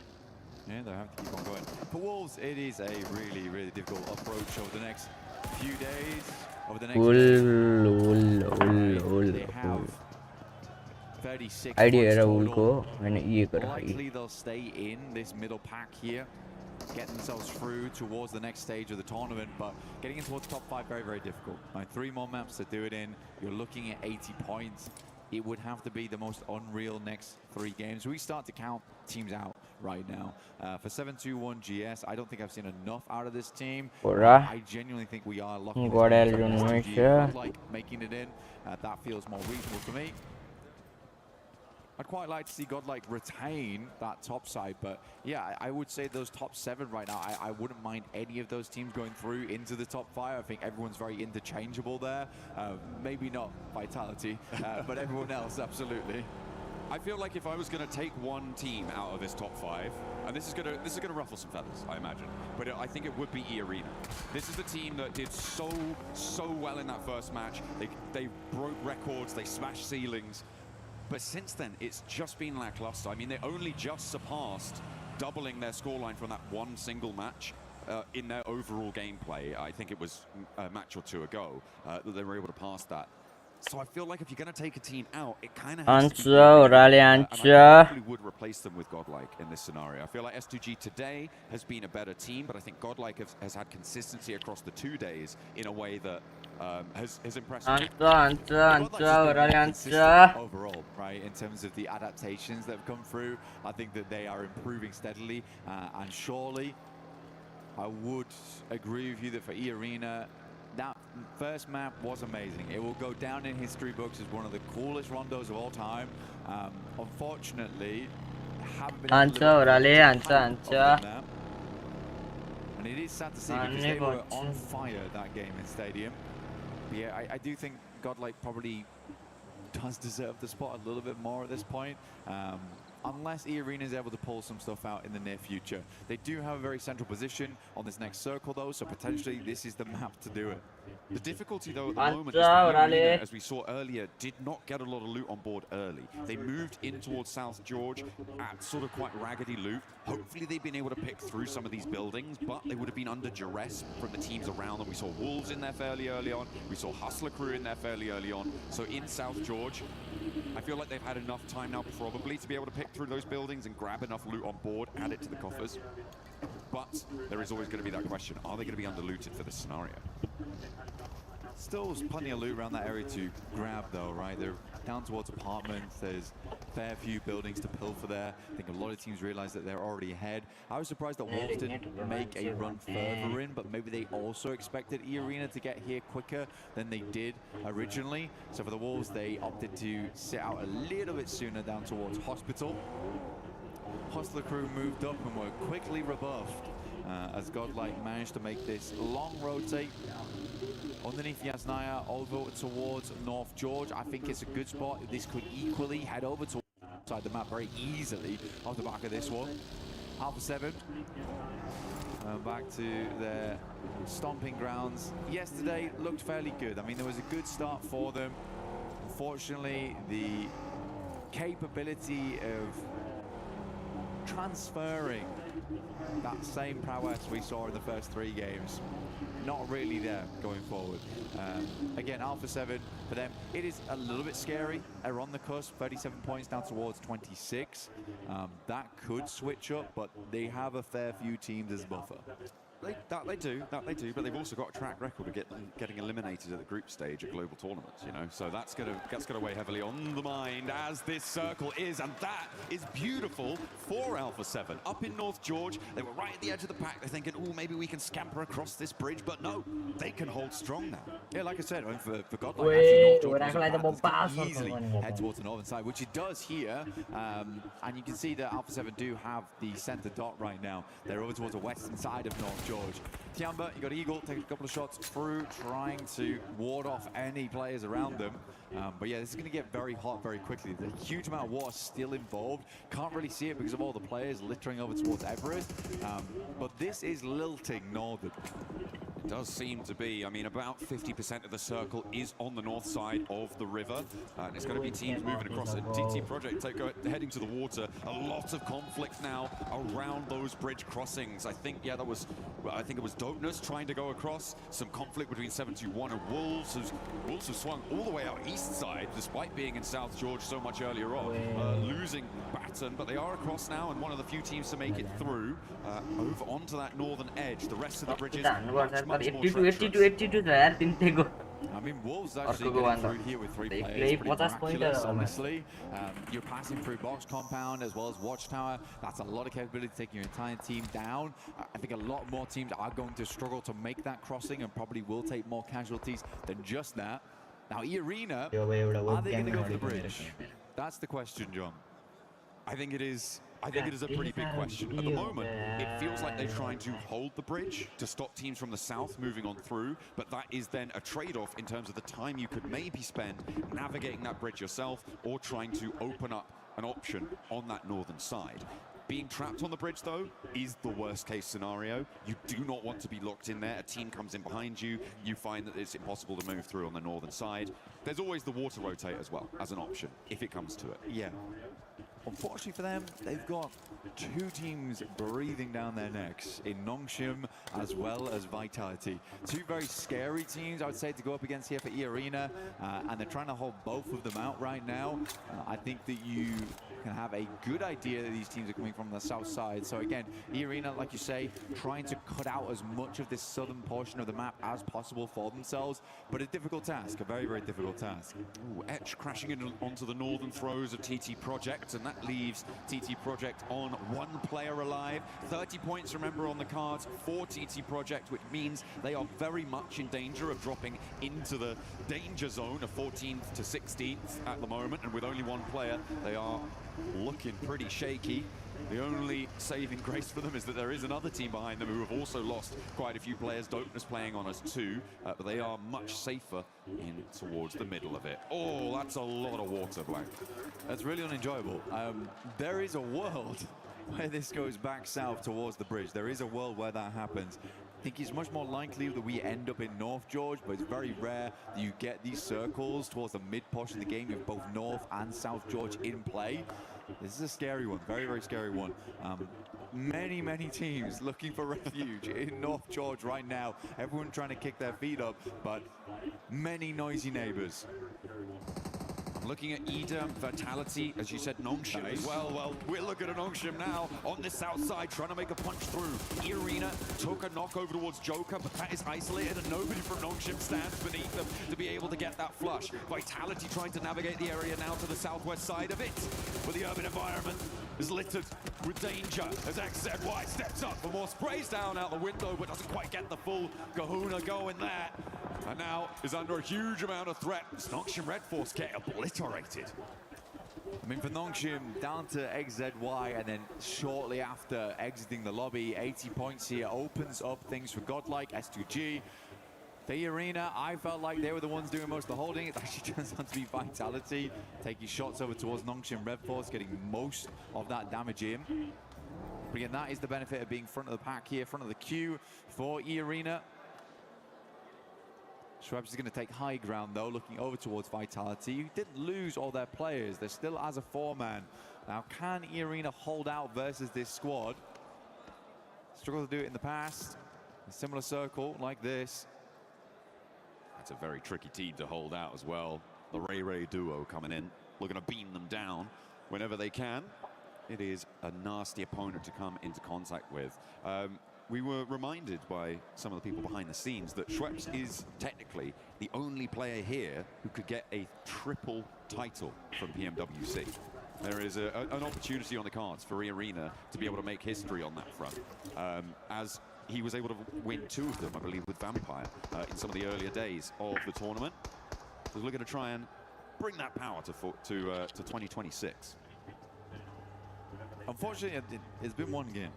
Yeah, they have to keep on going. For Wolves, it is a really, really difficult approach over the next few days. Over the next they have 36 idea total. Likely they'll stay in this middle pack here, get themselves through towards the next stage of the tournament, but getting into the top 5 very, very difficult. 3 more maps to do it in. You're looking at 80 points. It would have to be the most unreal next 3 games. We start to count teams out right now. For 721 GS, I don't think I've seen enough out of this team. I genuinely think we are lucky. Like making it in, that feels more reasonable to me. I'd quite like to see Godlike retain that top side, but yeah, I would say those top 7 right now, I wouldn't mind any of those teams going through into the top 5. I think everyone's very interchangeable there. Maybe not Vitality, but everyone else, absolutely. I feel like if I was going to take one team out of this top 5, and this is going to ruffle some feathers, I imagine, but I think it would be E-Arena. This is the team that did so well in that first match. They broke records, they smashed ceilings. But since then, it's just been lackluster. I mean, they only just surpassed doubling their scoreline from that one single match in their overall gameplay. I think it was a match or 2 ago that they were able to pass that. So I feel like if you're going to take a team out, it kind of has to be and I probably would replace them with Godlike in this scenario. I feel like S2G today has been a better team, but I think Godlike has had consistency across the 2 days in a way that has impressed me. Overall, right, in terms of the adaptations that have come through, I think that they are improving steadily, and surely I would agree with you that for E-Arena, that first map was amazing. It will go down in history books as one of the coolest rondos of all time. Unfortunately, haven't been able to and it is sad to see because they were on fire that game in Stadium. But yeah, I do think Godlike probably does deserve the spot a little bit more at this point. Unless E-Arena is able to pull some stuff out in the near future. They do have a very central position on this next circle though, so potentially this is the map to do it. The difficulty though at the moment is that E-Arena, as we saw earlier, did not get a lot of loot on board early. They moved in towards South George at sort of quite raggedy loot. Hopefully they've been able to pick through some of these buildings, but they would have been under duress from the teams around them. We saw Wolves in there fairly early on. We saw Hustler Crew in there fairly early on. So in South George, I feel like they've had enough time now probably to be able to pick through those buildings and grab enough loot on board, add it to the coffers. But there is always going to be that question, are they going to be under-looted for this scenario? Still plenty of loot around that area to grab though, right? They're down towards apartments. There's fair few buildings to pilfer there. I think a lot of teams realize that they're already ahead. I was surprised that Wolves didn't make a run further in, but maybe they also expected E-Arena to get here quicker than they did originally. So for the Wolves, they opted to sit out a little bit sooner down towards Hospital. Hostler crew moved up and were quickly rebuffed as Godlike managed to make this long rotate underneath Yasnaya over towards North George. I think it's a good spot. This could equally head over to outside the map very easily off the back of this one. Alpha 7 back to their stomping grounds. Yesterday looked fairly good. I mean, there was a good start for them. Unfortunately, the capability of transferring that same prowess we saw in the first 3 games, not really there going forward. Again, Alpha 7, for them, it is a little bit scary. They're on the cusp, 37 points down towards 26. That could switch up, but they have a fair few teams as buffer. They do, but they've also got a track record of getting eliminated at the group stage at global tournaments, you know, so that's gonna weigh heavily on the mind as this circle is, and that is beautiful for Alpha 7. Up in North George, they were right at the edge of the pack. They're thinking, oh, maybe we can scamper across this bridge, but no, they can hold strong now. Yeah, like I said, for Godlike, actually, easily head towards the northern side, which it does here, and you can see that Alpha 7 do have the center dot right now. They're over towards the western side of North George. Tiamba, you got Eagle, taking a couple of shots through, trying to ward off any players around them. But yeah, this is going to get very hot very quickly. There's a huge amount of water still involved. Can't really see it because of all the players littering over towards Everest. But this is lilting Northern. It does seem to be. I mean, about 50% of the circle is on the north side of the river. And it's going to be teams moving across it. TT Project heading to the water. A lot of conflict now around those bridge crossings. I think it was Dopeness trying to go across. Some conflict between 721 and Wolves. Wolves have swung all the way out east side, despite being in South George so much earlier on. Losing Baton, but they are across now, and one of the few teams to make it through over onto that northern edge. The rest of the bridges much more treacherous. I mean, Wolves actually getting through here with 3 players, pretty miraculous, honestly. You're passing through Box Compound as well as Watchtower. That's a lot of capability taking your entire team down. I think a lot more teams are going to struggle to make that crossing and probably will take more casualties than just that. Now, E-Arena, are they going to go for the bridge? That's the question, John. I think it is a pretty big question. At the moment, it feels like they're trying to hold the bridge to stop teams from the south moving on through, but that is then a trade-off in terms of the time you could maybe spend navigating that bridge yourself or trying to open up an option on that northern side. Being trapped on the bridge, though, is the worst-case scenario. You do not want to be locked in there. A team comes in behind you. You find that it's impossible to move through on the northern side. There's always the water rotate as well as an option, if it comes to it. Yeah. Unfortunately for them, they've got 2 teams breathing down their necks in Nongshim as well as Vitality. 2 very scary teams, I would say, to go up against here for E-Arena, and they're trying to hold both of them out right now. I think that you can have a good idea that these teams are coming from the south side. So again, E-Arena, like you say, trying to cut out as much of this southern portion of the map as possible for themselves, but a difficult task, a very, very difficult task. Ooh, Etch crashing onto the northern throes of TT Project, and that leaves TT Project on 1 player alive. 30 points, remember, on the cards for TT Project, which means they are very much in danger of dropping into the danger zone of 14th to 16th at the moment, and with only 1 player, they are looking pretty shaky. The only saving grace for them is that there is another team behind them who have also lost quite a few players. Dopeness playing on us too, but they are much safer in towards the middle of it. Oh, that's a lot of water, Blank. That's really unenjoyable. There is a world where this goes back south towards the bridge. There is a world where that happens. I think it's much more likely that we end up in North George, but it's very rare that you get these circles towards the mid portion of the game with both North and South George in play. This is a scary one, very, very scary one. Many, many teams looking for refuge in North George right now. Everyone trying to kick their feet up, but many noisy neighbors. Looking at Ida, Vitality, as you said, Nongshim as well. Well, we're looking at Nongshim now on the south side, trying to make a punch through. Irina took a knock over towards Joker, but that is isolated, and nobody from Nongshim stands beneath them to be able to get that flush. Vitality trying to navigate the area now to the southwest side of it, but the urban environment is littered with danger as XZY steps up for more, sprays down out the window, but doesn't quite get the full kahuna going there. And now is under a huge amount of threat. Nongshim Red Force get obliterated. I mean, for Nongshim, down to XZY, and then shortly after exiting the lobby, 80 points here opens up things for Godlike, S2G. The Arena, I felt like they were the ones doing most of the holding. It actually turns out to be Vitality, taking shots over towards Nongshim Red Force, getting most of that damage in. But again, that is the benefit of being front of the pack here, front of the queue for E-Arena. Schwebs is going to take high ground, though, looking over towards Vitality. You didn't lose all their players. They're still as a four-man. Now, can E-Arena hold out versus this squad? Struggled to do it in the past. A similar circle like this. That's a very tricky team to hold out as well. The Ray duo coming in, looking to beam them down whenever they can. It is a nasty opponent to come into contact with. We were reminded by some of the people behind the scenes that Schweppes is technically the only player here who could get a triple title from PMWC. There is an opportunity on the cards for E-Arena to be able to make history on that front, as he was able to win 2 of them, I believe, with Vampire in some of the earlier days of the tournament. So we're going to try and bring that power to 2026. Unfortunately, it's been one game.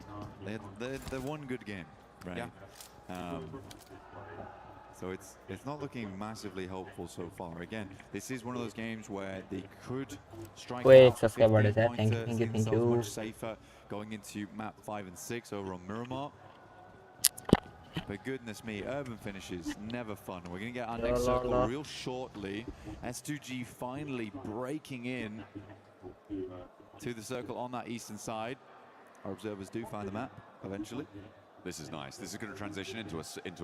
They're one good game, right? Yeah. So it's not looking massively hopeful so far. Again, this is one of those games where they could strike out 15 pointers, thank you. much safer going into map 5 and 6 over on Miramar. But goodness me, urban finishes, never fun. We're going to get our next circle real shortly. S2G finally breaking in to the circle on that eastern side. Our observers do find the map eventually. This is nice. This is going to transition into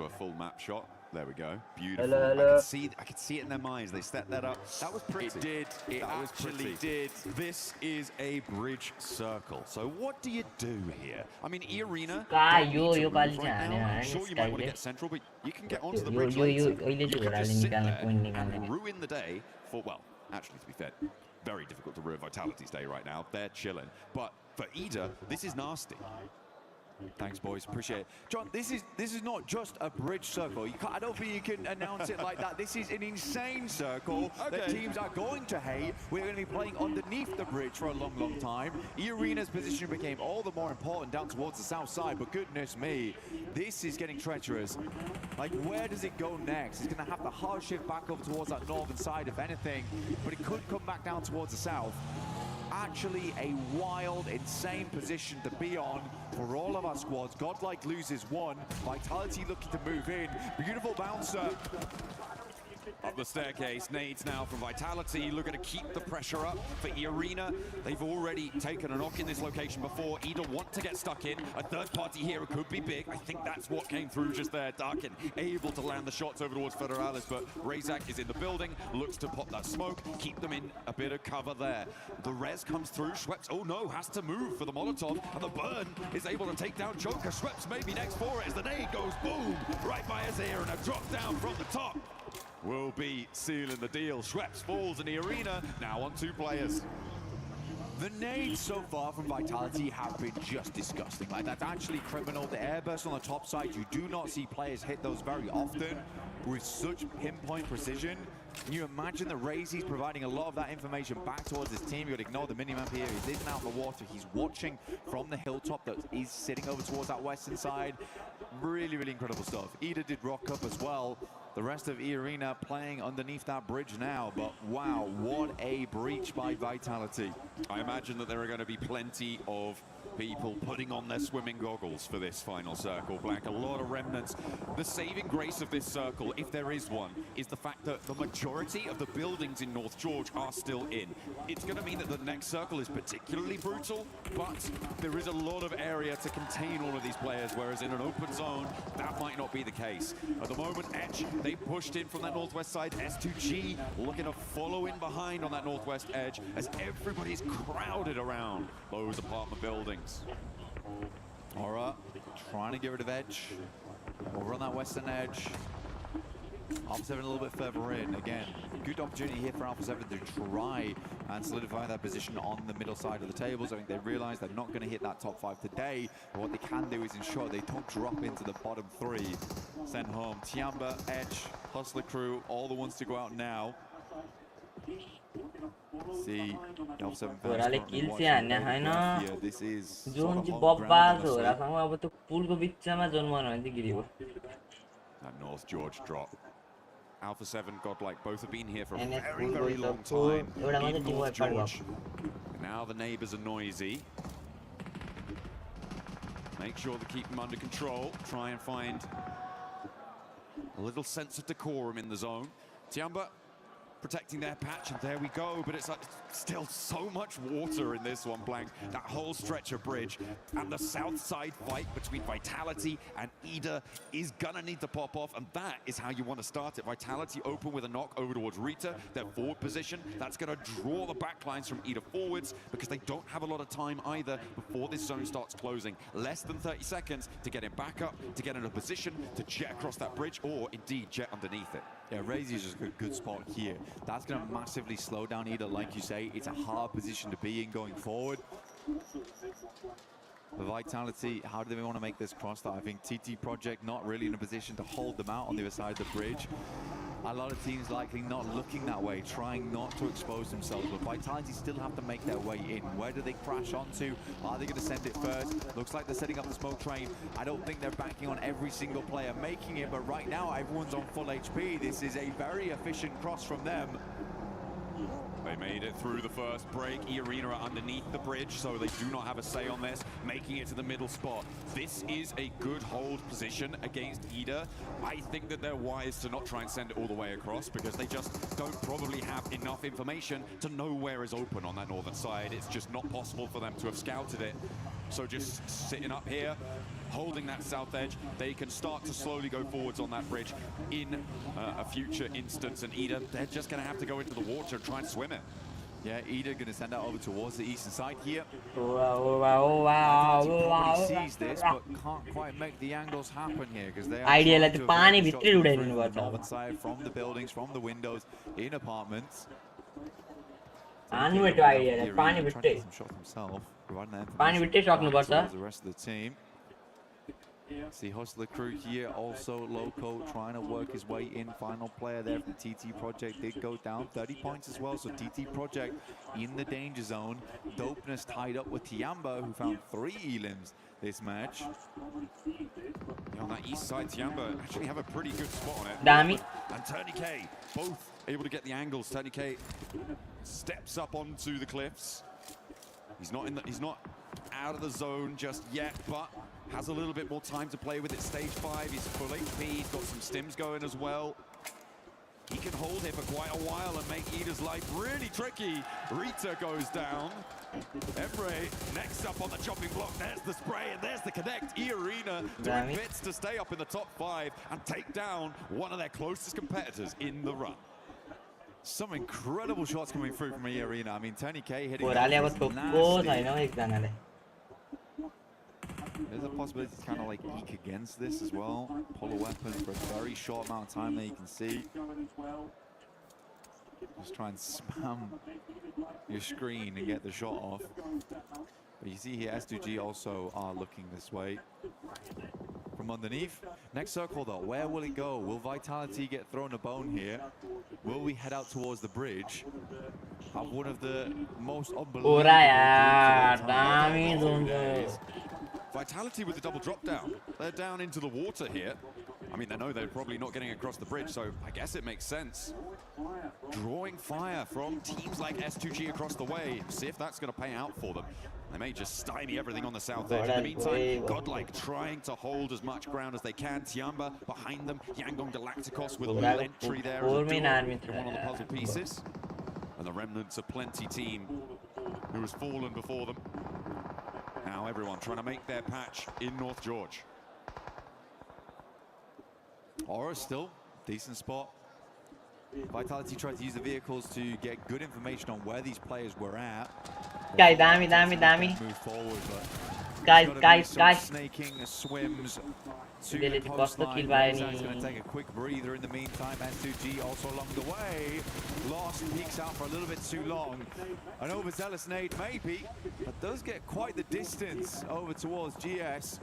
a full map shot. There we go. Beautiful. Hello. I could see it in their minds. They set that up. That was pretty. It did. It actually did. This is a bridge circle. So what do you do here? I mean, E-Arena. I'm sure you might want to get central, but you can get onto the bridge later. You can just sit there and ruin the day for, well, actually, to be fair, very difficult to ruin Vitality's day right now. They're chilling. But for Ida, this is nasty. Thanks, boys. Appreciate it. John, this is not just a bridge circle. I don't think you can announce it like that. This is an insane circle that teams are going to hate. We're going to be playing underneath the bridge for a long, long time. E-Arena's position became all the more important down towards the south side, but goodness me, this is getting treacherous. Like, where does it go next? It's going to have to hard shift back over towards that northern side, if anything, but it could come back down towards the south. Actually a wild, insane position to be on for all of our squads. Godlike loses 1. Vitality looking to move in. Beautiful bouncer. Up the staircase, nades now from Vitality, looking to keep the pressure up for E-Arena. They've already taken a knock in this location before. Ida want to get stuck in. A third-party hero could be big. I think that's what came through just there. Darkin able to land the shots over towards Federalis, but Razak is in the building, looks to pop that smoke, keep them in a bit of cover there. The res comes through. Schweppes, oh no, has to move for the Molotov, and the burn is able to take down Joker. Schweppes maybe next for it as the nade goes boom right by his ear, and a drop down from the top will be sealing the deal. Schweppes falls in the arena, now on 2 players. The nades so far from Vitality have been just disgusting. Like, that's actually criminal. The airburst on the top side, you do not see players hit those very often with such pinpoint precision. Can you imagine the Raze? He's providing a lot of that information back towards his team. You've got to ignore the minimap here. He isn't out in the water. He's watching from the hilltop that is sitting over towards that western side. Really, really incredible stuff. Ida did rock up as well. The rest of E-Arena playing underneath that bridge now, but wow, what a breach by Vitality. I imagine that there are going to be plenty of people putting on their swimming goggles for this final circle, Black. A lot of remnants. The saving grace of this circle, if there is one, is the fact that the majority of the buildings in North George are still in. It's going to mean that the next circle is particularly brutal, but there is a lot of area to contain all of these players, whereas in an open zone, that might not be the case. At the moment, Edge, they pushed in from that northwest side. S2G looking to follow in behind on that northwest edge as everybody's crowded around those apartment buildings. Horaa trying to get rid of Edge over on that western edge. Alpha 7 a little bit further in. Again, good opportunity here for Alpha 7 to try and solidify that position on the middle side of the tables. I think they realize they're not going to hit that top 5 today, but what they can do is ensure they don't drop into the bottom 3. Send home Tiamba, Edge, Hustler Crew, all the ones to go out now. See, Alpha 7 fans here. This is sort of home ground. That North George drop. Alpha 7, Godlike, both have been here for a very, very long time in North George. Now the neighbors are noisy. Make sure to keep them under control. Try and find a little sense of decorum in the zone. Tiamba protecting their patch, and there we go, but it's still so much water in this one, Blank. That whole stretch of bridge, and the south side fight between Vitality and Ida is gonna need to pop off, and that is how you want to start it. Vitality open with a knock over towards Rita, their forward position. That's gonna draw the backlines from Ida forwards, because they don't have a lot of time either before this zone starts closing. Less than 30 seconds to get it back up, to get in a position to jet across that bridge, or indeed jet underneath it. Yeah, Razy is just a good spot here. That's going to massively slow down Ida, like you say. It's a hard position to be in going forward. The Vitality, how do they want to make this cross? That I think TT Project not really in a position to hold them out on the other side of the bridge. A lot of teams likely not looking that way, trying not to expose themselves, but Vitality still have to make their way in. Where do they crash onto? Are they going to send it first? Looks like they're setting up the smoke train. I don't think they're banking on every single player making it, but right now everyone's on full HP. This is a very efficient cross from them. They made it through the first break. E-Arena are underneath the bridge, so they do not have a say on this, making it to the middle spot. This is a good hold position against Ida. I think that they're wise to not try and send it all the way across, because they just don't probably have enough information to know where is open on that northern side. It's just not possible for them to have scouted it. So just sitting up here, holding that south edge, they can start to slowly go forwards on that bridge in a future instance. And Ida, they're just going to have to go into the water and try and swim it. Yeah, Ida going to send that over towards the eastern side here. He sees this, but can't quite make the angles happen here, because they are Ideal trying to pani avoid vitri shots udainu from the northern side, from the buildings, from the windows, in apartments. Anu vetu idea pani vitri. Pani vitri shock nu barsa. The rest of the team. See Hustler Crew here, also Loco trying to work his way in. Final player there from TT Project did go down, 30 points as well. So TT Project in the danger zone. Dopeness tied up with Tiamba, who found 3 elims this match. Yeah, on that east side, Tiamba actually have a pretty good spot on it. Damn it. And Tony K, both able to get the angles. Tony K steps up onto the cliffs. He's not out of the zone just yet, but has a little bit more time to play with it. Stage 5, he's full HP, he's got some stims going as well. He can hold here for quite a while and make Ida's life really tricky. Rita goes down. Emre next up on the chopping block. There's the spray and there's the connect. E-Arena doing bits to stay up in the top 5 and take down one of their closest competitors in the run. Some incredible shots coming through from E-Arena. I mean, Tony K hitting There's a possibility to kind of like eke against this as well. Pull a weapon for a very short amount of time there, you can see. Just try and spam your screen and get the shot off. But you see here, S2G also are looking this way from underneath. Next circle though, where will it go? Will Vitality get thrown a bone here? Will we head out towards the bridge? Have one of the most unbelievable Vitality with the double drop down. They're down into the water here. I mean, they know they're probably not getting across the bridge, so I guess it makes sense. Drawing fire from teams like S2G across the way. See if that's going to pay out for them. They may just stymie everything on the south edge. In the meantime, Godlike trying to hold as much ground as they can. Tiamba behind them. Yangon Galacticos with a little entry there. One on the puzzle pieces. And the remnants of Plenty team who has fallen before them. Now everyone trying to make their patch in North George. Horaa still, decent spot. Vitality tried to use the vehicles to get good information on where these players were at. Guys, dami. Move forward, but Guys. Snaking swims to Dele the de coastline. costa kill vai He's going to take a quick breather in the meantime. S2G also along the way. Lost, peeks out for a little bit too long. An overzealous nade maybe, but does get quite the distance over towards GS.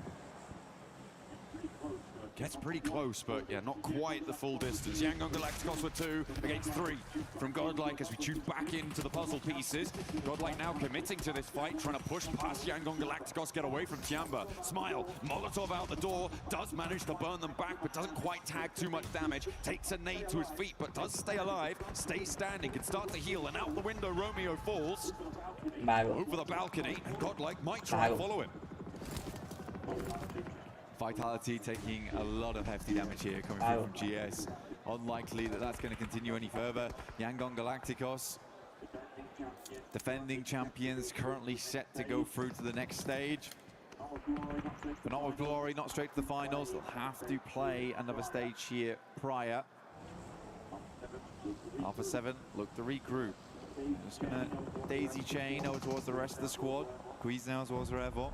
Gets pretty close, but yeah, not quite the full distance. Yangon Galacticos with 2 against 3 from Godlike as we tune back into the puzzle pieces. Godlike now committing to this fight, trying to push past Yangon Galacticos, get away from Tiamba. Smile, Molotov out the door, does manage to burn them back, but doesn't quite tag too much damage. Takes a nade to his feet, but does stay alive, stays standing, can start to heal, and out the window Romeo falls. Over the balcony, and Godlike might try and follow him. Vitality taking a lot of hefty damage here coming through from GS. Unlikely that that's going to continue any further. Yangon Galacticos, defending champions, currently set to go through to the next stage. But not with glory, not straight to the finals. They'll have to play another stage here prior. Alpha 7 look to regroup. Just going to daisy chain over towards the rest of the squad. Quiz now as well as Revo.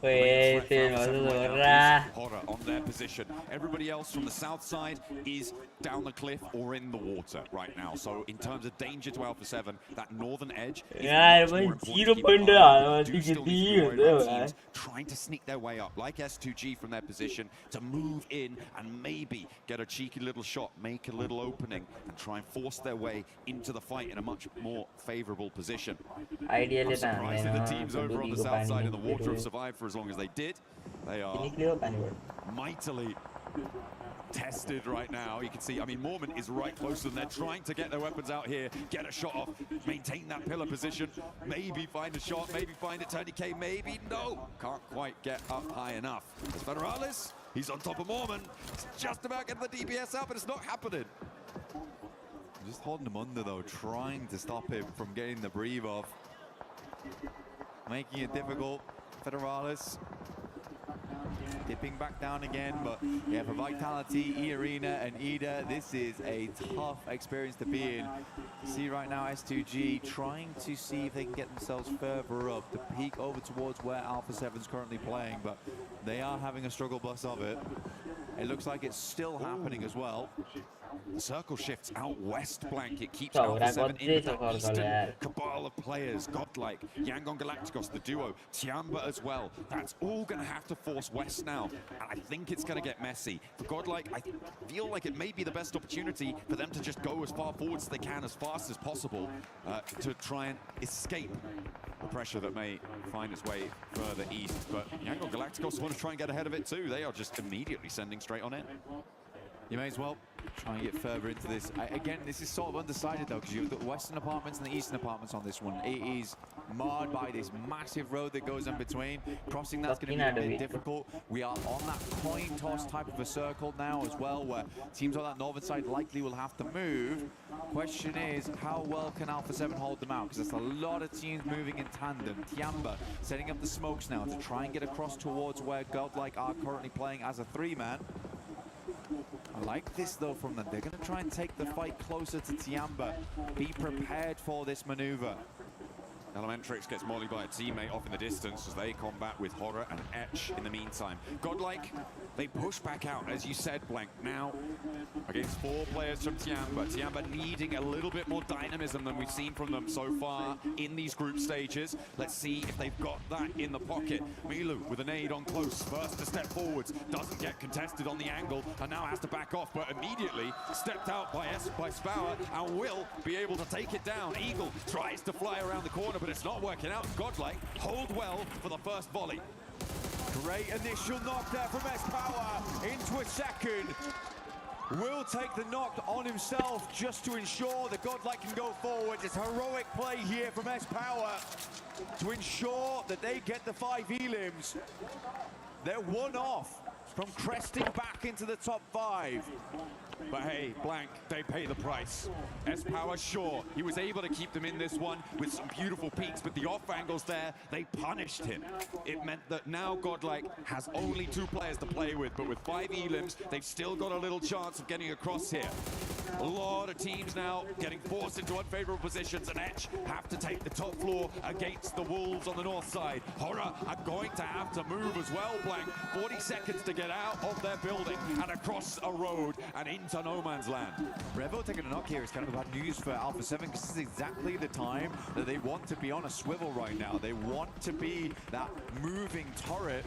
Horaa on their position. Everybody else from the south side is down the cliff or in the water right now. So in terms of danger to Alpha 7, that northern edge is trying to sneak their way up, like S2G from their position, to move in and maybe get a cheeky little shot, make a little opening, and try and force their way into the fight in a much more favorable position. I'm surprised that the teams over on the south side in the water have survived for as long as they did. They are mightily tested right now. You can see, I mean, Mormon is right close to them. They're trying to get their weapons out here, get a shot off, maintain that pillar position, maybe find a shot, maybe find a tourniquet, maybe no. Can't quite get up high enough. It's Federalis, he's on top of Mormon. He's just about getting the DPS out, but it's not happening. Just holding him under though, trying to stop him from getting the breathe off. Making it difficult. Federalis dipping back down again, but yeah, for Vitality, E-Arena and Ida, this is a tough experience to be in. See right now S2G trying to see if they can get themselves further up to peek over towards where Alpha 7's currently playing, but they are having a struggle bus of it. It looks like it's still happening as well. The circle shifts out west blank. It keeps Alpha 7 in the eastern cabal of players. Godlike, Yangon Galacticos, the duo, Tiamba as well. That's all going to have to force west now. And I think it's going to get messy. For Godlike, I feel like it may be the best opportunity for them to just go as far forward as they can, as fast as possible, to try and escape the pressure that may find its way further east. But Yangon Galacticos want to try and get ahead of it too. They are just immediately sending straight on in. You may as well try and get further into this. Again, this is sort of undecided though, because you have the western apartments and the eastern apartments on this one. It is marred by this massive road that goes in between. Crossing that's going to be a bit difficult. We are on that coin toss type of a circle now as well, where teams on that northern side likely will have to move. Question is, how well can Alpha 7 hold them out? Because there's a lot of teams moving in tandem. Tiamba setting up the smokes now to try and get across towards where Godlike are currently playing as a 3-man. I like this though from them. They're going to try and take the fight closer to Tiamba. Be prepared for this maneuver. Elementrix gets mollied by a teammate off in the distance as they combat with Horaa and Etch in the meantime. Godlike, they push back out, as you said, Blank, now against 4 players from Tiamba. Tiamba needing a little bit more dynamism than we've seen from them so far in these group stages. Let's see if they've got that in the pocket. Milu with a nade on close, first to step forwards, doesn't get contested on the angle, and now has to back off, but immediately stepped out by Spauer and will be able to take it down. Eagle tries to fly around the corner, but it's not working out. Godlike hold well for the first volley. Great initial knock there from S-Power into a second. Will take the knock on himself just to ensure that Godlike can go forward. It's heroic play here from S-Power to ensure that they get the 5 elims. They're one off from cresting back into the top 5. But hey, Blank, they pay the price. S-Power, sure, he was able to keep them in this one with some beautiful peaks, but the off angles there, they punished him. It meant that now Godlike has only 2 players to play with, but with 5 elims, they've still got a little chance of getting across here. A lot of teams now getting forced into unfavorable positions, and Edge have to take the top floor against the Wolves on the north side. Horaa are going to have to move as well, Blank. 40 seconds to get out of their building and across a road and into no man's land. Revo taking a knock here is kind of bad news for Alpha 7 because this is exactly the time that they want to be on a swivel right now. They want to be that moving turret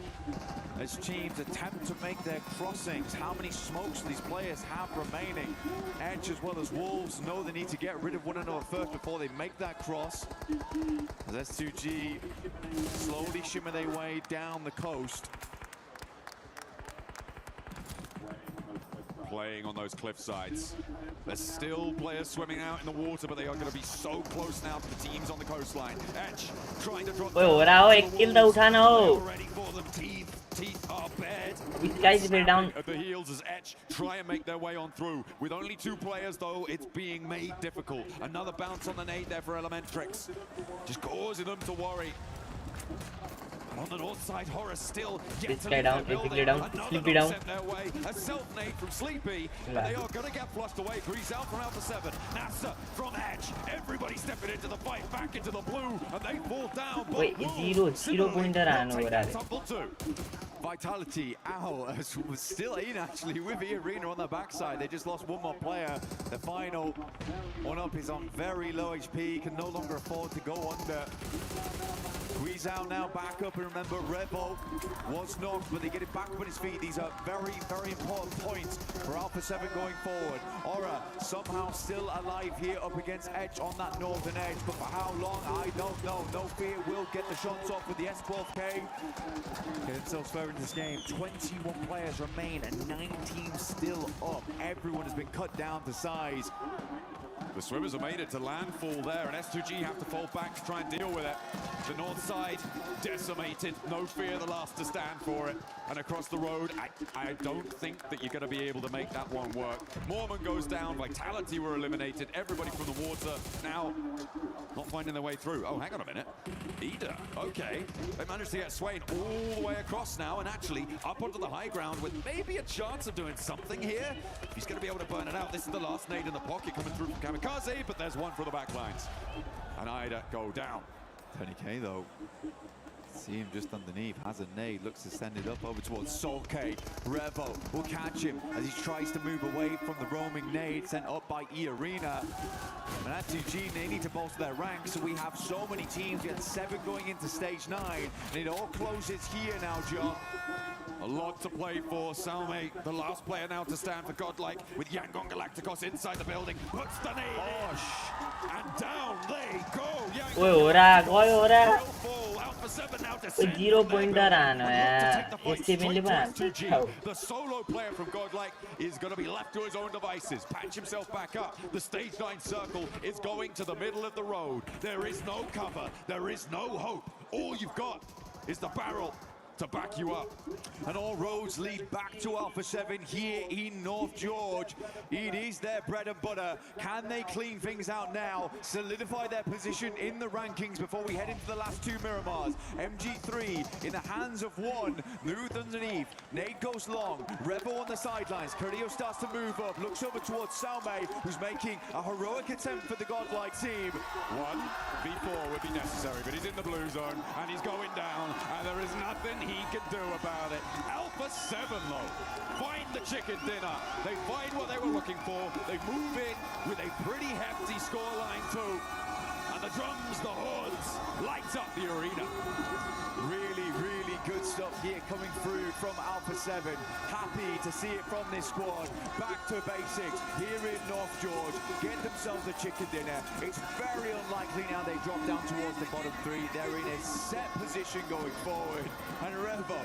as teams attempt to make their crossings. How many smokes these players have remaining? Edge as well as Wolves know they need to get rid of one another first before they make that cross. As S2G slowly shimmer their way down the coast. Playing on those cliff sides. There's still players swimming out in the water, but they are going to be so close now to the teams on the coastline. Edge trying to drop. Horaa, एक kill तो उठाना हो. Ready for them. Teeth are bared. This guy is very down. At the heels as Edge try and make their way on through. With only 2 players though, it's being made difficult. Another bounce on the nade there for Elementrix, just causing them to worry. On the north side, Horaa still yet to leave their building. Another knock sent their way. A self-nade from Sleepy. And they are going to get flushed away. Grease out from Alpha 7. NASA from Edge. Everybody stepping into the fight, back into the blue. And they fall down. Wait, zero pointer Vitality out as was still in actually with the arena on the backside. They just lost one more player. The final one up is on very low HP, can no longer afford to go under. Squeeze out now, back up, and remember Revo was knocked, but they get it back up on his feet. These are very, very important points for Alpha 7 going forward. Horaa somehow still alive here up against Edge on that northern edge, but for how long, I don't know. No fear, will get the shots off with the S12K. Get themselves further into this game. 21 players remain and 9 teams still up. Everyone has been cut down to size. The swimmers have made it to landfall there, and S2G have to fall back to try and deal with it. The north side decimated, no fear, the last to stand for it. And across the road, I don't think that you're going to be able to make that one work. Mormon goes down, Vitality were eliminated, everybody from the water now not finding their way through. Oh, hang on a minute. Ida, okay. They managed to get Swain all the way across now and actually up onto the high ground with maybe a chance of doing something here. He's going to be able to burn it out. This is the last nade in the pocket coming through from Kamikaze, but there's one for the backlines. And Ida go down. 20k though. See him just underneath, has a nade, looks to send it up over towards Solke. Revo will catch him as he tries to move away from the roaming nade sent up by E-Arena. And at 2G, they need to bolster their ranks, so we have so many teams. We had 7 going into stage 9, and it all closes here now, John. A lot to play for. Salme, the last player now to stand for Godlike, with Yangon Galacticos inside the building. Puts the nade in, and down they go. Horaa, Horaa. Alpha 7 now to 0 pointer The solo player from Godlike is going to be left to his own devices. Patch himself back up. The stage 9 circle is going to the middle of the road. There is no cover. There is no hope. All you've got is the barrel to back you up. And all roads lead back to Alpha 7 here in North George. It is their bread and butter. Can they clean things out now, solidify their position in the rankings before we head into the last 2 Miramars? MG3 in the hands of one, moved underneath. Nade goes long, Revo on the sidelines. Carrillo starts to move up, looks over towards Salme, who's making a heroic attempt for the Godlike team. 1v4 would be necessary, but he's in the blue zone and he's going down, and there is nothing he can do about it. Alpha 7 though, find the chicken dinner. They find what they were looking for. They move in with a pretty hefty scoreline too. And the drums, the horns, light up the arena. Really, really good stuff here coming through from Alpha 7. Happy to see it from this squad. Back to basics here in North George. Get themselves a chicken dinner. It's very unlikely now they drop down towards the bottom three. They're in a set position going forward. And Revo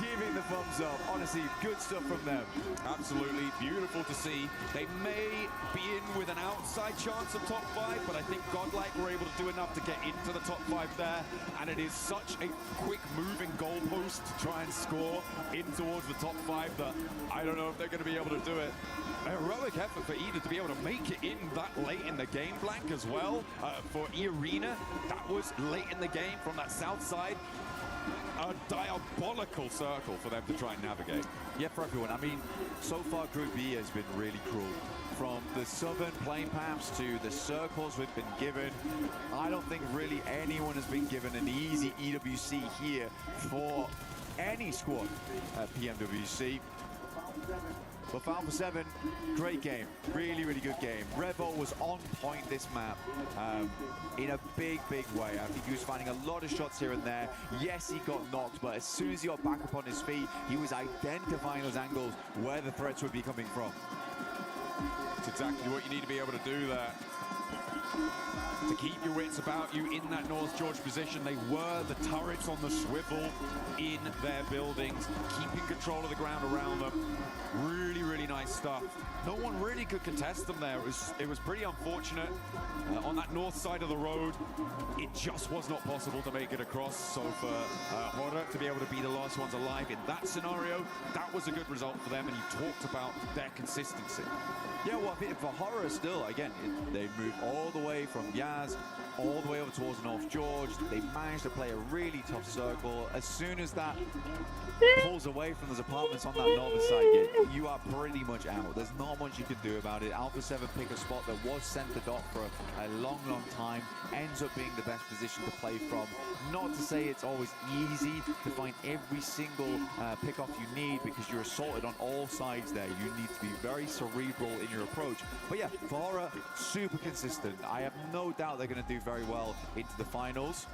giving the thumbs up. Honestly, good stuff from them. Absolutely beautiful to see. They may be in with an outside chance of top 5, but I think Godlike were able to do enough to get into the top 5 there. And it is such a quick moving goalpost to try and score in towards the top 5 that I don't know if they're going to be able to do it. A heroic effort for Ida to be able to make it in that late in the game blank as well. For Arena, that was late in the game from that south side. A diabolical circle for them to try and navigate. Yeah, for everyone. I mean, so far Group B has been really cruel. From the southern plane paths to the circles we've been given, I don't think really anyone has been given an easy EWC here for any squad at PMWC. But for Alpha 7, great game. Really, really good game. Revo was on point this map in a big, big way. I think he was finding a lot of shots here and there. Yes, he got knocked, but as soon as he got back up on his feet, he was identifying those angles where the threats would be coming from. It's exactly what you need to be able to do there. To keep your wits about you in that North George position. They were the turrets on the swivel in their buildings, keeping control of the ground around them. Really, really nice stuff. No one really could contest them there. It was pretty unfortunate. On that north side of the road, it just was not possible to make it across. So for Horaa to be able to be the last ones alive in that scenario, that was a good result for them. And you talked about their consistency. Yeah, well, I think for Horaa still, again, they moved all the way from Yaz, all the way over towards North George. They managed to play a really tough circle. As soon as that pulls away from those apartments on that northern side, you are pretty much out. There's not much you can do about it. Alpha 7 pick a spot that was centered off for a long, long time. Ends up being the best position to play from. Not to say it's always easy to find every single pick-off you need because you're assaulted on all sides there. You need to be very cerebral in your approach. But yeah, Horaa, super consistent. I have no doubt they're going to do very well into the finals.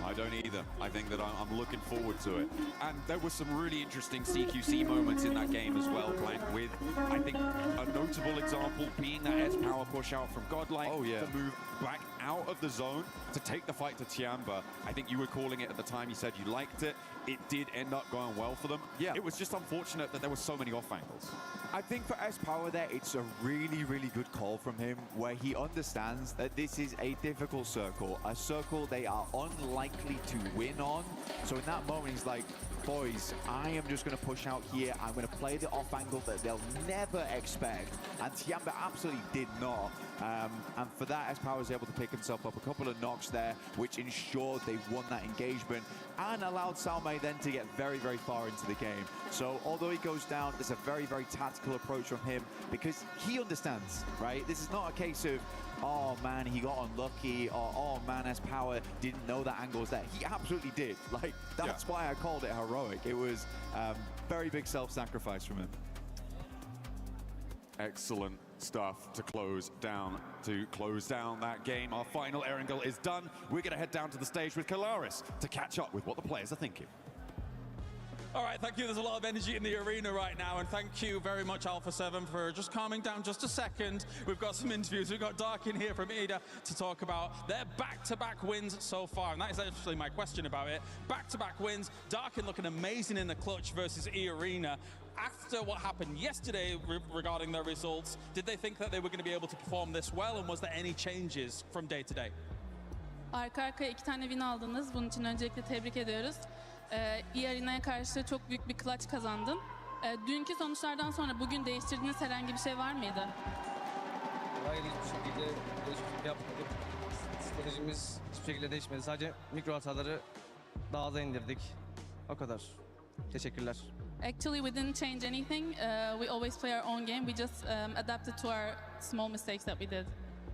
I don't either. I think that I'm looking forward to it. And there were some really interesting CQC moments in that game as well, Blank, with, I think, a notable example being that S-Power push out from Godlike to move back out of the zone to take the fight to Tiamba. I think you were calling it at the time. You said you liked it. It did end up going well for them. Yeah. It was just unfortunate that there were so many off angles. I think for S-Power there, it's a really, really good call from him where he understands that this is a difficult circle, a circle they are unlikely to win on. So in that moment, he's like, boys, I am just going to push out here. I'm going to play the off angle that they'll never expect. And Tiamba absolutely did not. And for that, S-Power was able to pick himself up a couple of knocks there, which ensured they won that engagement and allowed Salmei then to get very, very far into the game. So although he goes down, there's a very, very tactical approach from him because he understands, right? This is not a case of, oh man, he got unlucky, or oh man, S-Power didn't know that angle was there. He absolutely did. Like, that's why I called it heroic. It was very big self-sacrifice from him. Excellent stuff to close down that game. Our final Erangel is done. We're going to head down to the stage with Kalaris to catch up with what the players are thinking. All right, thank you. There's a lot of energy in the arena right now, and thank you very much, Alpha 7, for just calming down just a second. We've got some interviews. We've got Dark in here from Ida to talk about their back-to-back wins so far, and that is actually my question about it. Back-to-back wins. Darkin looking amazing in the clutch versus E-Arena. After what happened yesterday regarding their results, did they think that they were going to be able to perform this well, and was there any changes from day to day? Arka arkaya 2 tane win aldınız. Bunun için öncelikle tebrik ediyoruz. E-Arena'ya karşı çok büyük bir clutch kazandın. Dünkü sonuçlardan sonra bugün değiştirdiğiniz herhangi bir şey var mıydı? Hayır, hiçbir şekilde değişiklik yapmadık. Stratejimiz hiçbir şekilde değişmedi. Sadece mikro hataları daha aza indirdik. O kadar. Teşekkürler. Actually, we didn't change anything. We always play our own game. We just adapted to our small mistakes that we did.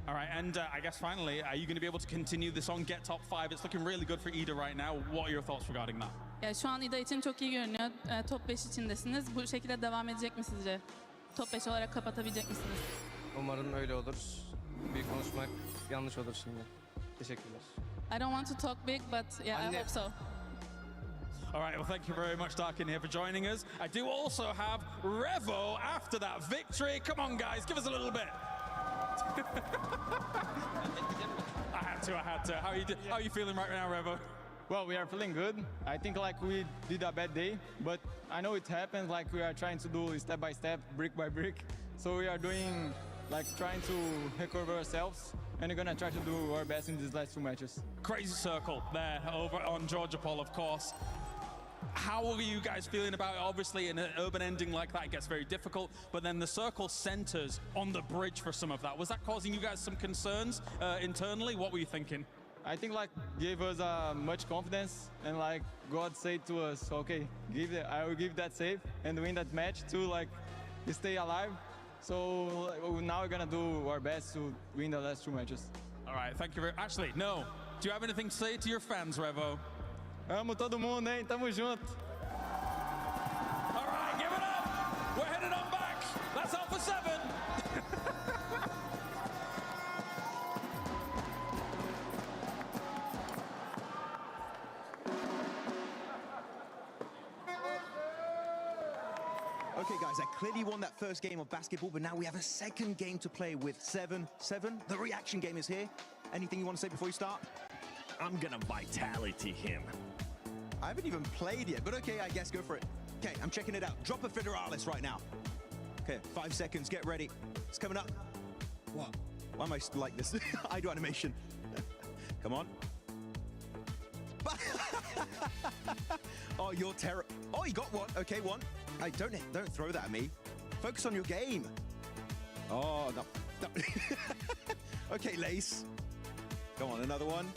All right, and I guess finally, are you going to be able to continue this on Get Top 5? It's looking really good for Ida right now. What are your thoughts regarding that? Ya şu an Ida için çok iyi görünüyor. Top 5 içindesiniz. Bu şekilde devam edecek mi sizce? Top 5 olarak kapatabilecek misiniz? Umarım öyle olur. Büyük konuşmak yanlış olur şimdi. Teşekkürler. I don't want to talk big, but yeah, I hope so. All right, well, thank you very much, Darkin, here for joining us. I do also have Revo after that victory. Come on, guys, give us a little bit. I had to. How are you feeling right now, Revo? Well, we are feeling good. I think like we did a bad day, but I know it happens. Like we are trying to do step by step, brick by brick. So we are doing like trying to recover ourselves, and we're gonna try to do our best in these last 2 matches. Crazy circle there over on Georgia Paul, of course. How are you guys feeling about it? Obviously, in an urban ending like that, it gets very difficult, but then the circle centers on the bridge for some of that. Was that causing you guys some concerns internally? What were you thinking? I think like gave us much confidence, and like God said to us, okay, I will give that save and win that match to like stay alive. So now we're gonna do our best to win the last 2 matches. All right, thank you very much. Actually, no. Do you have anything to say to your fans, Revo? Amo todo mundo, hein? Tamo junto. All right, give it up. We're headed on back. That's Alpha 7. Okay, guys, I clearly won that first game of basketball, but now we have a second game to play with 7. The reaction game is here. Anything you want to say before you start? I'm gonna vitality him. I haven't even played yet, but okay, I guess go for it. Okay, I'm checking it out. Drop a Federalis right now. Okay, 5 seconds, get ready. It's coming up. What? Why am I like this? I do animation. Come on. Oh, you're terrible. Oh, you got one. Okay, one. Hey, don't throw that at me. Focus on your game. Oh, no. Okay, Lace. Come on, another one.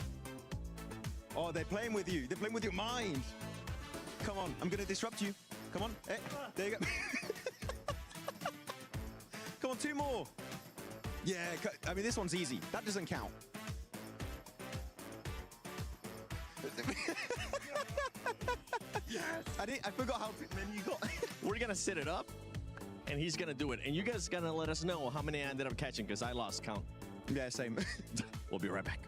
Oh, they're playing with you. They're playing with your mind. Come on, I'm going to disrupt you. Come on. Hey, there you go. Come on, 2 more. Yeah, I mean, this one's easy. That doesn't count. Yes. I forgot how many you got. We're gonna set it up, and he's gonna do it. And you guys gonna let us know how many I ended up catching, because I lost count. Yeah, same. We'll be right back.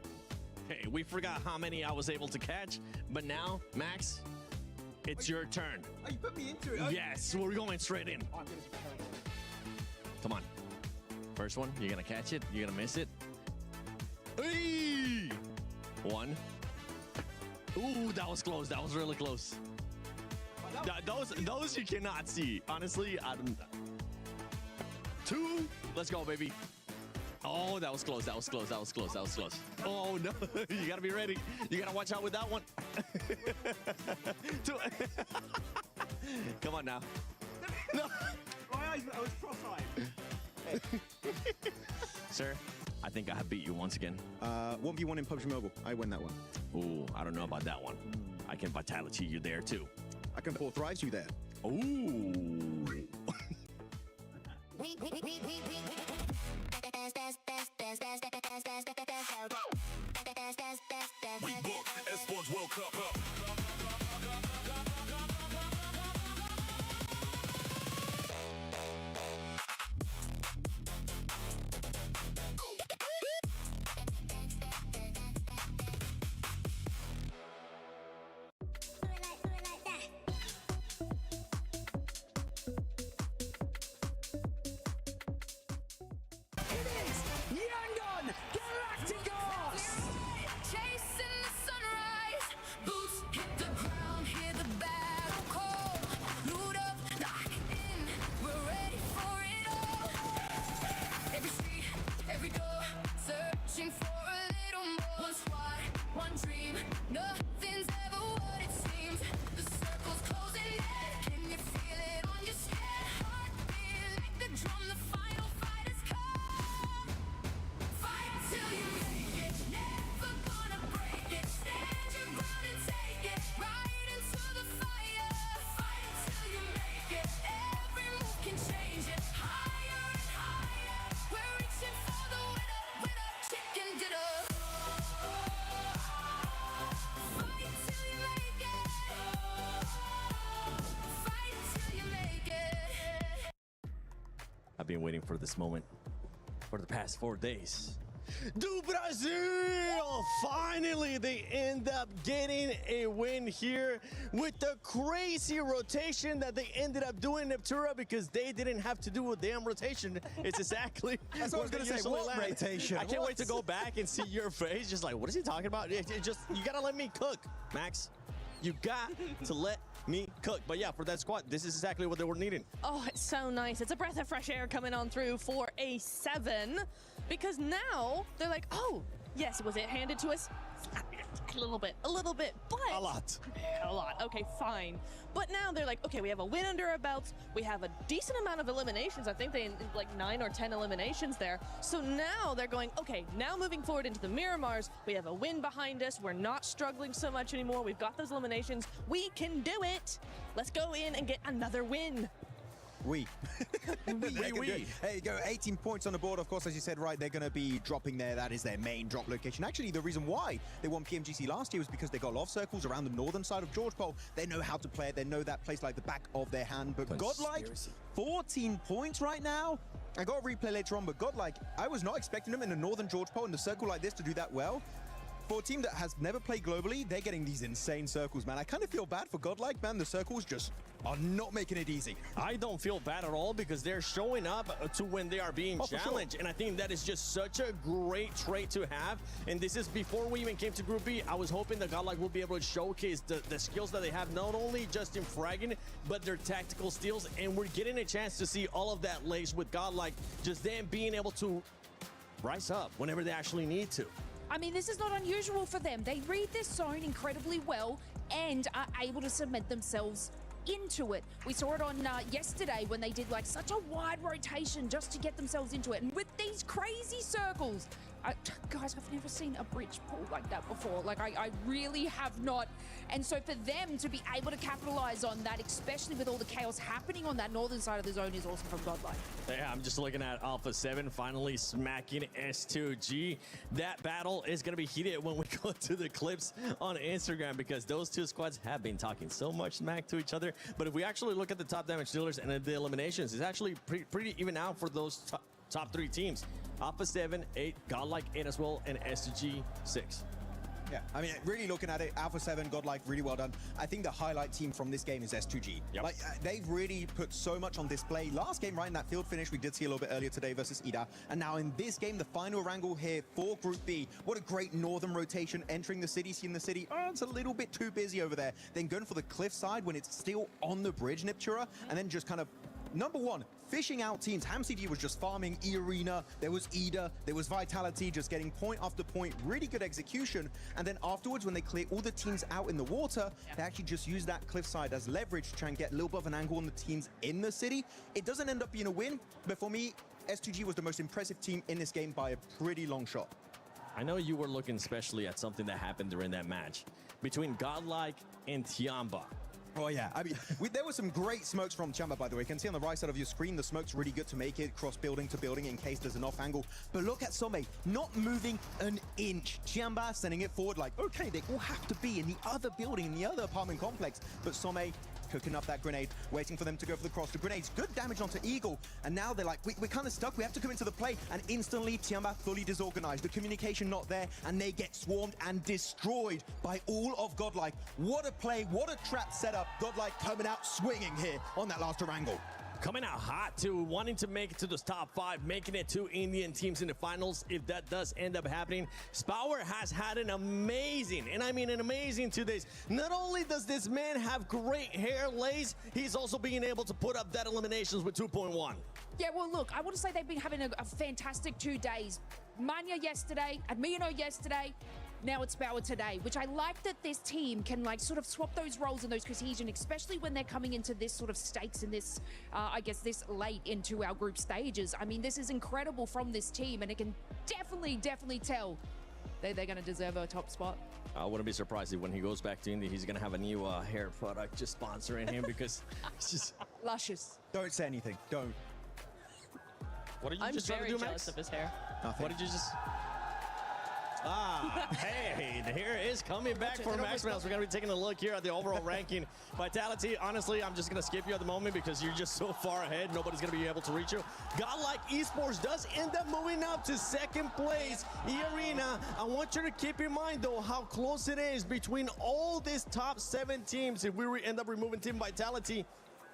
Hey, we forgot how many I was able to catch, but now, Max, it's your turn. Oh, you put me into it. Yes, we're going straight in. Come on. First one, you're gonna catch it. You're gonna miss it. Hey! 1. Ooh, that was close. That was really close. Those you cannot see. Honestly, I don't. 2. Let's go, baby. Oh, that was close. That was close. That was close. That was close. Oh, no. You got to be ready. You got to watch out with that one. 2. Come on now. No. I was cross-eyed. Sir, I think I have beat you once again. 1v1 in PUBG Mobile. I win that one. Ooh, I don't know about that one. I can vitality you there, too. I can 4 thrives you there. Ooh. We booked Esports World Cup up. I've been waiting for this moment for the past 4 days. do Brasil! Finally, they end up getting a win here with the crazy rotation that they ended up doing in Neptura because they didn't have to do a damn rotation. It's exactly That's what I was going to say. What rotation? I can't wait to go back and see your face. Just like, what is he talking about? It just, you got to let me cook, Max. You got to let me cook. But yeah, for that squad, this is exactly what they were needing. Oh, it's so nice. It's a breath of fresh air coming on through for a 7 because now they're like, oh, yes, was it handed to us? A little bit, but a lot. Okay, fine. But now they're like, okay, we have a win under our belts. We have a decent amount of eliminations. I think they like 9 or 10 eliminations there. So now they're going, okay, now moving forward into the Miramars, we have a win behind us. We're not struggling so much anymore. We've got those eliminations. We can do it. Let's go in and get another win. We. There you go, 18 points on the board. Of course, as you said, right, they're going to be dropping there. That is their main drop location. Actually, the reason why they won PMGC last year was because they got love circles around the northern side of George Pole. They know how to play it. They know that place like the back of their hand. But Godlike, 14 points right now. I got a replay later on, but Godlike, I was not expecting them in the northern George Pole in the circle like this to do that well. For a team that has never played globally, they're getting these insane circles, man. I kind of feel bad for Godlike, man. The circles just are not making it easy. I don't feel bad at all because they're showing up to when they are being challenged. And I think that is just such a great trait to have. And this is before we even came to Group B. I was hoping that Godlike will be able to showcase the skills that they have, not only just in fragging, but their tactical skills. And we're getting a chance to see all of that laced with Godlike, just them being able to rise up whenever they actually need to. I mean, this is not unusual for them. They read this zone incredibly well and are able to cement themselves into it. We saw it on yesterday when they did like such a wide rotation just to get themselves into it. And with these crazy circles, guys, I've never seen a bridge pull like that before. Like, I really have not. And so for them to be able to capitalize on that, especially with all the chaos happening on that northern side of the zone, is awesome from Godlike. Yeah, I'm just looking at Alpha 7 finally smacking S2G. That battle is going to be heated when we go to the clips on Instagram because those two squads have been talking so much smack to each other. But if we actually look at the top damage dealers and the eliminations, it's actually pretty even out for those top 3 teams. Alpha 7, 8, Godlike 8 as well, and S2G 6. Yeah, I mean, really looking at it, Alpha 7, Godlike, really well done. I think the highlight team from this game is S2G. Yep. Like, they've really put so much on display. Last game, right, in that field finish, we did see a little bit earlier today versus Ida. And now in this game, the final wrangle here for Group B. What a great northern rotation, entering the city, seeing the city. Oh, it's a little bit too busy over there. Then going for the cliff side when it's still on the bridge, Neptura, and then just kind of number one, fishing out teams. HamCD was just farming E-Arena. There was Ida. There was Vitality, just getting point after point. Really good execution. And then afterwards, when they clear all the teams out in the water, they actually just use that cliffside as leverage to try and get a little bit of an angle on the teams in the city. It doesn't end up being a win, but for me, S2G was the most impressive team in this game by a pretty long shot. I know you were looking especially at something that happened during that match between Godlike and Tiamba. Oh, yeah. I mean, there were some great smokes from Tiamba, by the way. You can see on the right side of your screen, the smoke's really good to make it cross building to building in case there's an off angle. But look at Some, not moving an inch. Tiamba sending it forward like, okay, they all have to be in the other building, in the other apartment complex. But Some cooking up that grenade, waiting for them to go for the cross. The grenade's good damage onto Eagle. And now they're like, we're kind of stuck. We have to come into the play. And instantly, Tiamba fully disorganized. The communication not there. And they get swarmed and destroyed by all of Godlike. What a play. What a trap setup. Godlike coming out swinging here on that last wrangle. Coming out hot too, wanting to make it to those top 5, making it 2 Indian teams in the finals if that does end up happening. Spower has had an amazing, and I mean an amazing 2 days. Not only does this man have great hair lace, he's also being able to put up that eliminations with 2.1. Yeah, well, look, I want to say they've been having a fantastic 2 days. Mania yesterday, Admiano yesterday. Now it's Spower today, which I like that this team can like sort of swap those roles and those cohesion, especially when they're coming into this sort of stakes in this, I guess, this late into our group stages. I mean, this is incredible from this team, and it can definitely tell they're going to deserve a top spot. I wouldn't be surprised if when he goes back to India, he's going to have a new hair product just sponsoring him because it's just... Luscious. Don't say anything. Don't. What did you I'm just try to very do, jealous Max? of his hair. Nothing. What did you just... Hey, here is coming back for Max Mouse. We're going to be taking a look here at the overall ranking. Vitality, honestly, I'm just going to skip you at the moment because you're just so far ahead. Nobody's going to be able to reach you. Godlike Esports does end up moving up to second place. E-Arena, I want you to keep in mind, though, how close it is between all these top 7 teams. If we end up removing Team Vitality,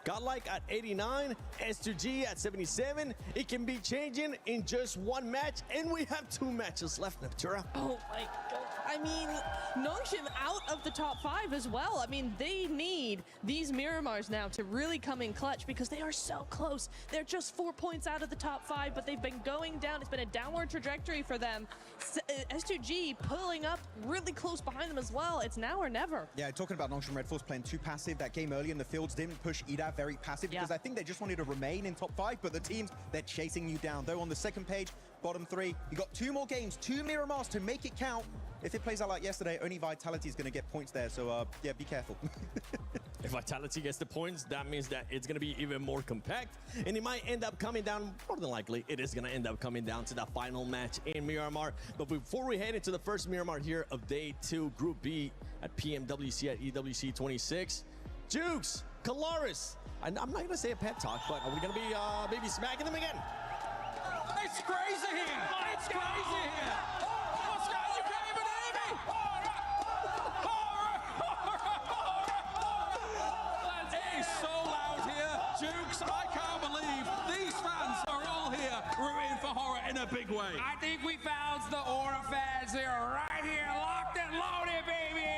Godlike at 89, S2G at 77. It can be changing in just one match, and we have 2 matches left, Neptura. Oh my god. I mean, Nongshim out of the top 5 as well. I mean, they need these Miramars now to really come in clutch because they are so close. They're just 4 points out of the top 5, but they've been going down. It's been a downward trajectory for them. S2G pulling up really close behind them as well. It's now or never. Yeah, talking about Nongshim Red Force playing too passive. That game early in the fields didn't push EDAV very passive because I think they just wanted to remain in top 5, but the teams, they're chasing you down. Though on the second page, bottom 3, you got 2 more games, 2 Miramars to make it count. If it plays out like yesterday, only Vitality is going to get points there. So, yeah, be careful. If Vitality gets the points, that means that it's going to be even more compact. And it might end up coming down, more than likely, it is going to end up coming down to that final match in Miramar. But before we head into the first Miramar here of Day 2, Group B at PMWC at EWC 26, Jukes, Kalaris, and I'm not going to say a pet talk, but are we going to be maybe smacking them again? It's crazy here! It's crazy here! What's going on? You can't even hear me! It is so loud here. Jukes, I can't believe these fans are all here rooting for Horaa in a big way. I think we found the Aura fans here, right here, locked and loaded, baby!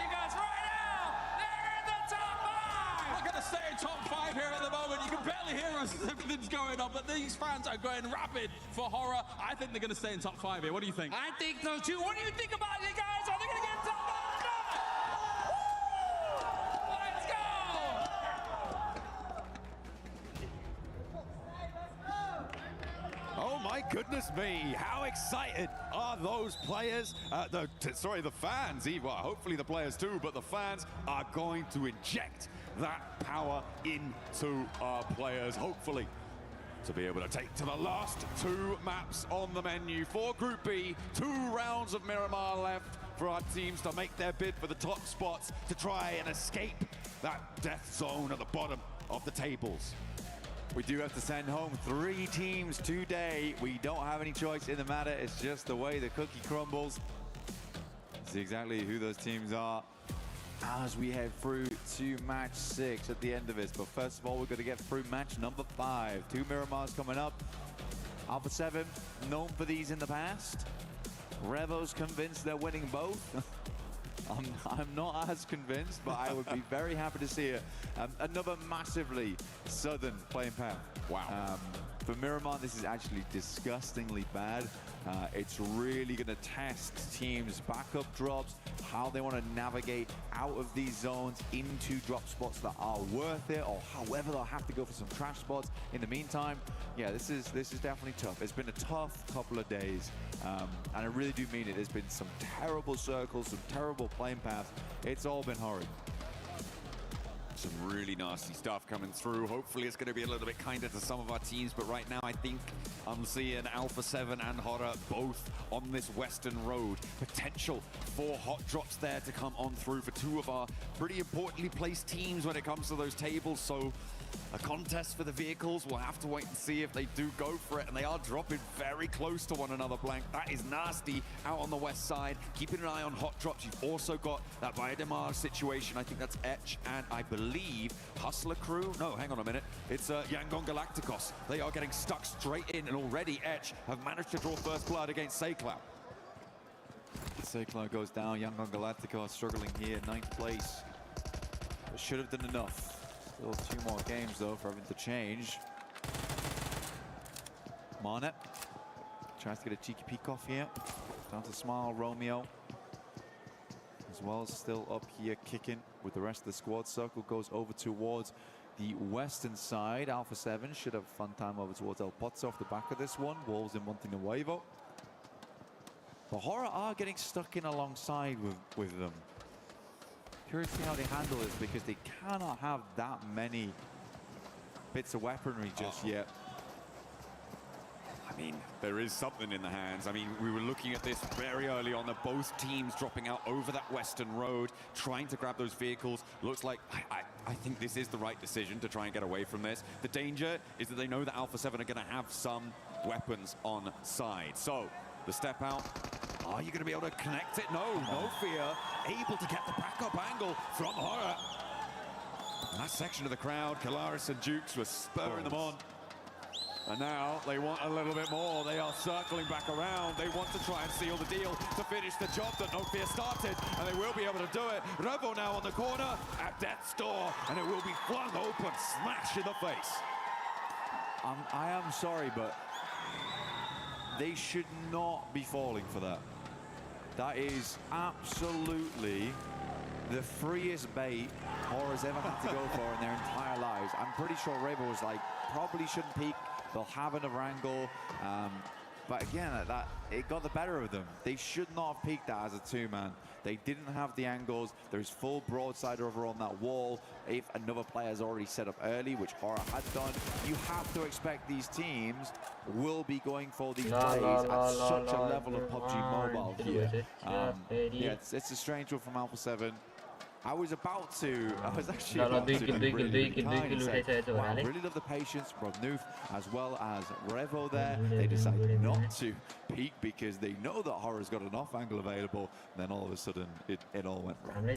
Because right now, they're in the top 5! We're going to stay in top 5 here at the moment. You can barely hear us as everything's going on, but these fans are going rapid for Horaa. I think they're going to stay in top 5 here. What do you think? I think so too. What do you think about it, guys? Are they going to get top 5? Let's go! Oh my goodness me, how excited are those players, the fans, well, hopefully the players too, but the fans are going to inject that power into our players, hopefully, to be able to take to the last 2 maps on the menu for Group B. 2 rounds of Miramar left for our teams to make their bid for the top spots to try and escape that death zone at the bottom of the tables. We do have to send home 3 teams today. We don't have any choice in the matter. It's just the way the cookie crumbles. See exactly who those teams are as we head through to match 6 at the end of this. But first of all, we're going to get through match number 5. 2 Miramars coming up. Alpha 7, known for these in the past. Revo's convinced they're winning both. I'm not as convinced, but I would be very happy to see another massively southern playing pair. Wow. For Miramar, this is actually disgustingly bad. It's really going to test teams' backup drops, how they want to navigate out of these zones into drop spots that are worth it, or however they'll have to go for some trash spots. In the meantime, yeah, this is definitely tough. It's been a tough couple of days, and I really do mean it. There's been some terrible circles, some terrible playing paths. It's all been horrid. Some really nasty stuff coming through. Hopefully it's going to be a little bit kinder to some of our teams, but right now I think I'm seeing Alpha 7 and Horaa both on this western road. Potential for hot drops there to come on through for 2 of our pretty importantly placed teams when it comes to those tables. So a contest for the vehicles. We'll have to wait and see if they do go for it, and they are dropping very close to one another, Blank. That is nasty out on the west side. Keeping an eye on hot drops. You've also got that Viademar situation. I think that's Etch and I believe Hustler Crew. No, hang on a minute. It's Yangon Galacticos. They are getting stuck straight in, and already Etch have managed to draw first blood against Saycloud. Saycloud goes down. Yangon Galacticos struggling here, 9th place. But should have done enough. Still 2 more games, though, for having to change. Marnet tries to get a cheeky peek off here. Down to Smile, Romeo. As well, still up here kicking with the rest of the squad. Circle goes over towards the western side. Alpha 7 should have fun time over towards El Pozo off the back of this one. Wolves in Montenuevo. But Horaa are getting stuck in alongside with them. Curious to see how they handle this, because they cannot have that many bits of weaponry just yet. I mean, there is something in the hands. I mean, we were looking at this very early on, that both teams dropping out over that western road, trying to grab those vehicles. Looks like, I think this is the right decision to try and get away from this. The danger is that they know that Alpha 7 are going to have some weapons on side. So, the step out. Are you going to be able to connect it? No, no fear. Able to get the backup angle from Horaa. And that section of the crowd, Kalaris and Jukes were spurring them on. And now they want a little bit more. They are circling back around. They want to try and seal the deal to finish the job that No Fear started, and they will be able to do it. Revo now on the corner at death's door, and it will be flung open, smash in the face. I am sorry, but they should not be falling for that. That is absolutely the freest bait Horaa's ever had to go for in their entire lives. I'm pretty sure Revo was like, probably shouldn't peek. They'll have another angle. But again, it got the better of them. They should not have peeked that as a two-man. They didn't have the angles. There's full broadside over on that wall. If another player's already set up early, which Horaa had done, you have to expect these teams will be going for these plays at such a level of PUBG Mobile here. Yeah, it's a strange one from Alpha 7. I was actually about to wow, really love the patience from Noof as well as Revo there. They decided not to peek because they know that Horaa's got an off angle available. Then all of a sudden, it all went wrong.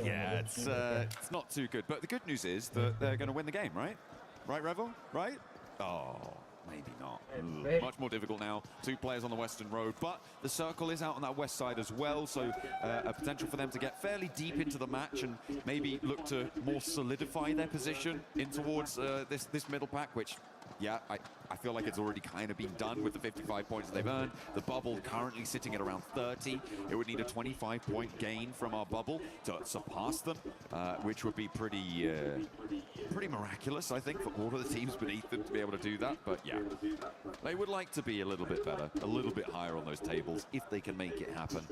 Yeah, it's not too good. But the good news is that they're going to win the game, right? Right, Revo? Right? Oh. Maybe not. Much more difficult now. Two players on the western road, but the circle is out on that west side as well, so a potential for them to get fairly deep into the match and maybe look to more solidify their position in towards this middle pack, which, yeah, I feel like it's already kind of been done with the 55 points that they've earned. The bubble currently sitting at around 30. It would need a 25-point gain from our bubble to surpass them, which would be pretty miraculous, I think, for all of the teams beneath them to be able to do that. But yeah, they would like to be a little bit better, a little bit higher on those tables if they can make it happen.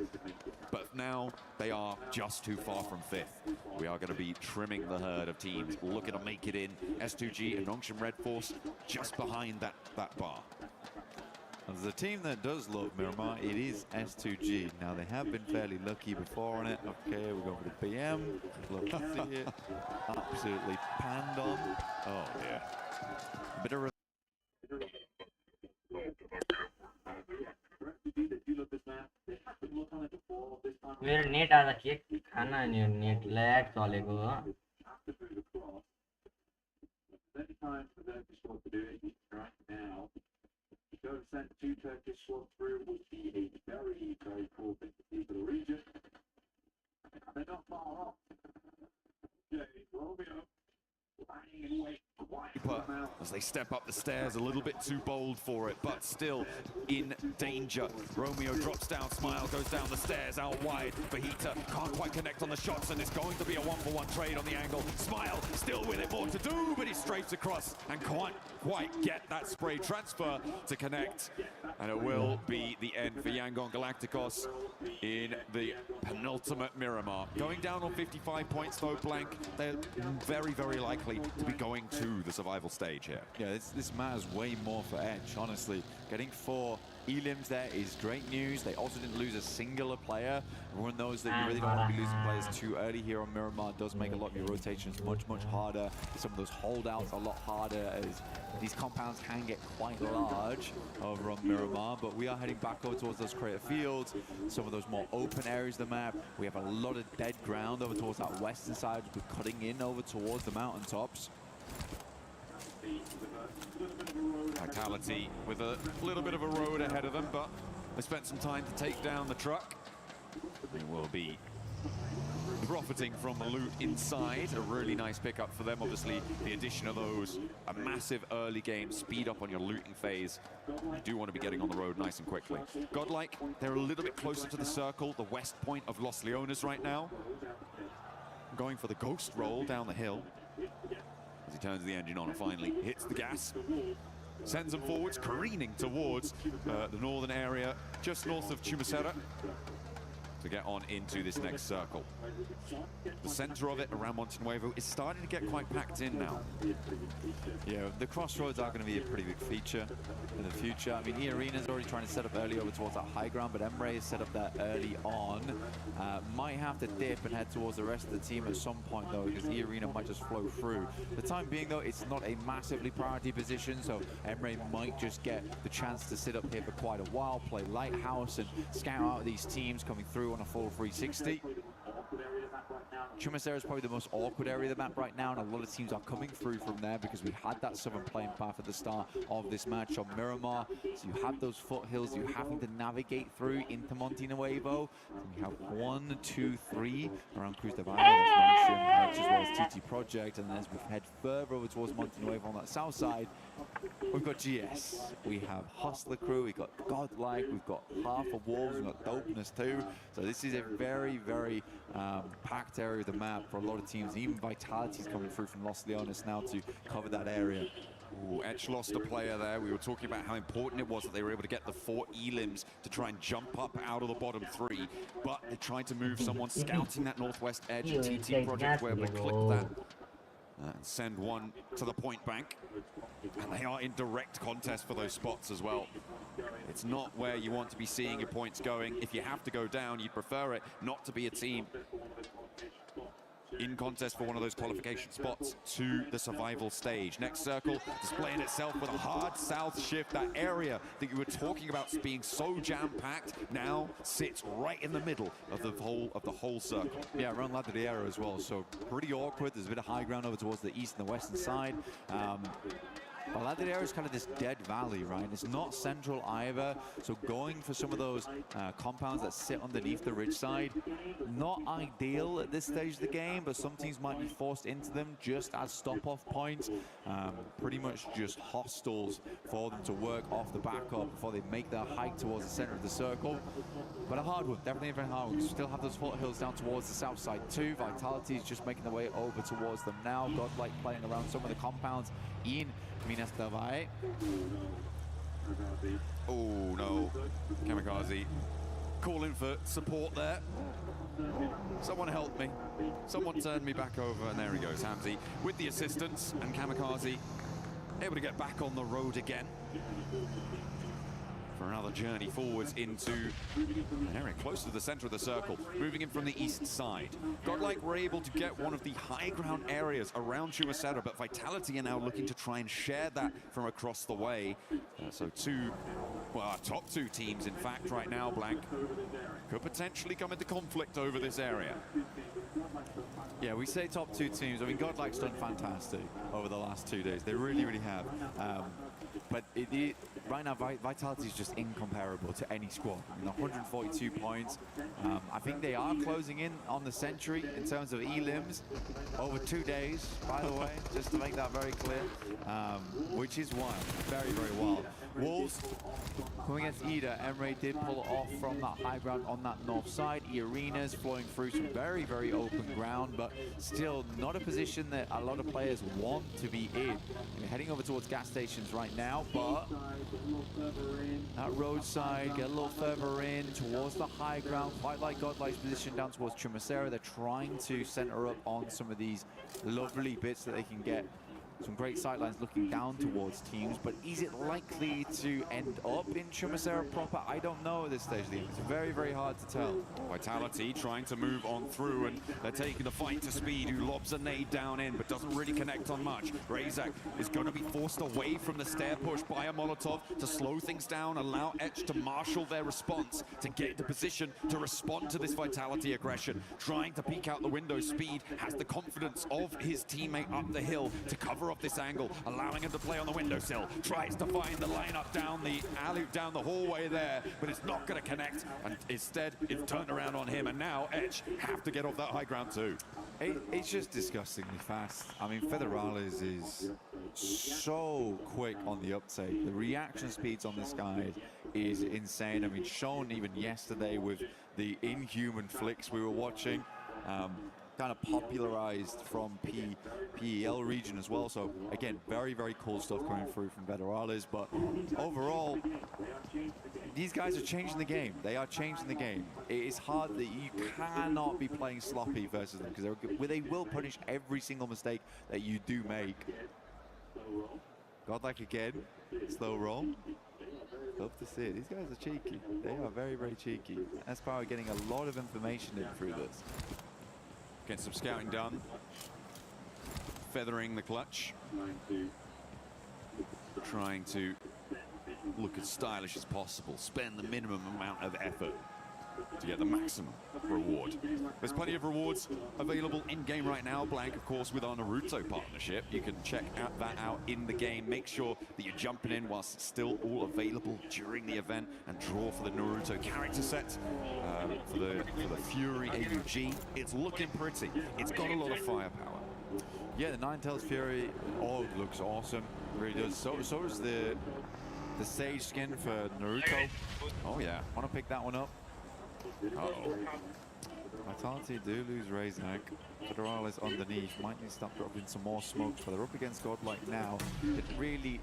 But now they are just too far from 5th. We are going to be trimming the herd of teams looking to make it in. S2G and Nongshim Red Force just behind that bar. There's a team that does love Miramar, it is S2G. Now, they have been fairly lucky before on it. Okay, we're going for the PM. Love to see it. Absolutely panned on. Oh, yeah. Bit of मेरो net आधा के खाना नि net lag चलेको हो As they step up the stairs, a little bit too bold for it, but still in danger. Romeo drops down, Smile goes down the stairs out wide. Fajita can't quite connect on the shots, and it's going to be a one-for-one trade on the angle. Smile still with it, more to do, but he strafes across and can't quite get that spray transfer to connect. And it will be the end for Yangon Galacticos in the penultimate Miramar. Going down on 55 points though, Blank, they're very, very likely to be going to the survival stage here. Yeah, this matters way more for Edge, honestly. Getting 4 elims there is great news. They also didn't lose a singular player. Everyone knows that you really don't want to be losing players too early here on Miramar. It does make a lot of your rotations much, much harder. Some of those holdouts a lot harder as these compounds can get quite large over on Miramar, but we are heading back over towards those crater fields, some of those more open areas of the map. We have a lot of dead ground over towards that western side. We're cutting in over towards the mountaintops. Vitality with a little bit of a road ahead of them, but they spent some time to take down the truck. They will be profiting from the loot inside. A really nice pickup for them. Obviously, the addition of those, a massive early game speed up on your looting phase. You do want to be getting on the road nice and quickly. Godlike, they're a little bit closer to the circle, the west point of Los Leones right now. Going for the ghost roll down the hill. As he turns the engine on and finally hits the gas. Sends them forwards, careening towards the northern area, just north of Chumacera. to get on into this next circle. The center of it around Montenuevo is starting to get quite packed in now. Yeah, the crossroads are going to be a pretty big feature in the future. I mean, E-Arena's already trying to set up early over towards that high ground, but Emre has set up that early on. Might have to dip and head towards the rest of the team at some point, though, because E-Arena might just flow through. For the time being, though, it's not a massively priority position, so Emre might just get the chance to sit up here for quite a while, play Lighthouse, and scout out these teams coming through on a full 360. Chumacera is probably the most awkward area of the map right now, and a lot of teams are coming through from there because we had that southern playing path at the start of this match on Miramar. So you have those foothills you're having to navigate through into Montenuevo. And you have 1, 2, 3 around Cruz de Valle, that's mentioned, as well as TT Project. And then as we head further over towards Montenuevo on that south side, we've got GS, we have Hustler Crew, we've got Godlike, we've got half of Wolves, we've got Dopeness too. So this is a very, very packed area of the map for a lot of teams. Even Vitality's coming through from Los Leones now to cover that area. Ooh, Etch lost a player there. We were talking about how important it was that they were able to get the 4 elims to try and jump up out of the bottom 3, but they tried to move someone scouting that northwest edge. TT Project where we clicked that and send one to the point bank, and they are in direct contest for those spots as well. It's not where you want to be seeing your points going. If you have to go down, you'd prefer it not to be a team in contest for one of those qualification spots to the survival stage. Next circle displaying itself with a hard south shift. That area that you were talking about being so jam-packed now sits right in the middle of the whole circle. Yeah, around Ladriera as well, so pretty awkward. There's a bit of high ground over towards the east and the western side. Well, Ladriera is kind of this dead valley, right? It's not central either, so going for some of those compounds that sit underneath the ridge side, not ideal at this stage of the game, but some teams might be forced into them just as stop-off points. Pretty much just hostels for them to work off the back of before they make their hike towards the center of the circle. But a hard one, definitely a very hard one. We still have those foothills down towards the south side too. Vitality is just making their way over towards them now. Godlike playing around some of the compounds in Minas del Valle. Oh no, Kamikaze calling for support there. Someone help me. Someone turn me back over, and there he goes, Hamzy, with the assistance, and Kamikaze able to get back on the road again for another journey forwards into an area close to the center of the circle, moving in from the east side. Godlike were able to get one of the high ground areas around Chumacera, but Vitality are now looking to try and share that from across the way. So our top 2 teams, in fact, right now, Blank, could potentially come into conflict over this area. Yeah, we say top 2 teams. I mean, Godlike's done fantastic over the last 2 days. They really, really have. But right now, Vitality is just incomparable to any squad. I mean, 142 points. I think they are closing in on the century in terms of elims over 2 days, by the way, just to make that very clear, which is wild, very, very wild. Wolves coming against Ida. Emre did pull off from that high ground on that north side. E-Arena's flowing through some very, very open ground, but still not a position that a lot of players want to be in. We're heading over towards gas stations right now, but that roadside, get a little further in towards the high ground, quite like Godlike's position down towards Chumacera. They're trying to center up on some of these lovely bits that they can get. Some great sightlines looking down towards teams, but is it likely to end up in Chumacera proper? I don't know at this stage of the game. It's very, very hard to tell. Vitality trying to move on through, and they're taking the fight to Speed, who lobs a nade down in, but doesn't really connect on much. Razak is going to be forced away from the stair push by a Molotov to slow things down, allow Etch to marshal their response, to get into position to respond to this Vitality aggression. Trying to peek out the window, Speed has the confidence of his teammate up the hill to cover off this angle, allowing him to play on the windowsill. Tries to find the lineup down the alley, down the hallway there, but it's not going to connect, and instead it's turned around on him, and now Etch have to get off that high ground too. It's just disgustingly fast. I mean, Federales is so quick on the uptake. The reaction speeds on this guy is insane. I mean, shown even yesterday with the inhuman flicks we were watching. Kind of popularized from PEL region as well. So again, very, very cool stuff coming through from Federales. But overall, these guys are changing the game. They are changing the game. It is hard that you cannot be playing sloppy versus them because they will punish every single mistake that you do make. Godlike again, slow roll. Love to see it. These guys are cheeky. They are very, very cheeky. S-Power getting a lot of information in through this. Getting some scouting done. Feathering the clutch. Trying to look as stylish as possible. Spend the minimum amount of effort to get the maximum reward. There's plenty of rewards available in-game right now. Blank, of course, with our Naruto partnership. You can check that out in the game. Make sure that you're jumping in whilst it's still all available during the event and draw for the Naruto character set for the Fury AUG. It's looking pretty. It's got a lot of firepower. Yeah, the Ninetales Fury, it looks awesome. It really does. So is the Sage skin for Naruto. Oh yeah, want to pick that one up. Uh-oh. Vitality do lose Razak. Federalis underneath. Might need to start dropping some more smokes, but they're up against Godlike now. Didn't really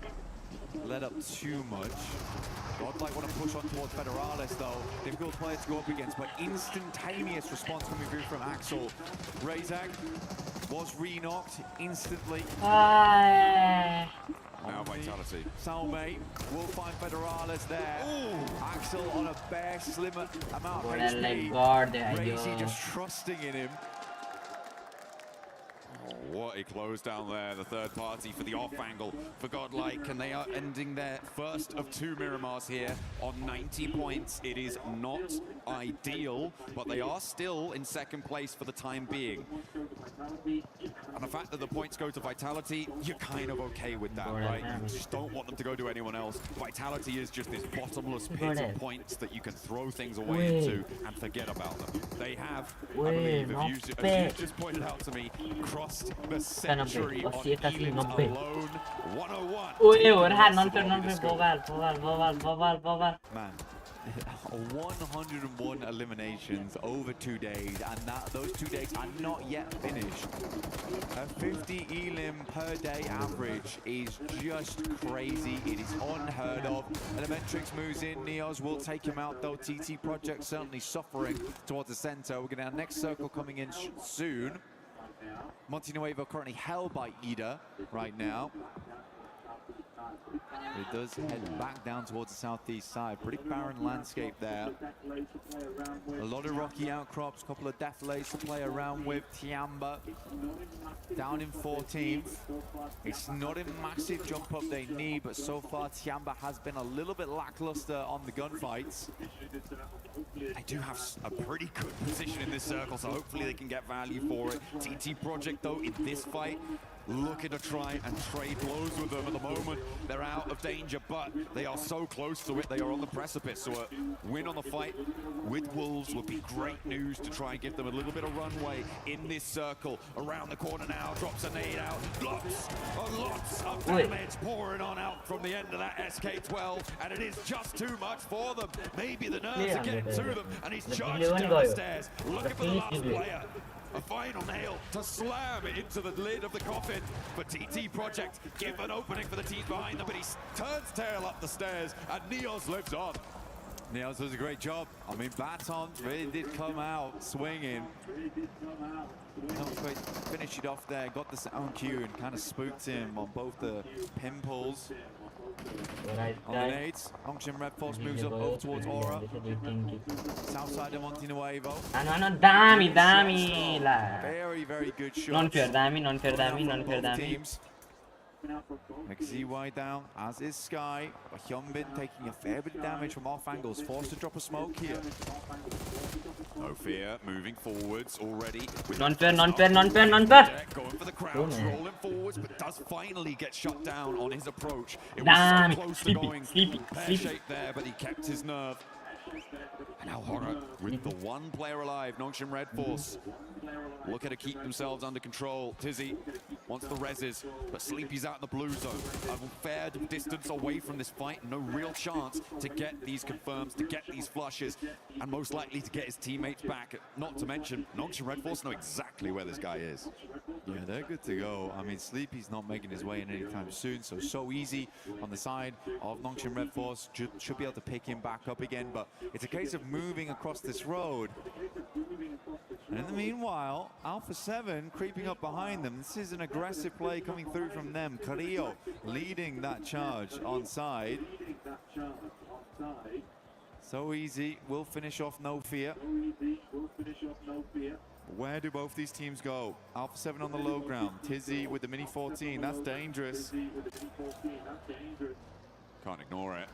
let up too much. Godlike want to push on towards Federalis though. Difficult player to go up against, but instantaneous response coming through from Axel. Razak was re-knocked instantly. Now Vitality. Salme will find Federalis there. Ooh. Axel on a bare slimmer amount of HP. Razy just trusting in him. Oh, what a close down there, the third party for the off angle for Godlike, and they are ending their first of 2 Miramars here on 90 points. It is not ideal, but they are still in second place for the time being. And the fact that the points go to Vitality, you're kind of okay with that, right? You just don't want them to go to anyone else. Vitality is just this bottomless pit of points that you can throw things away into and forget about them. They have, I believe, as you just pointed out to me, crossed the century on Elins alone. 101. Man, 101 eliminations over 2 days, and those 2 days are not yet finished. A 50 elim per day average is just crazy. It is unheard of. Elementrix moves in. Neos will take him out though. TT Project certainly suffering towards the center. We're going to have next circle coming in soon. Monte Nuevo currently held by Ida right now. It does head back down towards the southeast side. Pretty barren landscape there. A lot of rocky outcrops, a couple of defilades to play around with. Tiamba down in 14th. It's not a massive jump up they need, but so far Tiamba has been a little bit lackluster on the gunfights. They do have a pretty good position in this circle, so hopefully they can get value for it. TT Project, though, in this fight, looking to try and trade blows with them at the moment. They're out of danger, but they are so close to it. They are on the precipice, so a win on the fight with Wolves would be great news to try and give them a little bit of runway in this circle. Around the corner now, drops a nade out. Lots of damage pouring on out from the end of that SK-12, and it is just too much for them. Maybe the nerves are getting to them, and he's charged down the stairs, looking for the last player. A final nail to slam it into the lid of the coffin for TT Project. Give an opening for the team behind them, but he turns tail up the stairs, and Neos lives on. Neos does a great job. I mean, Baton really did come out swinging. Not quite finish it off there, got the sound cue and kind of spooked him on both the pimples. On the nades, Hongshin Red Force moves up over towards Horaa. South side of Monte Nuevo. Very, very good shot. Non-fair teams. XZY down, as is Sky. But Hyunbin taking a fair bit of damage from off angles, forced to drop a smoke here. No fear, moving forwards already. Non-fair. Going for the crouch, rolling forwards, but does finally get shut down on his approach. It was so close to going pear-shaped there, but he kept his nerve. And now Horaa with the one player alive, Nongshin Red Force. Looking to keep themselves under control. Tizzy wants the reses, but Sleepy's out in the blue zone. A fair distance away from this fight, no real chance to get these confirms, to get these flushes, and most likely to get his teammates back. Not to mention, Nongshin Red Force know exactly where this guy is. Yeah, they're good to go. I mean, Sleepy's not making his way in anytime soon, so easy on the side of Nongchen Red Force. Should be able to pick him back up again, but it's a case of moving across this road. And in the meanwhile, Alpha 7 creeping up behind them. This is an aggressive play coming through from them. Carrillo leading that charge on side. So easy, we'll finish off no fear. Where do both these teams go? Alpha 7 on the low ground. Tizzy with the Mini 14, that's dangerous. Can't ignore it.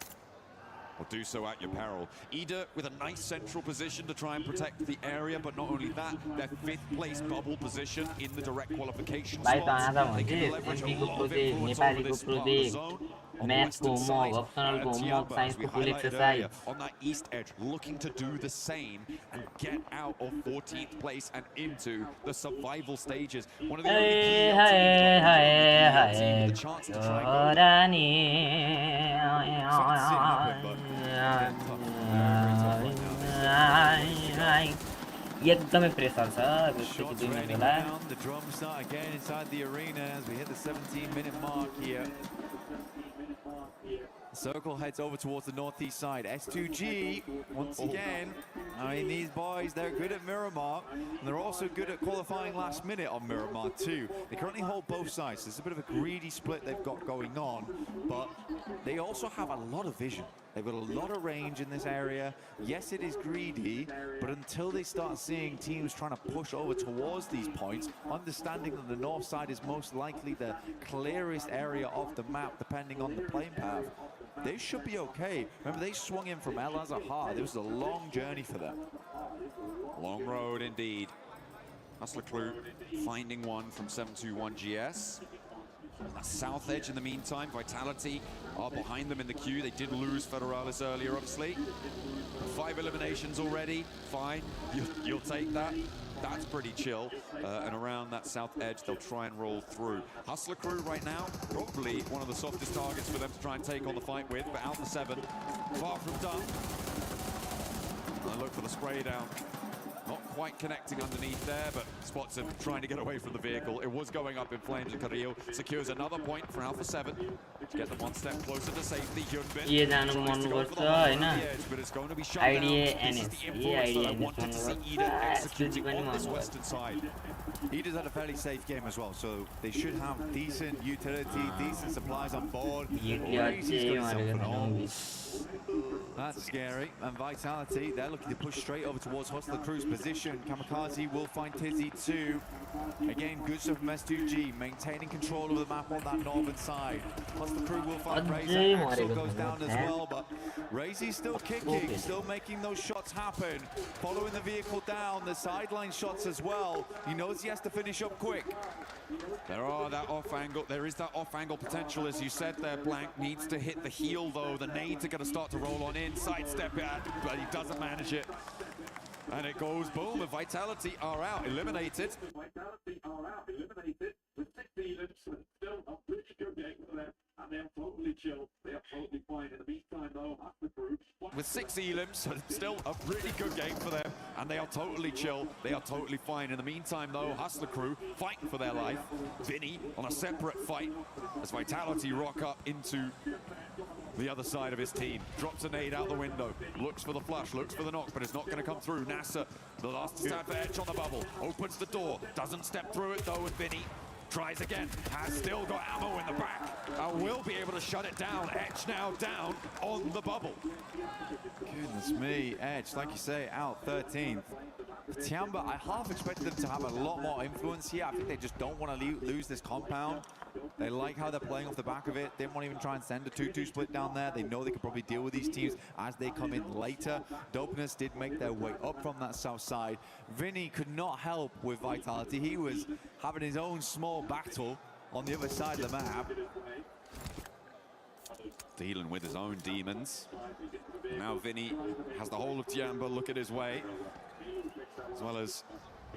Or do so at your peril. Ida with a nice central position to try and protect the area, but not only that, their 5th place bubble position in the direct qualification spots. They can leverage a lot of influence over this part of the zone. On the western side, Tiamba, as we highlighted earlier, on that east edge, looking to do the same and get out of 14th place and into the survival stages. One of the only team with a chance to try and एकदमै pressure छ Shots raining down, the drums start again inside the arena as we hit the 17-minute mark here. Circle heads over towards the northeast side. S2G, once again, I mean, these boys, they're good at Miramar, and they're also good at qualifying last minute on Miramar too. They currently hold both sides. There's a bit of a greedy split they've got going on, but they also have a lot of vision. They've got a lot of range in this area. Yes, it is greedy, but until they start seeing teams trying to push over towards these points, understanding that the north side is most likely the clearest area of the map, depending on the playing path, they should be okay. Remember, they swung in from El Azahar. This was a long journey for them. Long road indeed. Hustler Crew finding one from 721 GS. On that south edge in the meantime, Vitality are behind them in the queue. They did lose Federalis earlier, obviously. 5 eliminations already, fine. You'll take that. That's pretty chill. And around that south edge, they'll try and roll through. Hustler Crew right now, probably one of the softest targets for them to try and take on the fight with, but Alpha 7, far from done. I look for the spray down. Not quite connecting underneath there, but spots him trying to get away from the vehicle. It was going up in flames, and Carrillo secures another point for Alpha 7 to get them one step closer to safety. Hyunbin tries to go for the edge, but it's going to be shut down. This is the influence that I wanted to see Ida executing on this western side. Ida's had a fairly safe game as well, so they should have decent utility, decent supplies on board. That's scary. And Vitality, they're looking to push straight over towards Hustler Crew's position. Kamikaze will find Tizzy too. Again, good stuff from S2G, maintaining control of the map on that northern side. Hustler Crew will find Razor. Axel goes down as well, but Razy's still kicking, still making those shots happen. Following the vehicle down, the sideline shots as well. He knows he has to finish up quick. There is that off-angle potential, as you said there, Blank. Needs to hit the heel, though. The nades are going to start to roll on in, sidestep it, but he doesn't manage it. And it goes boom, and Vitality are out, eliminated. Vitality are out, eliminated. With 6 evens, still a pretty good game for them. And they're totally chill. They are totally fine. In the meantime, though, Hustler Crew. With 6 elims, so still a really good game for them, and they are totally chill. They are totally fine. In the meantime, though, Hustler Crew fighting for their life. Vinny on a separate fight as Vitality rock up into the other side of his team. Drops a nade out the window, looks for the flush, looks for the knock, but it's not going to come through. NASA, the last stand for Edge on the bubble, opens the door, doesn't step through it though, and Vinny tries again, has still got ammo in the back, and will be able to shut it down. Edge now down on the bubble. Goodness me, Edge, like you say, out 13th. Tiamba, I half expected them to have a lot more influence here. I think they just don't want to lose this compound. They like how they're playing off the back of it. They didn't want to even try and send a 2-2 split down there. They know they could probably deal with these teams as they come in later. Dopeness did make their way up from that south side. Vinny could not help with Vitality. He was having his own small battle on the other side of the map. Dealing with his own demons. Now Vinny has the whole of Tiamba looking his way, as well as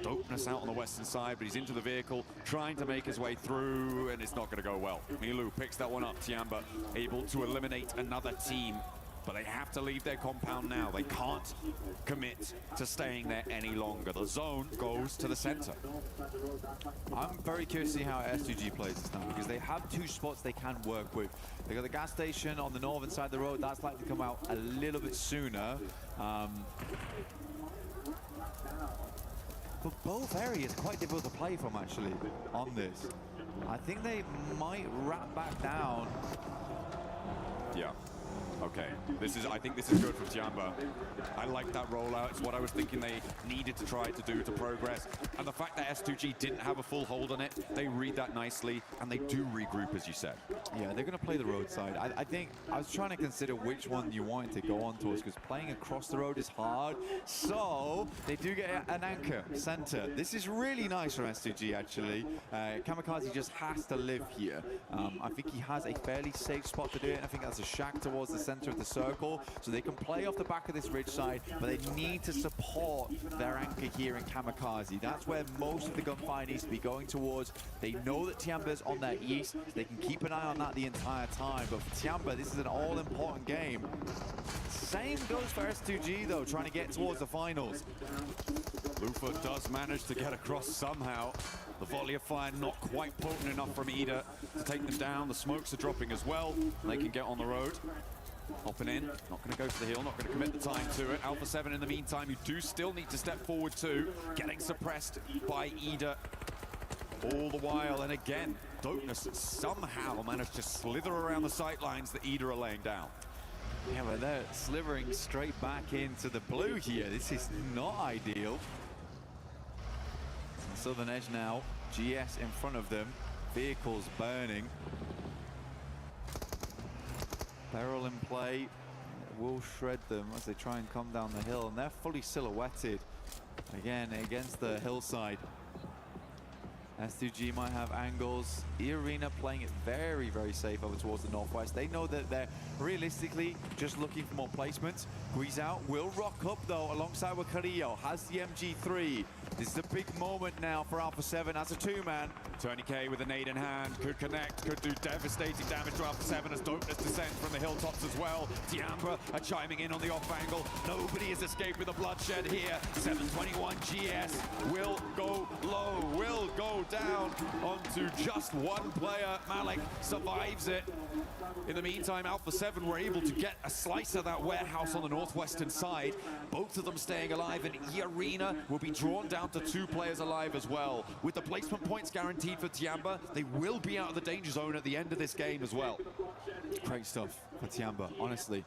Dopeness out on the western side, but he's into the vehicle, trying to make his way through, and it's not going to go well. Milu picks that one up. Tiamba able to eliminate another team but they have to leave their compound now. They can't commit to staying there any longer. The zone goes to the center. I'm very curious to see how S2G plays this now, because they have two spots they can work with. They got the gas station on the northern side of the road. That's likely to come out a little bit sooner. But both areas are quite difficult to play from, actually, on this. I think they might wrap back down. Yeah. Okay, I think this is good for Tiamba. I like that rollout. It's what I was thinking they needed to try to do to progress. And the fact that S2G didn't have a full hold on it, they read that nicely, and they do regroup, as you said. Yeah, they're going to play the roadside. I think I was trying to consider which one you wanted to go on towards, because playing across the road is hard. So they do get an anchor center. This is really nice from S2G, actually. Kamikaze just has to live here. I think he has a fairly safe spot to do it. I think that's a shack towards the center of the circle, so they can play off the back of this ridge side, but they need to support their anchor here in Kamikaze. That's where most of the gunfire needs to be going towards. They know that Tiamba's on their east, so they can keep an eye on that the entire time. But for Tiamba, this is an all-important game. Same goes for S2G, though, trying to get towards the finals. Lufa does manage to get across somehow. The volley of fire not quite potent enough from Ida to take them down. The smokes are dropping as well. They can get on the road. Hopping in, not going to go for the hill, not going to commit the time to it. Alpha 7 in the meantime, you do still need to step forward too. Getting suppressed by Ida all the while. And again, Dopeness somehow managed to slither around the sight lines that Ida are laying down. Yeah, but they're slivering straight back into the blue here. This is not ideal. Southern edge now, GS in front of them, vehicles burning. Barrel in play, will shred them as they try and come down the hill, and they're fully silhouetted again against the hillside. S2G might have angles. E-Arena playing it very, very safe over towards the northwest. They know that they're realistically just looking for more placements. Guizao will rock up though alongside with Carrillo, has the MG3. This is a big moment now for Alpha 7 as a two-man. Tony K with a nade in hand, could connect, could do devastating damage to Alpha 7 as Dopeness descends from the hilltops as well. Tiamba are chiming in on the off angle. Nobody has escaped with a bloodshed here. 721 GS will go low, will go down onto just one player. Malik survives it. In the meantime, Alpha 7 were able to get a slice of that warehouse on the northwestern side. Both of them staying alive, and E-Arena will be drawn down to 2 players alive as well. With the placement points guaranteed for Tiamba, they will be out of the danger zone at the end of this game as well. Great stuff for Tiamba, honestly.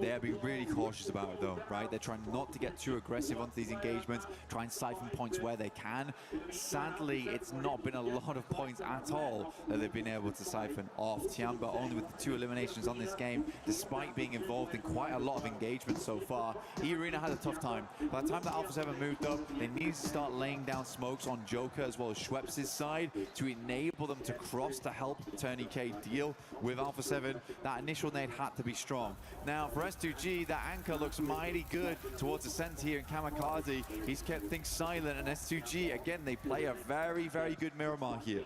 They're being really cautious about it though, right? They're trying not to get too aggressive onto these engagements, try and siphon points where they can. Sadly, it's not been a lot of points at all that they've been able to siphon off. Tiamba only with the 2 eliminations on this game, despite being involved in quite a lot of engagement so far. E-Arena had a tough time. By the time that Alpha 7 moved up, they needed to start laying down smokes on Joker as well as Schweppes' side to enable them to cross to help Tony K deal with Alpha 7. That initial nade had to be strong. Now for S2G, that anchor looks mighty good towards the center here in Kamikaze. He's kept things silent, and S2G, again, they play a very, very good Miramar here.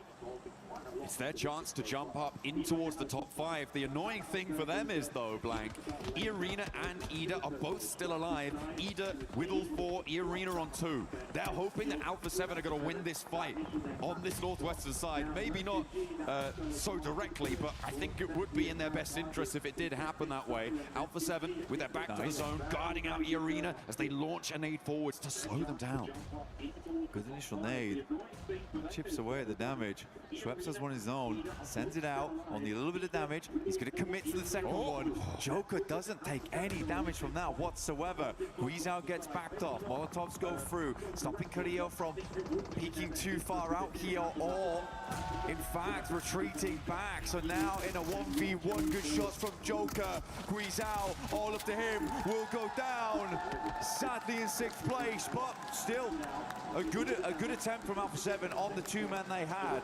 It's their chance to jump up in towards the top 5. The annoying thing for them is, though, Blank, E-Arena and Ida are both still alive. Ida with all 4, E-Arena on 2. They're hoping that Alpha 7 are going to win this fight on this northwestern side. Maybe not so directly, but I think it would be in their best interest if it did happen that way. Alpha 7 with their back to the zone, guarding out E-Arena as they launch a nade forwards to slow them down. Good initial nade. Chips away at the damage. Schweppes has one his own, sends it out, only a little bit of damage. He's going to commit to the second one. Joker doesn't take any damage from that whatsoever. Guizao gets backed off. Molotovs go through, stopping Carrillo from peeking too far out here, or in fact retreating back. So now in a 1v1, good shots from Joker. Guizao, all up to him, will go down. sadly in 6th place, but still a good attempt from Alpha 7 on the 2 men they had.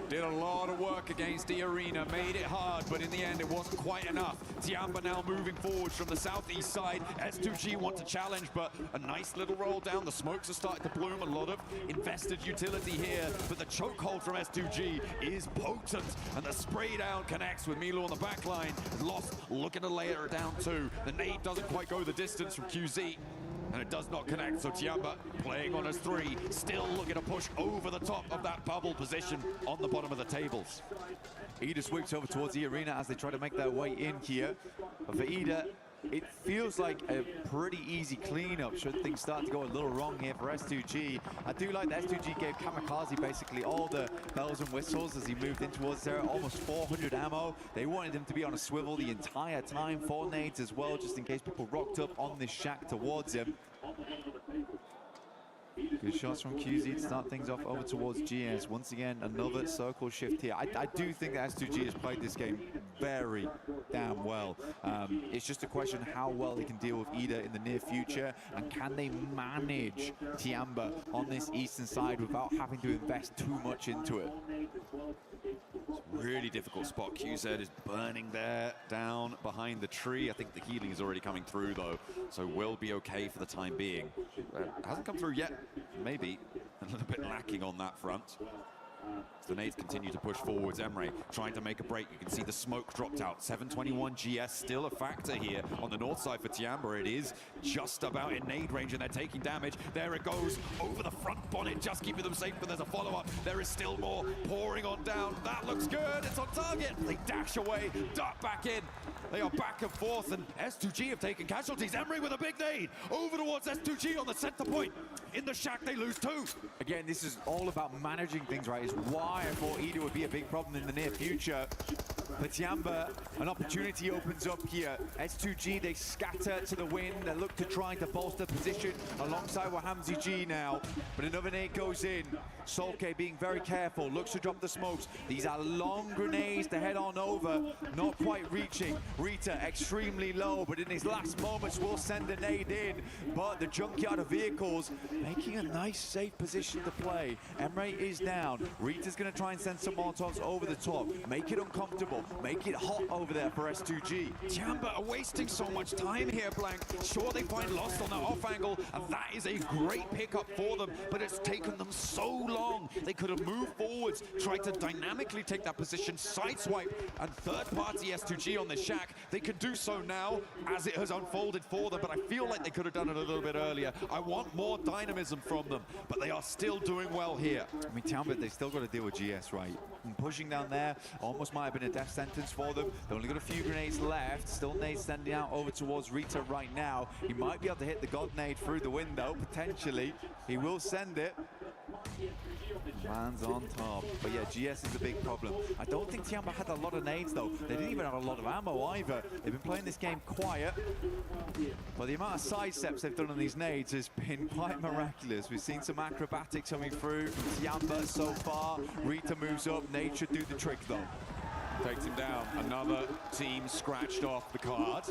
Did a lot of work against the arena, made it hard, but in the end it wasn't quite enough. Tiamba now moving forward from the southeast side. S2G want to challenge, but a nice little roll down. The smokes are starting to bloom. A lot of invested utility here, but the chokehold from S2G is potent, and the spray down connects with Milo on the back line. Lost, looking to lay it down too. The nade doesn't quite go the distance from QZ, and it does not connect, so Tiamba playing on his 3, still looking to push over the top of that bubble position on the bottom of the tables. Ida sweeps over towards the arena as they try to make their way in here. But for Ida, it feels like a pretty easy cleanup should things start to go a little wrong here for S2G. I do like that S2G gave Kamikaze basically all the bells and whistles as he moved in towards there, almost 400 ammo. They wanted him to be on a swivel the entire time, 4 nades as well, just in case people rocked up on this shack towards him. Good shots from QZ to start things off over towards GS. Once again, another circle shift here. I do think that S2G has played this game very damn well. It's just a question how well they can deal with Ida in the near future, and can they manage Tiamba on this eastern side without having to invest too much into it. Really difficult spot. QZ is burning there, down behind the tree. I think the healing is already coming through though, so will be okay for the time being. Hasn't come through yet. Maybe a little bit lacking on that front. As the nades continue to push forwards, Emre trying to make a break. You can see the smoke dropped out. 721 GS still a factor here on the north side for Tiamba. It is just about in nade range and they're taking damage. There it goes over the front bonnet, just keeping them safe, but there's a follow-up. There is still more pouring on down. That looks good. It's on target. They dash away, dart back in. They are back and forth, and S2G have taken casualties. Emre with a big nade over towards S2G on the center point. In the shack, they lose 2. Again, this is all about managing things, right? Is why I thought Ida would be a big problem in the near future. For Tiamba, an opportunity opens up here. S2G, they scatter to the wind. They look to try to bolster position alongside Wahamzi G now. But another nade goes in. Solke being very careful, looks to drop the smokes. These are long grenades to head on over. Not quite reaching. Rita extremely low, but in his last moments will send a nade in. But the junkyard of vehicles making a nice safe position to play. Emre is down. Rita's going to try and send some Molotovs over the top. Make it uncomfortable. Make it hot over there for S2G. Tiamba are wasting so much time here, Blank. Sure, they find Lost on that off angle, and that is a great pickup for them, but it's taken them so long. They could have moved forwards, tried to dynamically take that position, sideswipe, and third-party S2G on the shack. They can do so now as it has unfolded for them, but I feel like they could have done it a little bit earlier. I want more dynamism from them, but they are still doing well here. I mean, Tiamba, they still got to deal with GS, right? And pushing down there almost might have been a death sentence for them. They've only got a few grenades left. Still nades sending out over towards Rita right now. He might be able to hit the God nade through the window, potentially. He will send it. Man's on top. But yeah, GS is a big problem. I don't think Tiamba had a lot of nades though. They didn't even have a lot of ammo either. They've been playing this game quiet. But the amount of side steps they've done on these nades has been quite miraculous. We've seen some acrobatics coming through from Tiamba so far. Rita moves up. Nade should do the trick though. Takes him down. Another team scratched off the card.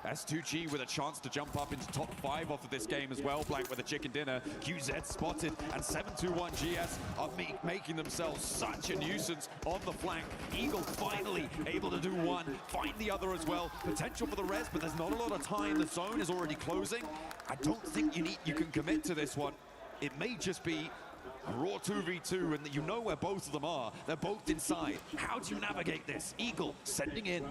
S2G with a chance to jump up into top 5 off of this game as well. Blank with a chicken dinner. QZ spotted, and 721 GS are making themselves such a nuisance on the flank. Eagle finally able to do one, find the other as well. Potential for the res, but there's not a lot of time. The zone is already closing. I don't think you can commit to this one. It may just be a raw 2v2, and you know where both of them are. They're both inside. How do you navigate this? Eagle sending in.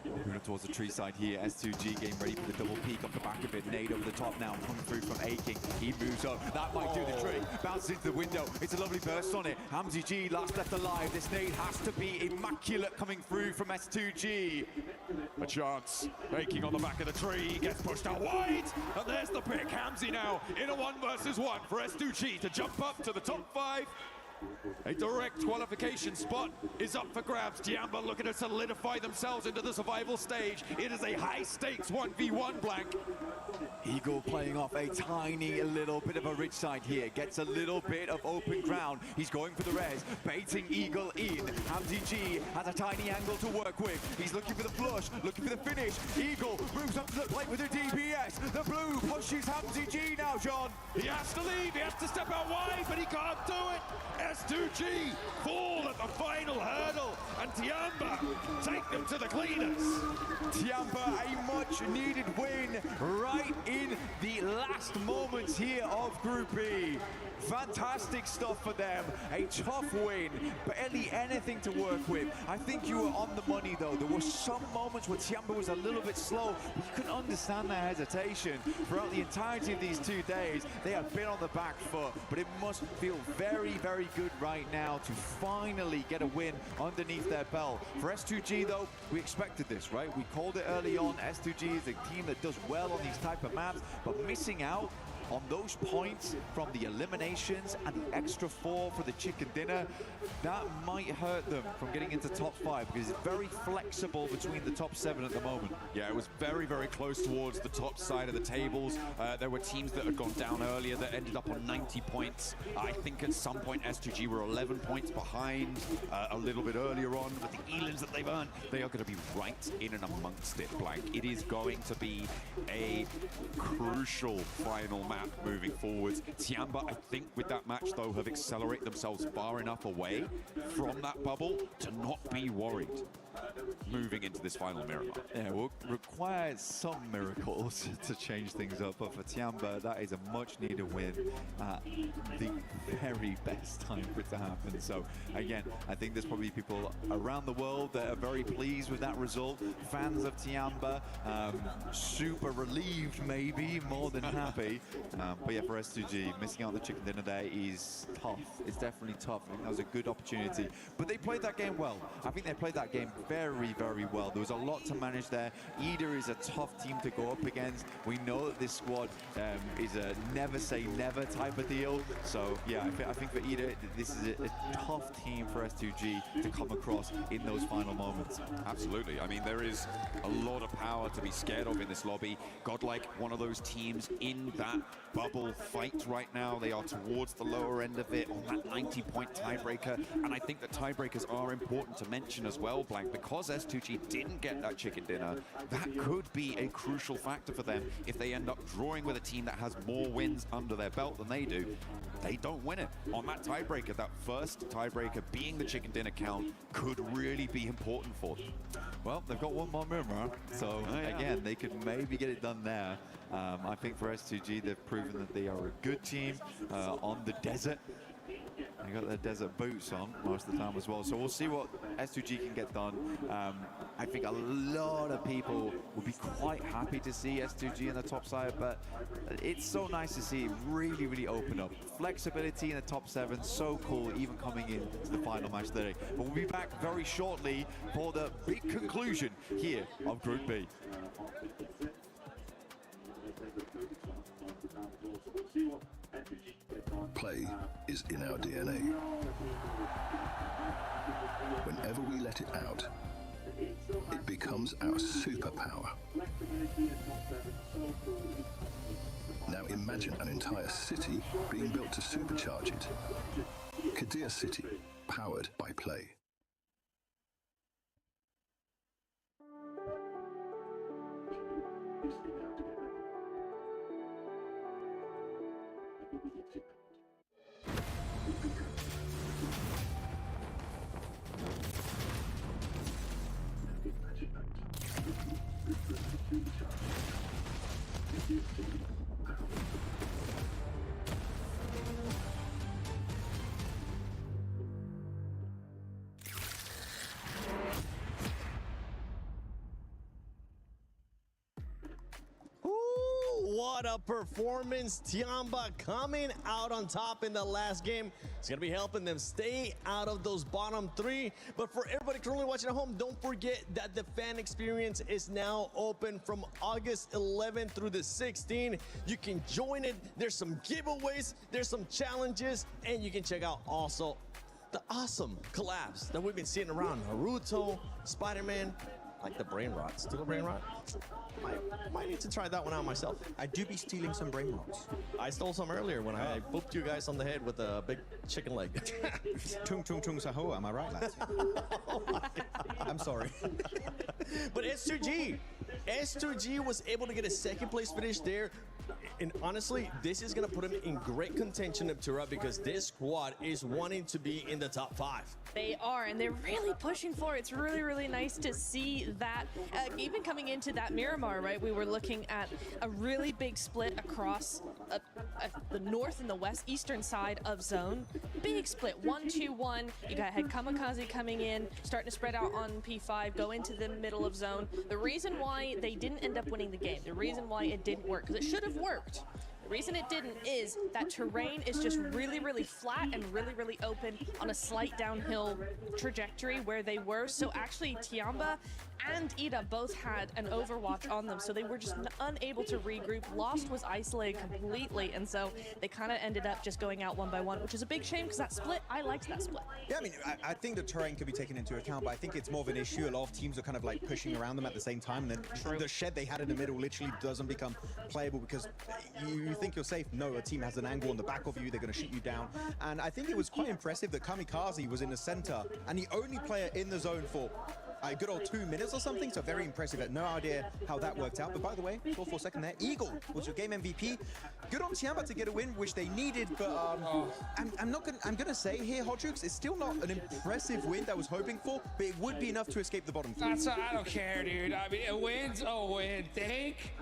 Moving towards the tree side here. S2G getting ready for the double peek off the back of it. Nade over the top now, coming through from Aking. He moves up. That might do the trick. Bounces into the window. It's a lovely burst on it. Hamzi G last left alive. This nade has to be immaculate coming through from S2G. A chance. Aking on the back of the tree. Gets pushed out wide. And there's the pick. Hamzi now in a 1 versus 1 for S2G to jump up to the top 5. A direct qualification spot is up for grabs. Tiamba looking to solidify themselves into the survival stage. It is a high-stakes 1v1, Blank. Eagle playing off a tiny little bit of a rich side here. Gets a little bit of open ground. He's going for the res, baiting Eagle in. Hamzi G has a tiny angle to work with. He's looking for the flush, looking for the finish. Eagle moves up to the plate with a DPS. The blue push choose Hamzy G now, John. He has to leave, he has to step out wide, but he can't do it. S2G fall at the final hurdle, and Tiamba take them to the cleaners. Tiamba, a much-needed win right in the last moments here of Group E. Fantastic stuff for them. A tough win, barely anything to work with. I think you were on the money, though. There were some moments where Tiamba was a little bit slow, but you couldn't understand their hesitation. Throughout the entirety of these 2 days, they have been on the back foot, but it must feel very, very good right now to finally get a win underneath their belt. For S2G, though, we expected this, right? We called it early on. S2G is a team that does well on these type of maps, but missing out on those points from the eliminations and the extra 4 for the chicken dinner, that might hurt them from getting into top 5 because it's very flexible between the top 7 at the moment. Yeah, it was very, very close towards the top side of the tables. There were teams that had gone down earlier that ended up on 90 points. I think at some point S2G were 11 points behind a little bit earlier on. With the Elans that they've earned, they are going to be right in and amongst it, Blank. It is going to be a crucial final match moving forwards. Tiamba, I think with that match though, have accelerated themselves far enough away from that bubble to not be worried moving into this final Miramar. Yeah, will require some miracles to change things up, but for Tiamba, that is a much-needed win at the very best time for it to happen. So again, I think there's probably people around the world that are very pleased with that result. Fans of Tiamba, super relieved maybe, more than happy. But yeah, for S2G, missing out on the chicken dinner there is tough. It's definitely tough. I think that was a good opportunity. But they played that game well. I think they played that game very, very well. There was a lot to manage there. Ida is a tough team to go up against. We know that this squad is a never say never type of deal. So yeah, I think for Ida, this is a tough team for S2G to come across in those final moments. Absolutely. I mean, there is a lot of power to be scared of in this lobby. Godlike, one of those teams in that bubble fight right now. They are towards the lower end of it on that 90-point tiebreaker. And I think that tiebreakers are important to mention as well, Blank, because S2G didn't get that chicken dinner. That could be a crucial factor for them if they end up drawing with a team that has more wins under their belt than they do. They don't win it on that tiebreaker. That first tiebreaker being the chicken dinner count could really be important for them. Well, they've got one more Miramar, so again, they could maybe get it done there. I think for S2G, they've proven that they are a good team on the desert. They got their desert boots on most of the time as well, so we'll see what S2G can get done. I think a lot of people would be quite happy to see S2G in the top side, but it's so nice to see it really, really open up. Flexibility in the top 7, so cool, even coming into the final match today. But we'll be back very shortly for the big conclusion here of Group B. Play is in our DNA. Whenever we let it out, it becomes our superpower. Now imagine an entire city being built to supercharge it. Kadir City, powered by Play. What a performance. Tiamba coming out on top in the last game. It's going to be helping them stay out of those bottom 3. But for everybody currently watching at home, don't forget that the fan experience is now open from August 11th through the 16th. You can join it. There's some giveaways, there's some challenges, and you can check out also the awesome collabs that we've been seeing around. Naruto, Spider-Man, like the brain rot. Still a brain rot? Might need to try that one out myself. I do be stealing some brain rots. I stole some earlier when I booped you guys on the head with a big chicken leg. Tung tung tung saho, am I right, lads? Oh my God. I'm sorry. But S2G was able to get a second place finish there. And honestly, this is going to put him in great contention of Horaa because this squad is wanting to be in the top 5. They are, and they're really pushing for it. It's really, really nice to see that. Even coming into that Miramar, right, we were looking at a really big split across the north and the west eastern side of zone. Big split, 1-2-1. You had Kamikaze coming in, starting to spread out on P5, go into the middle of zone. The reason why they didn't end up winning the game, the reason why it didn't work, because it should have worked. The reason it didn't is that terrain is just really, really flat and really, really open on a slight downhill trajectory where they were. So actually Tiamba and Ida both had an overwatch on them, so they were just unable to regroup. Lost was isolated completely, and so they kind of ended up just going out one by one, which is a big shame because that split, I liked that split. Yeah, I mean, I think the terrain could be taken into account, but I think it's more of an issue. A lot of teams are kind of like pushing around them at the same time, and then the shed they had in the middle literally doesn't become playable because you think you're safe. No, a team has an angle on the back of you, they're going to shoot you down. And I think it was quite impressive that Kamikaze was in the center and the only player in the zone for a good old 2 minutes or something, so very impressive. I had no idea how that worked out. But by the way, 4 second there, Eagle was your game MVP. Good on Tiamba to get a win, which they needed, but I'm gonna say here, Hodrix, it's still not an impressive win that I was hoping for, but it would be enough to escape the bottom 3. I don't care, dude. I mean, a win's a win. Thank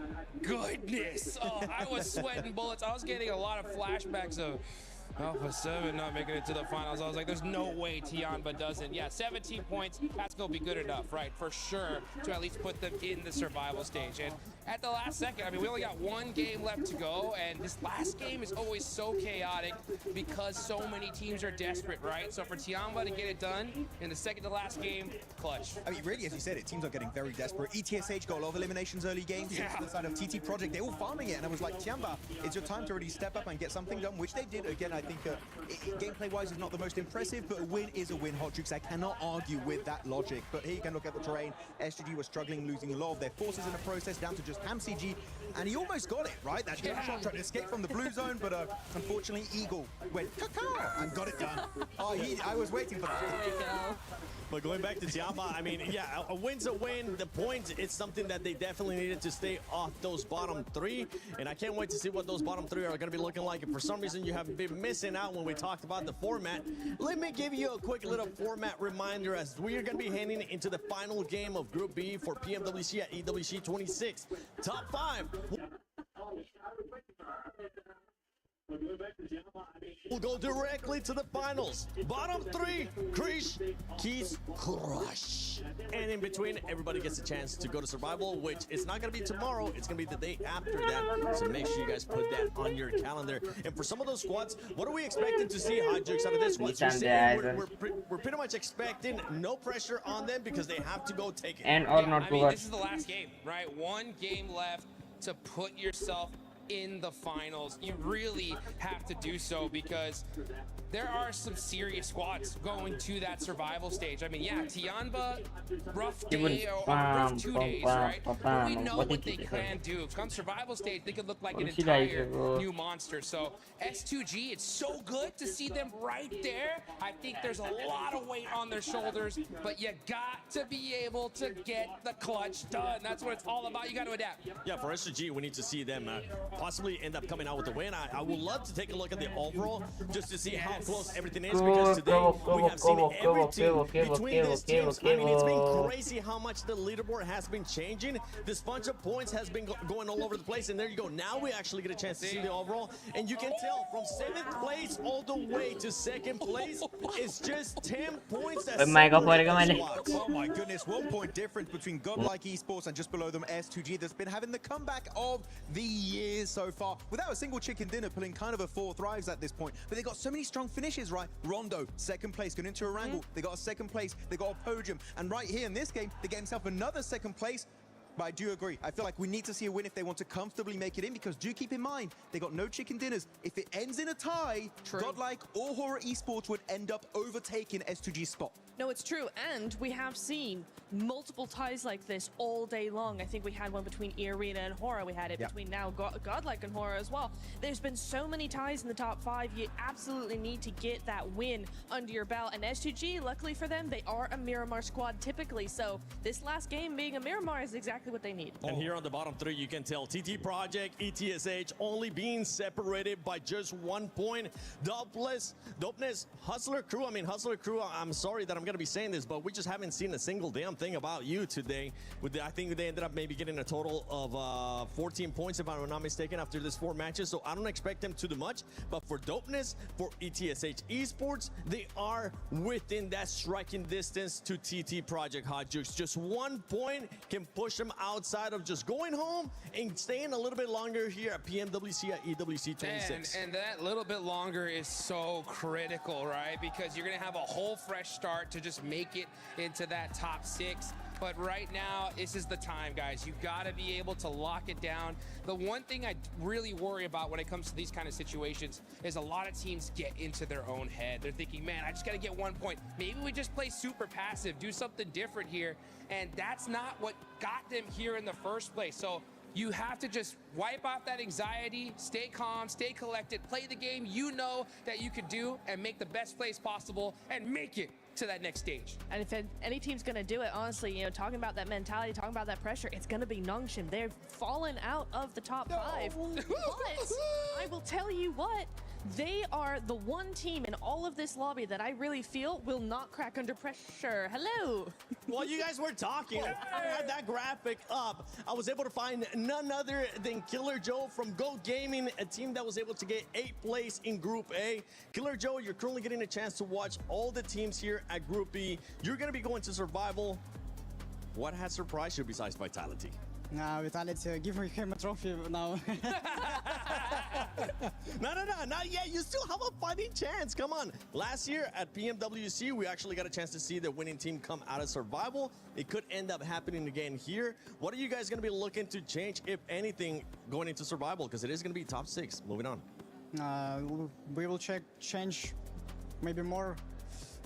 goodness. Oh, I was sweating bullets. I was getting a lot of flashbacks of Alpha 7 not making it to the finals. I was like, there's no way Tiamba doesn't. Yeah, 17 points, that's going to be good enough, right? For sure, to at least put them in the survival stage. And at the last second, I mean, we only got 1 game left to go, and this last game is always so chaotic because so many teams are desperate, right? So for Tiamba to get it done in the second to last game, clutch. I mean, really, as you said, teams are getting very desperate. ETSH got a lot of eliminations early games. Yeah. On the side of TT Project, they're all farming it, and I was like, Tiamba, it's your time to really step up and get something done, which they did. Again, I think gameplay-wise is not the most impressive, but a win is a win, Hodrix. I cannot argue with that logic. But here you can look at the terrain. SGG was struggling, losing a lot of their forces in the process, down to just HamCG, and he almost got it, right? That shot tried to escape from the blue zone, but unfortunately, Eagle went caca and got it done. Oh, I was waiting for that. There you go. But going back to Tiamba, I mean, yeah, a win's a win. The points, it's something that they definitely needed to stay off those bottom 3. And I can't wait to see what those bottom 3 are going to be looking like. And for some reason, you have been missing out when we talked about the format. Let me give you a quick little format reminder as we are going to be heading into the final game of Group B for Pmwc at EWC 26. Top 5. We'll go directly to the finals. Bottom 3, Krish, Keys, Crush. And in between, everybody gets a chance to go to Survival, which is not going to be tomorrow. It's going to be the day after that. So make sure you guys put that on your calendar. And for some of those squads, what are we expecting to see, Hodrix, out of this squad? We're pretty much expecting no pressure on them because they have to go take it. And or not I mean, this is the last game, right? 1 game left to put yourself in the finals. You really have to do so because there are some serious squads going to that survival stage. I mean, yeah, Tiamba, rough day or rough 2 days, right? But we know what they can do. Come survival stage, they could look like an entire new monster. So S2G, it's so good to see them right there. I think there's a lot of weight on their shoulders, but you got to be able to get the clutch done. That's what it's all about. You got to adapt. Yeah, for S2G, we need to see them possibly end up coming out with the win. I would love to take a look at the overall just to see how close everything is because today we have seen every team between these teams. I mean, it's been crazy how much the leaderboard has been changing. This bunch of points has been going all over the place, and there you go. Now we actually get a chance to see the overall, and you can tell from 7th place all the way to 2nd place, it's just 10 points. Oh my goodness, 1 point difference between Godlike Esports and just below them S2G that's been having the comeback of the year so far without a single chicken dinner, pulling kind of a 4 thrives at this point. But they got so many strong finishes, right? Rondo, 2nd place, going into a wrangle. They got a 2nd place, they got a podium. And right here in this game, they get himself another 2nd place. But I do agree. I feel like we need to see a win if they want to comfortably make it in, because do keep in mind, they got no chicken dinners. If it ends in a tie, Godlike or Horaa Esports would end up overtaking S2G's spot. No, it's true. And we have seen multiple ties like this all day long. I think we had one between E-Arena and Horaa. We had it between now Godlike and Horaa as well. There's been so many ties in the top 5. You absolutely need to get that win under your belt. And S2G, luckily for them, they are a Miramar squad typically. So this last game being a Miramar is exactly what they need. And here on the bottom 3, you can tell TT Project, ETSH only being separated by just 1 point. Dopeness, Hustler Crew. I mean, Hustler Crew, I'm sorry that I'm going to be saying this, but we just haven't seen a single damn thing about you today. I think they ended up maybe getting a total of 14 points, if I'm not mistaken, after this 4 matches. So I don't expect them to do much. But for Dopeness, for ETSH Esports, they are within that striking distance to TT Project Hot Jukes. Just 1 point can push them outside of just going home and staying a little bit longer here at PMWC at EWC 26. And that little bit longer is so critical, right? Because you're going to have a whole fresh start to just make it into that top 6. But right now, this is the time, guys. You got to be able to lock it down. The one thing I really worry about when it comes to these kind of situations is a lot of teams get into their own head. They're thinking, man, I just got to get 1 point. Maybe we just play super passive, do something different here. And that's not what got them here in the first place. So you have to just wipe off that anxiety, stay calm, stay collected, play the game you know that you could do, and make the best plays possible and make it to that next stage. And if any team's going to do it, honestly, you know, talking about that mentality, talking about that pressure, it's going to be Nongshim. They've fallen out of the top 5. But I will tell you what, they are the one team in all of this lobby that I really feel will not crack under pressure. Hello. While you guys were talking, I had that graphic up. I was able to find none other than Killer Joe from Go Gaming, a team that was able to get 8th place in Group A. Killer Joe, you're currently getting a chance to watch all the teams here at Group B. You're going to be going to Survival. What has surprised you besides Vitality? Vitality, give him a trophy now. No, not yet. You still have a fighting chance. Come on. Last year at PMWC, we actually got a chance to see the winning team come out of Survival. It could end up happening again here. What are you guys going to be looking to change, if anything, going into Survival? Because it is going to be top 6. Moving on. We will change maybe more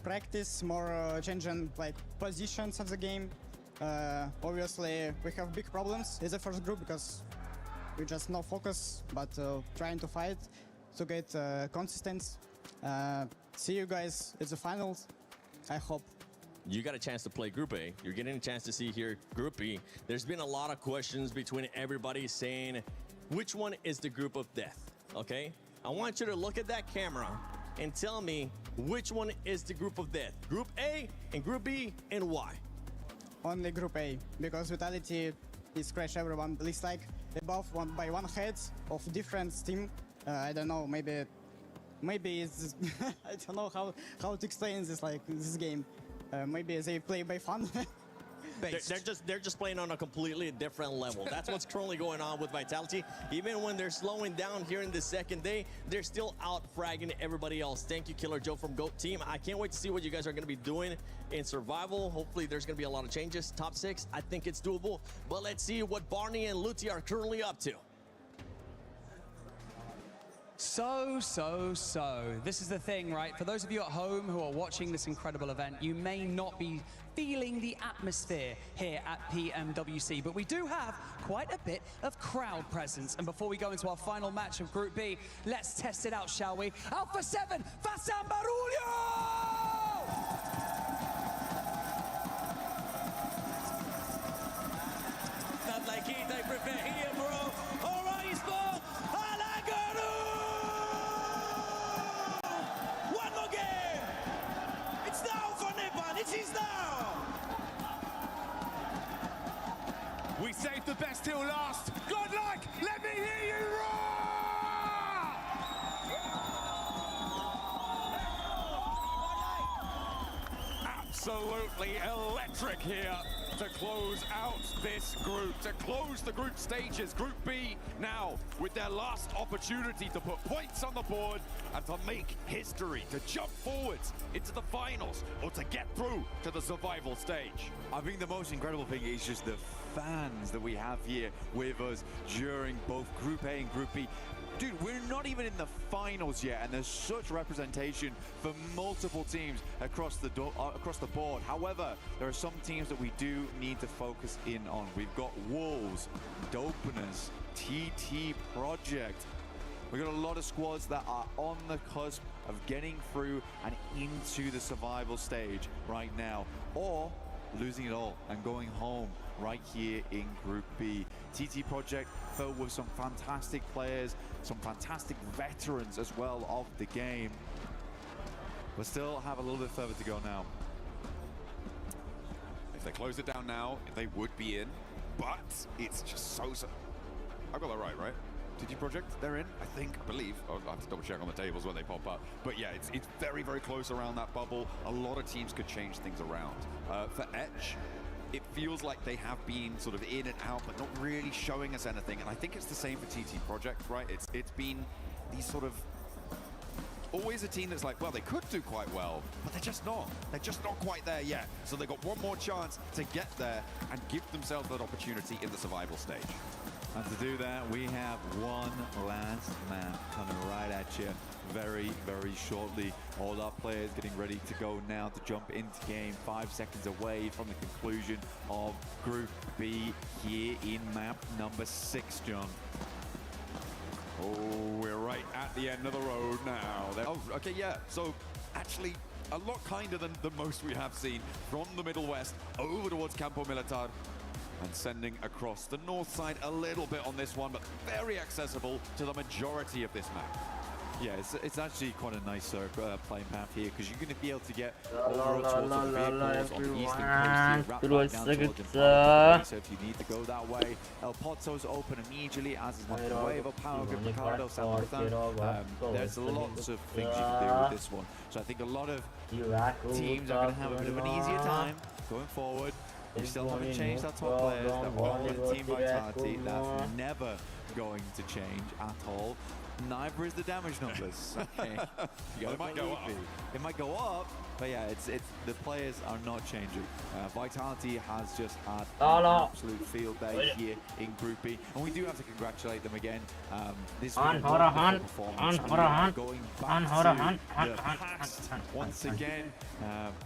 practice, more changing like positions of the game. Obviously, we have big problems in the first group because we just no focus, but trying to fight to get consistent. See you guys at the finals, I hope. You got a chance to play Group A. You're getting a chance to see here Group B. There's been a lot of questions between everybody saying, which one is the group of death, okay? I want you to look at that camera and tell me which one is the group of death. Group A and Group B, and why? Only Group A, because Vitality is crash everyone. At least like above by one head of different team. I don't know, maybe it's I don't know how to explain this like this game. Maybe they play by fun. They're just playing on a completely different level. That's what's currently going on with Vitality. Even when they're slowing down here in the second day, they're still out fragging everybody else. Thank you, Killer Joe from GOAT Team. I can't wait to see what you guys are going to be doing in Survival. Hopefully there's going to be a lot of changes. Top 6, I think it's doable. But let's see what Barney and Luti are currently up to. So. This is the thing, right? For those of you at home who are watching this incredible event, you may not be feeling the atmosphere here at PMWC, but we do have quite a bit of crowd presence. And before we go into our final match of Group B, let's test it out, shall we? Alpha 7, Fasan Barulho! Not like it, I prepare here, bro. Horaa Esports, one more game. It's now for Nepal. It is now. We saved the best till last. Godlike, let me hear you roar! Absolutely electric here to close out this group, to close the group stages. Group B now with their last opportunity to put points on the board and to make history, to jump forwards into the finals or to get through to the survival stage. I think the most incredible thing is just the fans that we have here with us during both Group A and Group B. dude, we're not even in the finals yet, and there's such representation for multiple teams across the board. However, there are some teams that we do need to focus in on. We've got Wolves, Dopeners, TT Project. We've got a lot of squads that are on the cusp of getting through and into the survival stage right now, or losing it all and going home right here in Group B. TT Project filled with some fantastic players, some fantastic veterans as well of the game, but still have a little bit further to go now. If they close it down now, they would be in, but it's just so... I got that right? TT Project, they're in, I believe. I'll have to double check on the tables when they pop up. But yeah, it's very, very close around that bubble. A lot of teams could change things around. For Etch, it feels like they have been sort of in and out, but not really showing us anything. And I think it's the same for TT Project, right? It's been these sort of always a team that's like, well, they could do quite well, but they're just not. They're just not quite there yet. So they've got one more chance to get there and give themselves that opportunity in the survival stage. And to do that, we have one last man coming right at you very, very shortly. All our players getting ready to go now to jump into game. 5 seconds away from the conclusion of Group B here in map number 6, John. Oh, we're right at the end of the road now. Oh, okay, yeah. So actually, a lot kinder than the most we have seen from the Middle West over towards Campo Militar. And sending across the north side a little bit on this one, but very accessible to the majority of this map. Yeah, it's actually quite a nice playing path here, because you're going to be able to get over towards the vehicles on the eastern coast, wrap back down towards the so if you need to go that way. El Poto's open immediately, as is Wave, Power Grip, Ricardo, there's lots of things you can do with this one. So I think a lot of teams are going to have a bit of an easier time going forward. We still haven't changed our top players. That one team vitality, that's never going to change at all. Neither is the damage numbers. Okay. It might go up. It might go up, but yeah, it's the players are not changing. Vitality has just had an absolute field day here in Group B, and we do have to congratulate them again. This performance going back to the past once again.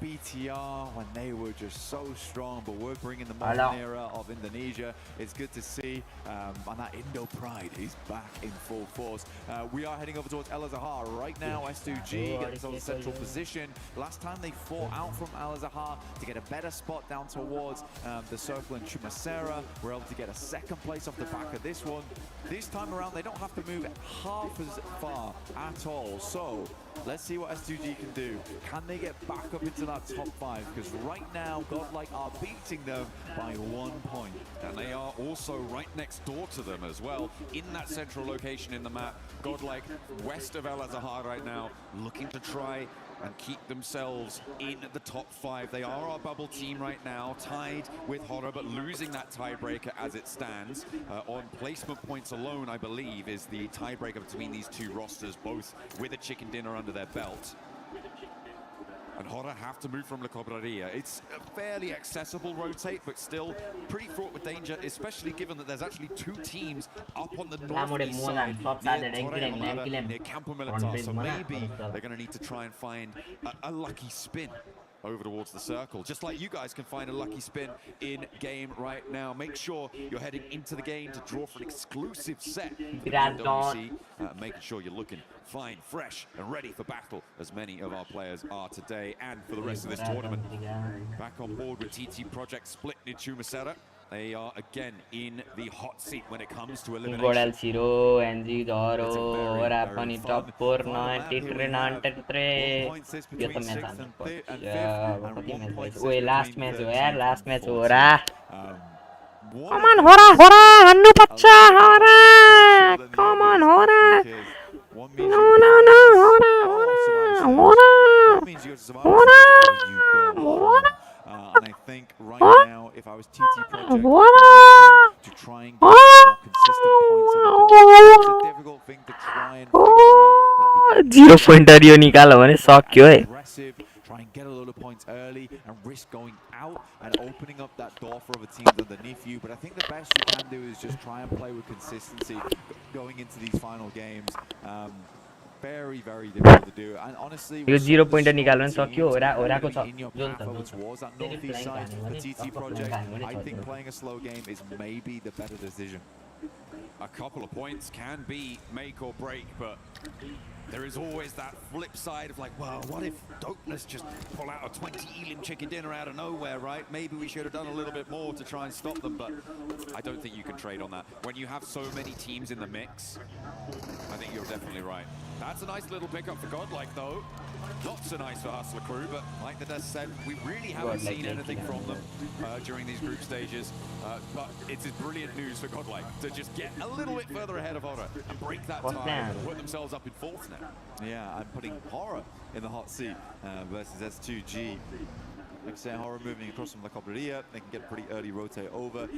BTR, when they were just so strong, but we're bringing the modern era of Indonesia. It's good to see, and that Indo pride is back in full force. We are heading over towards El Azhar right now. S2G gets on the central position. Last time they fought out from Al Azhar to get a better spot down towards the circle in Chumacera. We're able to get a second place off the back of this one. This time around, they don't have to move half as far at all. So let's see what S2G can do. Can they get back up into that top 5? Because right now, Godlike are beating them by 1 point. And they are also right next door to them as well, in that central location in the map. Godlike west of El Azhar right now, looking to try and keep themselves in the top 5. They are our bubble team right now, tied with Horaa, but losing that tiebreaker as it stands. On placement points alone, I believe, is the tiebreaker between these two rosters, both with a chicken dinner under their belt. And Horaa have to move from La Cobraria. It's a fairly accessible rotate, but still pretty fraught with danger, especially given that there's actually 2 teams up on the northeast side, near Campo Militar. So maybe they're going to need to try and find a lucky spin over towards the circle, just like you guys can find a lucky spin in game right now. Make sure you're heading into the game to draw for an exclusive set for PMWC, making sure you're looking fine, fresh and ready for battle, as many of our players are today and for the rest of this tournament. Back on board with TT Project split in Chumacera. They are again in the hot seat when it comes to elimination. Zero and Zoro Rapani top 4 93 Wait, last match where? Last match Horaa. Come on Horaa, Hannu Pacha Horaa. Come on Horaa. No, Horaa. And I think right now, if I was TT Project, to try and get more consistent points on the board, it's a difficult thing to try and figure out. 0 pointer you nikala mane shock kyo hai. Aggressive, try and get a load of points early and risk going out and opening up that door for other teams underneath you. But I think the best you can do is just try and play with consistency going into these final games. Very, very difficult to do. And honestly, yo 0 point निकाल्न सक्यो ओराको towards that northeast side, the TT project, I think playing a slow game is maybe the better decision. A couple of points can be make or break, but there is always that flip side of like, well, what if Dopeness just pull out a 20 Elim chicken dinner out of nowhere, right? Maybe we should have done a little bit more to try and stop them, but I don't think you can trade on that. When you have so many teams in the mix, I think you're definitely right. That's a nice little pickup for Godlike, though. Not so nice for Hustler Crew, but like the Death said, we really haven't seen anything from them during these group stages. But it's brilliant news for Godlike to just get a little bit further ahead of Horaa and break that tie and put themselves up in fourth now. Yeah, I'm putting Horaa in the hot seat versus S2G. Like I say, Horaa moving across from La Cobreria, they can get a pretty early rotate over.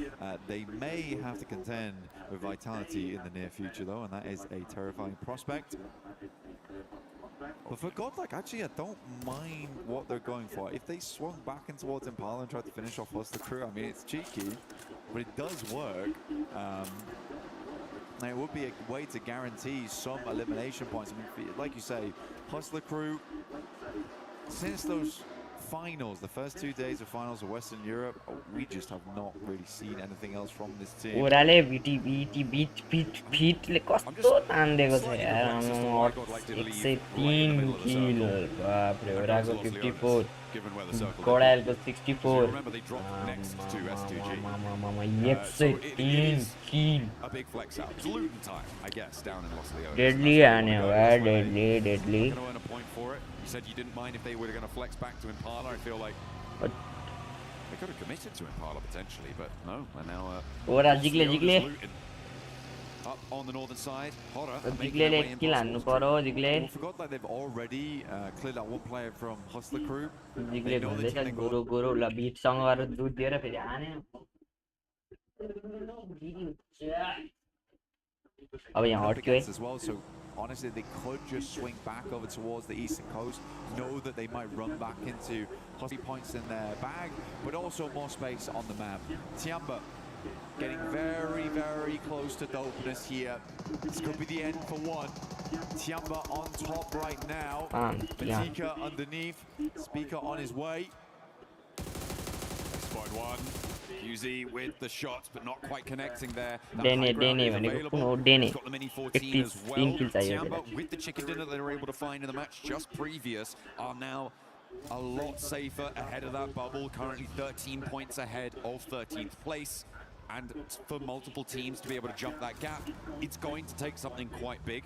They may have to contend with Vitality in the near future, though, and that is a terrifying prospect. But for Godlike, actually, I don't mind what they're going for. If they swung back in towards Impala and tried to finish off Hustler Crew, I mean, it's cheeky, but it does work. And it would be a way to guarantee some elimination points. I mean, like you say, Hustler Crew, since those finals, the first 2 days of finals of Western Europe, we just have not really seen anything else from this team. ओराले beat ले कस्तो तान्देको छ यार 103 किल बाप रे ओराको 54 गोडालको 64 a big flex out. It's Luton time, I guess, down in Los Leones. Deadly आने वाला deadly. Going to earn a point for it. You said you didn't mind if they were going to flex back to Impala. I feel like they could have committed to Impala potentially, but no. And now Jigle. Up on the northern side, Horaa. Jigle kill हान्नु पर्यो Jigle. I forgot that they've already cleared out one player from Hustler Crew. Jigle भन्दैछ गोरो ल beat सँग गरेर दुध दिएर फेरि हाने. अब यहाँ अड्क्यो है. As well, so honestly, they could just swing back over towards the eastern coast, know that they might run back into Husky points in their bag, but also more space on the map. Tiamba getting very, very close to Dopeness here. This could be the end for one. Tiamba on top right now. Matika underneath. Speaker on his way. Spot one. QZ with the shots, but not quite connecting there. Denny Got the mini 14 as well. Tiamba with the chicken dinner they were able to find in the match just previous are now a lot safer ahead of that bubble. Currently 13 points ahead of 13th place. And for multiple teams to be able to jump that gap, it's going to take something quite big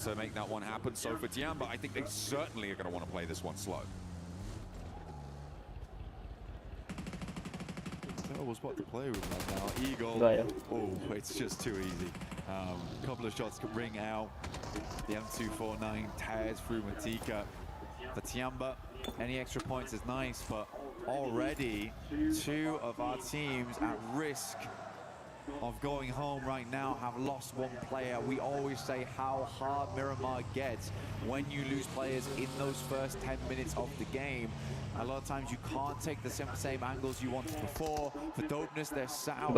to make that one happen. So for Tiamba, I think they certainly are going to want to play this one slow. Terrible spot to play with right now. Eagle. Oh, it's just too easy. A couple of shots could ring out. The M249 tears through Matika. For Tiamba, any extra points is nice, but already two of our teams at risk of going home right now have lost one player. We always say how hard Miramar gets when you lose players in those first 10 minutes of the game. A lot of times you can't take the same angles you wanted before. For Dopeness, they're sat out.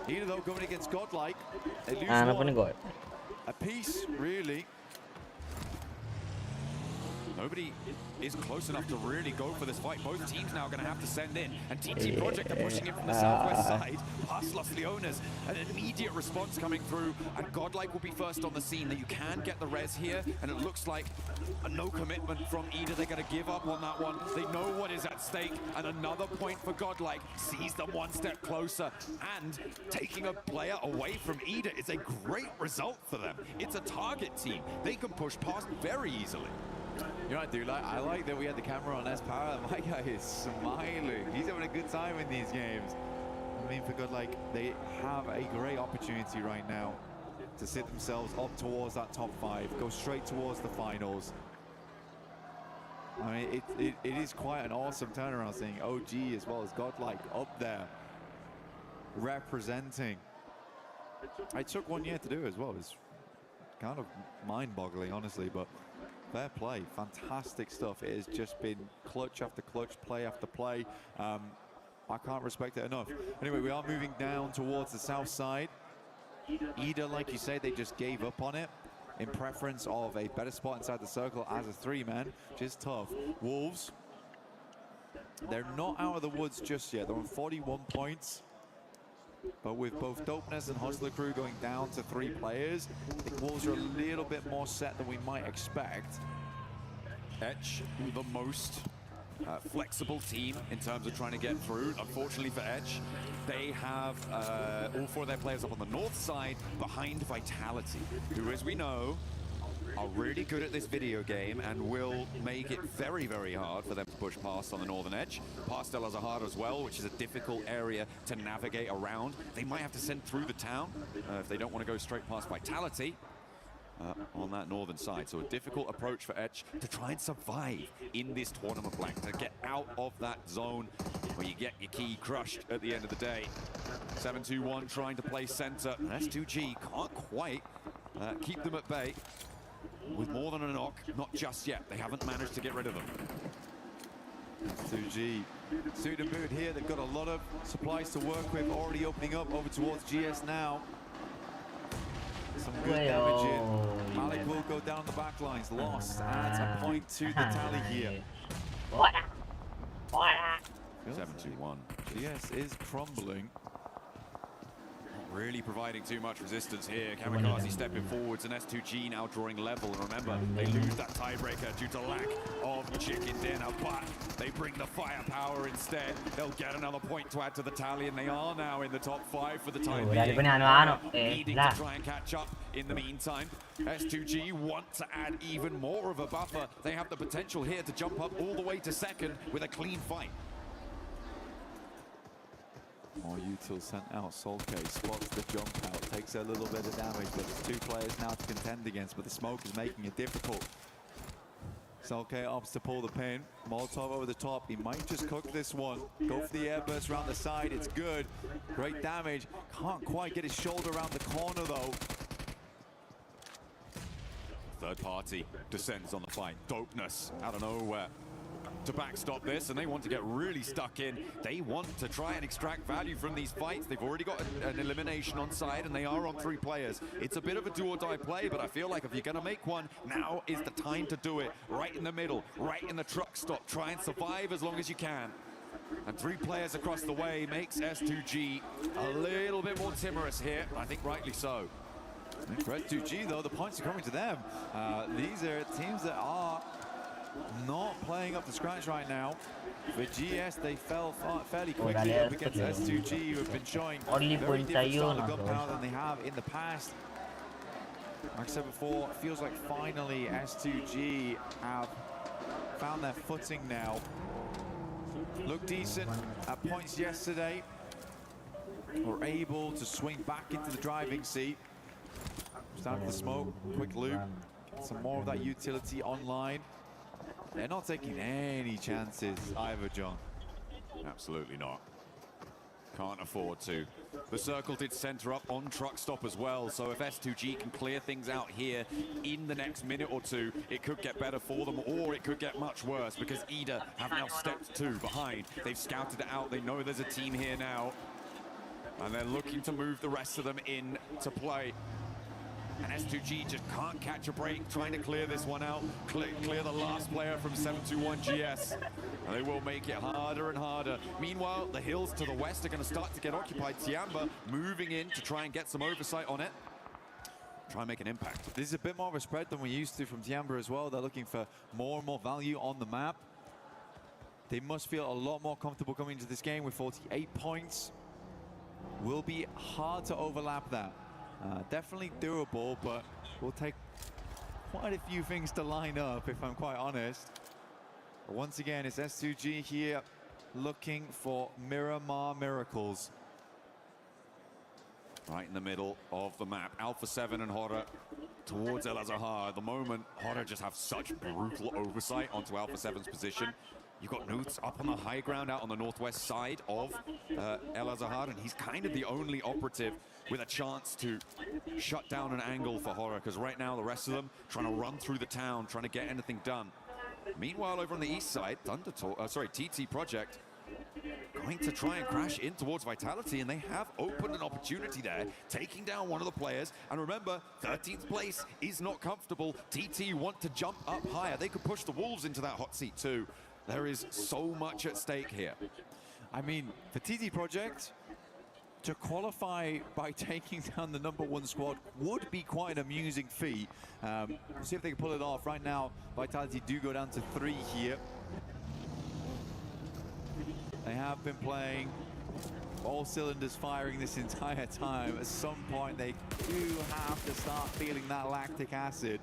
Either though, going against Godlike, they lose one. A piece, really. Nobody is close enough to really go for this fight. Both teams now are going to have to send in. And TT Project are pushing in from the southwest side. Past Los Leones, an immediate response coming through. And Godlike will be first on the scene. That you can get the res here. And it looks like a no commitment from Ida. They're going to give up on that one. They know what is at stake. And another point for Godlike sees them one step closer. And taking a player away from Ida is a great result for them. It's a target team. They can push past very easily. You know what, dude? I like that we had the camera on S-Power. My guy is smiling. He's having a good time in these games. I mean, for Godlike, they have a great opportunity right now to sit themselves up towards that top 5, go straight towards the finals. I mean, it is quite an awesome turnaround, seeing OG as well as Godlike up there representing. It took 1 year to do as well. It's kind of mind-boggling, honestly, but fair play. Fantastic stuff. It has just been clutch after clutch, play after play. I can't respect it enough. Anyway, we are moving down towards the south side. Ida, like you say, they just gave up on it in preference of a better spot inside the circle as a 3-man, which is tough. Wolves, they're not out of the woods just yet. They're on 41 points. But with both Dopeness and Hustler Crew going down to 3 players, I think Wolves are a little bit more set than we might expect. Etch, the most flexible team in terms of trying to get through. Unfortunately for Etch, they have all 4 of their players up on the north side behind Vitality, who, as we know, are really good at this video game and will make it very, very hard for them to push past on the northern edge. Past El Azahar as well, which is a difficult area to navigate around. They might have to send through the town if they don't want to go straight past Vitality. On that northern side. So a difficult approach for Etch to try and survive in this tournament, Black, to get out of that zone where you get your key crushed at the end of the day. 7-2-1 trying to play center. And S2G can't quite keep them at bay with more than a knock. Not just yet. They haven't managed to get rid of them. S2G, suit and boot here. They've got a lot of supplies to work with, already opening up over towards GS now. Some good damage in. Malik will go down the back lines. Lost adds a point to the tally here. 7-2-1. GS is crumbling. Not really providing too much resistance here. Kamikaze stepping forwards and S2G now drawing level. And remember, they lose that tiebreaker due to lack of chicken dinner, but they bring the firepower instead. They'll get another point to add to the tally, and they are now in the top 5 for the time being. Needing to try and catch up in the meantime. S2G want to add even more of a buffer. They have the potential here to jump up all the way to second with a clean fight. More util sent out. Solke spots the jump out, takes a little bit of damage, but there's 2 players now to contend against, but the smoke is making it difficult. Solke opts to pull the pin. Molotov over the top. He might just cook this one. Go for the airburst around the side. It's good. Great damage. Can't quite get his shoulder around the corner, though. Third party descends on the fight. Dopeness out of nowhere to backstop this, and they want to get really stuck in. They want to try and extract value from these fights. They've already got an elimination on side, and they are on 3 players. It's a bit of a do or die play, but I feel like if you're gonna make one, now is the time to do it. Right in the middle, right in the truck stop. Try and survive as long as you can. And 3 players across the way makes S2G a little bit more timorous here. I think rightly so. For S2G, though, the points are coming to them. These are teams that are not playing up to scratch right now. For GS, they fell fairly quickly up against S2G, who have been showing very different style of gunpowder than they have in the past. Like I said before, it feels like finally S2G have found their footing now. Looked decent at points yesterday. Were able to swing back into the driving seat. Start with the smoke, quick loop, get some more of that utility online. They're not taking any chances either, John. Absolutely not. Can't afford to. The circle did center up on truck stop as well, so if S2G can clear things out here in the next minute or 2, it could get better for them, or it could get much worse, because Ida have now stepped 2 behind. They've scouted it out. They know there's a team here now, and they're looking to move the rest of them in to play. And S2G just can't catch a break, trying to clear this one out, clear the last player from 7-2-1 GS. And they will make it harder and harder. Meanwhile, the hills to the west are going to start to get occupied. Tiamba moving in to try and get some oversight on it. Try and make an impact. This is a bit more of a spread than we used to from Tiamba as well. They're looking for more and more value on the map. They must feel a lot more comfortable coming into this game with 48 points. Will be hard to overlap that. Definitely doable, but will take quite a few things to line up, if I'm quite honest. But once again, it's S2G here looking for Miramar miracles. Right in the middle of the map. Alpha 7 and Horaa towards El Azahar. At the moment, Horaa just have such brutal oversight onto Alpha 7's position. You've got Nuts up on the high ground out on the northwest side of El Azahar, and he's kind of the only operative with a chance to shut down an angle for Horaa, because right now the rest of them trying to run through the town, trying to get anything done. Meanwhile, over on the east side, TT Project going to try and crash in towards Vitality, and they have opened an opportunity there, taking down one of the players. And remember, 13th place is not comfortable. TT want to jump up higher. They could push the Wolves into that hot seat too. There is so much at stake here. I mean, for TT Project, to qualify by taking down the #1 squad would be quite an amusing feat. See if they can pull it off. Right now, Vitality do go down to 3 here. They have been playing all cylinders firing this entire time. At some point, they do have to start feeling that lactic acid.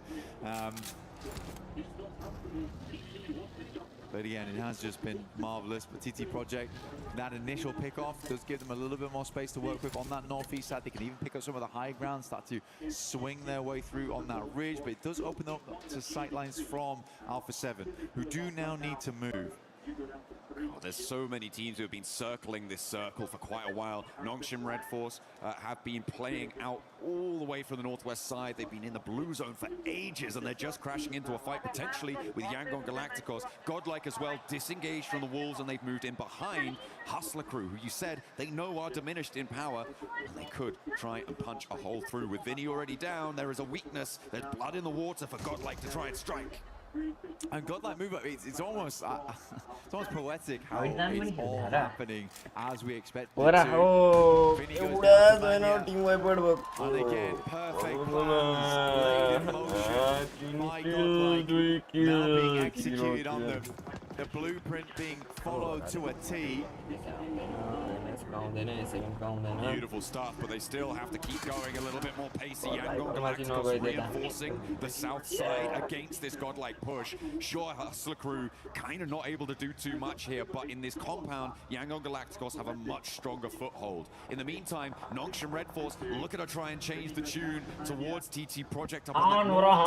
But again, it has just been marvelous. But TT Project, that initial pick-off does give them a little bit more space to work with on that northeast side. They can even pick up some of the high ground, start to swing their way through on that ridge. But it does open up to sightlines from Alpha 7, who do now need to move. Oh, there's so many teams who have been circling this circle for quite a while. Nongshim Red Force have been playing out all the way from the northwest side. They've been in the blue zone for ages, and they're just crashing into a fight potentially with Yangon Galacticos. Godlike as well, disengaged from the Wolves, and they've moved in behind Hustler Crew, who you said they know are diminished in power, and they could try and punch a hole through. With Vinny already down, there is a weakness. There's blood in the water for Godlike to try and strike. And Godlike movement, it's almost poetic how it's all happening as we expect it to. Vinny goes down to Mania, and again, perfect plans laid in motion by Godlike, now being executed on them. The blueprint being followed to a T. Beautiful stuff, but they still have to keep going a little bit more pacey. Yangon Galacticos reinforcing the south side against this Godlike push. Sure, Hustler Crew kind of not able to do too much here, but in this compound, Yangon Galacticos have a much stronger foothold. In the meantime, Nongshim Red Force looking to try and change the tune towards TT Project up on the north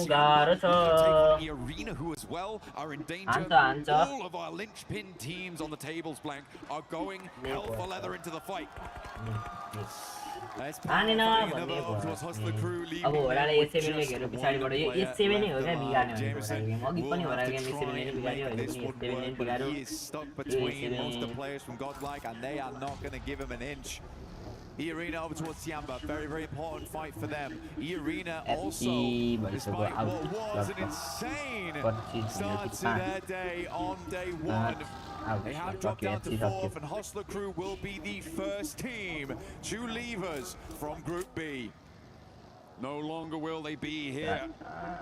side of the arena, who as well are in danger. All of our linchpin teams on the tables blank are going hell for leather into the fight. Hustler Crew leaving with just one player left. Jameson will have to try and make this one work, but he is stuck between most of the players from Godlike, and they are not going to give him an inch. E-Arena over towards Tiamba, very, very important fight for them. E-Arena also, despite what was an insane start to their day on day 1, they have dropped down to 4th, and Hustler Crew will be the first team to leave us from Group B. No longer will they be here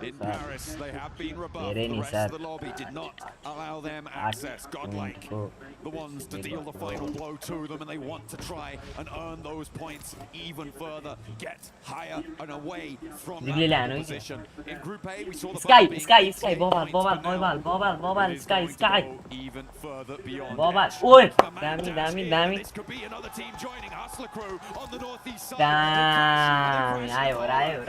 in Paris. They have been rebuffed. The rest of the lobby did not allow them access. Godlike, the ones to deal the final blow to them, and they want to try and earn those points even further, get higher and away from that position. In Group A, we saw the Sky, even further beyond. This could be another team joining Hustler Crew on the northeast side. And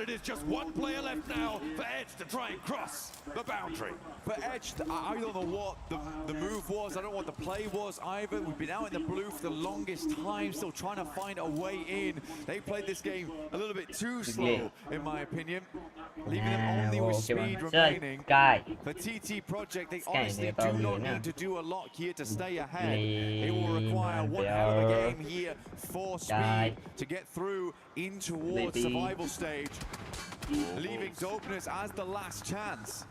it is just one player left now for Edge to try and cross the boundary. For Edge, I don't know what the move was. I don't know what the play was either. We've been out in the blue for the longest time, still trying to find a way in. They played this game a little bit too slow, in my opinion, leaving them only with speed remaining. For TT Project, they honestly do not need to do a lot here to stay ahead. It will require one hell of a game here for speed to get through in towards survival stage, leaving Dopeness as the last chance.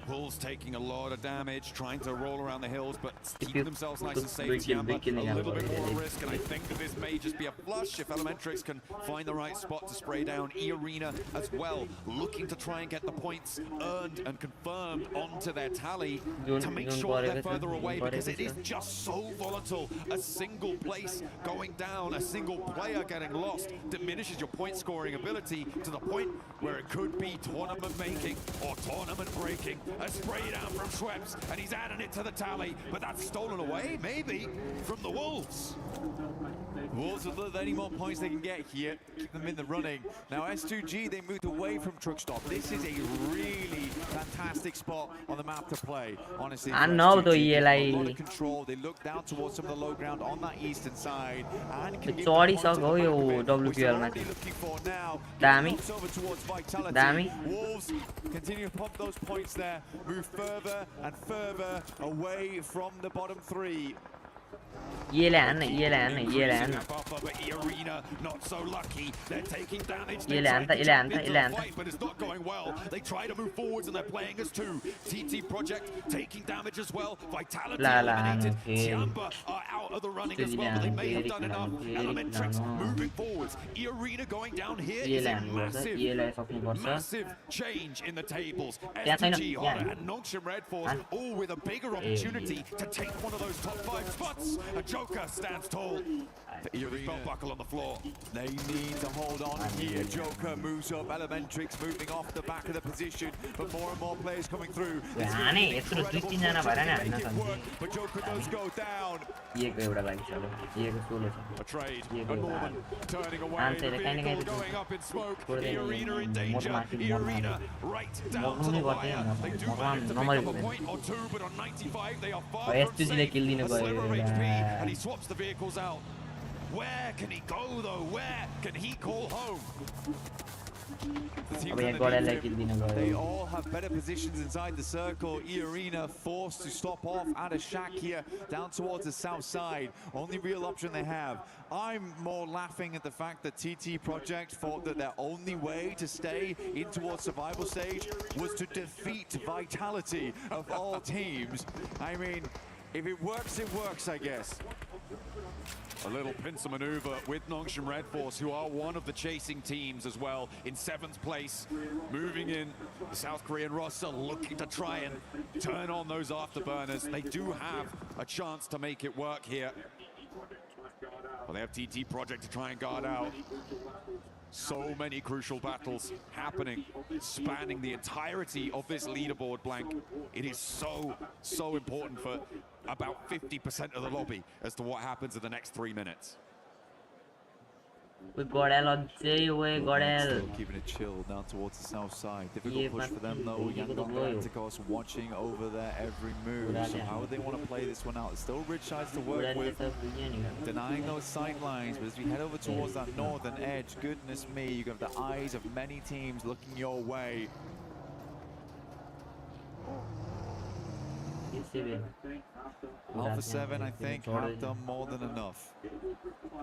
Bulls taking a lot of damage, trying to roll around the hills, but keeping themselves nice and safe. Tiamba, a little bit more risk, and I think that this may just be a flush if Elementrix can find the right spot to spray down. E-Arena as well, looking to try and get the points earned and confirmed onto their tally to make sure they're further away, because it is just so volatile. A single place going down, a single player getting lost diminishes your point scoring ability to the point where it could be tournament making or tournament breaking. A spray down from Schweppes, and he's adding it to the tally, but that's stolen away, maybe, from the Wolves. Wolves would love any more points they can get here, keep them in the running. Now S2G, they moved away from truck stop. This is a really fantastic spot on the map to play. Honestly, for S2G, they have a lot of control. They look down towards some of the low ground on that eastern side and can get the point at the back of it, which they're already looking for now. Looks over towards Vitality. Wolves continue to pump those points there, move further and further away from the bottom three. Arena not so lucky. They're taking damage. But it's not going well. They try to move forwards and they're playing as two. TT Project taking damage as well. Vitality eliminated. Tiamba are out of the running as well, but they may have done enough. Elementrix moving forwards. Arena going down here is a massive change in the tables. STG, Horaa and Nongshim Red Force all with a bigger opportunity to take one of those top 5 spots. A Joker stands tall. The belt buckle on the floor. They need to hold on here. Joker moves up. Elementrix moving off the back of the position, but more and more players coming through. But Joker does go down. A trade. A Norman turning away. The vehicle going up in smoke. The Arena in danger. The Arena right down to the wire. They do manage to pick up a point or two, but on 95 they are far from safe. A sliver of HP, and he swaps the vehicles out. Where can he go though? Where can he call home? The teams they all have better positions inside the circle. E-Arena forced to stop off at a shack here down towards the south side. Only real option they have. I'm more laughing at the fact that TT Project thought that their only way to stay in towards survival stage was to defeat Vitality of all teams. I mean, if it works, I guess. A little pincer maneuver with Nongshim Red Force, who are one of the chasing teams as well, in 7th place. Moving in, the South Korean roster looking to try and turn on those afterburners. They do have a chance to make it work here. Well, they have TT Project to try and guard out. So many crucial battles happening, spanning the entirety of this leaderboard, Blank. It is so important for about 50% of the lobby as to what happens in the next 3 minutes. We got L, Still keeping it chill down towards the south side. Difficult push for them though. Young Galacticos watching over their every move. So how would they want to play this one out? There's still rich sides to work with. Denying those sight lines, but as we head over towards that northern edge, goodness me, you got the eyes of many teams looking your way. Alpha 7, I think, have done more than enough.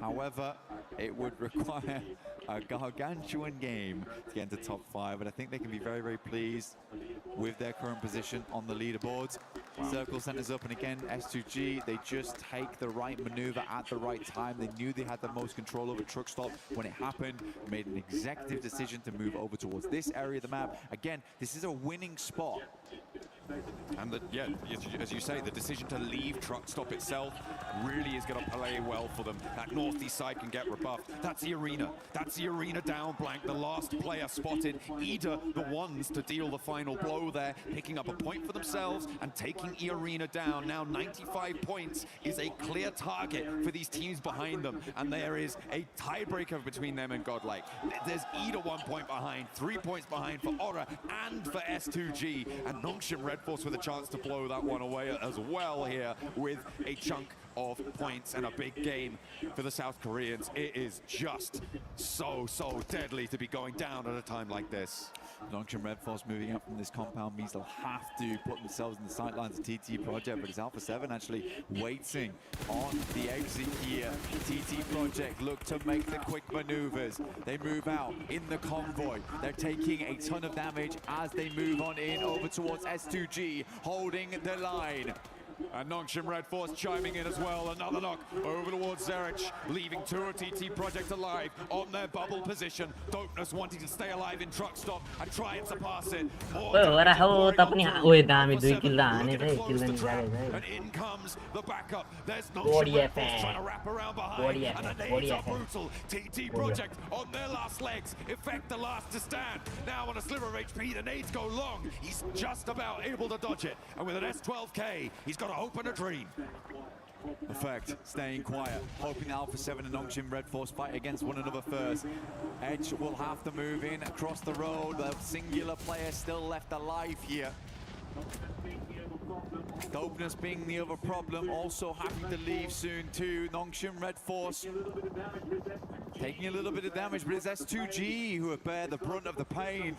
However, it would require a gargantuan game to get into top 5, and I think they can be very pleased with their current position on the leaderboards. Circle centers up, and again, S2G, they just take the right maneuver at the right time. They knew they had the most control over truck stop when it happened, made an executive decision to move over towards this area of the map. Again, this is a winning spot. And as you say, the decision to leave truck stop itself really is going to play well for them. That northeast side can get rebuffed. That's the Arena. That's the Arena down, Blank. The last player spotted. Ida, the ones to deal the final blow there, picking up a point for themselves and taking Arena down. Now 95 points is a clear target for these teams behind them, and there is a tiebreaker between them and Godlike. There's Ida 1 point behind, 3 points behind for Horaa and for S2G, and Nongshim Red Force with a chance to blow that one away as well here with a chunk of points and a big game for the South Koreans. It is just so deadly to be going down at a time like this. Nongshim Red Force moving up from this compound means they'll have to put themselves in the sightlines of TT Project, but it's Alpha 7 actually waiting on the exit here. TT Project look to make the quick maneuvers. They move out in the convoy. They're taking a ton of damage as they move on in over towards S2G, holding the line. And Nongshim Red Force chiming in as well. Another knock over towards Zerich, leaving two of TT Project alive on their bubble position. Dopeness wanting to stay alive in truck stop and try and surpass it. And in comes the backup. There's Nongshim Red Force trying to wrap around behind. And the nades are brutal. TT Project on their last legs. Effect the last to stand. Now on a sliver of HP, the nades go long. He's just about able to dodge it. And with an S12K, he's got a hope and a dream. Effect staying quiet, hoping the Alpha 7 and Nongshim Red Force fight against one another first. Edge will have to move in across the road. The singular player still left alive here. Dopeness being the other problem, also having to leave soon too. Nongshim Red Force taking a little bit of damage, but it's S2G who have bear the brunt of the pain.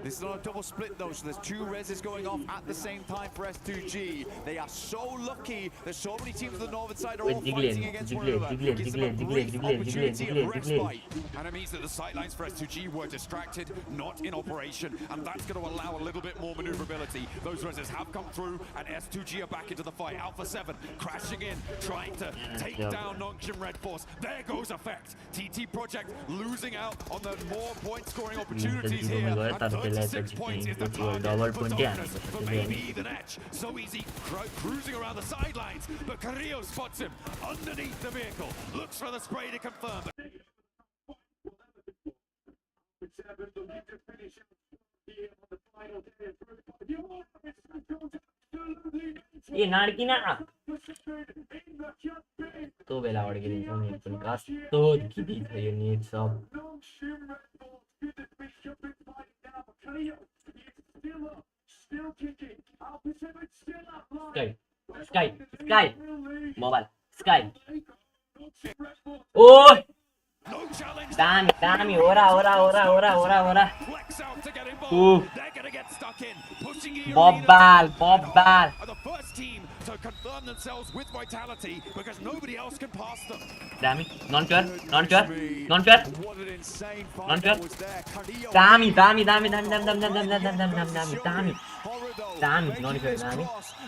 This is not a double split though, so there's two reses going off at the same time for S2G. They are so lucky that so many teams on the northern side are all fighting against one another. It gives them a brief opportunity of respite. And it means that the sightlines for S2G were distracted, not in operation, and that's going to allow a little bit more maneuverability. Those reses have come through, and S2G are back into the fight. Alpha 7 crashing in, trying to take down Nongshim Red Force. There goes Effect. TT Project losing out on the more point scoring opportunities here. And 36 points is the target for Dopeness, for maybe even Edge. So easy cruising around the sidelines, but Carrillo spots him underneath the vehicle. Looks for the spray to confirm. ये नाड़की ना तो बेलावट के लिए हमें अपन का तो की भी था ये नीट सब Sky mobile Sky oh Dami Horaa Bob Ball The first team to confirm themselves with vitality because nobody else can pass them. Dami non-cure Dami non-cure Dami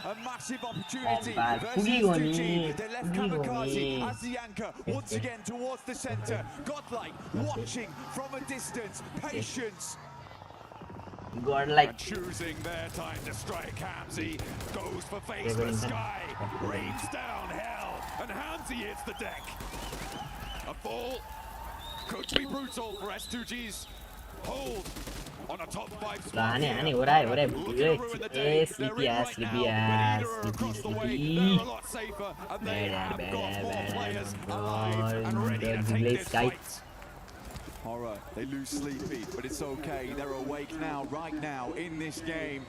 a massive opportunity. They left Kamikaze as the anchor once again towards the center. Godlike watching from a distance. Patience. Godlike Choosing their time to strike. Hamzy goes for face for Sky, rains down hell, and Hamzy hits the deck. A fall could be brutal for S2G's hold on a top 5 squad. Horaa, they lose Sleepy, but it's okay. They're awake now, right now, in this game.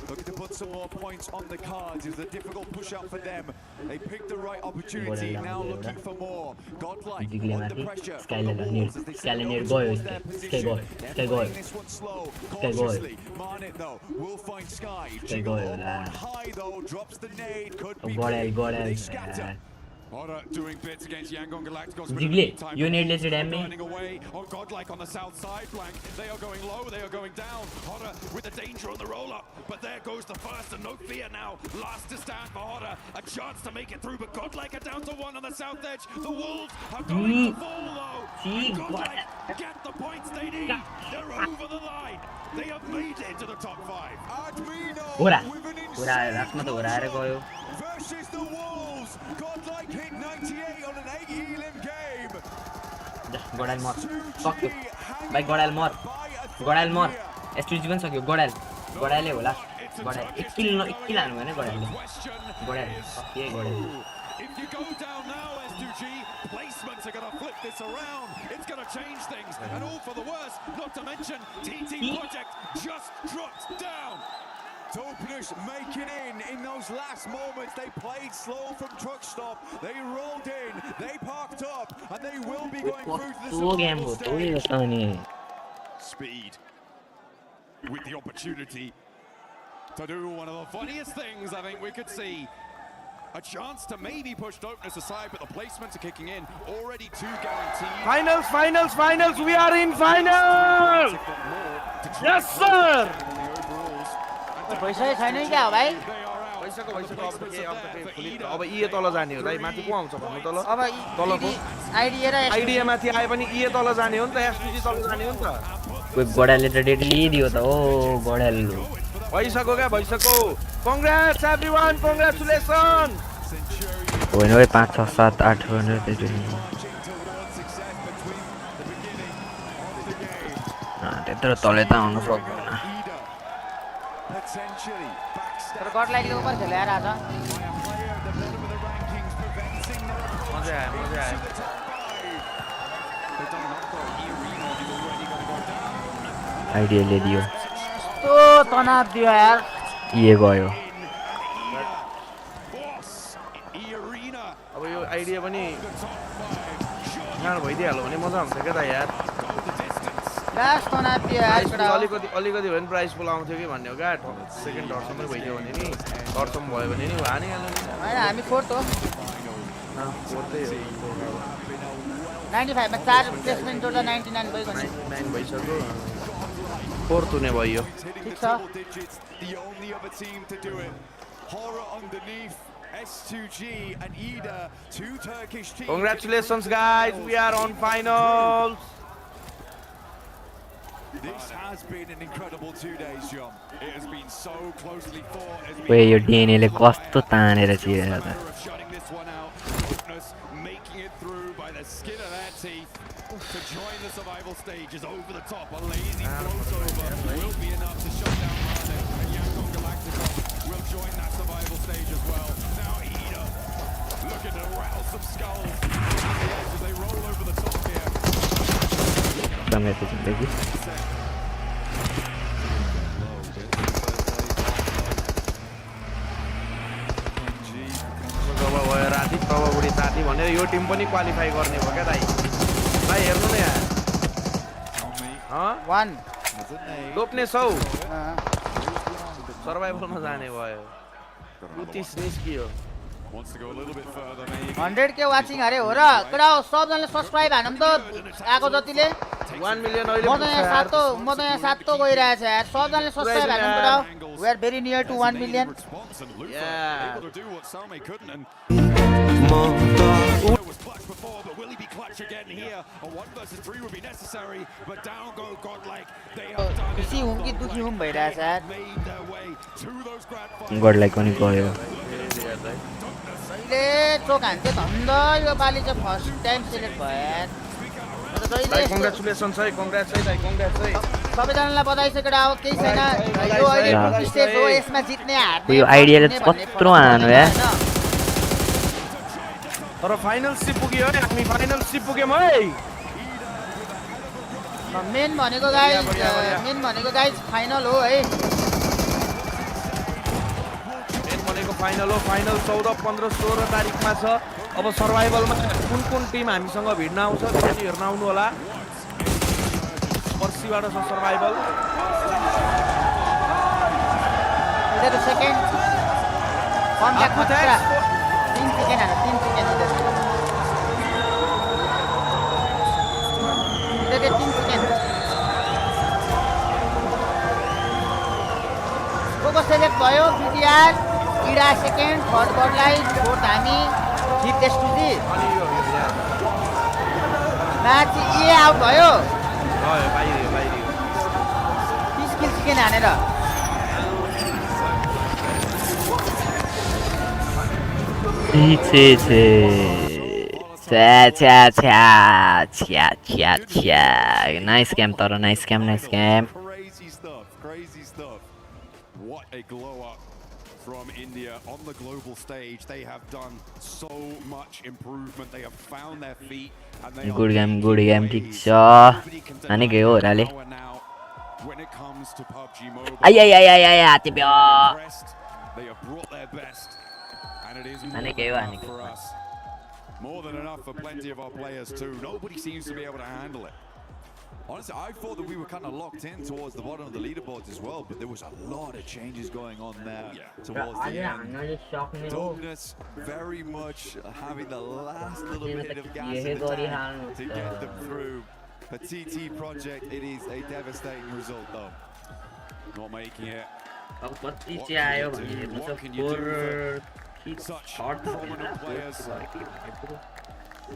Looking to put some more points on the cards. It's a difficult push out for them. They picked the right opportunity, now looking for more. Godlike, under pressure. This one slow, cautiously. Marnet though, will find Sky. Jiggle on high though, drops the nade, could be they scatter. Horaa doing bits against Yangon Galacticos. Jiggly, you need less damage. Running away on Godlike on the south side flank. They are going low, they are going down. Horaa with the danger on the roll-up. But there goes the first, and no fear now. Last to stand for Horaa. A chance to make it through, but Godlike are down to 1 on the south edge. The Wolves are going to fall though. And Godlike get the points they need. They're over the line. They have made it to the top 5. Horaa versus the Wolves. Godlike hit 98 on an 8 elim game. Godal more. Fuck you. By Godal more. S2G bन सक्यो Godal होला. Godal एक kill लानु हैन Godal. Fuck ये Godal. If you go down now, S2G, placements are going to flip this around. It's going to change things, and all for the worse. Not to mention, TT Project just dropped down. Dopeness making in those last moments. They played slow from truck stop. They rolled in, they parked up, and they will be going through to the stage. Speed with the opportunity to do one of the funniest things I think we could see. A chance to maybe push Dopeness aside, but the placements are kicking in. Already 2 guaranteed. Finals! We are in final! Yes, sir! पैसा छैन क्या हो भाइ अब इए तल जाने हो दाइ माथि को आउँछ भन्नु तल अब तलको आइडिया माथि आए पनि इए तल जाने हो नि त एसपीजी तल जाने हो नि त कोही गडाले त डेट लिदियो त ओ गडाल भइसक्यो कंग्रेट्स एभ्रीवन कंग्रेचुलेसन होइन ओइ 5 6 7 8 भनेर त्यति त्यत्रो तले त आउनु सक्दैन तर गडलाइले ओभर खेले यार आज आइडिया ले लियो तो तनाव दियो यार ये गयो अब यो आइडिया पनि यहाँ भइदिइहाल्यो भने मजा हुन्छ क्या त यार लास्ट तनाव दियो यार अलिकति अलिकति भए पनि प्राइस पुल आउँथ्यो कि भन्ने हो क्या सेकेन्ड डटसम्मै भइदियो भने नि डटसम्म भयो भने नि हानिहाल्यो नि होइन हामी फोर्थ हो फोर्थै हो 95 मा 4 प्लेसमेन्ट जोड्दा 99 भइगयो 99 भइसक्यो फोर्थ हुने भयो ठीक छ S2G and Ida, 2 Turkish teams. Congratulations guys, we are on finals. This has been an incredible 2 days, John. It has been so closely fought. ओए यो डीएनए ले कस्तो तानेर छिरेर त Shutting this one out. Making it through by the skin of their teeth to join the survival stages over the top. A lazy crossover will be enough to shut down Martin, and Yakon Galacticos will join that survival stage as well. Now Ida looking to rattle some skulls at the edge as they roll over the top here. राति प्रभावुडी साथी भनेर यो Tim पनि qualify गर्ने भयो क्या दाइ भाइ हेर्नु न यहाँ 1 लोप्ने छौ सर्भाइभलमा जाने भयो 29 निस्कियो 100k वाचिङ अरे हो र कडा सबजनाले सब्स्क्राइब हानम त आको जतिले 1 मिलियन अहिले म त यहाँ 7 तो गइरहेछ यार सबजनाले सब्स्क्राइब हानम कडा we are very near to 1 million खुसी हुँ कि दुखी हुँ भइरहेछ यार गडलाई पनि गयो ले चोक हान्थ्यो धन्द यो पालि चाहिँ फर्स्ट टाइम सिलेक्ट भयो यार कङ्ग्रेचुलेसन्स है कङ्ग्रेट्स है दाइ कङ्ग्रेट्स है सबैजनालाई बधाई छ केटा अब केही छैन यो अहिले ग्रुप स्टेज हो यसमा जित्ने हार्ने यो आइडियाले कत्रो हान्यो यार तर फाइनल सी पुग्यो है हामी फाइनल सी पुग्यौँ है मेन भनेको गाइज फाइनल हो है मेन भनेको फाइनल हो फाइनल 14 15 16 तारिकमा छ अब सर्भाइभलमा कुन टिम हामीसँग भिड्न आउँछ त्यसले हेर्न आउनु होला पर्सिबाट छ सर्भाइभल इधर सेकेन्ड कन्ट्याक्ट खतरा 3 सेकेन्ड इधर के 3 सेकेन्ड को सेलेक्ट भयो बीटीआर इडा सेकेन्ड थर्ड बर्डलाई फोर्थ हामी फिफ्थ एसटुजी म्याच ए आउट भयो बाहिर 30 किल चिकन हानेर Nice game, Toro. Nice game. Crazy stuff. What a glow up from India on the global stage. They have done so much improvement. They have found their feet. And they good game. ठीक छ अनि गयो होराले when it comes to PUBG Mobile. Ay हाते प्यो They have brought their best. And it is अनि गयो for us. More than enough for plenty of our players too. Nobody seems to be able to handle it. Honestly, I thought that we were kind of locked in towards the bottom of the leaderboards as well, but there was a lot of changes going on there towards the end. Dominus very much having the last little bit of gas in the tank to get them through. For TT Project, it is a devastating result though. Not making it. What can you do for such prominent players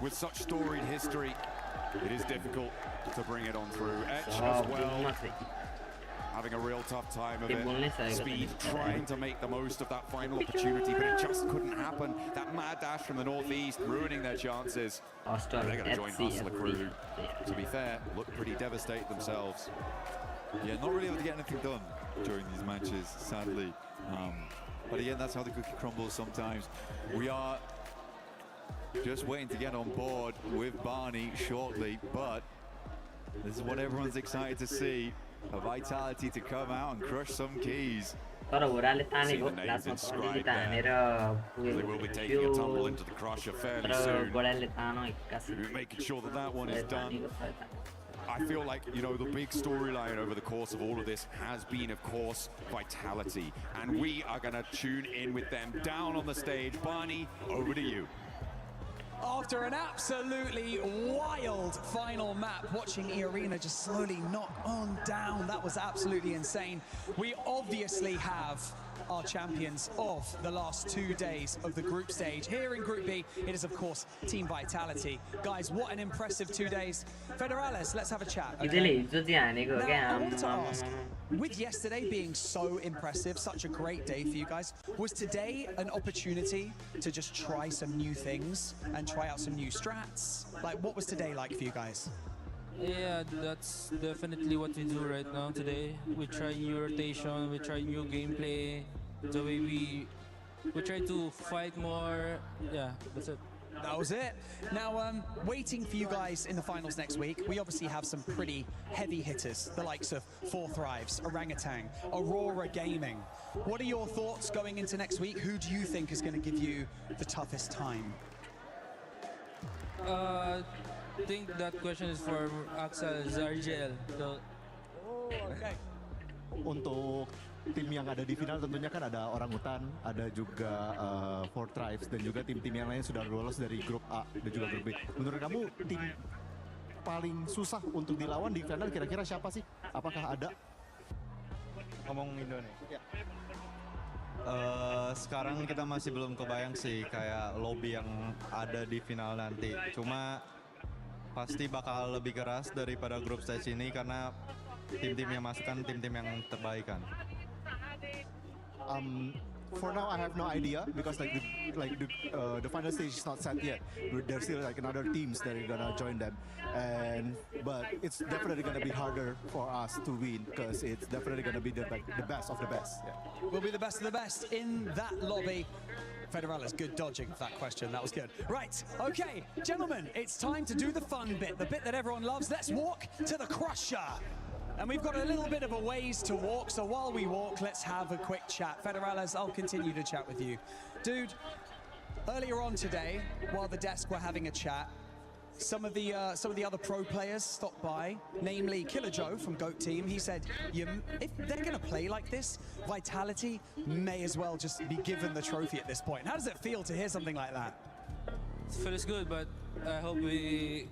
with such storied history? It is difficult to bring it on through. Etch as well, having a real tough time of it. Speed trying to make the most of that final opportunity, but it just couldn't happen. That mad dash from the northeast ruining their chances. They're going to join Hustler Crew. To be fair, look pretty devastated themselves. Yeah, not really able to get anything done during these matches, sadly. But again, that's how the cookie crumbles sometimes. We are just waiting to get on board with Barney shortly, but this is what everyone's excited to see, a Vitality to come out and crush some keys. तर होराले तानेको लास्टमा already तानेर पुगेको थियो बडाले तानो making sure that that one is done. I feel like, you know, the big storyline over the course of all of this has been, of course, Vitality. And we are going to tune in with them down on the stage. Barney, over to you. After an absolutely wild final map, watching Arena just slowly knock on down, that was absolutely insane. We obviously have our champions of the last 2 days of the group stage. Here in Group B, it is of course Team Vitality. Guys, what an impressive 2 days. Federales, let's have a chat. Okay? Now, I wanted to ask, with yesterday being so impressive, such a great day for you guys, was today an opportunity to just try some new things and try out some new strats? Like, what was today like for you guys? Yeah, that's definitely what we do right now today. We try new rotation, we try new gameplay, the way we try to fight more. Yeah, that's it. That was it. Now, waiting for you guys in the finals next week, we obviously have some pretty heavy hitters, the likes of Four Thrives, Orangutan, Aurora Gaming. What are your thoughts going into next week? Who do you think is going to give you the toughest time? I think that question is for Axel Zargel. Okay. Untuk tim yang ada di final tentunya kan ada Orangutan, ada juga Four Tribes dan juga tim-tim yang lain sudah lolos dari grup A dan juga grup B. Menurut kamu tim paling susah untuk dilawan di final kira-kira siapa sih? Apakah ada? Ngomong Indonesia. Sekarang kita masih belum kebayang sih kayak lobby yang ada di final nanti. Cuma pasti bakal lebih keras daripada grup stage ini karena tim-tim yang masuk kan tim-tim yang terbaik kan. For now, I have no idea because the final stage is not set yet. There's still like another teams that are gonna join them, but it's definitely gonna be harder for us to win because it's definitely gonna be the best of the best. Yeah. We'll be the best of the best in that lobby. Federales, good dodging for that question. That was good. Right, okay, gentlemen, it's time to do the fun bit, the bit that everyone loves. Let's walk to the Crusher. And we've got a little bit of a ways to walk, so while we walk, let's have a quick chat. Federales, I'll continue to chat with you. Dude, earlier on today, while the desk were having a chat, some of the other pro players stopped by, namely Killer Joe from GOAT Team. He said, if they're going to play like this, Vitality may as well just be given the trophy at this point. How does it feel to hear something like that? It feels good, but I hope we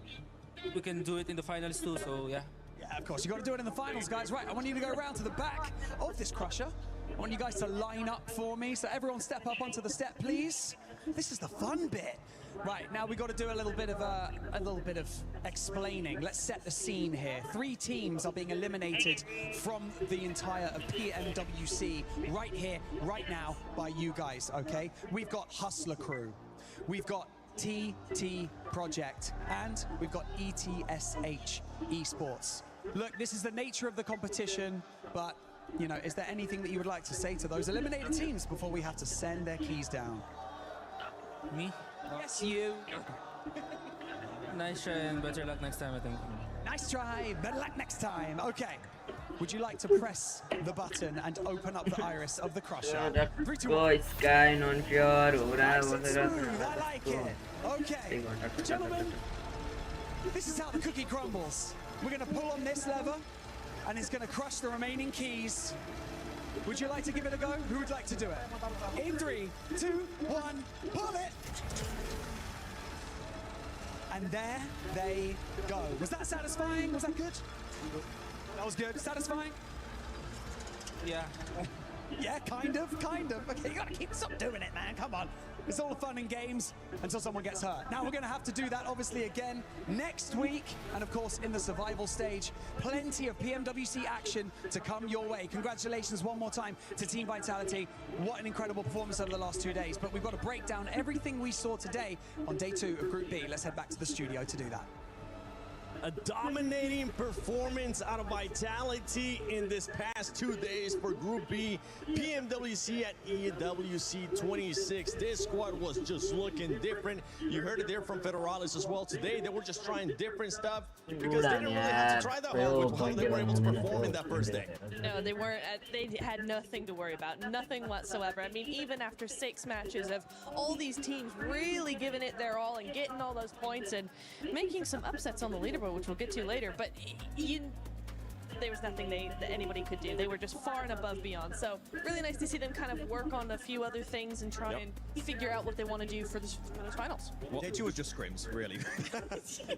can do it in the finals too, so yeah. Yeah, of course, you got to do it in the finals, guys. Right, I want you to go around to the back of this Crusher. I want you guys to line up for me, so everyone step up onto the step, please. This is the fun bit. Right, now we got to do a little bit of explaining. Let's set the scene here. 3 teams are being eliminated from the entire of PMWC right here, right now, by you guys, okay? We've got Hustler Crew. We've got TT Project, and we've got ETSH Esports. Look, this is the nature of the competition, but, you know, is there anything that you would like to say to those eliminated teams before we have to send their keys down? Me? Yes, you. Nice try and better luck next time, I think. Nice try, better luck next time. Okay. Would you like to press the button and open up the iris of the Crusher? 3, 2, 1. Nice and smooth, I like it. Okay, gentlemen, this is how the cookie crumbles. We're going to pull on this lever, and it's going to crush the remaining keys. Would you like to give it a go? Who would like to do it? In 3, 2, 1, pull it! And there they go. Was that satisfying? Was that good? That was good. Satisfying? Yeah. Yeah, kind of. Okay, you gotta stop doing it, man. Come on. It's all fun and games until someone gets hurt. Now we're gonna have to do that, obviously, again next week. And of course, in the survival stage, plenty of PMWC action to come your way. Congratulations one more time to Team Vitality. What an incredible performance over the last 2 days. But we've got to break down everything we saw today on day 2 of Group B. Let's head back to the studio to do that. A dominating performance out of Vitality in this past 2 days for Group B. PMWC at EWC 26. This squad was just looking different. You heard it there from Federales as well today. They were just trying different stuff because they didn't really have to try that hard with how they were able to perform in that first day. No, they weren't. They had nothing to worry about. Nothing whatsoever. I mean, even after 6 matches of all these teams really giving it their all and getting all those points and making some upsets on the leaderboard, which we'll get to later, but there was nothing that anybody could do. They were just far and above beyond. So really nice to see them kind of work on a few other things and try and figure out what they want to do for the finals. Well, day 2 was just scrims, really.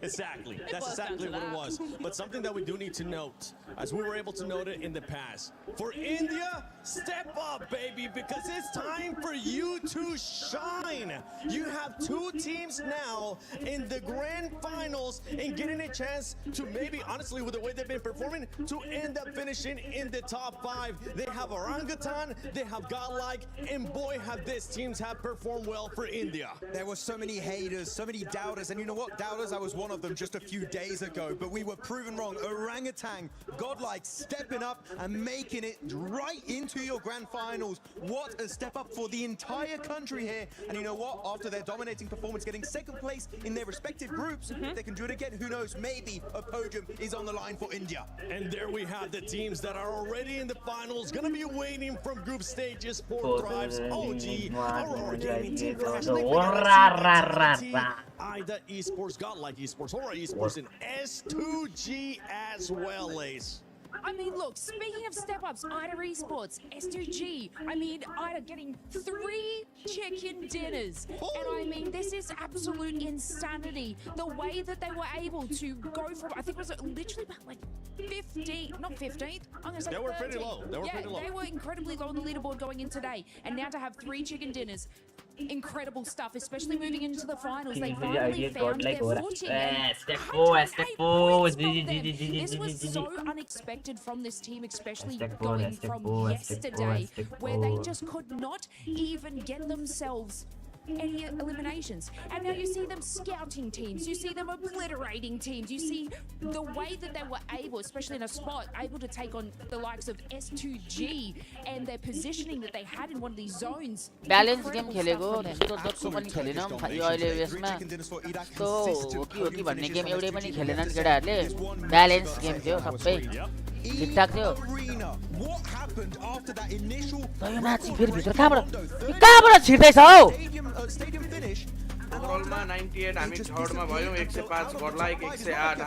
Exactly. That's exactly what it was. But something that we do need to note, as we were able to note it in the past, for India, step up, baby, because it's time for you to shine. You have 2 teams now in the grand finals and getting a chance to maybe, honestly, with the way they've been performing, to end up finishing in the top 5. They have Orangutan, they have Godlike, and boy, have these teams have performed well for India. There were so many haters, so many doubters, and you know what? Doubters, I was one of them just a few days ago, but we were proven wrong. Orangutan, Godlike, stepping up and making it right into your grand finals. What a step up for the entire country here. And you know what? After their dominating performance, getting 2nd place in their respective groups, if they can do it again, who knows? Maybe a podium is on the line for India. And there we have the teams that are already in the finals, gonna be waiting from group stages for Thrives, OG, Aurora Gaming, Team Crash, IDA Esports, Godlike Esports, Horaa Esports, and S2G as well, Ace. I mean, look, speaking of step-ups, IDA Esports, S2G, I mean, IDA getting 3 chicken dinners. And I mean, this is absolute insanity. The way that they were able to go from, I think it was literally about like 15th, not 15th, I'm going to say They were 13th. pretty low. They were pretty low. They were incredibly low on the leaderboard going in today. And now to have 3 chicken dinners, incredible stuff, especially moving into the finals. They finally found their footing. Step 4. This was so unexpected from this team, especially going from yesterday, where they just could not even get themselves any eliminations. And now you see them scouting teams, you see them obliterating teams, you see the way that they were able, especially in a spot, able to take on the likes of S2G and their positioning that they had in one of these zones. Balance game खेलेको त्यस्तो पनि खेलेन यो अहिले यसमा त्यो ओकी भन्ने game एउटै पनि खेलेनन् केटाहरूले ब्यालेन्स गेम थियो सबै ठिकठाक थियो यो नाची फेरि भित्र कहाँबाट छिर्दैछ हौ ओभरअलमा 98 हामी थर्डमा भयौं 105 गडलाइक 108